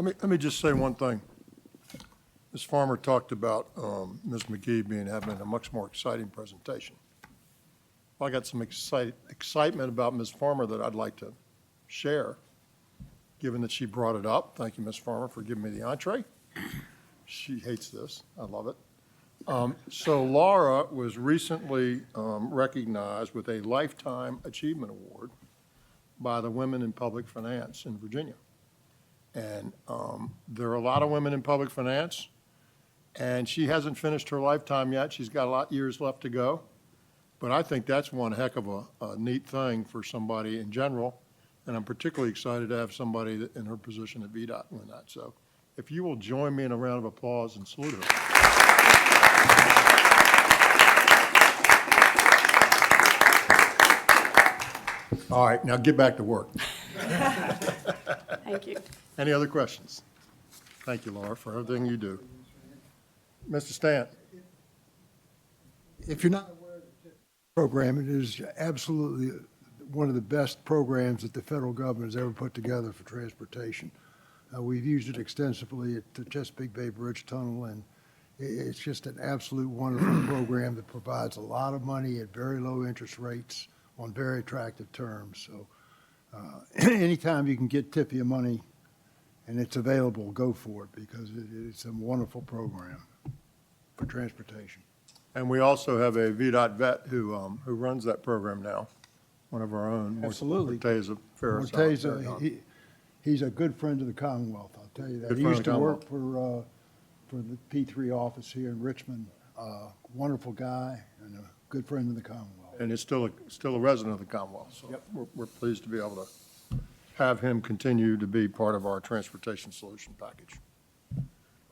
Let me just say one thing. Ms. Farmer talked about Ms. McGee having a much more exciting presentation. Well, I got some excitement about Ms. Farmer that I'd like to share, given that she brought it up. Thank you, Ms. Farmer, for giving me the entree. She hates this. I love it. So Laura was recently recognized with a Lifetime Achievement Award by the Women in Public Finance in Virginia. And there are a lot of women in public finance, and she hasn't finished her lifetime yet. She's got a lot of years left to go. But I think that's one heck of a neat thing for somebody in general, and I'm particularly excited to have somebody in her position at VDOT win that. So if you will join me in a round of applause and salute her. All right, now get back to work. Thank you. Any other questions? Thank you, Laura, for everything you do. Mr. Stant. If you're not aware of the program, it is absolutely one of the best programs that the federal government has ever put together for transportation. We've used it extensively at the Chesapeake Bay Bridge Tunnel, and it's just an absolute wonderful program that provides a lot of money at very low interest rates on very attractive terms. So anytime you can get TIFIA money and it's available, go for it, because it's a wonderful program for transportation. And we also have a VDOT vet who runs that program now, one of our own. Absolutely. Morteza Ferris. He's a good friend of the Commonwealth, I'll tell you that. Good He friend used of to the work for the P3 office here in Richmond. Wonderful guy and a good friend of the Commonwealth. And is still a resident of the Commonwealth. So Yep. we're pleased to be able to have him continue to be part of our transportation solution package. All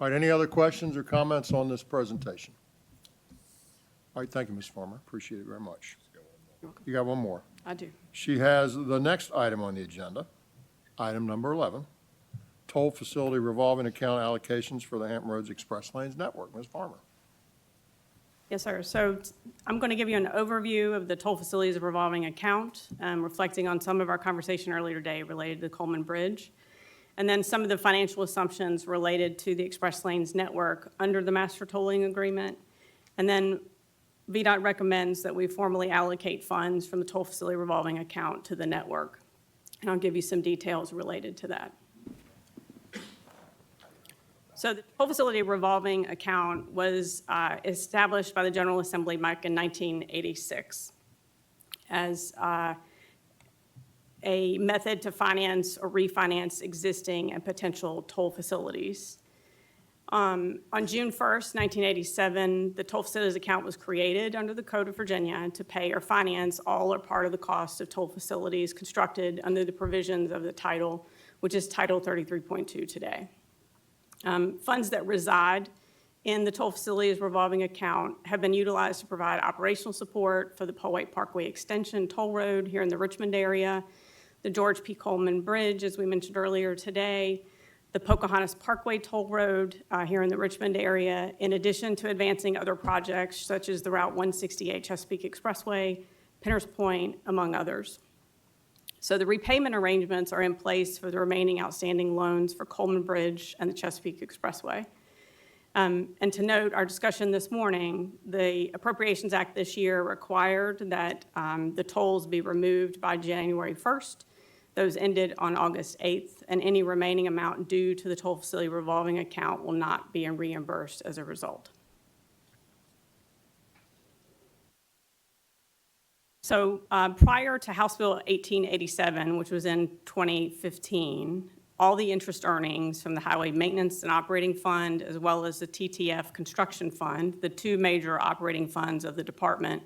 right, any other questions or comments on this presentation? All right, thank you, Ms. Farmer. Appreciate it very much. You got one more. I do. She has the next item on the agenda, item number 11, toll facility revolving account allocations for the Hampton Roads Express Lanes Network. Ms. Farmer. Yes, sir. So I'm going to give you an overview of the toll facilities revolving account, reflecting on some of our conversation earlier today related to the Coleman Bridge, and then some of the financial assumptions related to the Express Lanes network under the master tolling agreement. And then VDOT recommends that we formally allocate funds from the toll facility revolving account to the network. And I'll give you some details related to that. So the toll facility revolving account was established by the General Assembly back in 1986 as a method to finance or refinance existing and potential toll facilities. On June 1st, 1987, the toll facilities account was created under the Code of Virginia to pay or finance all or part of the cost of toll facilities constructed under the provisions of the title, which is Title 33.2 today. Funds that reside in the toll facilities revolving account have been utilized to provide operational support for the Powhite Parkway Extension toll road here in the Richmond area, the George P. Coleman Bridge, as we mentioned earlier today, the Pocahontas Parkway toll road here in the Richmond area, in addition to advancing other projects such as the Route 168 Chesapeake Expressway, Penner's Point, among others. So the repayment arrangements are in place for the remaining outstanding loans for Coleman Bridge and the Chesapeake Expressway. And to note, our discussion this morning, the Appropriations Act this year required that the tolls be removed by January 1st. Those ended on August 8th, and any remaining amount due to the toll facility revolving account will not be reimbursed as a result. So prior to House Bill 1887, which was in 2015, all the interest earnings from the Highway Maintenance and Operating Fund, as well as the TTF Construction Fund, the two major operating funds of the department,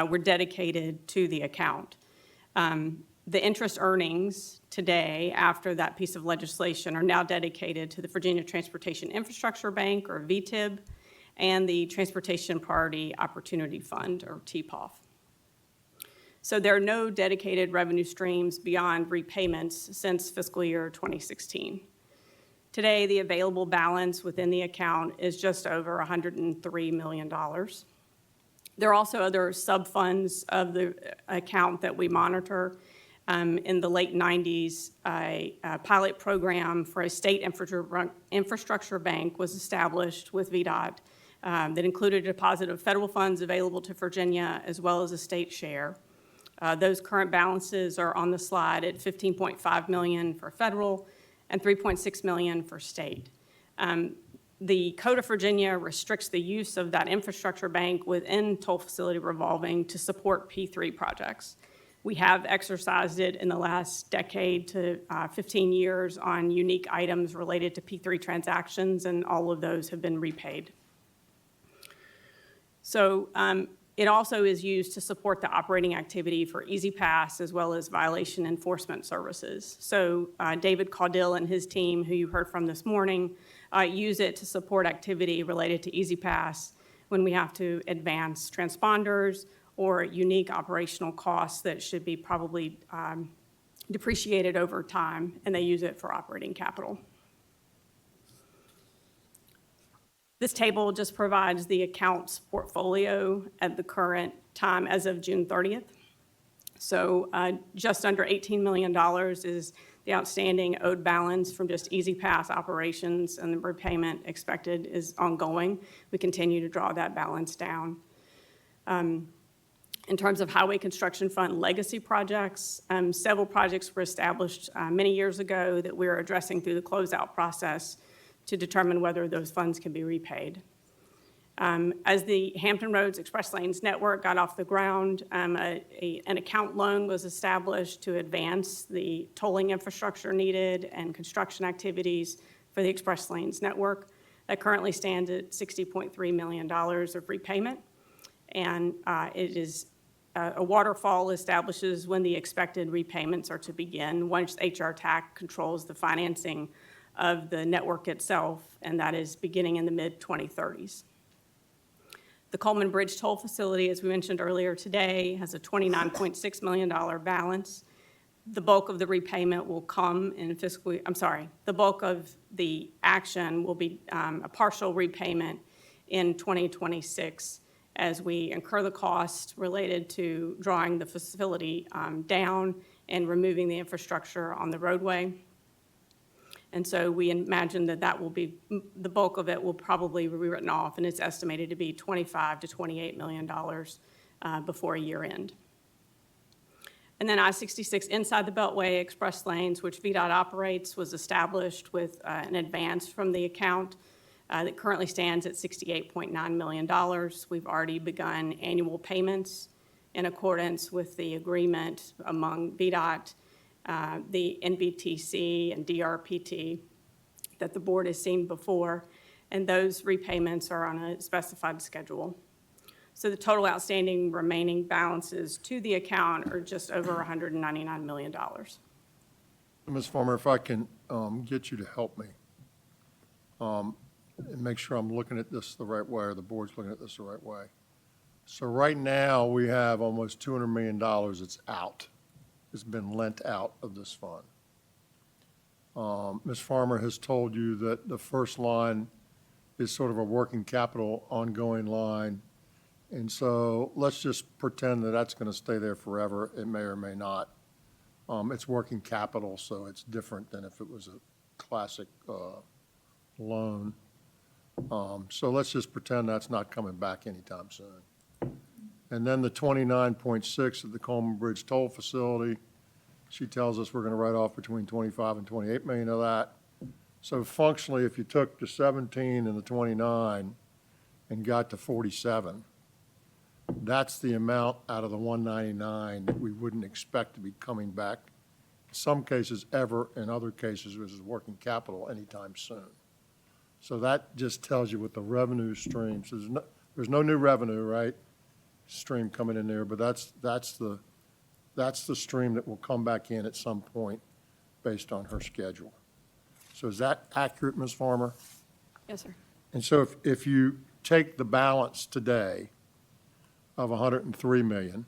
were dedicated to the account. The interest earnings today, after that piece of legislation, are now dedicated to the Virginia Transportation Infrastructure Bank, or VTIB, and the Transportation Priority Opportunity Fund, or TPOF. So there are no dedicated revenue streams beyond repayments since fiscal year 2016. Today, the available balance within the account is just over $103 million. There are also other sub-funds of the account that we monitor. In the late 90s, a pilot program for a state infrastructure bank was established with VDOT that included a deposit of federal funds available to Virginia as well as a state share. Those current balances are on the slide at $15.5 million for federal and $3.6 million for state. The Code of Virginia restricts the use of that infrastructure bank within toll facility revolving to support P3 projects. We have exercised it in the last decade to 15 years on unique items related to P3 transactions, and all of those have been repaid. So it also is used to support the operating activity for Easy Pass as well as violation enforcement services. So David Caudill and his team, who you heard from this morning, use it to support activity related to Easy Pass when we have to advance transponders or unique operational costs that should be probably depreciated over time, and they use it for operating capital. This table just provides the accounts portfolio at the current time as of June 30th. So just under $18 million is the outstanding owed balance from just Easy Pass operations, and the repayment expected is ongoing. We continue to draw that balance down. In terms of Highway Construction Fund legacy projects, several projects were established many years ago that we're addressing through the closeout process to determine whether those funds can be repaid. As the Hampton Roads Express Lanes network got off the ground, an account loan was established to advance the tolling infrastructure needed and construction activities for the Express Lanes network. That currently stands at $60.3 million of repayment, and it is a waterfall establishes when the expected repayments are to begin once HR TAC controls the financing of the network itself, and that is beginning in the mid-2030s. The Coleman Bridge Toll Facility, as we mentioned earlier today, has a $29.6 million balance. The bulk of the repayment will come in the bulk of the action will be a partial repayment in 2026 as we incur the cost related to drawing the facility down and removing the infrastructure on the roadway. And so we imagine that will be, the bulk of it will probably be written off, and it's estimated to be $25 to $28 million before year end. And then I-66 inside the Beltway Express Lanes, which VDOT operates, was established with an advance from the account that currently stands at $68.9 million. We've already begun annual payments in accordance with the agreement among VDOT, the NBTC and DRPT that the board has seen before, and those repayments are on a specified schedule. So the total outstanding remaining balances to the account are just over $199 million. Ms. Farmer, if I can get you to help me and make sure I'm looking at this the right way, or the board's looking at this the right way. So right now, we have almost $200 million that's out. It's been lent out of this fund. Ms. Farmer has told you that the first line is sort of a working capital ongoing line. And so let's just pretend that that's going to stay there forever. It may or may not. It's working capital, so it's different than if it was a classic loan. So let's just pretend that's not coming back anytime soon. And then the 29.6 of the Coleman Bridge Toll Facility, she tells us we're going to write off between 25 and 28 million of that. So functionally, if you took the 17 and the 29 and got to 47, that's the amount out of the 199 that we wouldn't expect to be coming back, in some cases ever, in other cases, this is working capital anytime soon. So that just tells you what the revenue streams, there's no new revenue, right, stream coming in there, but that's the stream that will come back in at some point based on her schedule. So is that accurate, Ms. Farmer? Yes, sir. And so if you take the balance today of 103 million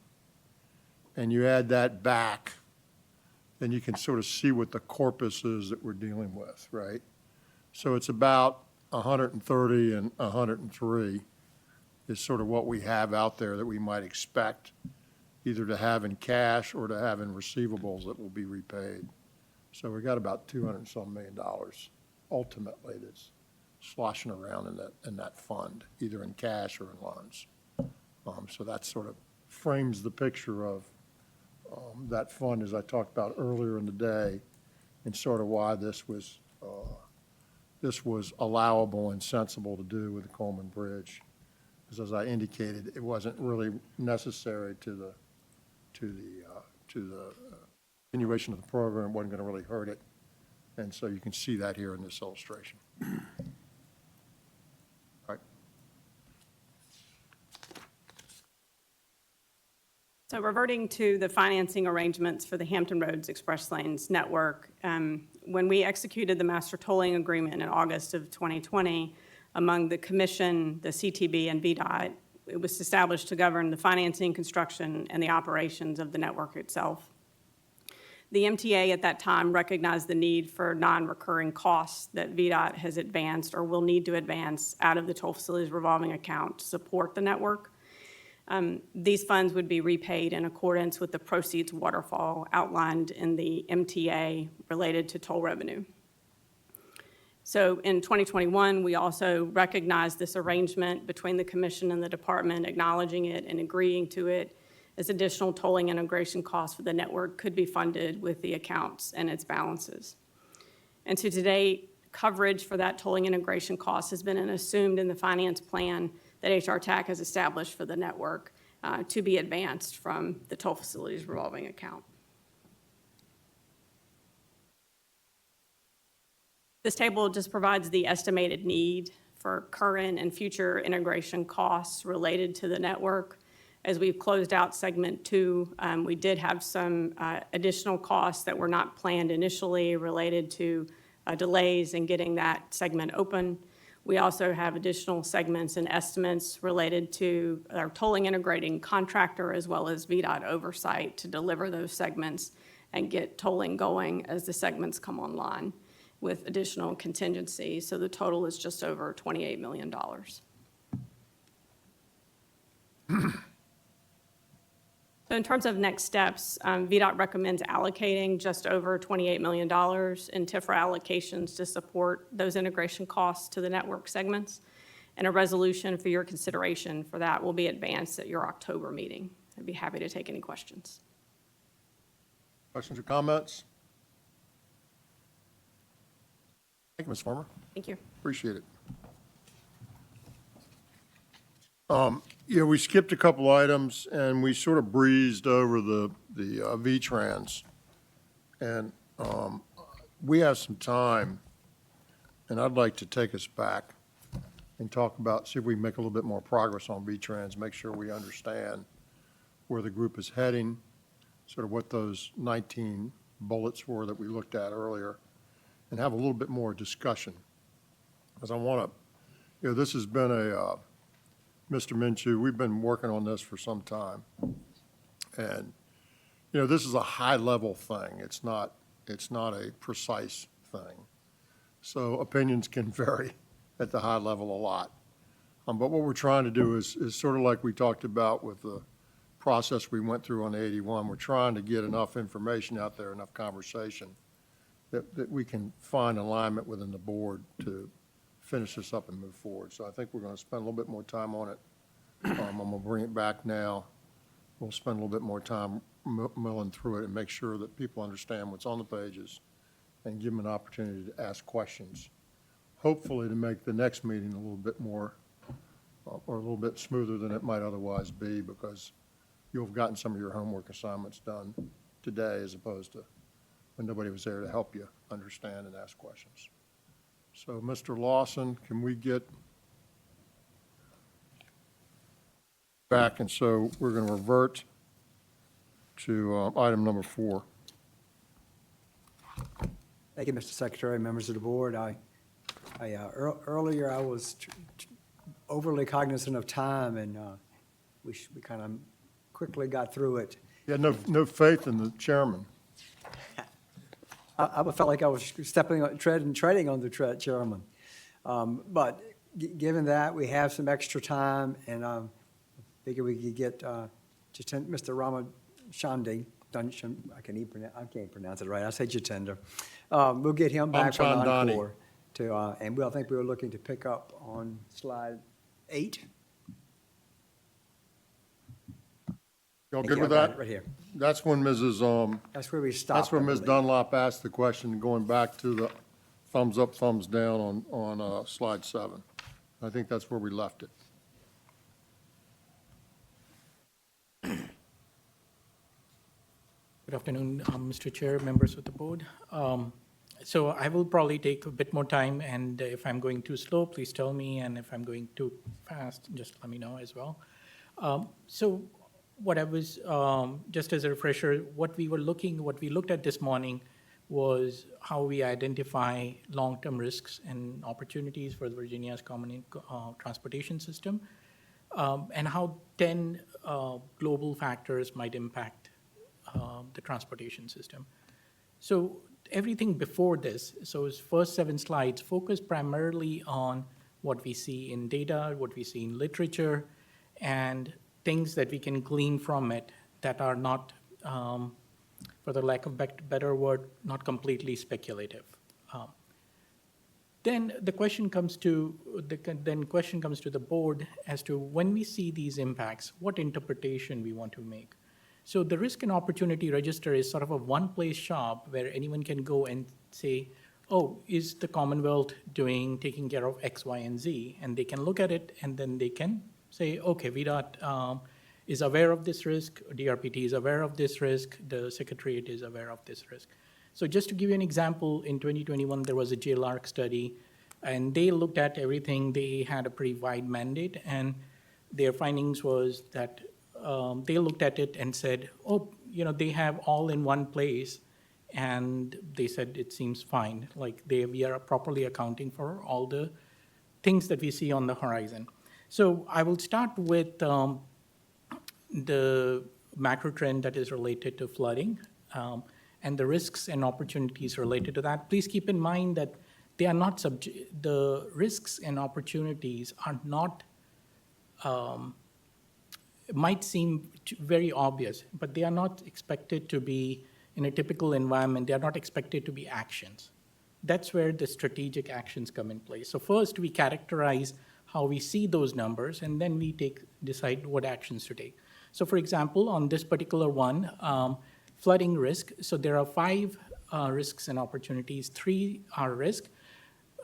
and you add that back, then you can sort of see what the corpus is that we're dealing with, right? So it's about 130 and 103 is sort of what we have out there that we might expect either to have in cash or to have in receivables that will be repaid. So we got about 200 and some million dollars ultimately that's sloshing around in that fund, either in cash or in loans. So that sort of frames the picture of that fund, as I talked about earlier in the day, and sort of why this was allowable and sensible to do with the Coleman Bridge. Because as I indicated, it wasn't really necessary to the continuation of the program. It wasn't going to really hurt it. And so you can see that here in this illustration. All right. So reverting to the financing arrangements for the Hampton Roads Express Lanes network, when we executed the master tolling agreement in August of 2020, among the commission, the CTB, and VDOT, it was established to govern the financing, construction, and the operations of the network itself. The MTA at that time recognized the need for non-recurring costs that VDOT has advanced or will need to advance out of the toll facilities revolving account to support the network. These funds would be repaid in accordance with the proceeds waterfall outlined in the MTA related to toll revenue. So in 2021, we also recognized this arrangement between the commission and the department, acknowledging it and agreeing to it as additional tolling integration costs for the network could be funded with the accounts and its balances. And so today, coverage for that tolling integration cost has been assumed in the finance plan that HR TAC has established for the network to be advanced from the toll facilities revolving account. This table just provides the estimated need for current and future integration costs related to the network. As we've closed out segment 2, we did have some additional costs that were not planned initially related to delays in getting that segment open. We also have additional segments and estimates related to our tolling integrating contractor as well as VDOT oversight to deliver those segments and get tolling going as the segments come online with additional contingency. So the total is just over $28 million. So in terms of next steps, VDOT recommends allocating just over $28 million in TIFRA allocations to support those integration costs to the network segments. And a resolution for your consideration for that will be advanced at your October meeting. I'd be happy to take any questions. Questions or comments? Thank you, Ms. Farmer. Thank you. Appreciate it. Yeah, we skipped a couple items and we sort of breezed over the V-Trans. And we have some time, and I'd like to take us back and talk about, see if we can make a little bit more progress on V-Trans, make sure we understand where the group is heading, sort of what those 19 bullets were that we looked at earlier, and have a little bit more discussion. Because I want to, this has been Mr. Minshew, we've been working on this for some time. And, this is a high-level thing. It's not a precise thing. So opinions can vary at the high level a lot. But what we're trying to do is sort of like we talked about with the process we went through on the 81. We're trying to get enough information out there, enough conversation, that we can find alignment within the board to finish this up and move forward. So I think we're going to spend a little bit more time on it. I'm going to bring it back now. We'll spend a little bit more time milling through it and make sure that people understand what's on the pages and give them an opportunity to ask questions, hopefully to make the next meeting a little bit more or a little bit smoother than it might otherwise be, because you'll have gotten some of your homework assignments done today as opposed to when nobody was there to help you understand and ask questions. So, Mr. Lawson, can we get back? And so we're going to revert to item number 4. Thank you, Mr. Secretary, members of the board. Earlier I was overly cognizant of time, and we kind of quickly got through it. You had no faith in the chairman. I felt like I was treading on the chairman. But given that, we have some extra time, and I figure we could get Mr. Ramachandran. I can't pronounce it right. I say Jitendra. We'll get him back for Ramchandani. encore and I think we were looking to pick up on slide 8. Y'all Thank good you. with I got that? it right here. That's when Mrs. That's where we stopped. That's where I Ms. believe. Dunlop asked the question, going back to the thumbs up, thumbs down on slide 7. I think that's where we left it. Good afternoon, Mr. Chair, members of the board. So I will probably take a bit more time, and if I'm going too slow, please tell me, and if I'm going too fast, just let me know as well. So what I was, just as a refresher, what we looked at this morning was how we identify long-term risks and opportunities for Virginia's common transportation system, and how 10 global factors might impact the transportation system. So everything before this, so his first 7 slides focus primarily on what we see in data, what we see in literature, and things that we can glean from it that are not, for the lack of better word, not completely speculative. Then the question comes to the board as to when we see these impacts, what interpretation we want to make. So the risk and opportunity register is sort of a one-place shop where anyone can go and say, oh, is the Commonwealth taking care of X, Y, and Z? And they can look at it, and then they can say, okay, VDOT is aware of this risk, DRPT is aware of this risk, the Secretariat is aware of this risk. So just to give you an example, in 2021, there was a JLARC study, and they looked at everything. They had a pretty wide mandate, and their findings was that they looked at it and said, oh, they have all in one place, and they said it seems fine. Like we are properly accounting for all the things that we see on the horizon. So I will start with the macro trend that is related to flooding and the risks and opportunities related to that. Please keep in mind that they are not the risks and opportunities are not, might seem very obvious, but they are not expected to be in a typical environment. They are not expected to be actions. That's where the strategic actions come in place. So first we characterize how we see those numbers, and then we decide what actions to take. So for example, on this particular one, flooding risk, so there are 5 risks and opportunities. 3 are risk.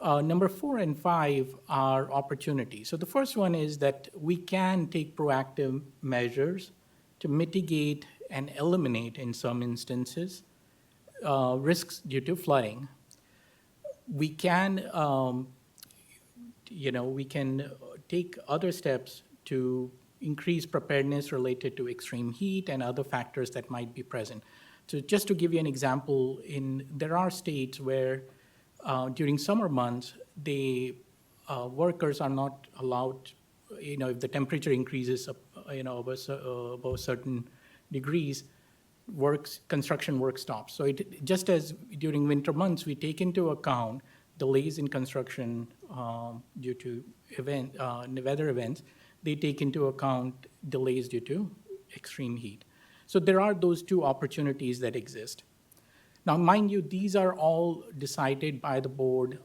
Number 4 and 5 are opportunities. So the first one is that we can take proactive measures to mitigate and eliminate, in some instances, risks due to flooding. We can, we can take other steps to increase preparedness related to extreme heat and other factors that might be present. So just to give you an example, there are states where during summer months, workers are not allowed, if the temperature increases, above certain degrees, construction work stops. So just as during winter months, we take into account delays in construction due to weather events, they take into account delays due to extreme heat. So there are those 2 opportunities that exist. Now, mind you, these are all decided by the board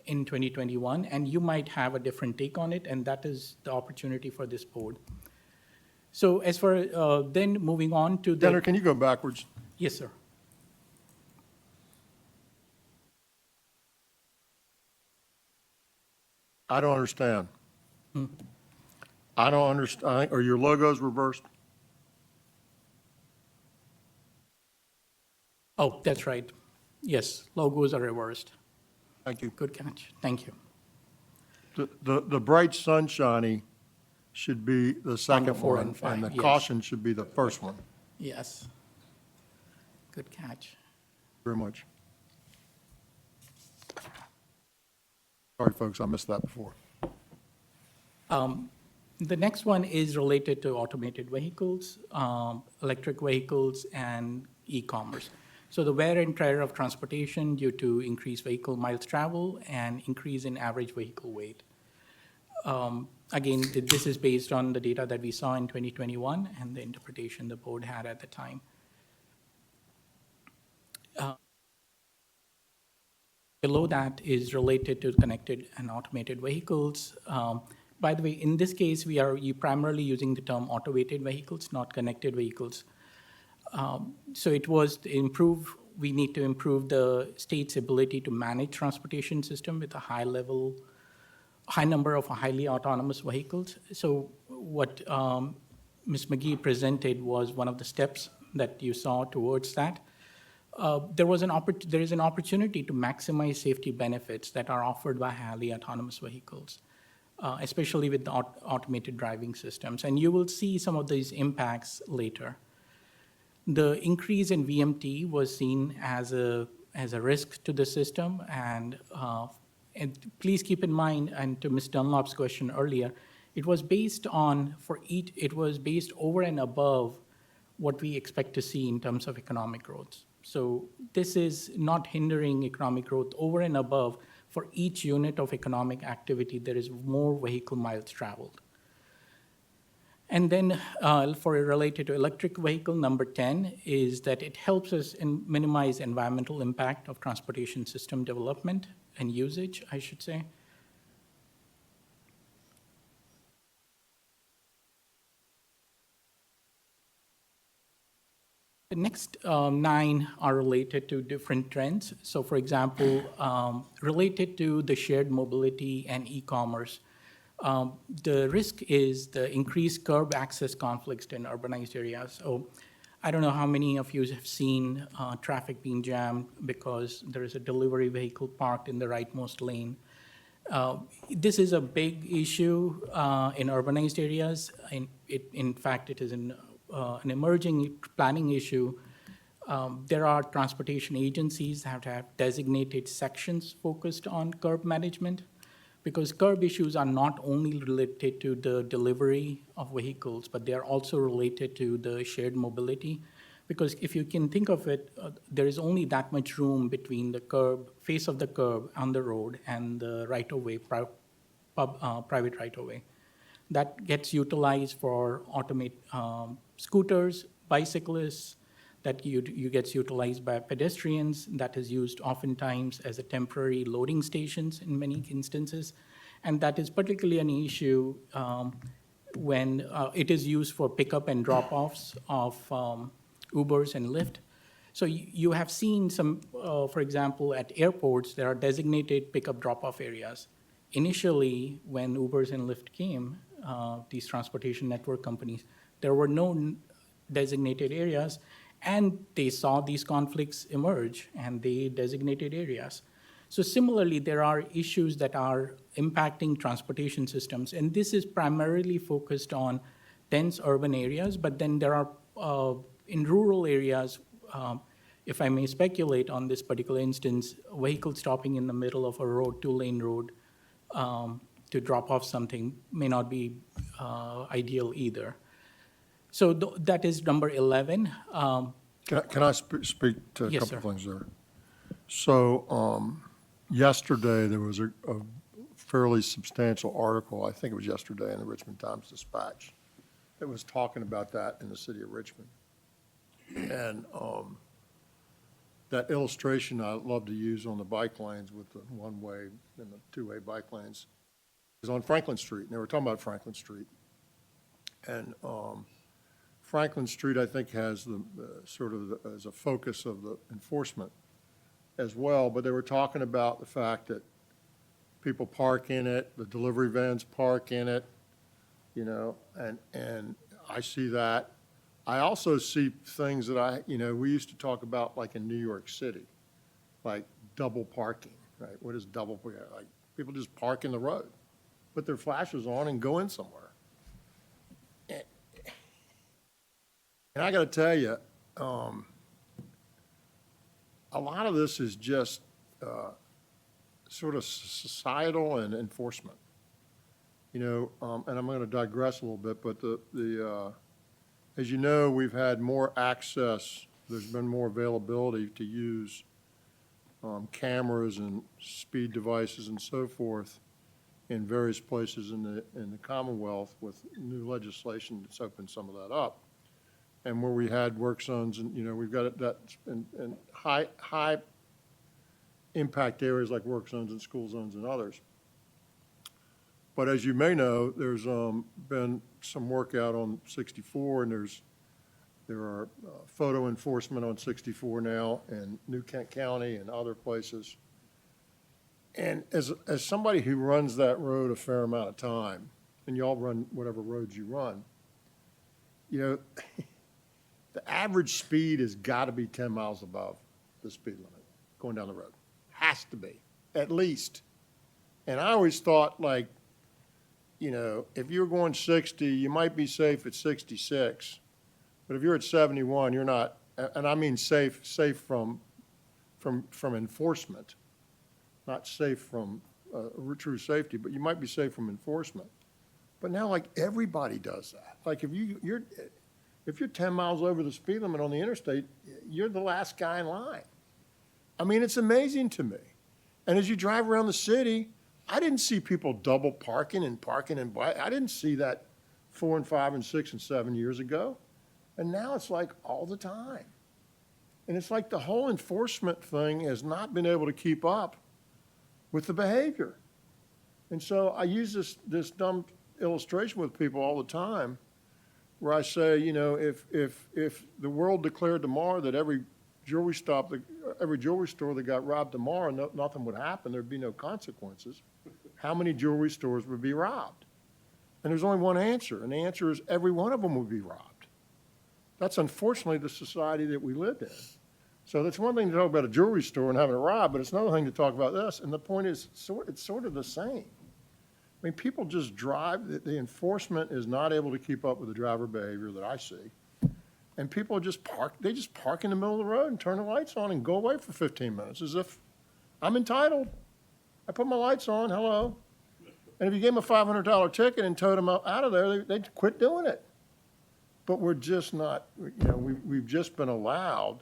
in 2021, and you might have a different take on it, and that is the opportunity for this board. So as for then moving on to the— Denner, can you go backwards? Yes, sir. I don't understand. I don't understand, are your logos reversed? Oh, that's right. Yes, logos are reversed. Thank you. Good catch. Thank you. The bright sunshiny should be the second 4 one, and 5, and the yes. caution should be the first one. Yes. Good catch. Very much. Sorry, folks, I missed that before. The next one is related to automated vehicles, electric vehicles, and e-commerce. So the wear and tear of transportation due to increased vehicle miles travel and increase in average vehicle weight. Again, this is based on the data that we saw in 2021 and the interpretation the board had at the time. Below that is related to connected and automated vehicles. By the way, in this case, we are primarily using the term automated vehicles, not connected vehicles. So it was to improve, we need to improve the state's ability to manage transportation system with a high number of highly autonomous vehicles. So what Ms. McGee presented was one of the steps that you saw towards that. There is an opportunity to maximize safety benefits that are offered by highly autonomous vehicles, especially with the automated driving systems. And you will see some of these impacts later. The increase in VMT was seen as a risk to the system, and please keep in mind, and to Ms. Dunlop's question earlier, it was based over and above what we expect to see in terms of economic growth. So this is not hindering economic growth over and above. For each unit of economic activity, there is more vehicle miles traveled. And then related to electric vehicle, number 10 is that it helps us minimize environmental impact of transportation system development and usage, I should say. The next 9 are related to different trends. So for example, related to the shared mobility and e-commerce, the risk is the increased curb access conflicts in urbanized areas. So I don't know how many of you have seen traffic being jammed because there is a delivery vehicle parked in the rightmost lane. This is a big issue in urbanized areas. In fact, it is an emerging planning issue. There are transportation agencies that have designated sections focused on curb management, because curb issues are not only related to the delivery of vehicles, but they are also related to the shared mobility. Because if you can think of it, there is only that much room between the face of the curb on the road and the right-of-way, private right-of-way. That gets utilized for scooters, bicyclists, that gets utilized by pedestrians, that is used oftentimes as a temporary loading stations in many instances. And that is particularly an issue when it is used for pickup and drop-offs of Ubers and Lyft. So you have seen some, for example, at airports, there are designated pickup drop-off areas. Initially, when Ubers and Lyft came, these transportation network companies, there were no designated areas, and they saw these conflicts emerge, and they designated areas. So similarly, there are issues that are impacting transportation systems, and this is primarily focused on dense urban areas, but then there are, in rural areas, if I may speculate on this particular instance, vehicles stopping in the middle of a road, 2-lane road, to drop off something may not be ideal either. So that is number 11. Can I speak to a Yes, couple sir. things there? So yesterday, there was a fairly substantial article, I think it was yesterday, in the Richmond Times-Dispatch, that was talking about that in the city of Richmond. And that illustration I love to use on the bike lanes with the one-way and the two-way bike lanes is on Franklin Street. And they were talking about Franklin Street. And Franklin Street, I think, has as a focus of the enforcement as well. But they were talking about the fact that people park in it, the delivery vans park in it, you know, and I see that. I also see things that we used to talk about like in New York City, like double parking, right? What is double parking? Like, people just park in the road, put their flashes on and go in somewhere. And I got to tell you, a lot of this is just sort of societal and enforcement. You know, and I'm going to digress a little bit, but as you know, we've had more access. There's been more availability to use cameras and speed devices and so forth in various places in the Commonwealth with new legislation that's opened some of that up. And where we had work zones, and, you know, we've got that in high impact areas like work zones and school zones and others. But as you may know, there's been some work out on 64, and there are photo enforcement on 64 now in New Kent County and other places. And as somebody who runs that road a fair amount of time, and y'all run whatever roads you run, you know, the average speed has got to be 10 miles above the speed limit going down the road. Has to be, at least. And I always thought, like, you know, if you're going 60, you might be safe at 66. But if you're at 71, you're not, and I mean safe from enforcement, not safe from true safety, but you might be safe from enforcement. But now, like, everybody does that. Like, if you're 10 miles over the speed limit on the interstate, you're the last guy in line. I mean, it's amazing to me. And as you drive around the city, I didn't see people double parking and I didn't see that 4 and 5 and 6 and 7 years ago. And now it's like all the time. And it's like the whole enforcement thing has not been able to keep up with the behavior. And so I use this dumb illustration with people all the time where I say, you know, if the world declared tomorrow that every jewelry store that got robbed tomorrow, nothing would happen, there'd be no consequences, how many jewelry stores would be robbed? And there's only one answer, and the answer is every one of them would be robbed. That's unfortunately the society that we live in. So that's one thing to talk about a jewelry store and having it robbed, but it's another thing to talk about this. And the point is, it's sort of the same. I mean, people just drive, the enforcement is not able to keep up with the driver behavior that I see. And people just park in the middle of the road and turn the lights on and go away for 15 minutes as if I'm entitled. I put my lights on, hello. And if you gave them a $500 ticket and towed them out of there, they'd quit doing it. But we're just not, you know, we've just been allowed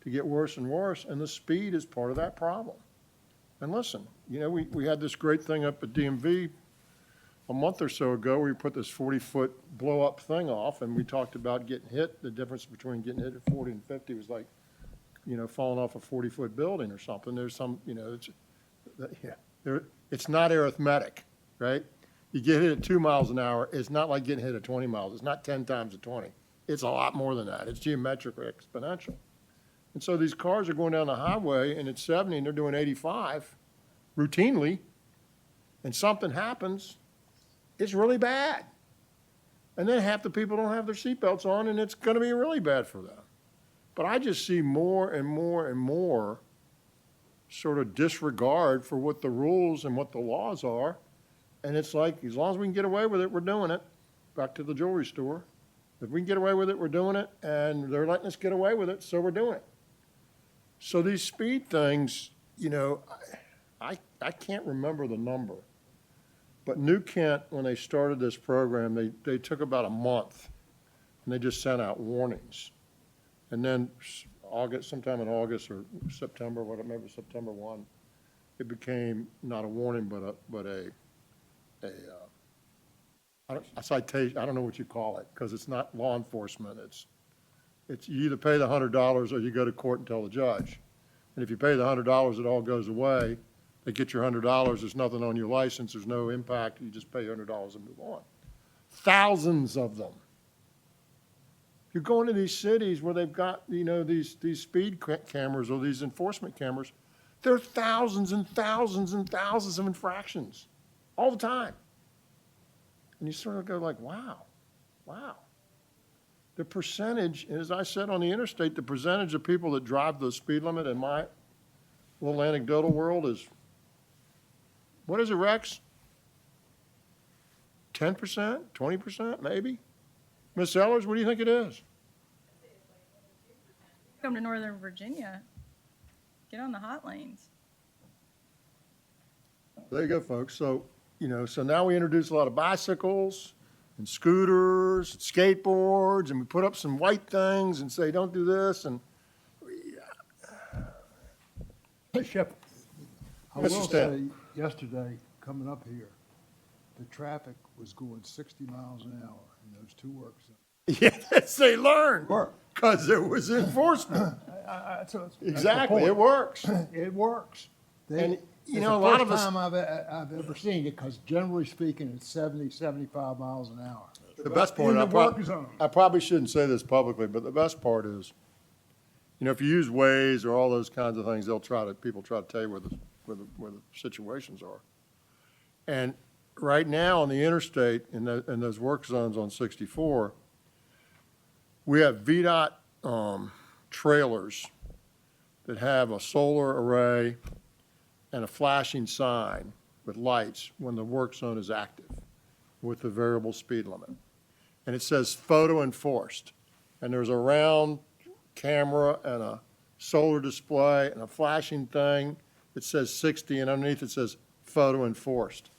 to get worse and worse, and the speed is part of that problem. And listen, you know, we had this great thing up at DMV a month or so ago where we put this 40-foot blow-up thing off, and we talked about getting hit. The difference between getting hit at 40 and 50 was like, you know, falling off a 40-foot building or something. There's some, you know, it's not arithmetic, right? You get hit at 2 miles an hour, it's not like getting hit at 20 miles. It's not 10 times the 20. It's a lot more than that. It's geometrically exponential. And so these cars are going down the highway, and it's 70, and they're doing 85 routinely, and something happens, it's really bad. And then half the people don't have their seatbelts on, and it's going to be really bad for them. But I just see more and more and more sort of disregard for what the rules and what the laws are. And it's like, as long as we can get away with it, we're doing it. Back to the jewelry store. If we can get away with it, we're doing it. And they're letting us get away with it, so we're doing it. So these speed things, you know, I can't remember the number. But New Kent, when they started this program, they took about a month, and they just sent out warnings. And then sometime in August or September, maybe September 1, it became not a warning, but a citation. I don't know what you call it, because it's not law enforcement. It's you either pay the $100 or you go to court and tell the judge. And if you pay the $100, it all goes away. They get your $100. There's nothing on your license. There's no impact. You just pay $100 and move on. Thousands of them. You're going to these cities where they've got, you know, these speed cameras or these enforcement cameras There are thousands and thousands and thousands of infractions all the time. And you sort of go like, wow, wow. The percentage, as I said on the interstate, the percentage of people that drive the speed limit in my little anecdotal world is, what is it, Rex? 10%, 20%, maybe? Ms. Sellers, what do you think it is? Come to Northern Virginia, get on the hot lanes. There you go, folks. So, so now we introduce a lot of bicycles and scooters, and skateboards, and we put up some white things and say, don't do this, and Hey, Shep, I Mr. will say, Stanton. yesterday, coming up here, the traffic was going 60 miles an hour in those two work zones. yes, they learned, because there was enforcement. Exactly, it works. It works. And, It's a the lot of first us, time I've ever seen it, because generally speaking, it's 70, 75 miles an hour. the best point, In the work zone. I probably shouldn't say this publicly, but the best part is, if you use Waze or all those kinds of things, people try to tell you where the situations are. And right now on the interstate, in those work zones on 64, we have VDOT trailers that have a solar array and a flashing sign with lights when the work zone is active with the variable speed limit. And it says photo enforced. And there's a round camera and a solar display and a flashing thing that says 60, and underneath it says photo enforced.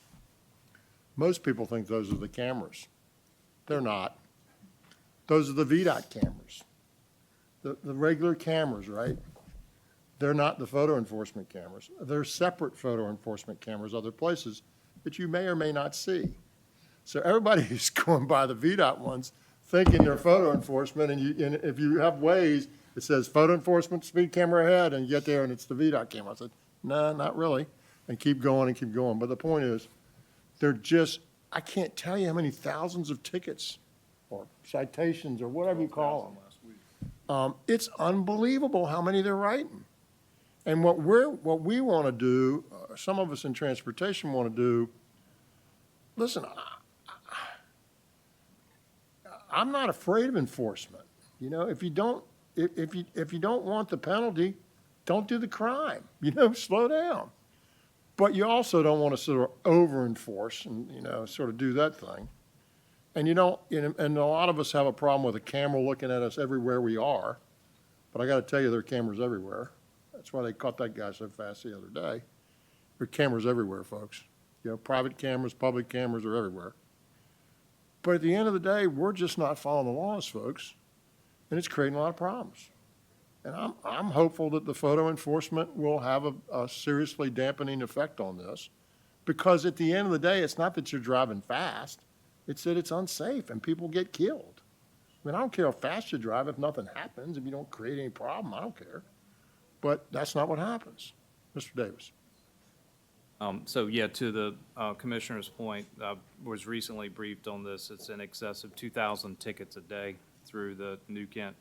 Most people think those are the cameras. They're not. Those are the VDOT cameras. The regular cameras, right? They're not the photo enforcement cameras. They're separate photo enforcement cameras other places that you may or may not see. So everybody who's going by the VDOT ones thinking they're photo enforcement, and if you have Waze, it says photo enforcement, speed camera ahead, and you get there and it's the VDOT camera. I said, no, not really, and keep going and keep going. But the point is, I can't tell you how many thousands of tickets or citations or whatever you call them. It's unbelievable how many they're writing. And what we want to do, some of us in transportation want to do, listen, I'm not afraid of enforcement. If you don't want the penalty, don't do the crime. Slow down. But you also don't want to sort of over-enforce and, sort of do that thing. And and a lot of us have a problem with a camera looking at us everywhere we are. But I got to tell you, there are cameras everywhere. That's why they caught that guy so fast the other day. There are cameras everywhere, folks. Private cameras, public cameras are everywhere. But at the end of the day, we're just not following the laws, folks. And it's creating a lot of problems. And I'm hopeful that the photo enforcement will have a seriously dampening effect on this. Because at the end of the day, it's not that you're driving fast. It's that it's unsafe and people get killed. I don't care how fast you drive if nothing happens. If you don't create any problem, I don't care. But that's not what happens. Mr. Davis. So yeah, to the commissioner's point, I was recently briefed on this. It's in excess of 2,000 tickets a day through the New Kent.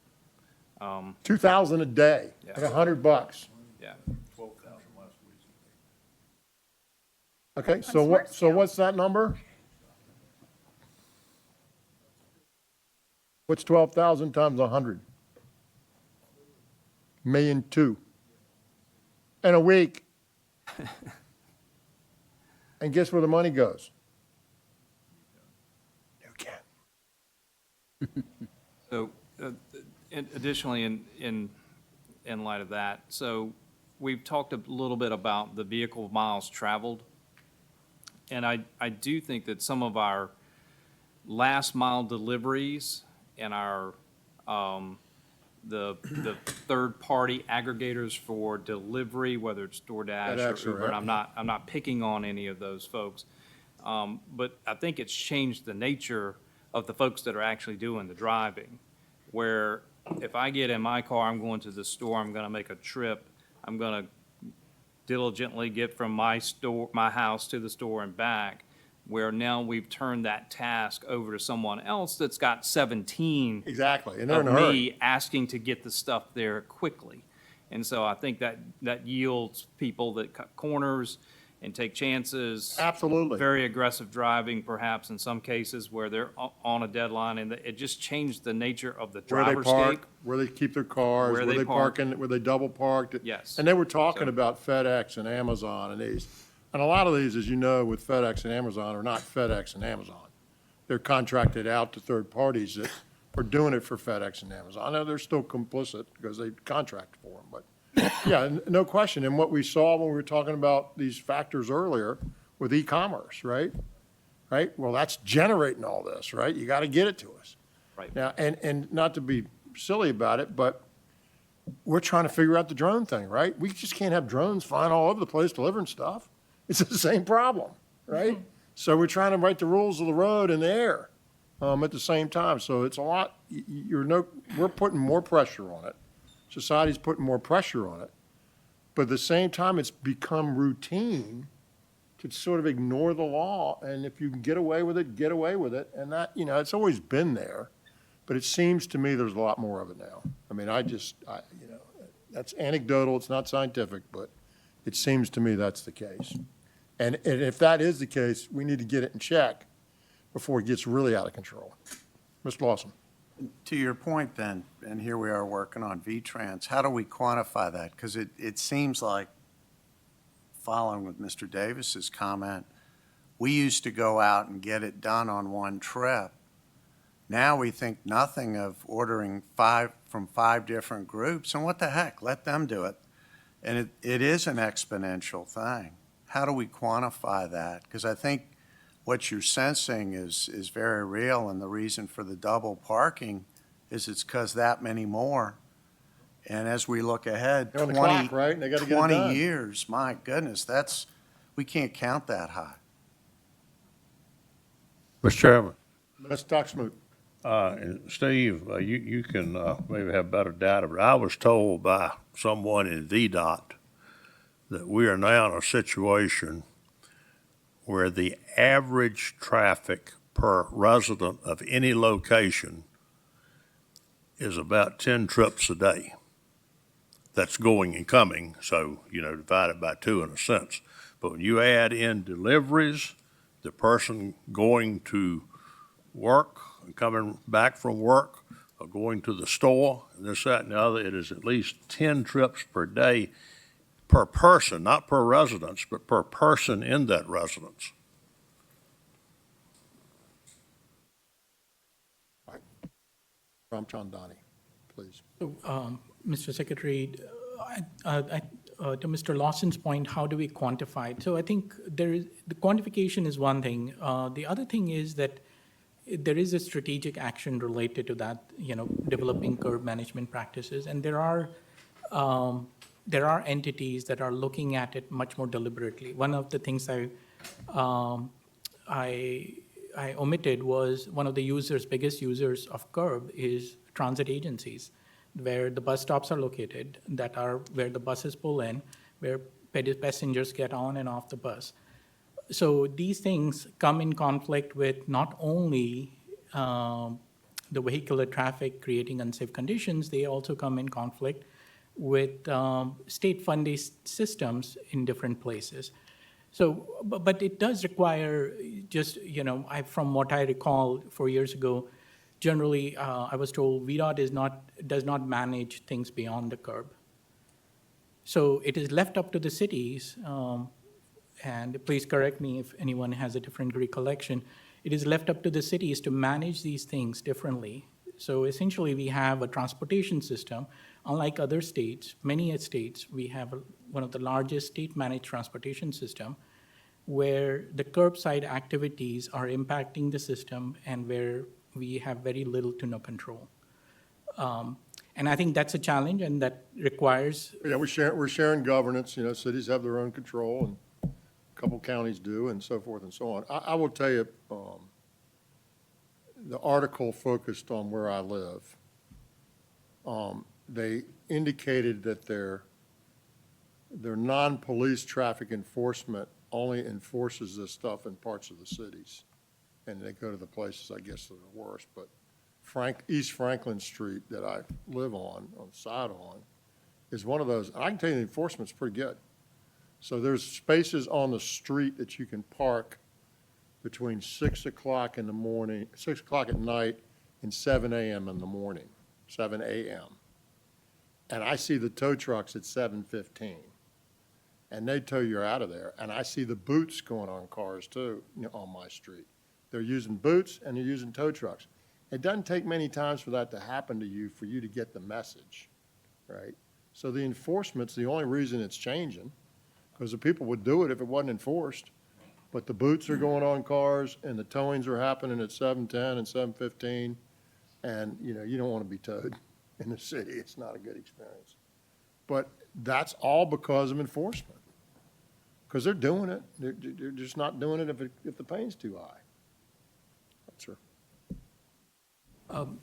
2,000 a day, Yeah. like $100. Yeah. 12,000 last week. Okay, so what's that number? What's 12,000 times 100? 1,200,000. In a week. And guess where the money goes? You can. So additionally, in light of that, so we've talked a little bit about the vehicle miles traveled. And I do think that some of our last mile deliveries and our, the third-party aggregators for delivery, whether it's DoorDash or Uber, and I'm not picking on any of those folks. But I think it's changed the nature of the folks that are actually doing the driving, where if I get in my car, I'm going to the store, I'm gonna make a trip, I'm gonna diligently get from my house to the store and back, where now we've turned that task over to someone else that's got 17 Exactly, and they're of in a hurry. me asking to get the stuff there quickly. And so I think that yields people that cut corners and take chances. Absolutely. Very aggressive driving perhaps in some cases where they're on a deadline, and it just changed the nature of the Where they driverscape. park, where they keep their cars, Where where they they park. park, where they double parked. Yes. And they were talking So- about FedEx and Amazon and these. And a lot of these, as you know, with FedEx and Amazon are not FedEx and Amazon. They're contracted out to third parties that are doing it for FedEx and Amazon. Now, they're still complicit because they contract for them, but yeah, no question. And what we saw when we were talking about these factors earlier with e-commerce, right? Right? Well, that's generating all this, right? You got to get it to us. Right. Now, and not to be silly about it, but we're trying to figure out the drone thing, right? We just can't have drones flying all over the place delivering stuff. It's the same problem, right? So we're trying to write the rules of the road in the air at the same time. So it's a lot, we're putting more pressure on it. Society's putting more pressure on it. But at the same time, it's become routine to sort of ignore the law. And if you can get away with it, get away with it. And that, it's always been there. But it seems to me there's a lot more of it now. I mean, that's anecdotal, it's not scientific, but it seems to me that's the case. And if that is the case, we need to get it in check before it gets really out of control. Mr. Lawson. To your point then, and here we are working on V-Trans, how do we quantify that? Because it seems like, following with Mr. Davis's comment, we used to go out and get it done on one trip. Now we think nothing of ordering from five different groups, and what the heck, let them do it. And it is an exponential thing. How do we quantify that? Because I think what you're sensing is very real, and the reason for the double parking is it's because that many more. And as we look ahead, They're on the 20, clock, right? And they gotta get it 20 done. years, my goodness, we can't count that high. Mr. Chairman. Let's talk smooth. And Steve, you can maybe have better data, but I was told by someone in VDOT that we are now in a situation where the average traffic per resident of any location is about 10 trips a day. That's going and coming, so, divide it by 2 in a sense. But when you add in deliveries, the person going to work and coming back from work, or going to the store, and this, that, and the other, it is at least 10 trips per day per person, not per residence, but per person in that residence. Ram Chandani, please. So, Mr. Secretary, to Mr. Lawson's point, how do we quantify it? So I think the quantification is one thing. The other thing is that there is a strategic action related to that, developing curb management practices, and there are entities that are looking at it much more deliberately. One of the things I omitted was one of the biggest users of curb is transit agencies, where the bus stops are located, that are where the buses pull in, where passengers get on and off the bus. So these things come in conflict with not only the vehicular traffic creating unsafe conditions, they also come in conflict with state-funded systems in different places. So, but it does require just, from what I recall 4 years ago, generally, I was told VDOT does not manage things beyond the curb. So it is left up to the cities, and please correct me if anyone has a different recollection, it is left up to the cities to manage these things differently. So essentially, we have a transportation system. Unlike other states, many states, we have one of the largest state-managed transportation system where the curbside activities are impacting the system and where we have very little to no control. And I think that's a challenge, and that requires. Yeah, we're sharing governance. Cities have their own control, and a couple counties do, and so forth and so on. I will tell you, the article focused on where I live. They indicated that their non-police traffic enforcement only enforces this stuff in parts of the cities. And they go to the places, I guess, that are worse. But East Franklin Street that I live on side on, is one of those. I can tell you the enforcement's pretty good. So there's spaces on the street that you can park between 6 o'clock in the morning, 6 o'clock at night and 7 a.m. in the morning, 7 a.m. And I see the tow trucks at 7:15. And they tow you out of there. And I see the boots going on cars too, on my street. They're using boots and they're using tow trucks. It doesn't take many times for that to happen to you for you to get the message, right? So the enforcement's the only reason it's changing, because the people would do it if it wasn't enforced. But the boots are going on cars and the towings are happening at 7:10 and 7:15. And, you don't want to be towed in the city. It's not a good experience. But that's all because of enforcement. Because they're doing it. They're just not doing it if the pain's too high. That's true. Mr.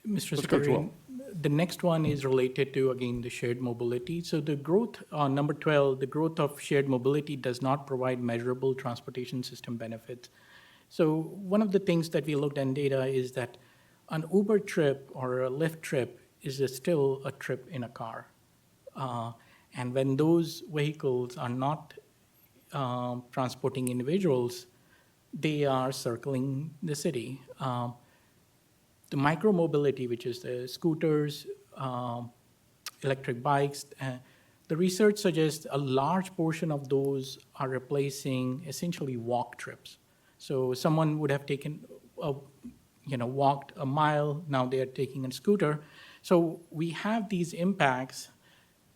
Let's go, Secretary, Joel. the next one is related to, again, the shared mobility. So the growth, number 12, the growth of shared mobility does not provide measurable transportation system benefits. So one of the things that we looked at in data is that an Uber trip or a Lyft trip is still a trip in a car. And when those vehicles are not transporting individuals, they are circling the city. The micromobility, which is the scooters, electric bikes, the research suggests a large portion of those are replacing essentially walk trips. So someone would have walked a mile, now they are taking a scooter. So we have these impacts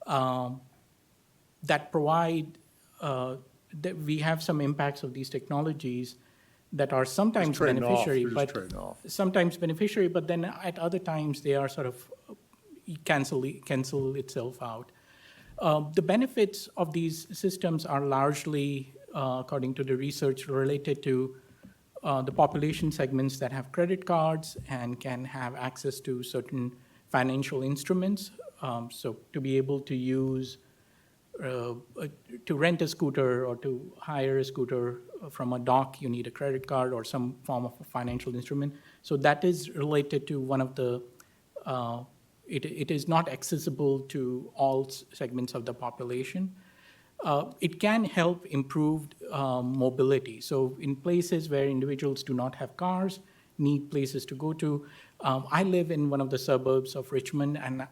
that provide, that we have some impacts of these technologies that are sometimes trading off. beneficiary, We're just but trading off. sometimes beneficiary, but then at other times they are sort of cancel itself out. The benefits of these systems are largely, according to the research, related to the population segments that have credit cards and can have access to certain financial instruments. So to be able to use, to rent a scooter or to hire a scooter from a dock, you need a credit card or some form of a financial instrument. So that is related to one of the, it is not accessible to all segments of the population. It can help improve mobility. So in places where individuals do not have cars, need places to go to. I live in one of the suburbs of Richmond, and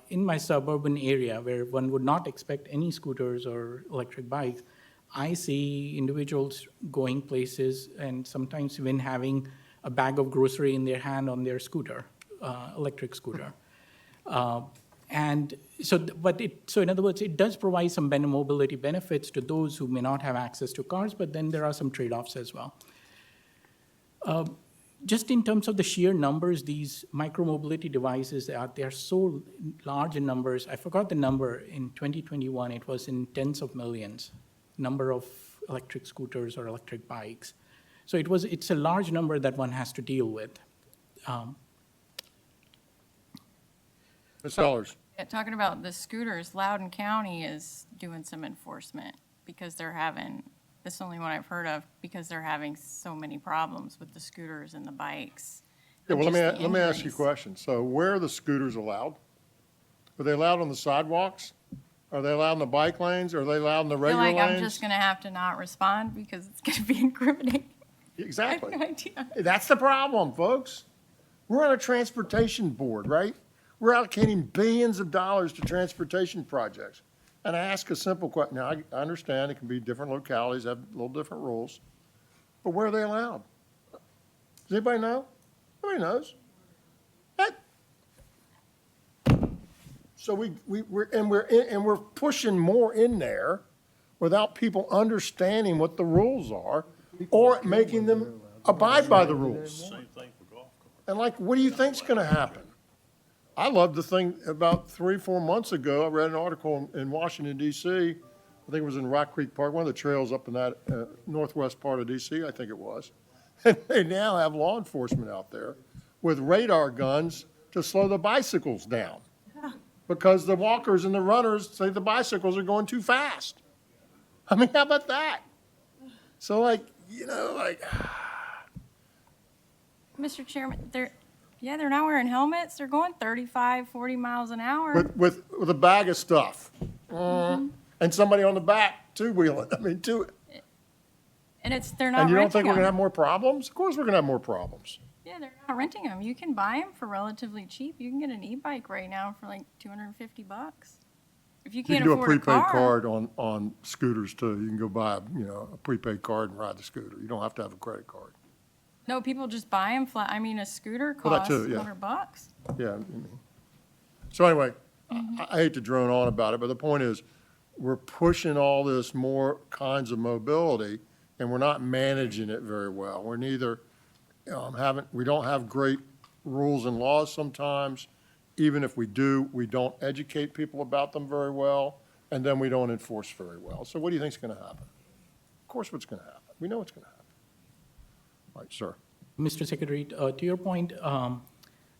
in my suburban area where one would not expect any scooters or electric bikes, I see individuals going places and sometimes even having a bag of grocery in their hand on their scooter, electric scooter. And so, so in other words, it does provide some mobility benefits to those who may not have access to cars, but then there are some trade-offs as well. Just in terms of the sheer numbers, these micromobility devices, they are so large in numbers. I forgot the number. In 2021, it was in tens of millions, number of electric scooters or electric bikes. So it's a large number that one has to deal with. Ms. Sellers. Yeah, talking about the scooters, Loudoun County is doing some enforcement because they're having, this is the only one I've heard of, because they're having so many problems with the scooters and the bikes. Yeah, well, and just let the me ask you a injuries. question. So where are the scooters allowed? Are they allowed on the sidewalks? Are they allowed in the bike lanes? Are they allowed in the I feel regular like lanes? I'm just gonna have to not respond because it's gonna be incriminating. Exactly. I have no idea. That's the problem, folks. We're on a transportation board, right? We're allocating billions of dollars to transportation projects. And I ask a simple question. Now, I understand it can be different localities, have a little different rules. But where are they allowed? Does anybody know? Nobody knows. So we're pushing more in there without people understanding what the rules are or making them abide by the rules. And like, what do you think's gonna happen? I love the thing about 3-4 months ago, I read an article in Washington DC, I think it was in Rock Creek Park, one of the trails up in that northwest part of DC, I think it was. And they now have law enforcement out there with radar guns to slow the bicycles down. Because the walkers and the runners say the bicycles are going too fast. I mean, how about that? So like, Mr. Chairman, Yeah, they're not wearing helmets. They're going 35, 40 miles an hour. with a bag of stuff. And somebody on the back, two-wheeling, And they're not and you don't renting think we're gonna have them. more problems? Of course we're gonna have more problems. Yeah, they're not renting them. You can buy them for relatively cheap. You can get an e-bike right now for like $250. If you You can't can do a afford a prepaid car. card on scooters too. You can go buy, a prepaid card and ride the scooter. You don't have to have a credit card. No, people just buy them flat. I mean, a scooter Well, that costs too, yeah. $100. Yeah. So anyway, I hate to drone on about it, but the point is, we're pushing all this more kinds of mobility, and we're not managing it very well. We're neither, we don't have great rules and laws sometimes. Even if we do, we don't educate people about them very well, and then we don't enforce very well. So what do you think's gonna happen? Of course what's gonna happen. We know what's gonna happen. Right, sir. Mr. Secretary, to your point,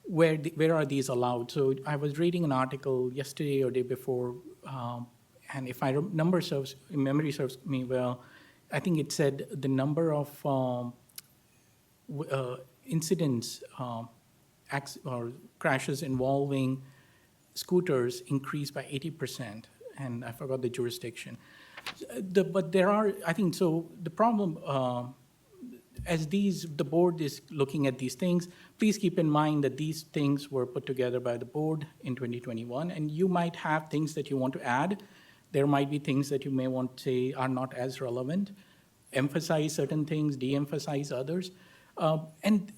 where are these allowed? So I was reading an article yesterday or day before, and if memory serves me well, I think it said the number of incidents, or crashes involving scooters increased by 80%, and I forgot the jurisdiction. But there are, I think, so the problem, as the board is looking at these things, please keep in mind that these things were put together by the board in 2021, and you might have things that you want to add. There might be things that you may want to say are not as relevant, emphasize certain things, de-emphasize others. And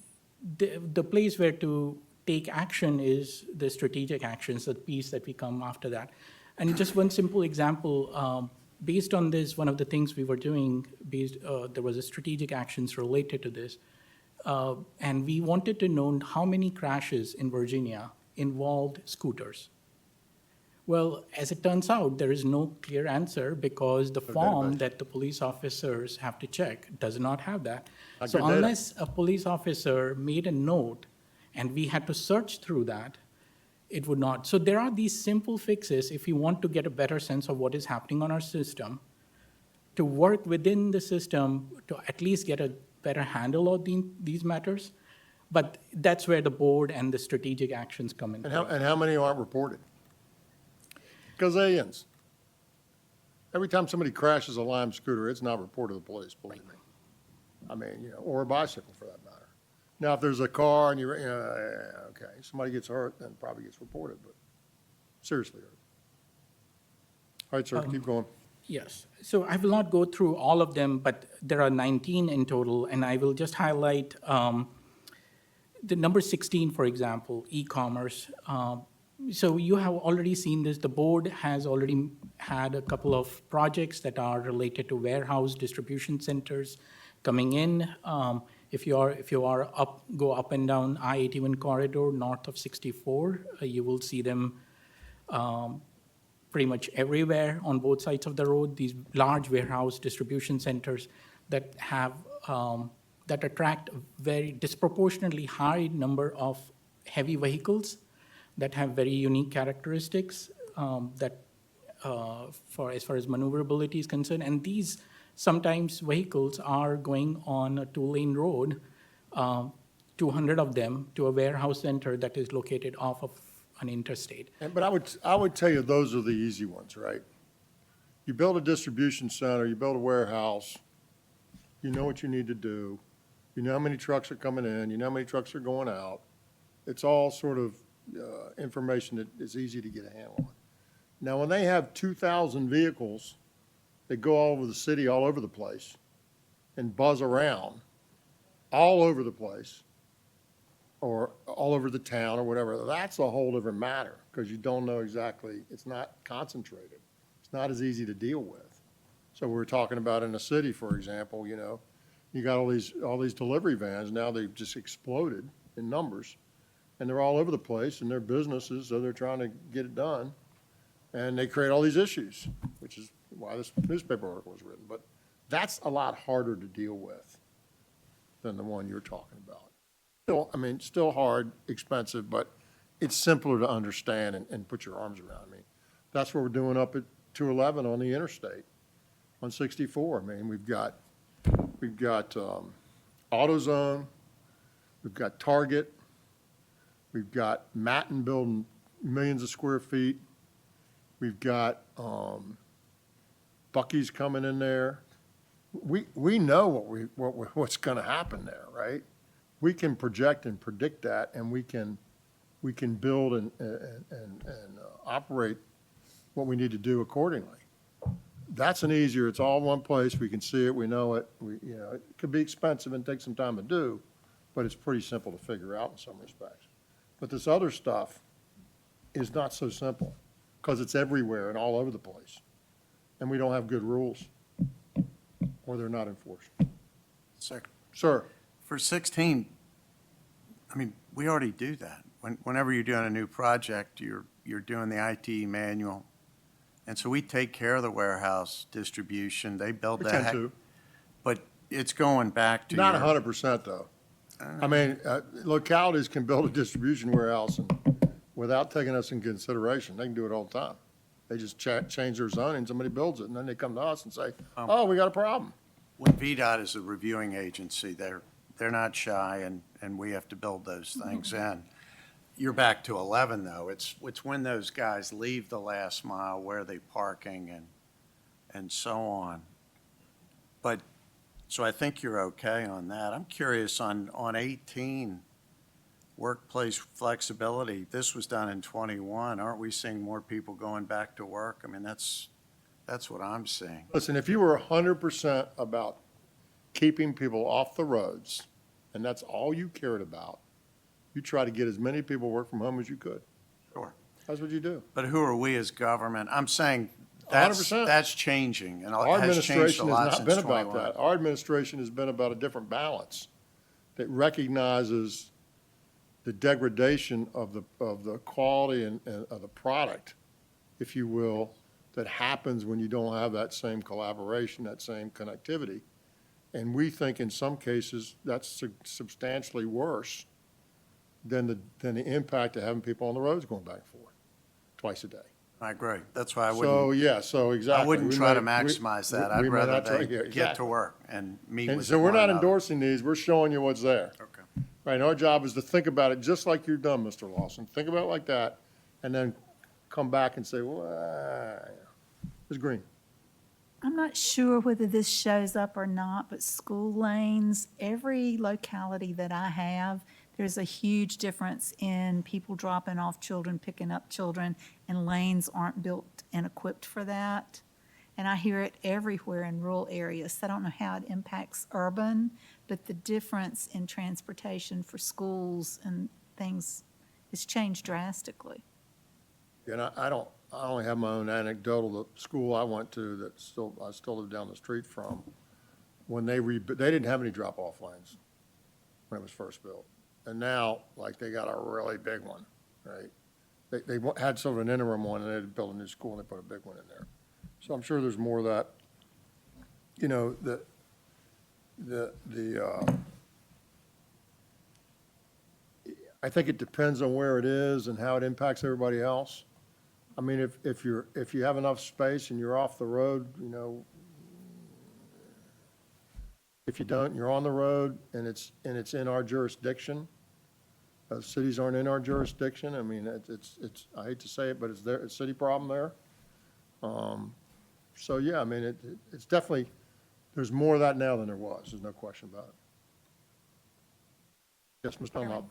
the place where to take action is the strategic actions, the piece that we come after that. And just one simple example, based on this, one of the things we were doing, there was a strategic actions related to this. And we wanted to know how many crashes in Virginia involved scooters. Well, as it turns out, there is no clear answer because the form that the police officers have to check does not have that. So unless a police officer made a note and we had to search through that, it would not. So there are these simple fixes if you want to get a better sense of what is happening on our system, to work within the system to at least get a better handle of these matters. But that's where the board and the strategic actions come in. And how many aren't reported? Gazillions. Every time somebody crashes a Lime scooter, it's not reported to the police, believe me. I mean, or a bicycle for that matter. Now, if there's a car and okay, somebody gets hurt, then it probably gets reported, but seriously hurt. All right, sir, keep going. Yes. So I will not go through all of them, but there are 19 in total, and I will just highlight the number 16, for example, e-commerce. So you have already seen this. The board has already had a couple of projects that are related to warehouse distribution centers coming in. If you go up and down I-81 corridor north of 64, you will see them pretty much everywhere on both sides of the road. These large warehouse distribution centers that have that attract a very disproportionately high number of heavy vehicles that have very unique characteristics as far as maneuverability is concerned. And these sometimes vehicles are going on a two-lane road, 200 of them, to a warehouse center that is located off of an interstate. But I would tell you those are the easy ones, right? You build a distribution center, you build a warehouse, you know what you need to do, you know how many trucks are coming in, you know how many trucks are going out. It's all sort of information that is easy to get a handle on. Now, when they have 2,000 vehicles that go all over the city, all over the place, and buzz around all over the place, or all over the town or whatever, that's a whole different matter because you don't know exactly, it's not concentrated. It's not as easy to deal with. So we're talking about in a city, for example, you got all these delivery vans, now they've just exploded in numbers. And they're all over the place, and they're businesses, so they're trying to get it done. And they create all these issues, which is why this newspaper article was written. But that's a lot harder to deal with than the one you're talking about. Still hard, expensive, but it's simpler to understand and put your arms around. That's what we're doing up at 211 on the interstate, on 64. We've got AutoZone, we've got Target, We've got Matten building millions of square feet. We've got Bucky's coming in there. We know what's going to happen there, right? We can project and predict that, and we can build and operate what we need to do accordingly. That's an easier, it's all one place, we can see it, we know it, it could be expensive and take some time to do, but it's pretty simple to figure out in some respects. But this other stuff is not so simple, because it's everywhere and all over the place. And we don't have good rules, or they're not enforced. Sir? For 16, I mean, we already do that. Whenever you're doing a new project, you're doing the IT manual. And so we take care of the warehouse distribution. They build We that. tend to. But it's going back to Not your. 100% though. I mean, localities can build a distribution warehouse and without taking us in consideration. They can do it all the time. They just change their zoning, somebody builds it, and then they come to us and say, oh, we got a problem. When VDOT is a reviewing agency, they're not shy, and we have to build those things in. You're back to 11, though. It's when those guys leave the last mile, where they parking and so on. But, so I think you're okay on that. I'm curious on 18, workplace flexibility. This was done in 21. Aren't we seeing more people going back to work? I mean, that's what I'm seeing. Listen, if you were 100% about keeping people off the roads, and that's all you cared about, you try to get as many people work from home as you could. Sure. That's what you do. But who are we as government? I'm saying that's 100%. changing, and Our it has changed a administration has lot not since been about 21. that. Our administration has been about a different balance that recognizes the degradation of the quality and of the product, if you will, that happens when you don't have that same collaboration, that same connectivity. And we think in some cases that's substantially worse than the impact of having people on the roads going back and forth twice a day. I agree. That's why I So, wouldn't, yeah, so exactly. I wouldn't We try to may- we- maximize that. we I'd may rather not try- they yeah, get to exactly. work and meet And with so we're one not another. endorsing these, we're showing you what's there. Okay. Right, and our job is to think about it just like you're done, Mr. Lawson. Think about it like that, and then come back and say, well, Ms. Green. I'm not sure whether this shows up or not, but school lanes, every locality that I have, there's a huge difference in people dropping off children, picking up children, and lanes aren't built and equipped for that. And I hear it everywhere in rural areas. So I don't know how it impacts urban, but the difference in transportation for schools and things has changed drastically. And I only have my own anecdotal. The school I went to that I still live down the street from, when they didn't have any drop-off lanes when it was first built. And now, like, they got a really big one, right? They had sort of an interim one, and they had to build a new school, and they put a big one in there. So I'm sure there's more of that. You know, I think it depends on where it is and how it impacts everybody else. I mean, if you have enough space and you're off the road, if you don't, you're on the road and it's in our jurisdiction. Cities aren't in our jurisdiction. I mean, it's I hate to say it, but it's a city problem there. So yeah, I mean, it's definitely, there's more of that now than there was. There's no question about it. Yes, Ms. Dunlop.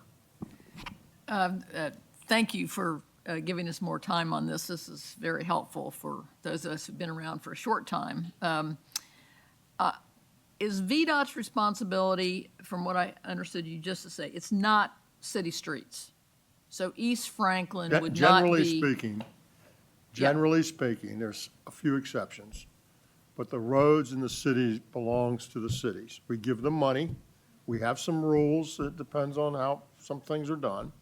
Thank you for giving us more time on this. This is very helpful for those of us who've been around for a short time. Is VDOT's responsibility, from what I understood you just to say, it's not city streets? So East Franklin would not be... Generally speaking, there's a few exceptions, but the roads in the city belongs to the cities. We give them money. We have some rules. It depends on how some things are done.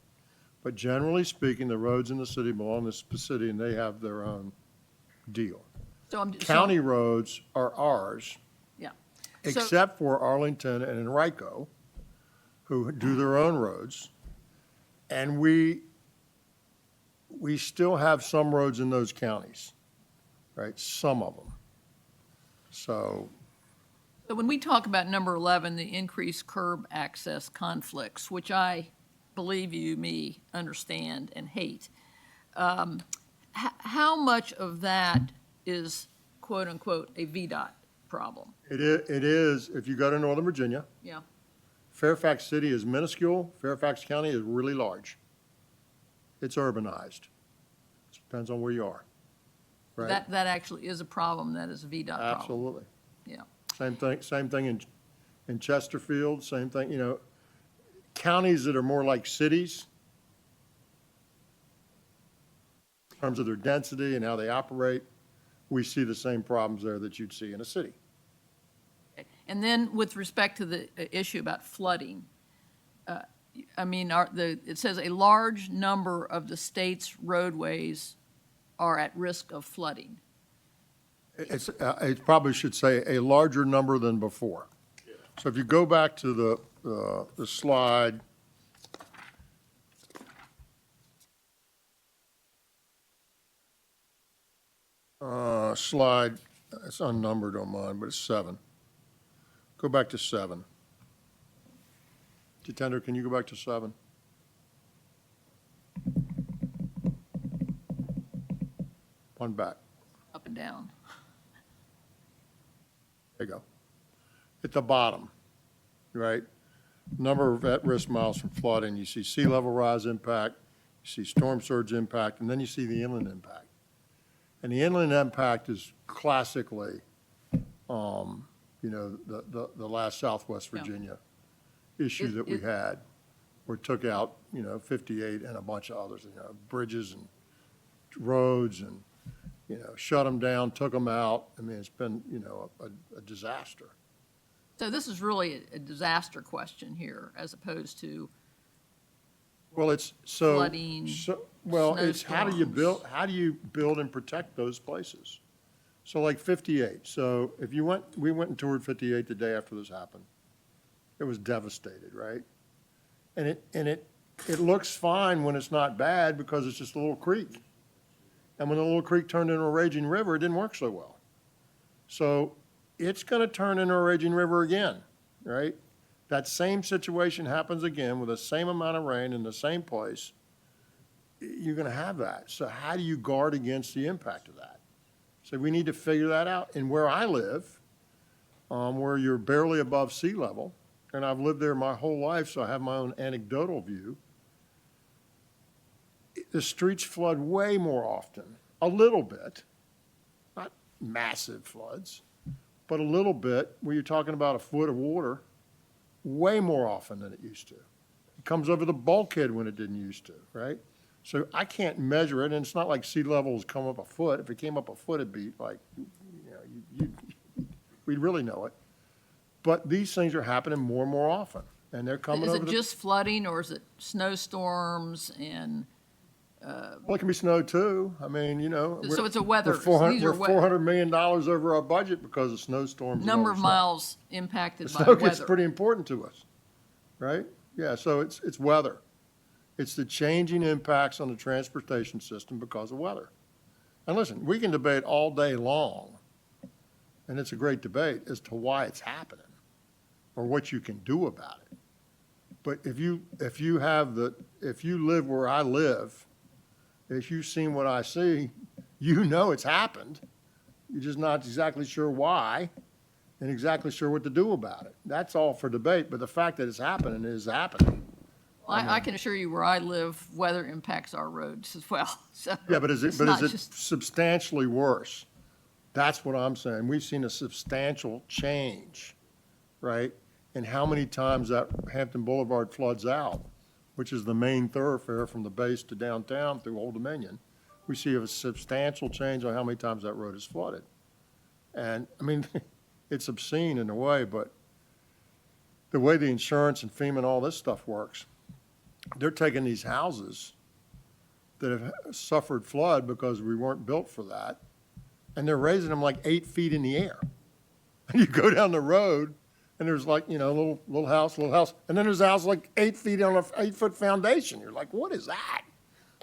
But generally speaking, the roads in the city belong to the city, and they have their own deal. County roads are ours. Yeah. Except for Arlington and Enrico, who do their own roads. And we still have some roads in those counties, right? Some of them. So when we talk about number 11, the increased curb access conflicts, which I believe you me, understand, and hate. How much of that is quote-unquote a VDOT problem? It is, if you go to Northern Virginia, Yeah. Fairfax City is minuscule, Fairfax County is really large. It's urbanized. Depends on where you are, right? That actually is a problem, that is a VDOT problem. Absolutely. Yeah. Same thing in Chesterfield, same thing, you know, counties that are more like cities in terms of their density and how they operate, we see the same problems there that you'd see in a city. And then with respect to the issue about flooding, I mean, it says a large number of the state's roadways are at risk of flooding. It probably should say a larger number than before. So if you go back to the slide, it's unnumbered on mine, but it's 7. Go back to 7. Jitender, can you go back to 7? One back. Up and down. There you go. At the bottom, right? Number of at-risk miles from flooding, you see sea level rise impact, you see storm surge impact, and then you see the inland impact. And the inland impact is classically, you know, the last Southwest Virginia issue that we had, where it took out, you know, 58 and a bunch of others, you know, bridges and roads and, you know, shut them down, took them out. I mean, it's been, you know, a disaster. So this is really a disaster question here, as opposed to Well, it's so. flooding, Well, it's how do you snowstorms. build and protect those places? So like 58, so if we went and toured 58 the day after this happened. It was devastated, right? And it looks fine when it's not bad because it's just a little creek. And when the little creek turned into a raging river, it didn't work so well. So it's gonna turn into a raging river again, right? That same situation happens again with the same amount of rain in the same place. You're gonna have that. So how do you guard against the impact of that? So we need to figure that out. And where I live, where you're barely above sea level, and I've lived there my whole life, so I have my own anecdotal view, the streets flood way more often, a little bit, not massive floods, but a little bit, where you're talking about a foot of water, way more often than it used to. It comes over the bulkhead when it didn't used to, right? So I can't measure it, and it's not like sea levels come up a foot. If it came up a foot, it'd be like, you know, we'd really know it. But these things are happening more and more often, and they're coming Is over it just flooding, or is it snowstorms and? Well, it can be snow too. I mean, you know. So it's a weather- We're these are $400 million over our budget because of snowstorms. and Number all of this stuff. miles impacted The by snow gets weather. pretty important to us, right? Yeah, so it's weather. It's the changing impacts on the transportation system because of weather. And listen, we can debate all day long, and it's a great debate as to why it's happening or what you can do about it. But if you live where I live, if you've seen what I see, you know it's happened. You're just not exactly sure why and exactly sure what to do about it. That's all for debate, but the fact that it's happening is happening. I can assure you, where I live, weather impacts our roads as well, so. Yeah, but is it's it not just- substantially worse? That's what I'm saying. We've seen a substantial change, right? And how many times that Hampton Boulevard floods out, which is the main thoroughfare from the base to downtown through Old Dominion. We see a substantial change on how many times that road is flooded. And, I mean, it's obscene in a way, but the way the insurance and FEMA and all this stuff works, they're taking these houses that have suffered flood because we weren't built for that, and they're raising them like 8 feet in the air. And you go down the road, and there's like, you know, little house, and then there's a house like 8 feet on an 8-foot foundation. You're like, what is that?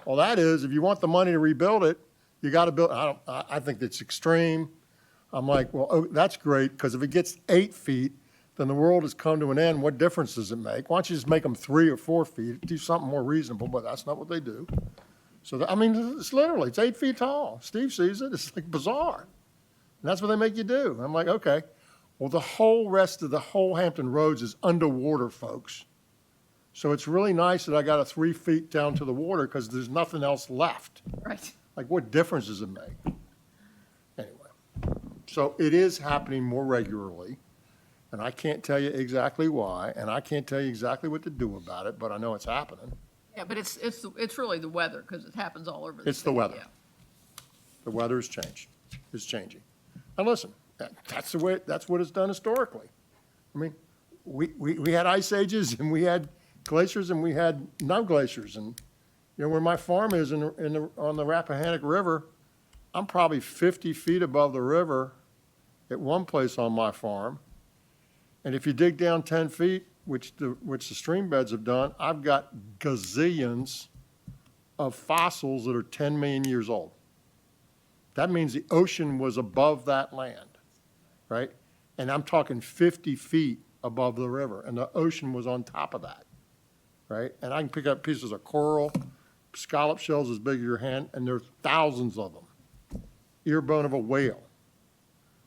Well, that is, if you want the money to rebuild it, you got to build. I think that's extreme. I'm like, well, oh, that's great, because if it gets 8 feet, then the world has come to an end. What difference does it make? Why don't you just make them 3 or 4 feet, do something more reasonable, but that's not what they do. So, I mean, it's literally, it's 8 feet tall. Steve sees it, it's like bizarre. And that's what they make you do. I'm like, okay, well, the whole rest of the whole Hampton Roads is underwater, folks. So it's really nice that I got a 3 feet down to the water because there's nothing else left. Right. Like, what difference does it make? Anyway, so it is happening more regularly, and I can't tell you exactly why, and I can't tell you exactly what to do about it, but I know it's happening. Yeah, but it's really the weather, because it happens all over the state. It's the weather. Yeah. The weather has changed. It's changing. And listen, that's the way, that's what it's done historically. I mean, we had ice ages, and we had glaciers, and we had no glaciers. And, you know, where my farm is on the Rappahannock River, I'm probably 50 feet above the river at one place on my farm. And if you dig down 10 feet, which the stream beds have done, I've got gazillions of fossils that are 10 million years old. That means the ocean was above that land, right? And I'm talking 50 feet above the river, and the ocean was on top of that, right? And I can pick up pieces of coral, scallop shells as big as your hand, and there are thousands of them. Ear bone of a whale.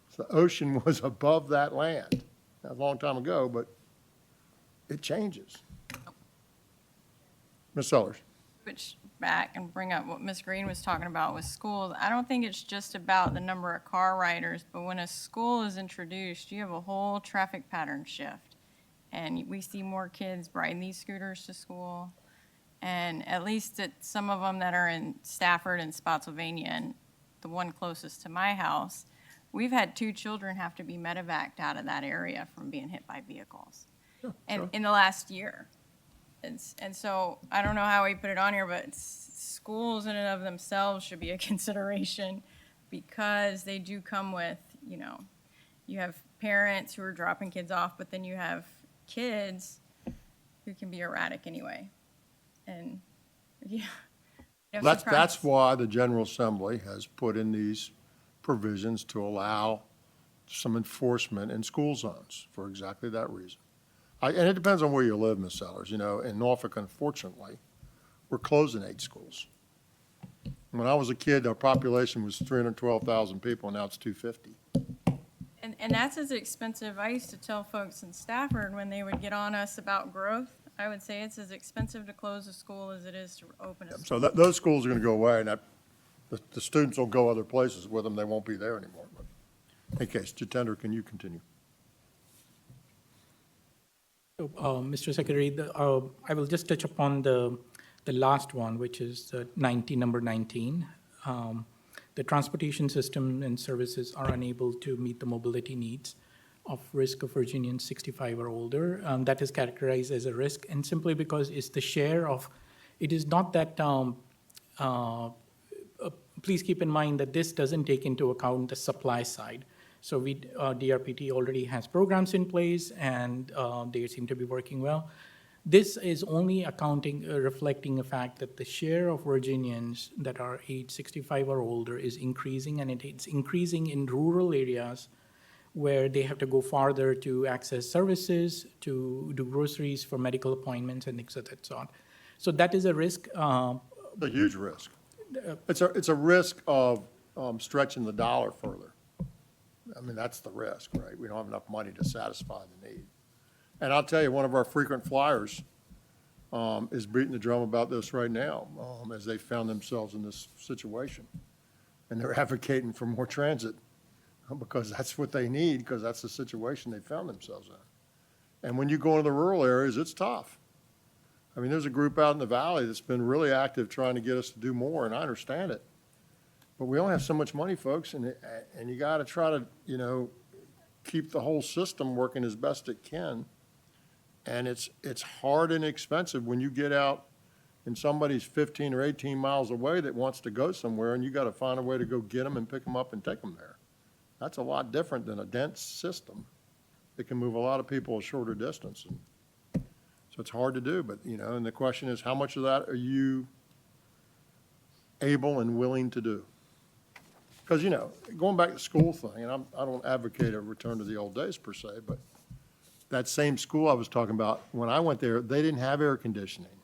So the ocean was above that land. A long time ago, but it changes. Ms. Sellers. Switch back and bring up what Ms. Green was talking about with schools. I don't think it's just about the number of car riders, but when a school is introduced, you have a whole traffic pattern shift. And we see more kids riding these scooters to school. And at least at some of them that are in Stafford and Spotsylvania, and the one closest to my house, we've had 2 children have to be medevaced out of that area from being hit by vehicles. And in the last year. And so I don't know how we put it on here, but schools in and of themselves should be a consideration because they do come with, you know, you have parents who are dropping kids off, but then you have kids who can be erratic anyway. And, yeah. That's why the General Assembly has put in these provisions to allow some enforcement in school zones for exactly that reason. And it depends on where you live, Ms. Sellers. You know, in Norfolk, unfortunately, we're closing 8 schools. When I was a kid, our population was 312,000 people, and now it's 250. And that's as expensive. I used to tell folks in Stafford when they would get on us about growth, I would say it's as expensive to close a school as it is to open a school. So those schools are going to go away, and the students will go other places with them. They won't be there anymore. But in any case, Jitendra, can you continue? So, Mr. Secretary, I will just touch upon the last one, which is number 19. The transportation system and services are unable to meet the mobility needs of risk of Virginians 65 or older. That is characterized as a risk, and simply because it's the share of, it is not that, please keep in mind that this doesn't take into account the supply side. So DRPT already has programs in place, and they seem to be working well. This is only reflecting the fact that the share of Virginians that are age 65 or older is increasing, and it's increasing in rural areas where they have to go farther to access services, to do groceries for medical appointments and things of that sort. So that is a risk. A huge risk. It's a risk of stretching the dollar further. I mean, that's the risk, right? We don't have enough money to satisfy the need. And I'll tell you, one of our frequent flyers is beating the drum about this right now as they found themselves in this situation. And they're advocating for more transit because that's what they need, because that's the situation they found themselves in. And when you go into the rural areas, it's tough. I mean, there's a group out in the valley that's been really active trying to get us to do more, and I understand it. But we only have so much money, folks, and you got to try to, you know, keep the whole system working as best it can. And it's hard and expensive when you get out and somebody's 15 or 18 miles away that wants to go somewhere, and you got to find a way to go get them and pick them up and take them there. That's a lot different than a dense system that can move a lot of people a shorter distance. And so it's hard to do, but, you know, and the question is, how much of that are you able and willing to do? Because, you know, going back to the school thing, and I don't advocate a return to the old days per se, but that same school I was talking about, when I went there, they didn't have air conditioning,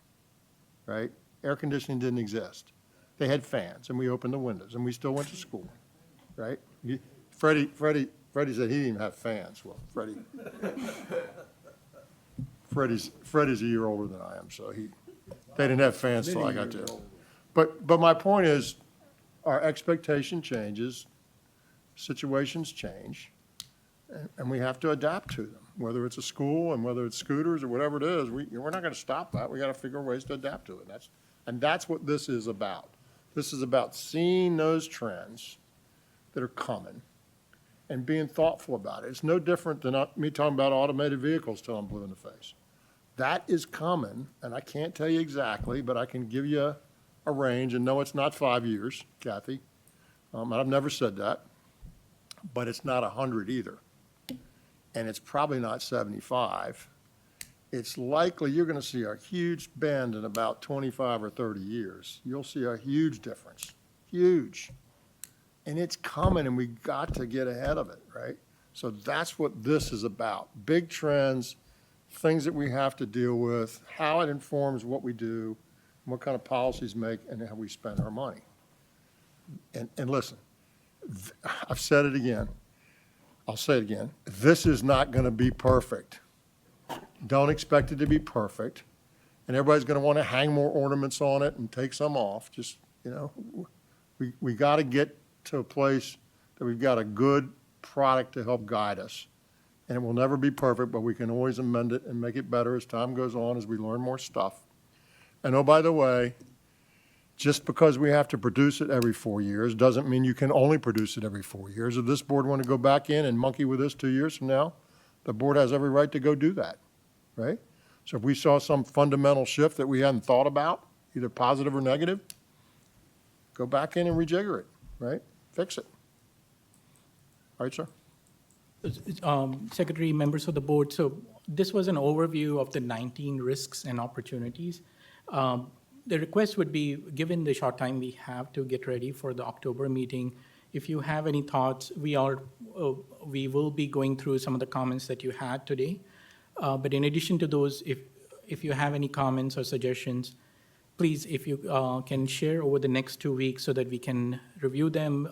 right? Air conditioning didn't exist. They had fans, and we opened the windows, and we still went to school, right? Freddie said he didn't even have fans. Well, Freddie's a year older than I am, so they didn't have fans till I got there. But my point is, our expectation changes, situations change, and we have to adapt to them, whether it's a school and whether it's scooters or whatever it is. We're not going to stop that. We got to figure ways to adapt to it. That's what this is about. This is about seeing those trends that are coming and being thoughtful about it. It's no different than me talking about automated vehicles till I'm blue in the face. That is coming, and I can't tell you exactly, but I can give you a range, and no, it's not 5 years, Kathy. And I've never said that, but it's not 100 either. And it's probably not 75. It's likely you're going to see a huge bend in about 25 or 30 years. You'll see a huge difference, huge. And it's coming, and we got to get ahead of it, right? So that's what this is about. Big trends, things that we have to deal with, how it informs what we do, what kind of policies make, and how we spend our money. And listen, I've said it again. I'll say it again. This is not going to be perfect. Don't expect it to be perfect. And everybody's going to want to hang more ornaments on it and take some off. Just, we got to get to a place that we've got a good product to help guide us. And it will never be perfect, but we can always amend it and make it better as time goes on, as we learn more stuff. And oh, by the way, just because we have to produce it every 4 years doesn't mean you can only produce it every 4 years. If this board want to go back in and monkey with this 2 years from now, the board has every right to go do that, right? So if we saw some fundamental shift that we hadn't thought about, either positive or negative, go back in and rejigger it, right? Fix it. All right, sir? Secretary, members of the board, so this was an overview of the 19 risks and opportunities. The request would be, given the short time we have to get ready for the October meeting, if you have any thoughts, we will be going through some of the comments that you had today. But in addition to those, if you have any comments or suggestions, please, if you can share over the next 2 weeks so that we can review them,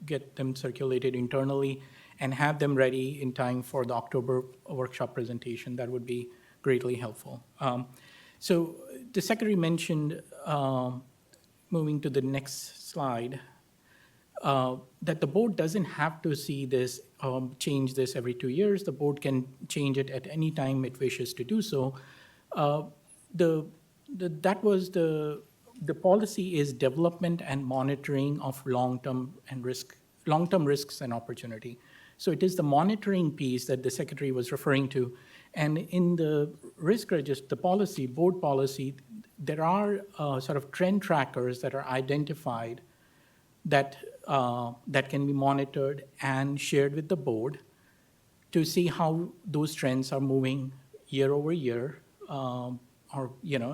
get them circulated internally, and have them ready in time for the October workshop presentation. That would be greatly helpful. So the Secretary mentioned, moving to the next slide, that the board doesn't have to see this, change this every 2 years. The board can change it at any time it wishes to do so. The policy is development and monitoring of long-term risks and opportunity. So it is the monitoring piece that the Secretary was referring to. And in the risk register, the policy, board policy, there are sort of trend trackers that are identified that can be monitored and shared with the board to see how those trends are moving year over year, or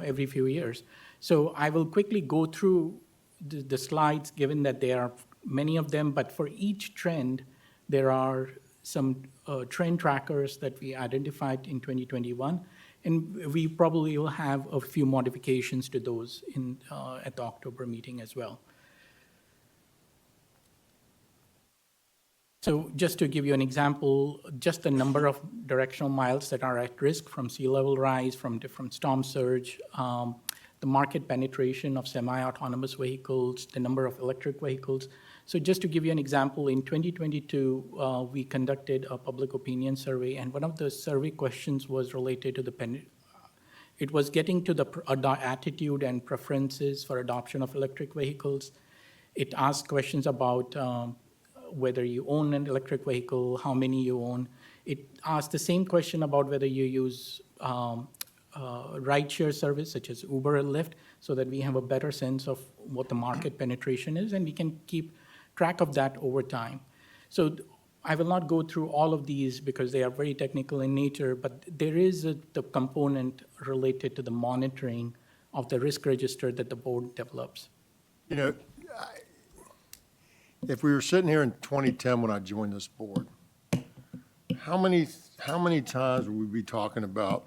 every few years. So I will quickly go through the slides, given that there are many of them, but for each trend, there are some trend trackers that we identified in 2021, and we probably will have a few modifications to those at the October meeting as well. So just to give you an example, just the number of directional miles that are at risk from sea level rise, from different storm surge, the market penetration of semi-autonomous vehicles, the number of electric vehicles. So just to give you an example, in 2022, we conducted a public opinion survey, and one of the survey questions was related to it was getting to the attitude and preferences for adoption of electric vehicles. It asked questions about whether you own an electric vehicle, how many you own. It asked the same question about whether you use rideshare service such as Uber and Lyft, so that we have a better sense of what the market penetration is, and we can keep track of that over time. So I will not go through all of these because they are very technical in nature, but there is the component related to the monitoring of the risk register that the board develops. If we were sitting here in 2010 when I joined this board, how many times will we be talking about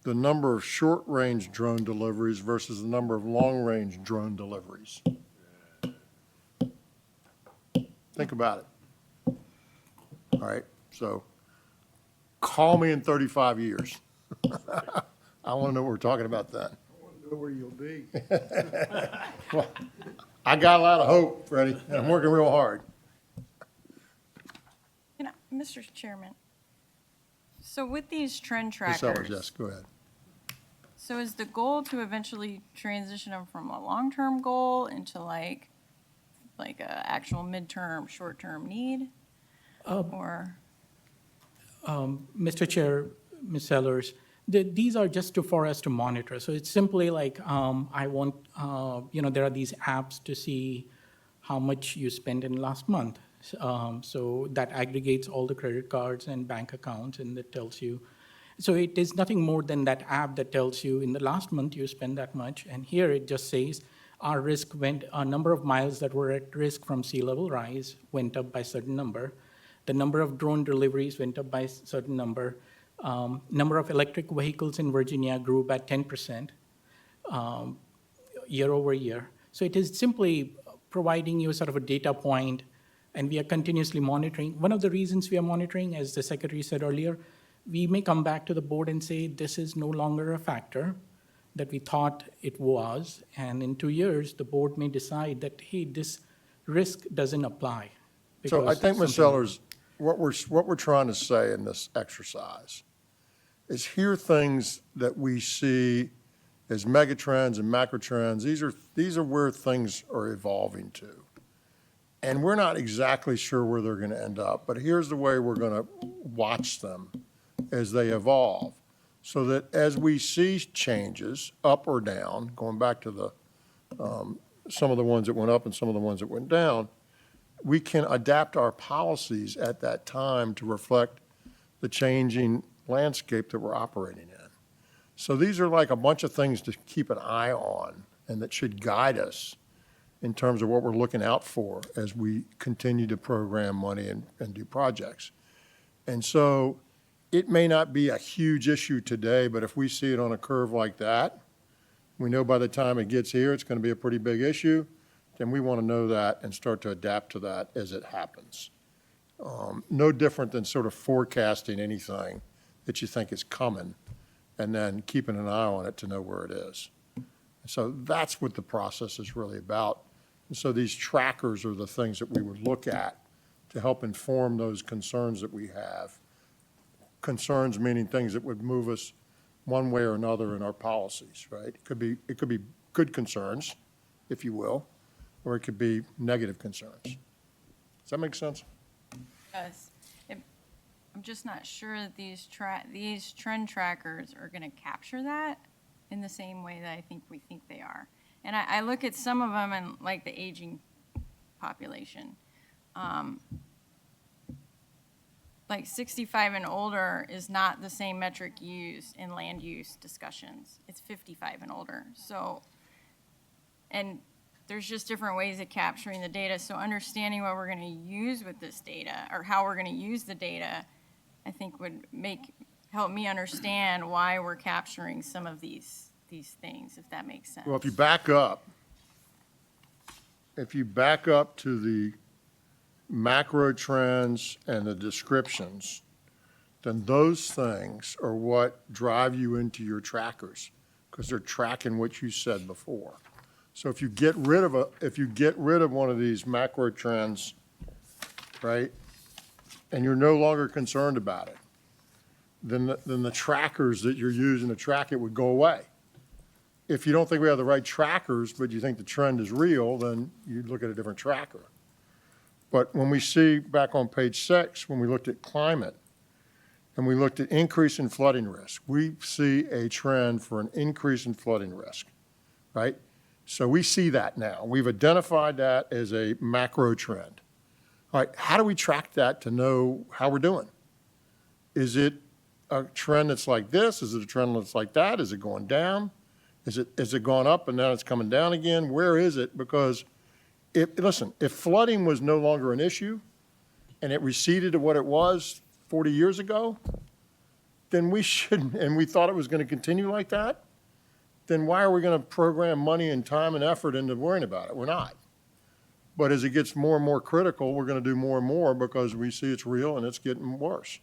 the number of short-range drone deliveries versus the number of long-range drone deliveries? Think about it. All right, so call me in 35 years. I want to know what we're talking about then. I want to know where you'll be. Well, I got a lot of hope, Freddie, and I'm working real hard. Mr. Chairman, so with these trend Ms. trackers. Sellers, yes, go ahead. So is the goal to eventually transition them from a long-term goal into like a actual midterm, short-term need? Or? Mr. Chair, Ms. Sellers, these are just for us to monitor. So it's simply like, I want, there are these apps to see how much you spent in last month. So that aggregates all the credit cards and bank accounts, and that tells you. So it is nothing more than that app that tells you in the last month you spent that much. And here it just says our number of miles that were at risk from sea level rise went up by a certain number. The number of drone deliveries went up by a certain number. Number of electric vehicles in Virginia grew by 10% year over year. So it is simply providing you sort of a data point, and we are continuously monitoring. One of the reasons we are monitoring, as the Secretary said earlier, we may come back to the board and say this is no longer a factor that we thought it was, and in 2 years, the board may decide that, hey, this risk doesn't apply. So I because think, Ms. something- Sellers, what we're trying to say in this exercise is here things that we see as megatrends and macrotrends. These are where things are evolving to. And we're not exactly sure where they're going to end up, but here's the way we're going to watch them as they evolve, so that as we see changes up or down, going back to the some of the ones that went up and some of the ones that went down, we can adapt our policies at that time to reflect the changing landscape that we're operating in. So these are like a bunch of things to keep an eye on and that should guide us in terms of what we're looking out for as we continue to program money and do projects. And so it may not be a huge issue today, but if we see it on a curve like that, we know by the time it gets here, it's going to be a pretty big issue, then we want to know that and start to adapt to that as it happens. No different than sort of forecasting anything that you think is coming and then keeping an eye on it to know where it is. So that's what the process is really about. And so these trackers are the things that we would look at to help inform those concerns that we have. Concerns meaning things that would move us one way or another in our policies, right? It could be good concerns, if you will, or it could be negative concerns. Does that make sense? Yes. I'm just not sure that these trend trackers are going to capture that in the same way that I think we think they are. And I look at some of them and like the aging population. Like 65 and older is not the same metric used in land use discussions. It's 55 and older. So, and there's just different ways of capturing the data. So understanding what we're going to use with this data or how we're going to use the data, I think would help me understand why we're capturing some of these things, if that makes sense. Well, if you back up to the macro trends and the descriptions, then those things are what drive you into your trackers because they're tracking what you said before. So if you get rid of one of these macro trends, right, and you're no longer concerned about it, then the trackers that you're using to track it would go away. If you don't think we have the right trackers, but you think the trend is real, then you'd look at a different tracker. But when we see back on page 6, when we looked at climate and we looked at increase in flooding risk, we see a trend for an increase in flooding risk, right? So we see that now. We've identified that as a macro trend. All right, how do we track that to know how we're doing? Is it a trend that's like this? Is it a trend that's like that? Is it going down? Is it gone up and now it's coming down again? Where is it? Because if flooding was no longer an issue and it receded to what it was 40 years ago, then we shouldn't, and we thought it was going to continue like that, then why are we going to program money and time and effort into worrying about it? We're not. But as it gets more and more critical, we're going to do more and more because we see it's real and it's getting worse.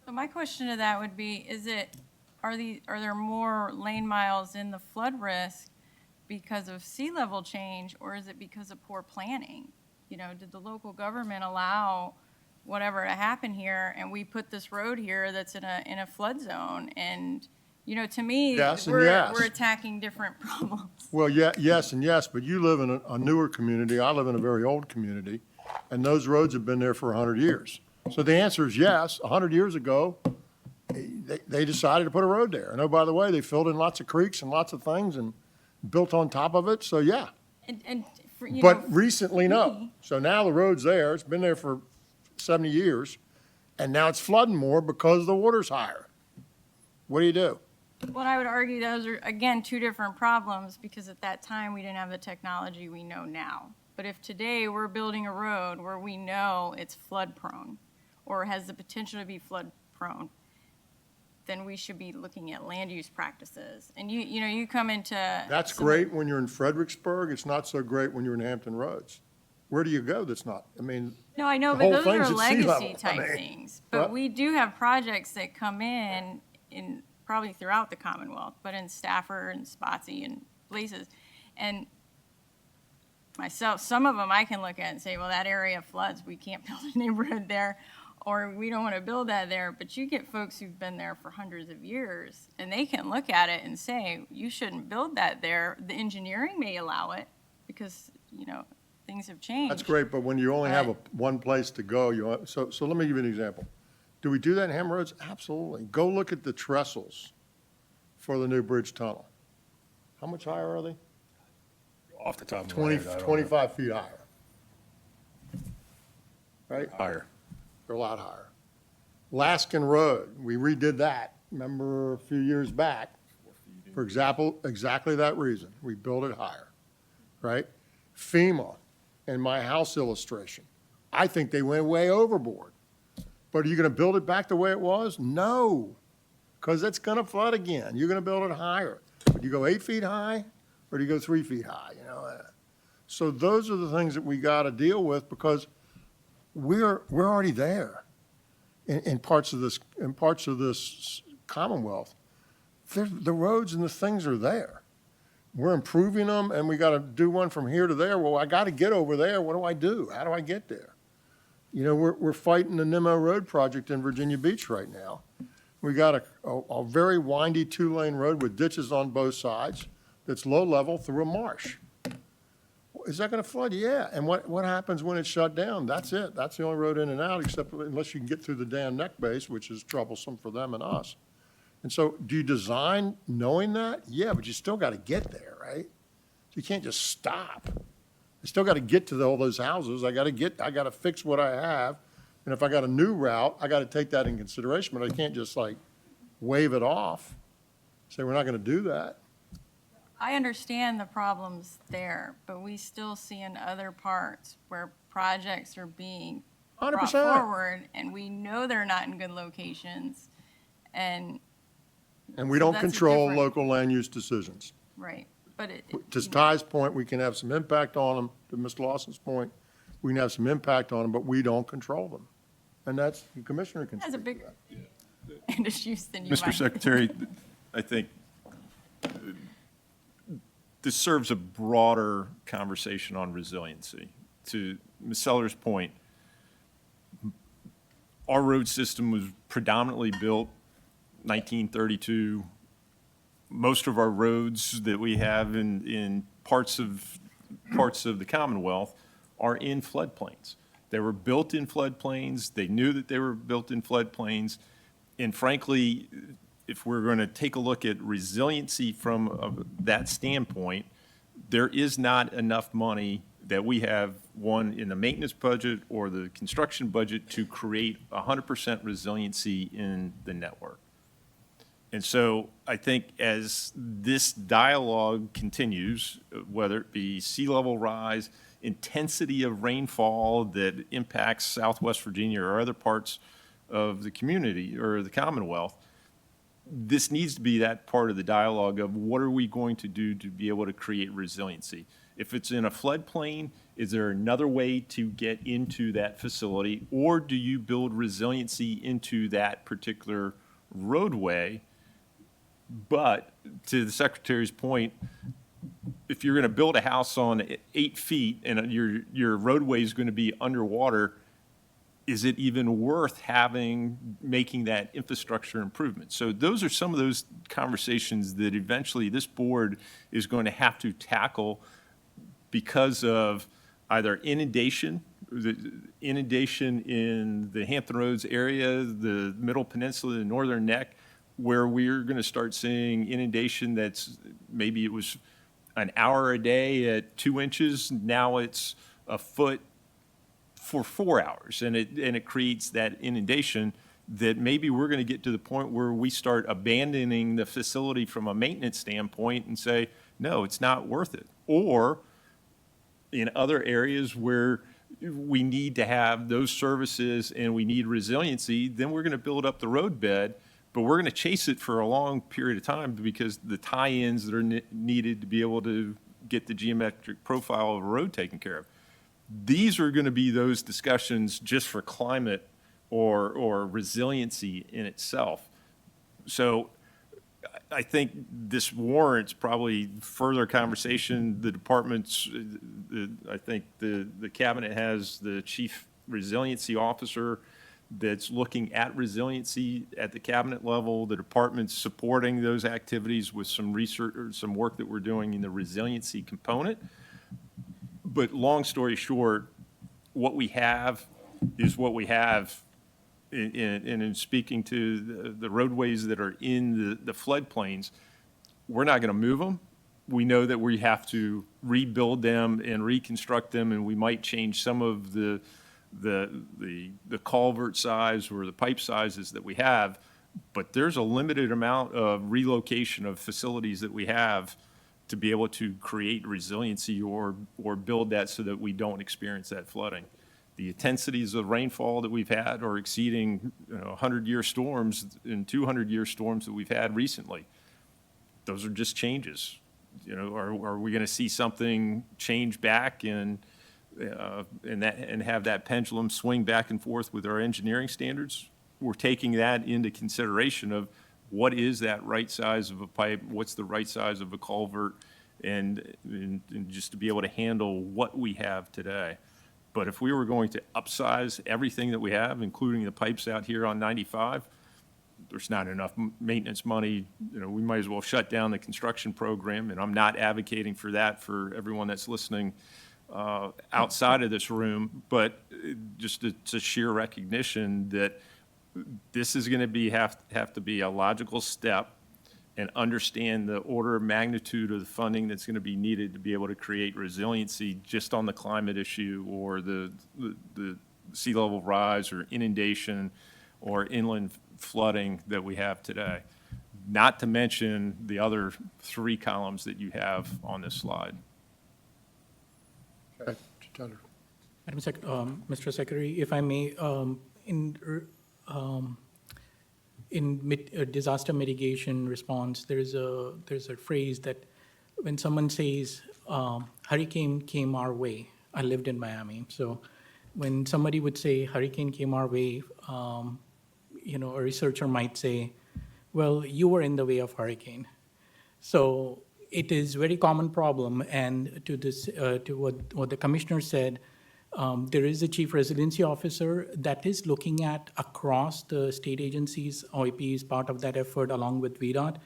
So my question to that would be, are there more lane miles in the flood risk because of sea level change, or is it because of poor planning? You know, did the local government allow whatever to happen here, and we put this road here that's in a flood zone? And, you know, to me, Yes and yes. we're attacking different problems. Well, yeah, yes and yes, but you live in a newer community. I live in a very old community, and those roads have been there for 100 years. So the answer is yes. 100 years ago, they decided to put a road there. And oh, by the way, they filled in lots of creeks and lots of things and built on top of it, so yeah. And for, you know, But recently, no. So now the road's there. It's been there for 70 years, and now it's flooding more because the water's higher. What do you do? Well, I would argue those are, again, two different problems, because at that time, we didn't have the technology we know now. But if today we're building a road where we know it's flood prone or has the potential to be flood prone, then we should be looking at land use practices. And you know, you come into. That's great when you're in Fredericksburg. It's not so great when you're in Hampton Roads. Where do you go that's not? I mean, No, I know, the but whole those thing's are at sea level. legacy type I mean, things. But what? we do have projects that come in probably throughout the Commonwealth, but in Stafford and Spotsy and places. And myself, some of them I can look at and say, well, that area floods, we can't build a neighborhood there, or we don't want to build that there. But you get folks who've been there for hundreds of years, and they can look at it and say, you shouldn't build that there. The engineering may allow it because, you know, things have changed. That's great, but when you only have one place to go, so let me give you an example. Do we do that in Hampton Roads? Absolutely. Go look at the trestles for the new bridge tunnel. How much higher are they? Off the top of my 20, head, I don't know. 25 feet higher. Right? Higher. They're a lot higher. Laskin Road, we redid that, remember a few years back, for example, exactly that reason. We built it higher, right? FEMA and my house illustration, I think they went way overboard. But are you going to build it back the way it was? No, because it's going to flood again. You're going to build it higher. Do you go 8 feet high or do you go 3 feet high? You know, so those are the things that we got to deal with because we're already there in parts of this Commonwealth. The roads and the things are there. We're improving them, and we got to do one from here to there. Well, I got to get over there. What do I do? How do I get there? You know, we're fighting the Nimmo Road project in Virginia Beach right now. We got a very windy 2-lane road with ditches on both sides that's low level through a marsh. Is that going to flood? Yeah. And what happens when it's shut down? That's it. That's the only road in and out, except unless you can get through the dam neck base, which is troublesome for them and us. And so do you design knowing that? Yeah, but you still got to get there, right? You can't just stop. I still got to get to all those houses. I got to fix what I have. And if I got a new route, I got to take that in consideration, but I can't just like wave it off, say we're not going to do that. I understand the problems there, but we still see in other parts where projects are being brought 100%. forward, and we know they're not in good locations, and And we So don't that's a control different- local land use decisions. right, but To Ty's point, we can have some impact on them. To Mr. Lawson's point, we can have some impact on them, but we don't control them. And that's, the commissioner can has a speak to bigger that. issues than you might. Mr. Secretary, I think this serves a broader conversation on resiliency. To Ms. Seller's point, our road system was predominantly built 1932. Most of our roads that we have in parts of the Commonwealth are in floodplains. They were built in floodplains. They knew that they were built in floodplains. And frankly, if we're going to take a look at resiliency from that standpoint, there is not enough money that we have, one, in the maintenance budget or the construction budget to create 100% resiliency in the network. And so I think as this dialogue continues, whether it be sea level rise, intensity of rainfall that impacts Southwest Virginia or other parts of the community or the Commonwealth. This needs to be that part of the dialogue of what are we going to do to be able to create resiliency? If it's in a floodplain, is there another way to get into that facility? Or do you build resiliency into that particular roadway? But to the Secretary's point, if you're going to build a house on 8 feet and your roadway is going to be underwater, is it even worth making that infrastructure improvement? So those are some of those conversations that eventually this board is going to have to tackle because of either inundation in the Hampton Roads area, the Middle Peninsula, the Northern Neck, where we're going to start seeing inundation that's maybe it was an hour a day at 2 inches, now it's a foot for 4 hours, and it creates that inundation that maybe we're going to get to the point where we start abandoning the facility from a maintenance standpoint and say, no, it's not worth it. Or in other areas where we need to have those services and we need resiliency, then we're going to build up the road bed, but we're going to chase it for a long period of time because the tie-ins that are needed to be able to get the geometric profile of a road taken care of. These are going to be those discussions just for climate or resiliency in itself. So I think this warrants probably further conversation. The departments, I think the cabinet has the chief resiliency officer that's looking at resiliency at the cabinet level. The department's supporting those activities with some research or some work that we're doing in the resiliency component. But long story short, what we have is what we have. And in speaking to the roadways that are in the floodplains, we're not going to move them. We know that we have to rebuild them and reconstruct them, and we might change some of the culvert size or the pipe sizes that we have. But there's a limited amount of relocation of facilities that we have to be able to create resiliency or build that so that we don't experience that flooding. The intensities of rainfall that we've had are exceeding 100-year storms and 200-year storms that we've had recently. Those are just changes. Are we going to see something change back and have that pendulum swing back and forth with our engineering standards? We're taking that into consideration of what is that right size of a pipe, what's the right size of a culvert, and just to be able to handle what we have today. But if we were going to upsize everything that we have, including the pipes out here on 95, there's not enough maintenance money. We might as well shut down the construction program, and I'm not advocating for that for everyone that's listening outside of this room, but just it's a sheer recognition that this is going to have to be a logical step and understand the order of magnitude of the funding that's going to be needed to be able to create resiliency just on the climate issue or the sea level rise or inundation or inland flooding that we have today. Not to mention the other 3 columns that you have on this slide. Okay, Tyler. Mr. Secretary, if I may, in disaster mitigation response, there's a phrase that when someone says, hurricane came our way, I lived in Miami, so when somebody would say hurricane came our way, a researcher might say, well, you were in the way of hurricane. So it is very common problem, and to what the commissioner said, there is a chief resiliency officer that is looking at across the state agencies. OIP is part of that effort along with VDOT.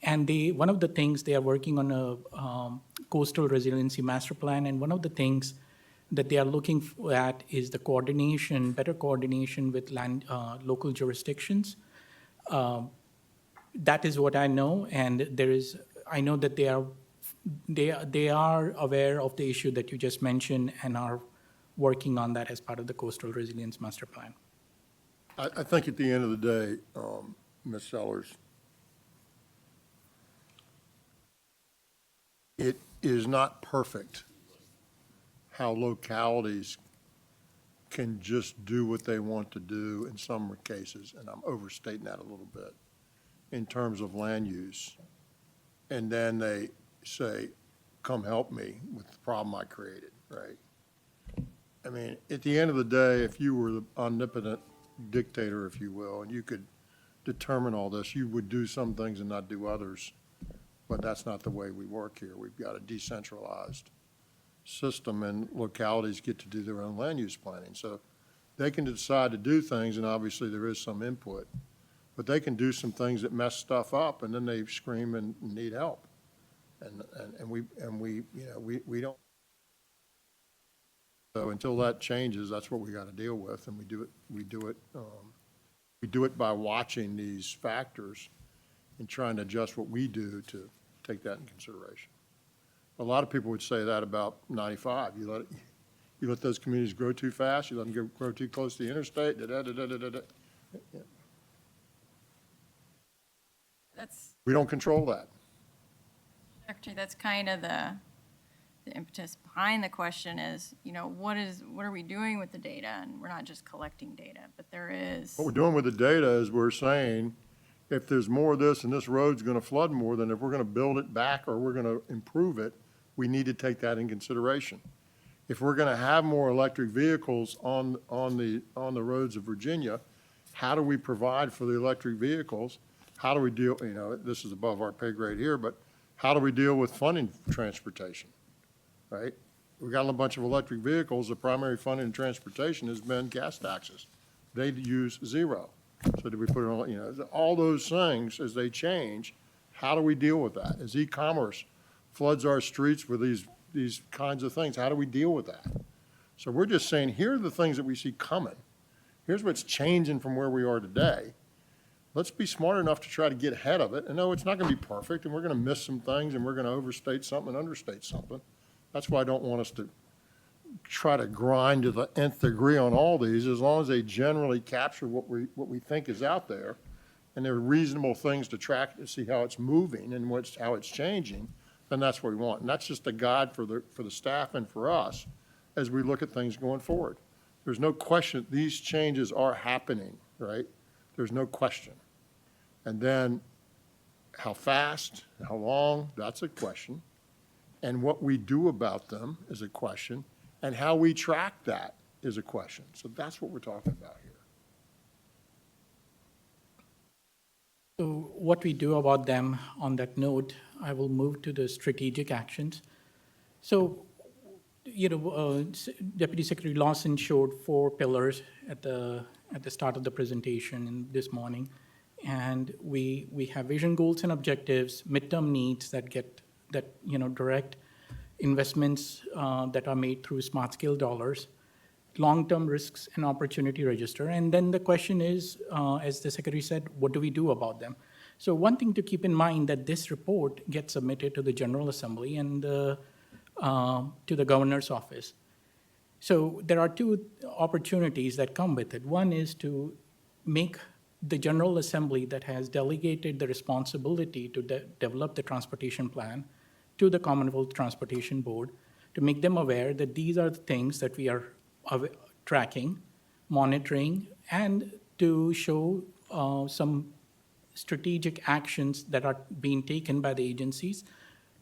And one of the things they are working on a coastal resiliency master plan. And one of the things that they are looking at is the coordination, better coordination with local jurisdictions. That is what I know. And I know that they are aware of the issue that you just mentioned and are working on that as part of the Coastal Resilience Master Plan. I think at the end of the day, Ms. Sellers, it is not perfect how localities can just do what they want to do in some cases, and I'm overstating that a little bit, in terms of land use. And then they say, come help me with the problem I created, right? I mean, at the end of the day, if you were the omnipotent dictator, if you will, and you could determine all this, you would do some things and not do others. But that's not the way we work here. We've got a decentralized system, and localities get to do their own land use planning. So they can decide to do things, and obviously there is some input, but they can do some things that mess stuff up, and then they scream and need help. And we, you know, we don't. So until that changes, that's what we got to deal with, and we do it by watching these factors and trying to adjust what we do to take that in consideration. A lot of people would say that about 95. You let those communities grow too fast, you let them grow too close to the interstate, da-da-da-da-da-da. Yeah. That's, We don't control that. Secretary, that's kind of the impetus behind the question is, you know, what are we doing with the data? And we're not just collecting data, but there is. What we're doing with the data is we're saying, if there's more of this and this road's going to flood more, then if we're going to build it back or we're going to improve it, we need to take that in consideration. If we're going to have more electric vehicles on the roads of Virginia, how do we provide for the electric vehicles? How do we deal, you know, this is above our pay grade here, but how do we deal with funding transportation, right? We've got a bunch of electric vehicles. The primary funding in transportation has been gas taxes. They use zero. So do we put it on, you know, all those things as they change, how do we deal with that? As e-commerce floods our streets with these kinds of things, how do we deal with that? So we're just saying, here are the things that we see coming. Here's what's changing from where we are today. Let's be smart enough to try to get ahead of it. And no, it's not going to be perfect, and we're going to miss some things, and we're going to overstate something and understate something. That's why I don't want us to try to grind to the nth degree on all these, as long as they generally capture what we think is out there, and they're reasonable things to track to see how it's moving and how it's changing, then that's what we want. And that's just a guide for the staff and for us as we look at things going forward. There's no question these changes are happening, right? There's no question. And then how fast, how long, that's a question. And what we do about them is a question. And how we track that is a question. So that's what we're talking about here. So what we do about them, on that note, I will move to the strategic actions. So, you know, Deputy Secretary Lawson showed 4 pillars at the start of the presentation this morning. And we have vision, goals, and objectives, midterm needs that direct investments that are made through smart scale dollars, long-term risks and opportunity register. And then the question is, as the Secretary said, what do we do about them? So one thing to keep in mind that this report gets submitted to the General Assembly and to the Governor's office. So there are 2 opportunities that come with it. One is to make the General Assembly that has delegated the responsibility to develop the transportation plan to the Commonwealth Transportation Board, to make them aware that these are the things that we are tracking, monitoring, and to show some strategic actions that are being taken by the agencies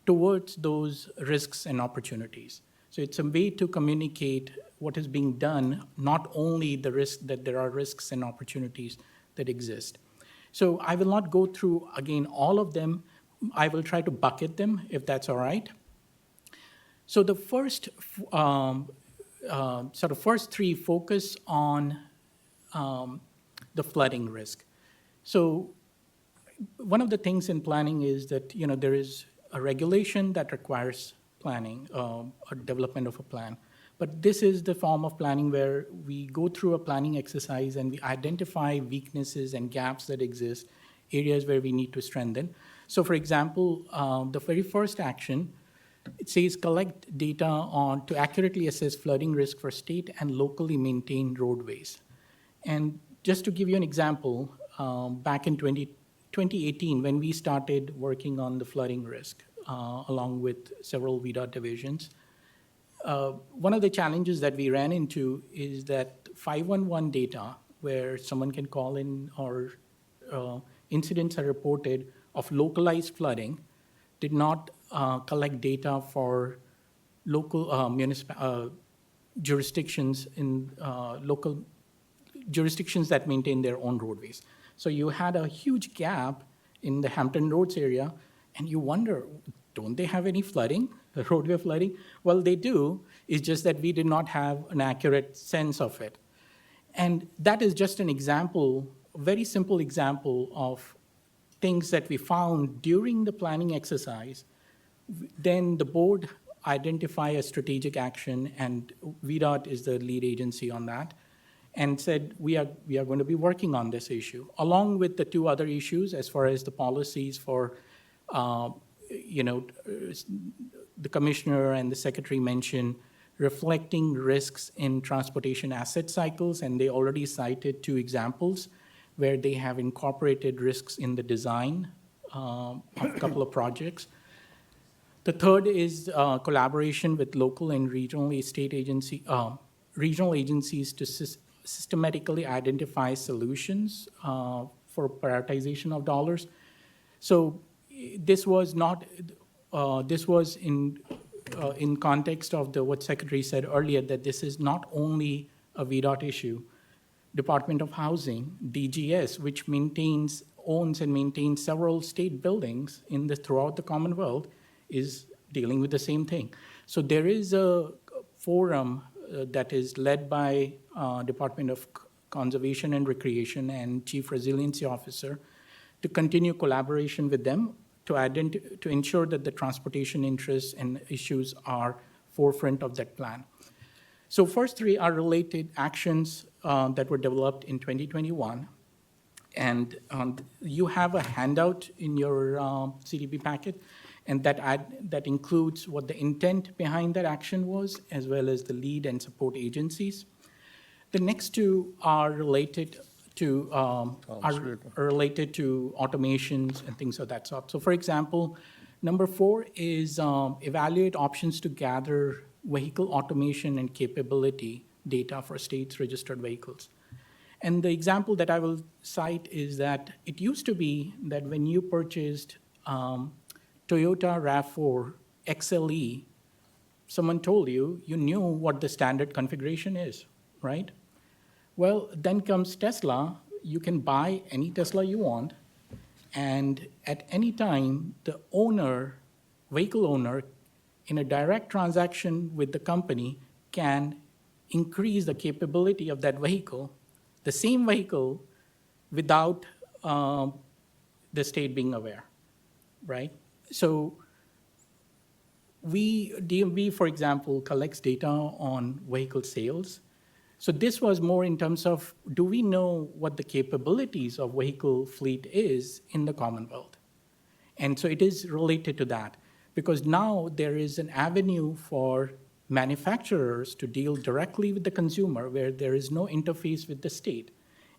towards those risks and opportunities. So it's a way to communicate what is being done, not only the risk that there are risks and opportunities that exist. So I will not go through, again, all of them. I will try to bucket them, if that's all right. So the first, first 3 focus on the flooding risk. So one of the things in planning is that, you know, there is a regulation that requires planning, a development of a plan. But this is the form of planning where we go through a planning exercise and we identify weaknesses and gaps that exist, areas where we need to strengthen. So for example, the very first action, it says collect data to accurately assess flooding risk for state and locally maintained roadways. And just to give you an example, back in 2018, when we started working on the flooding risk, along with several VDOT divisions, one of the challenges that we ran into is that 511 data, where someone can call in or incidents are reported of localized flooding, did not collect data for local jurisdictions in local jurisdictions that maintain their own roadways. So you had a huge gap in the Hampton Roads area, and you wonder, don't they have any flooding, roadway flooding? Well, they do. It's just that we did not have an accurate sense of it. And that is just an example, a very simple example of things that we found during the planning exercise. Then the board identify a strategic action, and VDOT is the lead agency on that, and said, we are going to be working on this issue, along with the two other issues as far as the policies for, the commissioner and the secretary mentioned reflecting risks in transportation asset cycles, and they already cited two examples where they have incorporated risks in the design of a couple of projects. The third is collaboration with local and regional regional agencies to systematically identify solutions for prioritization of dollars. So this was not, this was in context of what Secretary said earlier, that this is not only a VDOT issue. Department of Housing, DGS, which owns and maintains several state buildings throughout the Commonwealth, is dealing with the same thing. So there is a forum that is led by Department of Conservation and Recreation and Chief Resiliency Officer to continue collaboration with them to ensure that the transportation interests and issues are forefront of that plan. So first three are related actions that were developed in 2021. And you have a handout in your CDP packet, and that includes what the intent behind that action was, as well as the lead and support agencies. The next two are related to automations and things of that sort. So for example, number 4 is evaluate options to gather vehicle automation and capability data for states registered vehicles. And the example that I will cite is that it used to be that when you purchased Toyota RAV4 XLE, someone told you, you knew what the standard configuration is, right? Well, then comes Tesla. You can buy any Tesla you want, and at any time, the vehicle owner, in a direct transaction with the company, can increase the capability of that vehicle, the same vehicle, without the state being aware, right? So DMV, for example, collects data on vehicle sales. So this was more in terms of, do we know what the capabilities of vehicle fleet is in the Commonwealth? And so it is related to that, because now there is an avenue for manufacturers to deal directly with the consumer where there is no interface with the state.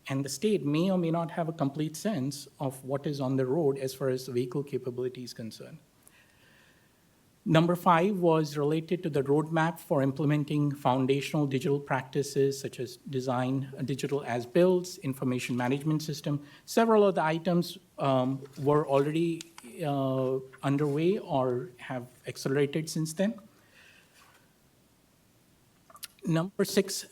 And the state may or may not have a complete sense of what is on the road as far as the vehicle capability is concerned. Number 5 was related to the roadmap for implementing foundational digital practices such as design, digital as-builds, information management system. Several of the items were already underway or have accelerated since then. Number 6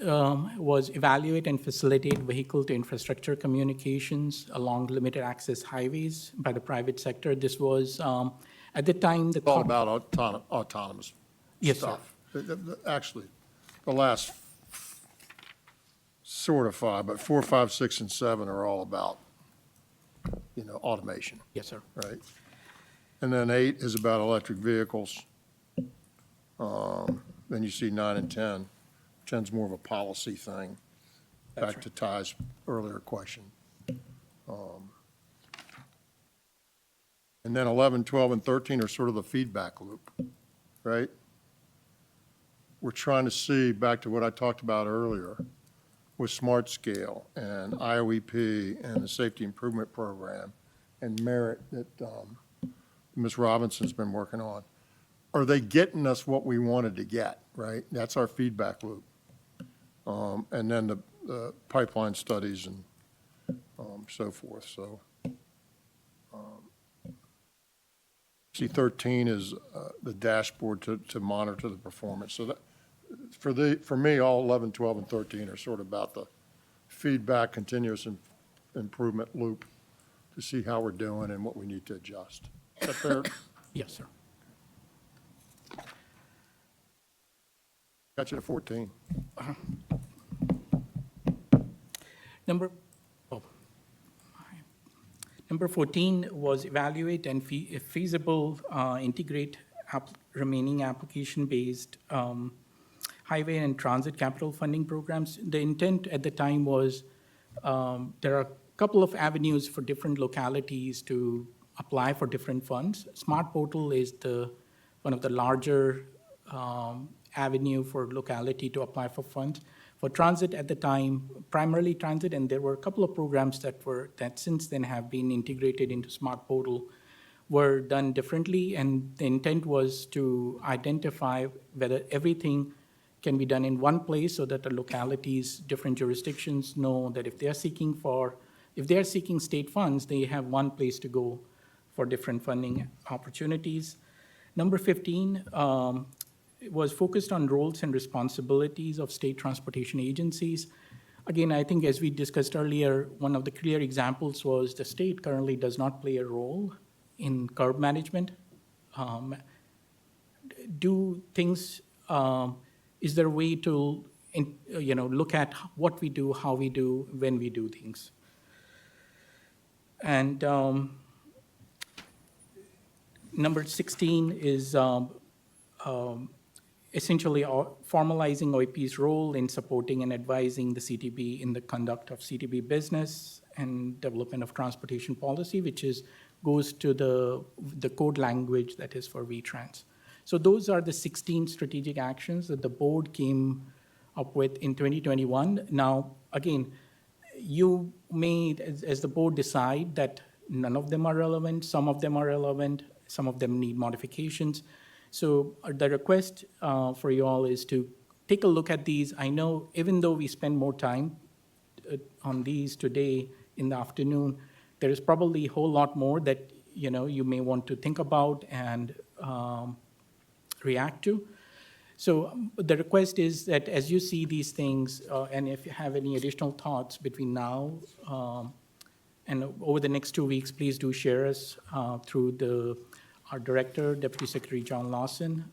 was evaluate and facilitate vehicle-to-infrastructure communications along limited access highways by the private sector. This was, at the time, It's all about autonomous Yes, stuff. Actually, the last sort of 5, but 4, 5, 6, and 7 are all about, automation. Yes, sir. Right? And then 8 is about electric vehicles. Then you see 9 and 10. 10's more of a policy thing, back to Ty's earlier question. And then 11, 12, and 13 are sort of the feedback loop, right? We're trying to see, back to what I talked about earlier, with Smart Scale and IOEP and the Safety Improvement Program and Merit that Ms. Robinson's been working on. are they getting us what we wanted to get, right? That's our feedback loop. And then the pipeline studies and so forth, so. See, 13 is the dashboard to monitor the performance. So that, for me, all 11, 12, and 13 are sort of about the feedback, continuous improvement loop to see how we're doing and what we need to adjust. Is that fair? Yes, sir. Got you to 14. Number 14 was evaluate and if feasible, integrate remaining application-based highway and transit capital funding programs. The intent at the time was there are a couple of avenues for different localities to apply for different funds. Smart Portal is one of the larger avenue for locality to apply for funds. For transit at the time, primarily transit, and there were a couple of programs that since then have been integrated into Smart Portal, were done differently, and the intent was to identify whether everything can be done in one place so that the localities, different jurisdictions know that if they are seeking state funds, they have one place to go for different funding opportunities. Number 15, was focused on roles and responsibilities of state transportation agencies. Again, I think as we discussed earlier, one of the clear examples was the state currently does not play a role in curb management. Is there a way to look at what we do, how we do, when we do things? And number 16 is essentially formalizing OIP's role in supporting and advising the CTB in the conduct of CTB business and development of transportation policy, which goes to the code language that is for VTrans. So those are the 16 strategic actions that the board came up with in 2021. Now, again, you may, as the board, decide that none of them are relevant, some of them are relevant, some of them need modifications. So the request for you all is to take a look at these. I know even though we spend more time on these today in the afternoon, there is probably a whole lot more that you may want to think about and react to. So the request is that as you see these things, and if you have any additional thoughts between now and over the next 2 weeks, please do share us through our Director, Deputy Secretary John Lawson,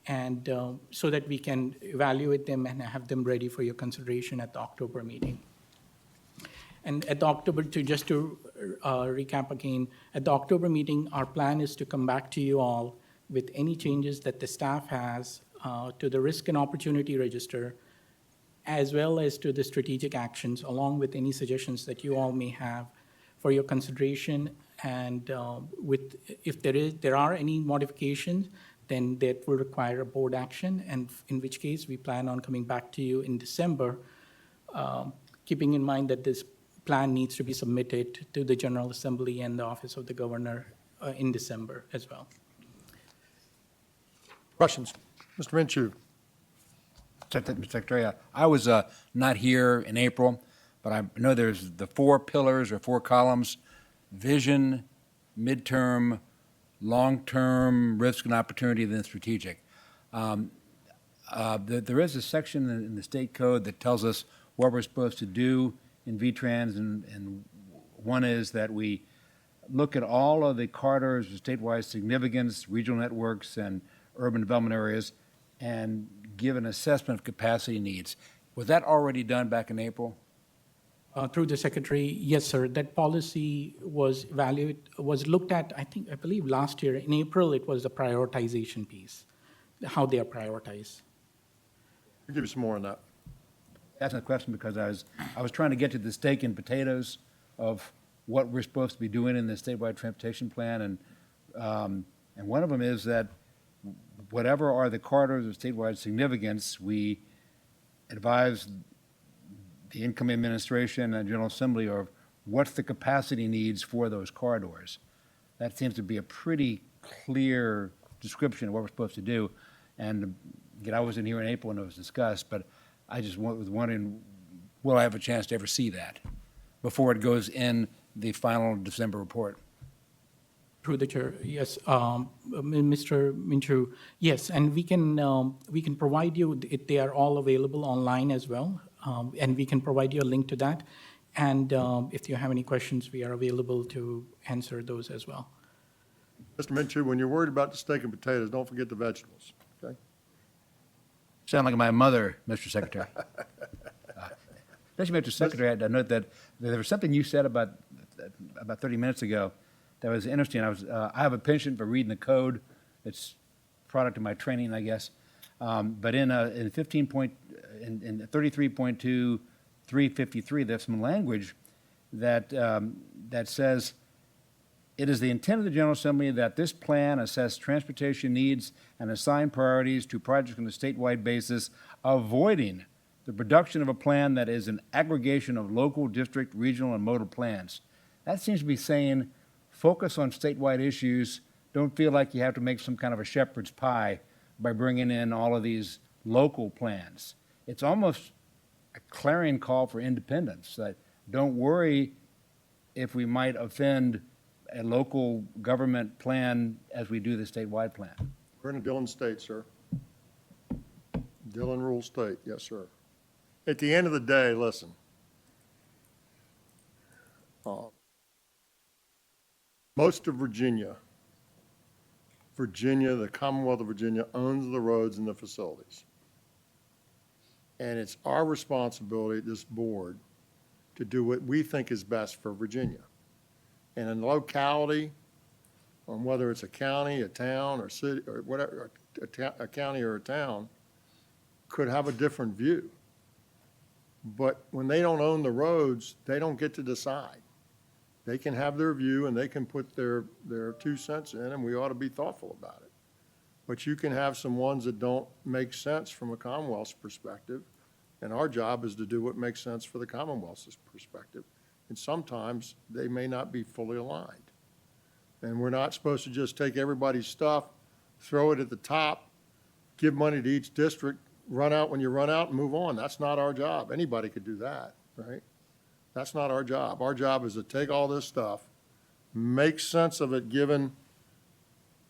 and so that we can evaluate them and have them ready for your consideration at the October meeting. And at the October, just to recap again, at the October meeting, our plan is to come back to you all with any changes that the staff has to the risk and opportunity register, as well as to the strategic actions, along with any suggestions that you all may have for your consideration. And if there are any modifications, then that will require a board action, and in which case we plan on coming back to you in December, keeping in mind that this plan needs to be submitted to the General Assembly and the Office of the Governor in December as well. Questions? Mr. Minshew. Mr. Secretary, I was not here in April, but I know there's the 4 pillars or 4 columns: vision, midterm, long-term, risk and opportunity, then strategic. There is a section in the state code that tells us what we're supposed to do in VTrans, and one is that we look at all of the corridors of statewide significance, regional networks, and urban development areas, and give an assessment of capacity needs. Was that already done back in April? Through the Secretary, yes, sir. That policy was looked at, I believe last year. In April, it was the prioritization piece, how they are prioritized. I'll give you some more on that. That's a question because I was trying to get to the steak and potatoes of what we're supposed to be doing in the statewide transportation plan, and one of them is that whatever are the corridors of statewide significance, we advise the incoming administration and General Assembly of what's the capacity needs for those corridors. That seems to be a pretty clear description of what we're supposed to do. And again, I wasn't here in April when it was discussed, but I just was wondering, will I have a chance to ever see that before it goes in the final December report? Through the chair, yes, Mr. Minchu, yes, and we can provide you, they are all available online as well, and we can provide you a link to that. And if you have any questions, we are available to answer those as well. Mr. Minshew, when you're worried about the steak and potatoes, don't forget the vegetables, okay? Sound like my mother, Mr. Secretary. Especially, Mr. Secretary, I note that there was something you said about 30 minutes ago that was interesting. I have a penchant for reading the code. It's product of my training, I guess. But in 33.2, 353, there's some language that says, it is the intent of the General Assembly that this plan assess transportation needs and assign priorities to projects on a statewide basis, avoiding the production of a plan that is an aggregation of local, district, regional, and modal plans. That seems to be saying, focus on statewide issues. Don't feel like you have to make some kind of a shepherd's pie by bringing in all of these local plans. It's almost a clarion call for independence. That don't worry if we might offend a local government plan as we do the statewide plan. We're in a Dillon state, sir. Dillon rule state, yes, sir. At the end of the day, listen. Most of Virginia, the Commonwealth of Virginia owns the roads and the facilities. And it's our responsibility, this board, to do what we think is best for Virginia. And in locality, on whether it's a county, a town, or city, or whatever, a county or a town, could have a different view. But when they don't own the roads, they don't get to decide. They can have their view and they can put their 2 cents in, and we ought to be thoughtful about it. But you can have some ones that don't make sense from a Commonwealth's perspective, and our job is to do what makes sense for the Commonwealth's perspective. And sometimes they may not be fully aligned. And we're not supposed to just take everybody's stuff, throw it at the top, give money to each district, run out when you run out and move on. That's not our job. Anybody could do that, right? That's not our job. Our job is to take all this stuff, make sense of it given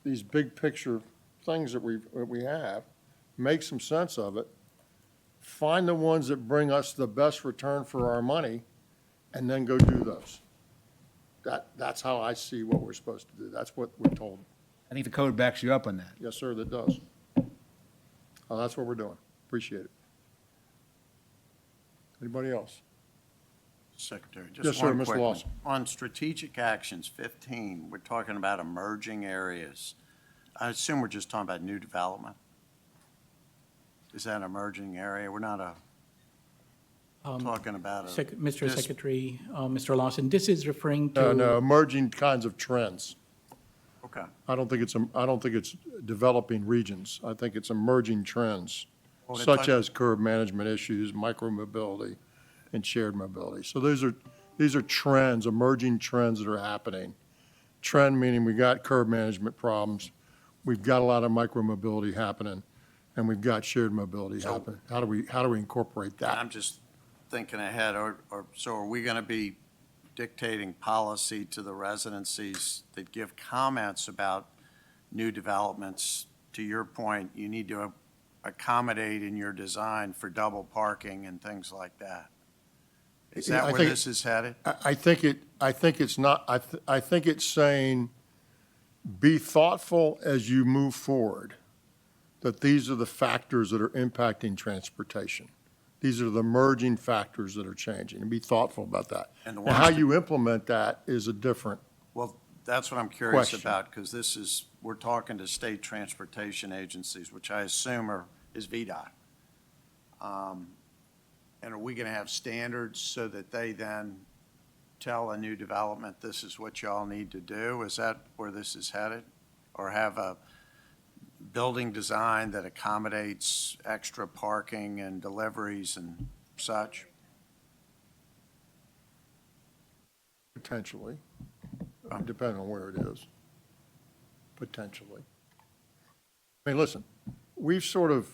these big picture things that we have, make some sense of it, find the ones that bring us the best return for our money, and then go do those. That's how I see what we're supposed to do. That's what we're told. I think the code backs you up on that. Yes, sir, that does. That's what we're doing. Appreciate it. Anybody else? Secretary, Yes, just sir, one Mr. quick one. Lawson. On strategic actions 15, we're talking about emerging areas. I assume we're just talking about new development? Is that an emerging area? We're not talking about a Mr. Secretary, Mr. Lawson, this is referring to. No, emerging kinds of trends. Okay. I don't think it's developing regions. I think it's emerging trends, Well, they such talk- as curb management issues, micromobility, and shared mobility. So these are trends, emerging trends that are happening. Trend meaning we got curb management problems, we've got a lot of micromobility happening, and we've got shared mobility happening. How do we incorporate that? I'm just thinking ahead, so are we going to be dictating policy to the residencies that give comments about new developments? To your point, you need to accommodate in your design for double parking and things like that. Is that where this is headed? I think it's not, I think it's saying, be thoughtful as you move forward, that these are the factors that are impacting transportation. These are the emerging factors that are changing, and be thoughtful about that. And the And how ones- you implement that is a different, Well, that's what I'm curious Question. about, because we're talking to state transportation agencies, which I assume is VDOT. And are we going to have standards so that they then tell a new development, this is what y'all need to do? Is that where this is headed? Or have a building design that accommodates extra parking and deliveries and such? potentially, depending on where it is, potentially. I mean, listen, we've sort of,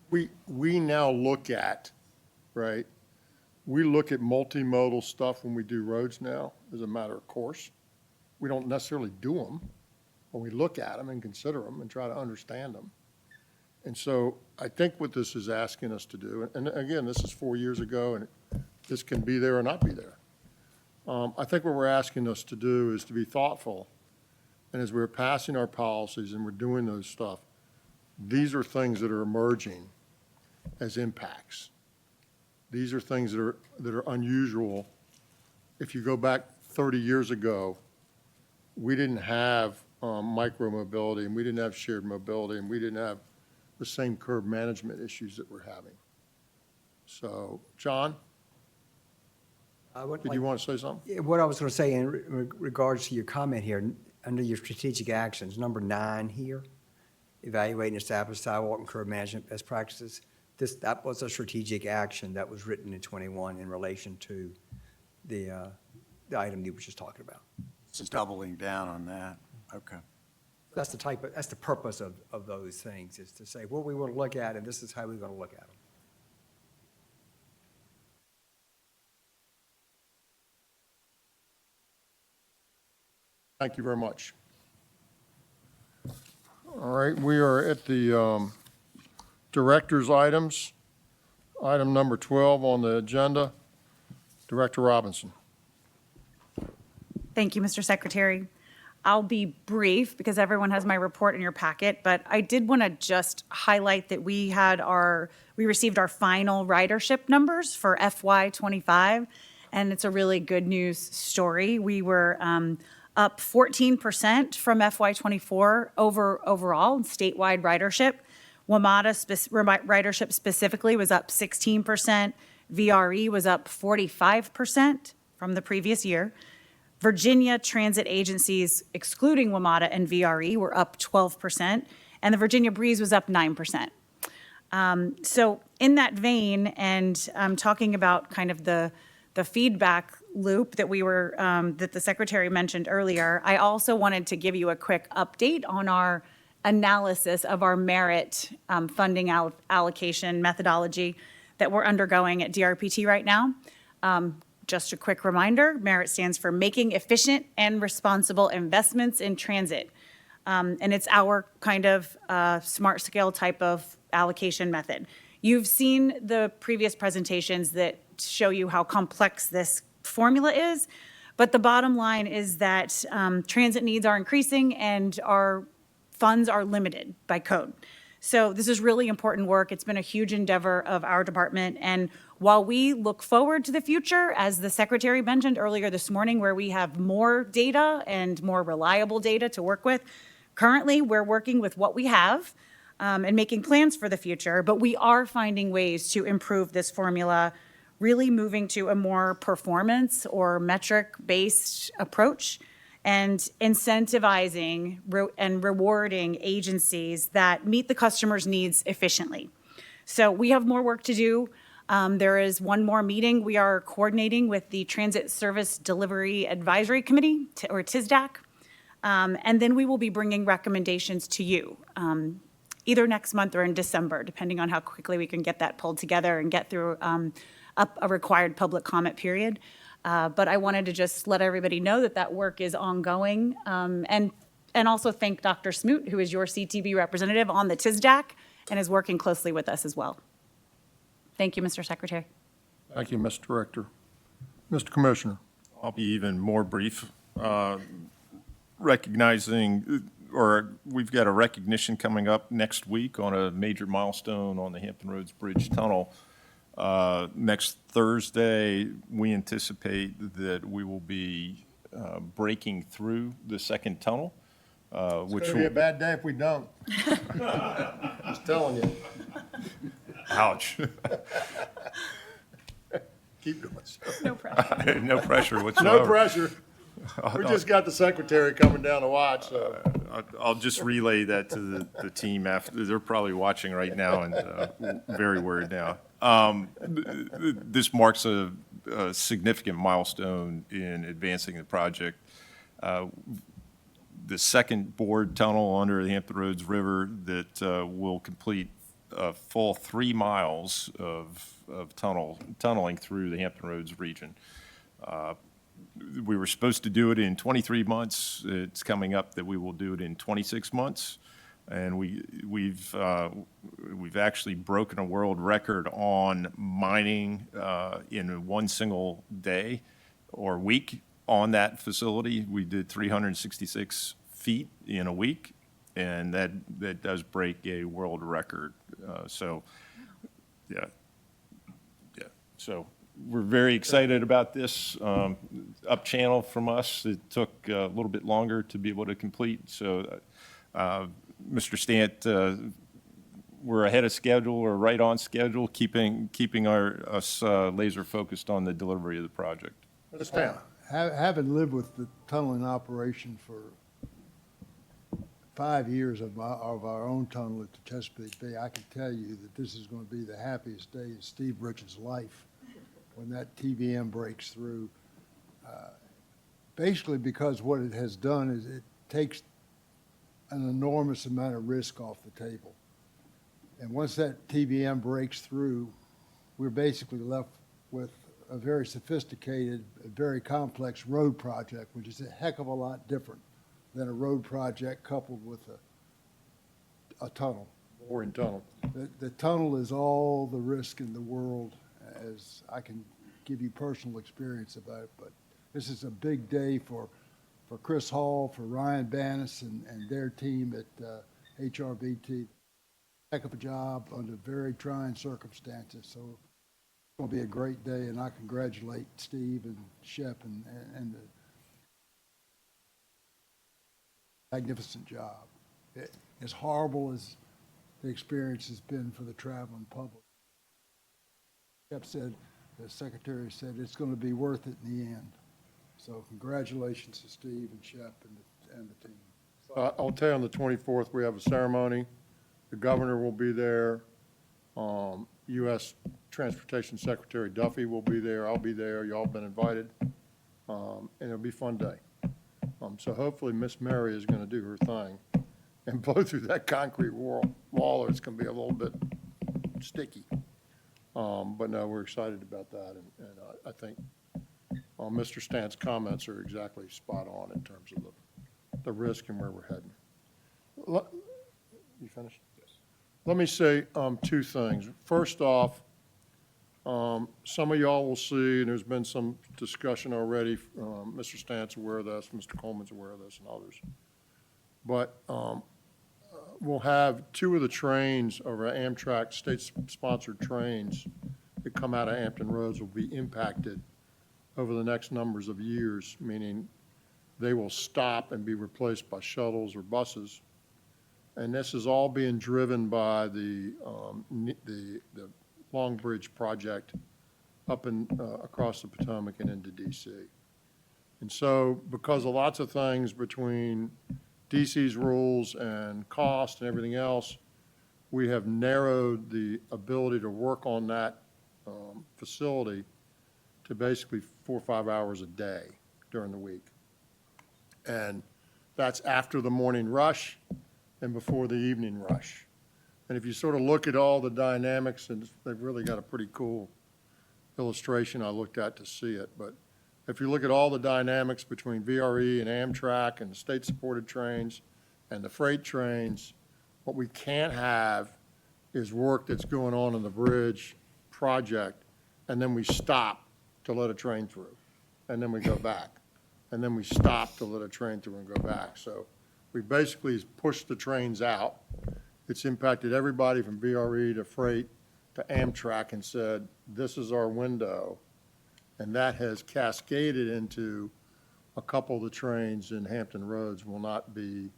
we now look at, right? We look at multimodal stuff when we do roads now, as a matter of course. We don't necessarily do them, but we look at them and consider them and try to understand them. And so I think what this is asking us to do, and again, this is 4 years ago, and this can be there or not be there. I think what we're asking us to do is to be thoughtful. And as we're passing our policies and we're doing those stuff, these are things that are emerging as impacts. These are things that are unusual. If you go back 30 years ago, we didn't have micro-mobility, and we didn't have shared mobility, and we didn't have the same curb management issues that we're having. So, John, did you want to say something? Yeah, what I was going to say in regards to your comment here, under your strategic actions, number 9 here, evaluate and establish sidewalk and curb management best practices. That was a strategic action that was written in 21 in relation to the item you were just talking about. Just doubling down on that. Okay. That's the purpose of those things, is to say what we want to look at, and this is how we're going to look at them. Thank you very much. All right, we are at the director's items. Item number 12 on the agenda. Director Robinson. Thank you, Mr. Secretary. I'll be brief because everyone has my report in your packet, but I did want to just highlight that we received our final ridership numbers for FY25, and it's a really good news story. We were up 14% from FY24 overall statewide ridership. WMATA ridership specifically was up 16%. VRE was up 45% from the previous year. Virginia transit agencies, excluding WMATA and VRE, were up 12%, and the Virginia Breeze was up 9%. So in that vein, and talking about kind of the feedback loop that that the Secretary mentioned earlier, I also wanted to give you a quick update on our analysis of our merit funding allocation methodology that we're undergoing at DRPT right now. Just a quick reminder, MERIT stands for Making Efficient and Responsible Investments in Transit. And it's our kind of smart scale type of allocation method. You've seen the previous presentations that show you how complex this formula is, but the bottom line is that transit needs are increasing and our funds are limited by code. So this is really important work. It's been a huge endeavor of our department. And while we look forward to the future, as the Secretary mentioned earlier this morning, where we have more data and more reliable data to work with, currently we're working with what we have and making plans for the future, but we are finding ways to improve this formula, really moving to a more performance or metric-based approach and incentivizing and rewarding agencies that meet the customer's needs efficiently. So we have more work to do. There is one more meeting we are coordinating with the Transit Service Delivery Advisory Committee, or TSDAC, and then we will be bringing recommendations to you, either next month or in December, depending on how quickly we can get that pulled together and get through a required public comment period. But I wanted to just let everybody know that that work is ongoing, and also thank Dr. Smoot, who is your CTB representative on the TSDAC and is working closely with us as well. Thank you, Mr. Secretary. Thank you, Mr. Director. Mr. Commissioner. I'll be even more brief. Recognizing, or we've got a recognition coming up next week on a major milestone on the Hampton Roads Bridge Tunnel. Next Thursday, we anticipate that we will be breaking through the second tunnel, which It's going to be a bad day if we don't. Just telling you. Ouch. Keep going, sir. No pressure. No pressure whatsoever. No pressure. We just got the Secretary coming down to watch, so. I'll just relay that to the team after. They're probably watching right now and very worried now. This marks a significant milestone in advancing the project. the second bored tunnel under the Hampton Roads River that will complete a full 3 miles of tunneling through the Hampton Roads region. We were supposed to do it in 23 months. It's coming up that we will do it in 26 months. And we've actually broken a world record on mining in one single day or week on that facility. We did 366 feet in a week, and that does break a world record. Yeah. So we're very excited about this. Up channel from us, it took a little bit longer to be able to complete. So, Mr. Stant, we're ahead of schedule, or right on schedule, keeping us laser focused on the delivery of the project. Stan. Having lived with the tunneling operation for 5 years of our own tunnel at the Chesapeake Bay, I can tell you that this is going to be the happiest day in Steve Rich's life when that TBM breaks through. Basically because what it has done is it takes an enormous amount of risk off the table. And once that TBM breaks through, we're basically left with a very sophisticated, a very complex road project, which is a heck of a lot different than a road project coupled with a tunnel. Boring tunnel. The tunnel is all the risk in the world, as I can give you personal experience about it, but this is a big day for Chris Hall, for Ryan Bannis and their team at HRBT. Heck of a job under very trying circumstances, so it's going to be a great day, and I congratulate Steve and Shep and the magnificent job. As horrible as the experience has been for the traveling public, Shep said, the secretary said, it's going to be worth it in the end. So congratulations to Steve and Shep and the team. I'll tell you, on the 24th, we have a ceremony. The governor will be there. U.S. Transportation Secretary Duffy will be there. I'll be there. Y'all been invited. And it'll be a fun day. So hopefully Miss Mary is going to do her thing and blow through that concrete wall, or it's going to be a little bit sticky. But no, we're excited about that. And I think Mr. Stant's comments are exactly spot on in terms of the risk and where we're heading. You finished? Yes. Let me say two things. First off, some of y'all will see, and there's been some discussion already, Mr. Stant's aware of this, Mr. Coleman's aware of this, and others. But we'll have 2 of the trains of our Amtrak state-sponsored trains that come out of Hampton Roads will be impacted over the next numbers of years, meaning they will stop and be replaced by shuttles or buses. And this is all being driven by the Long Bridge project up and across the Potomac and into D.C. And so because of lots of things between D.C.'s rules and cost and everything else, we have narrowed the ability to work on that facility to basically 4 or 5 hours a day during the week. And that's after the morning rush and before the evening rush. And if you sort of look at all the dynamics, and they've really got a pretty cool illustration I looked at to see it, but if you look at all the dynamics between VRE and Amtrak and the state-supported trains and the freight trains, what we can't have is work that's going on in the bridge project, and then we stop to let a train through, and then we go back. And then we stop to let a train through and go back. So we basically pushed the trains out. It's impacted everybody from VRE to freight to Amtrak and said, this is our window. And that has cascaded into a couple of the trains in Hampton Roads will not be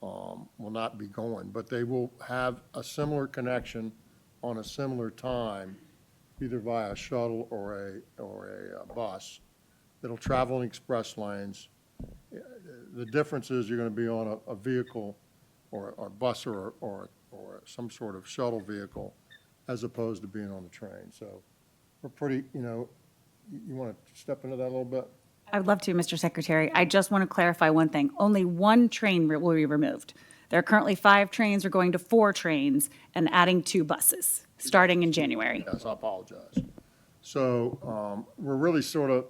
going, but they will have a similar connection on a similar time, either via a shuttle or a bus that'll travel in express lanes. The difference is you're going to be on a vehicle or a bus or some sort of shuttle vehicle as opposed to being on the train. So we're pretty, you want to step into that a little bit? I I'd love to, Mr. Secretary. I just want to clarify one thing. Only one train will be removed. There are currently 5 trains. We're going to 4 trains and adding 2 buses, starting in January. Yes, I apologize. So we're really sort of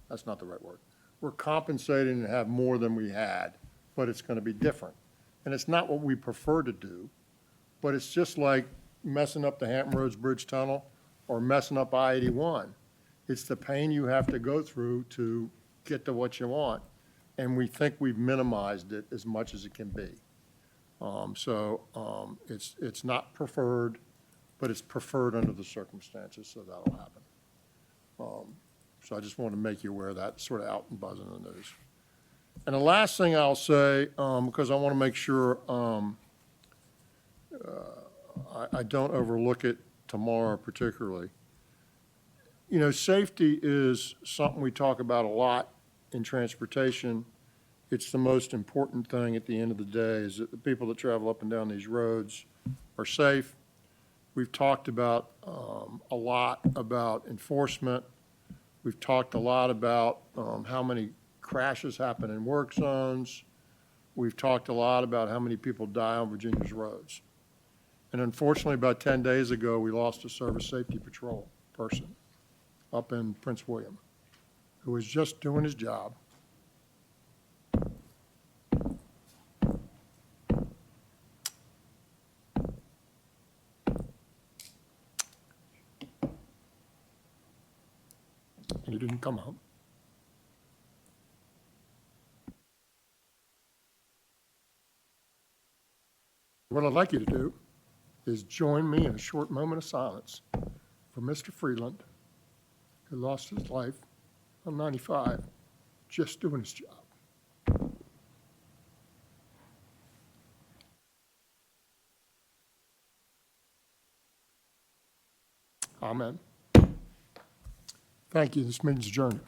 that's not the right word. We're compensating and have more than we had, but it's going to be different. And it's not what we prefer to do, but it's just like messing up the Hampton Roads Bridge Tunnel or messing up I-81. It's the pain you have to go through to get to what you want. And we think we've minimized it as much as it can be. It's not preferred, but it's preferred under the circumstances, so that'll happen. So I just wanted to make you aware of that, sort of out and buzzing in the news. And the last thing I'll say, because I want to make sure I don't overlook it tomorrow particularly. You know, safety is something we talk about a lot in transportation. It's the most important thing at the end of the day, is that the people that travel up and down these roads are safe. We've talked about a lot about enforcement. We've talked a lot about how many crashes happen in work zones. We've talked a lot about how many people die on Virginia's roads. And unfortunately, about 10 days ago, we lost a service safety patrol person up in Prince William who was just doing his job. And he didn't come home. What I'd like you to do is join me in a short moment of silence for Mr. Freeland, who lost his life on 95, just doing his job. Amen. Thank you. This meeting's adjourned.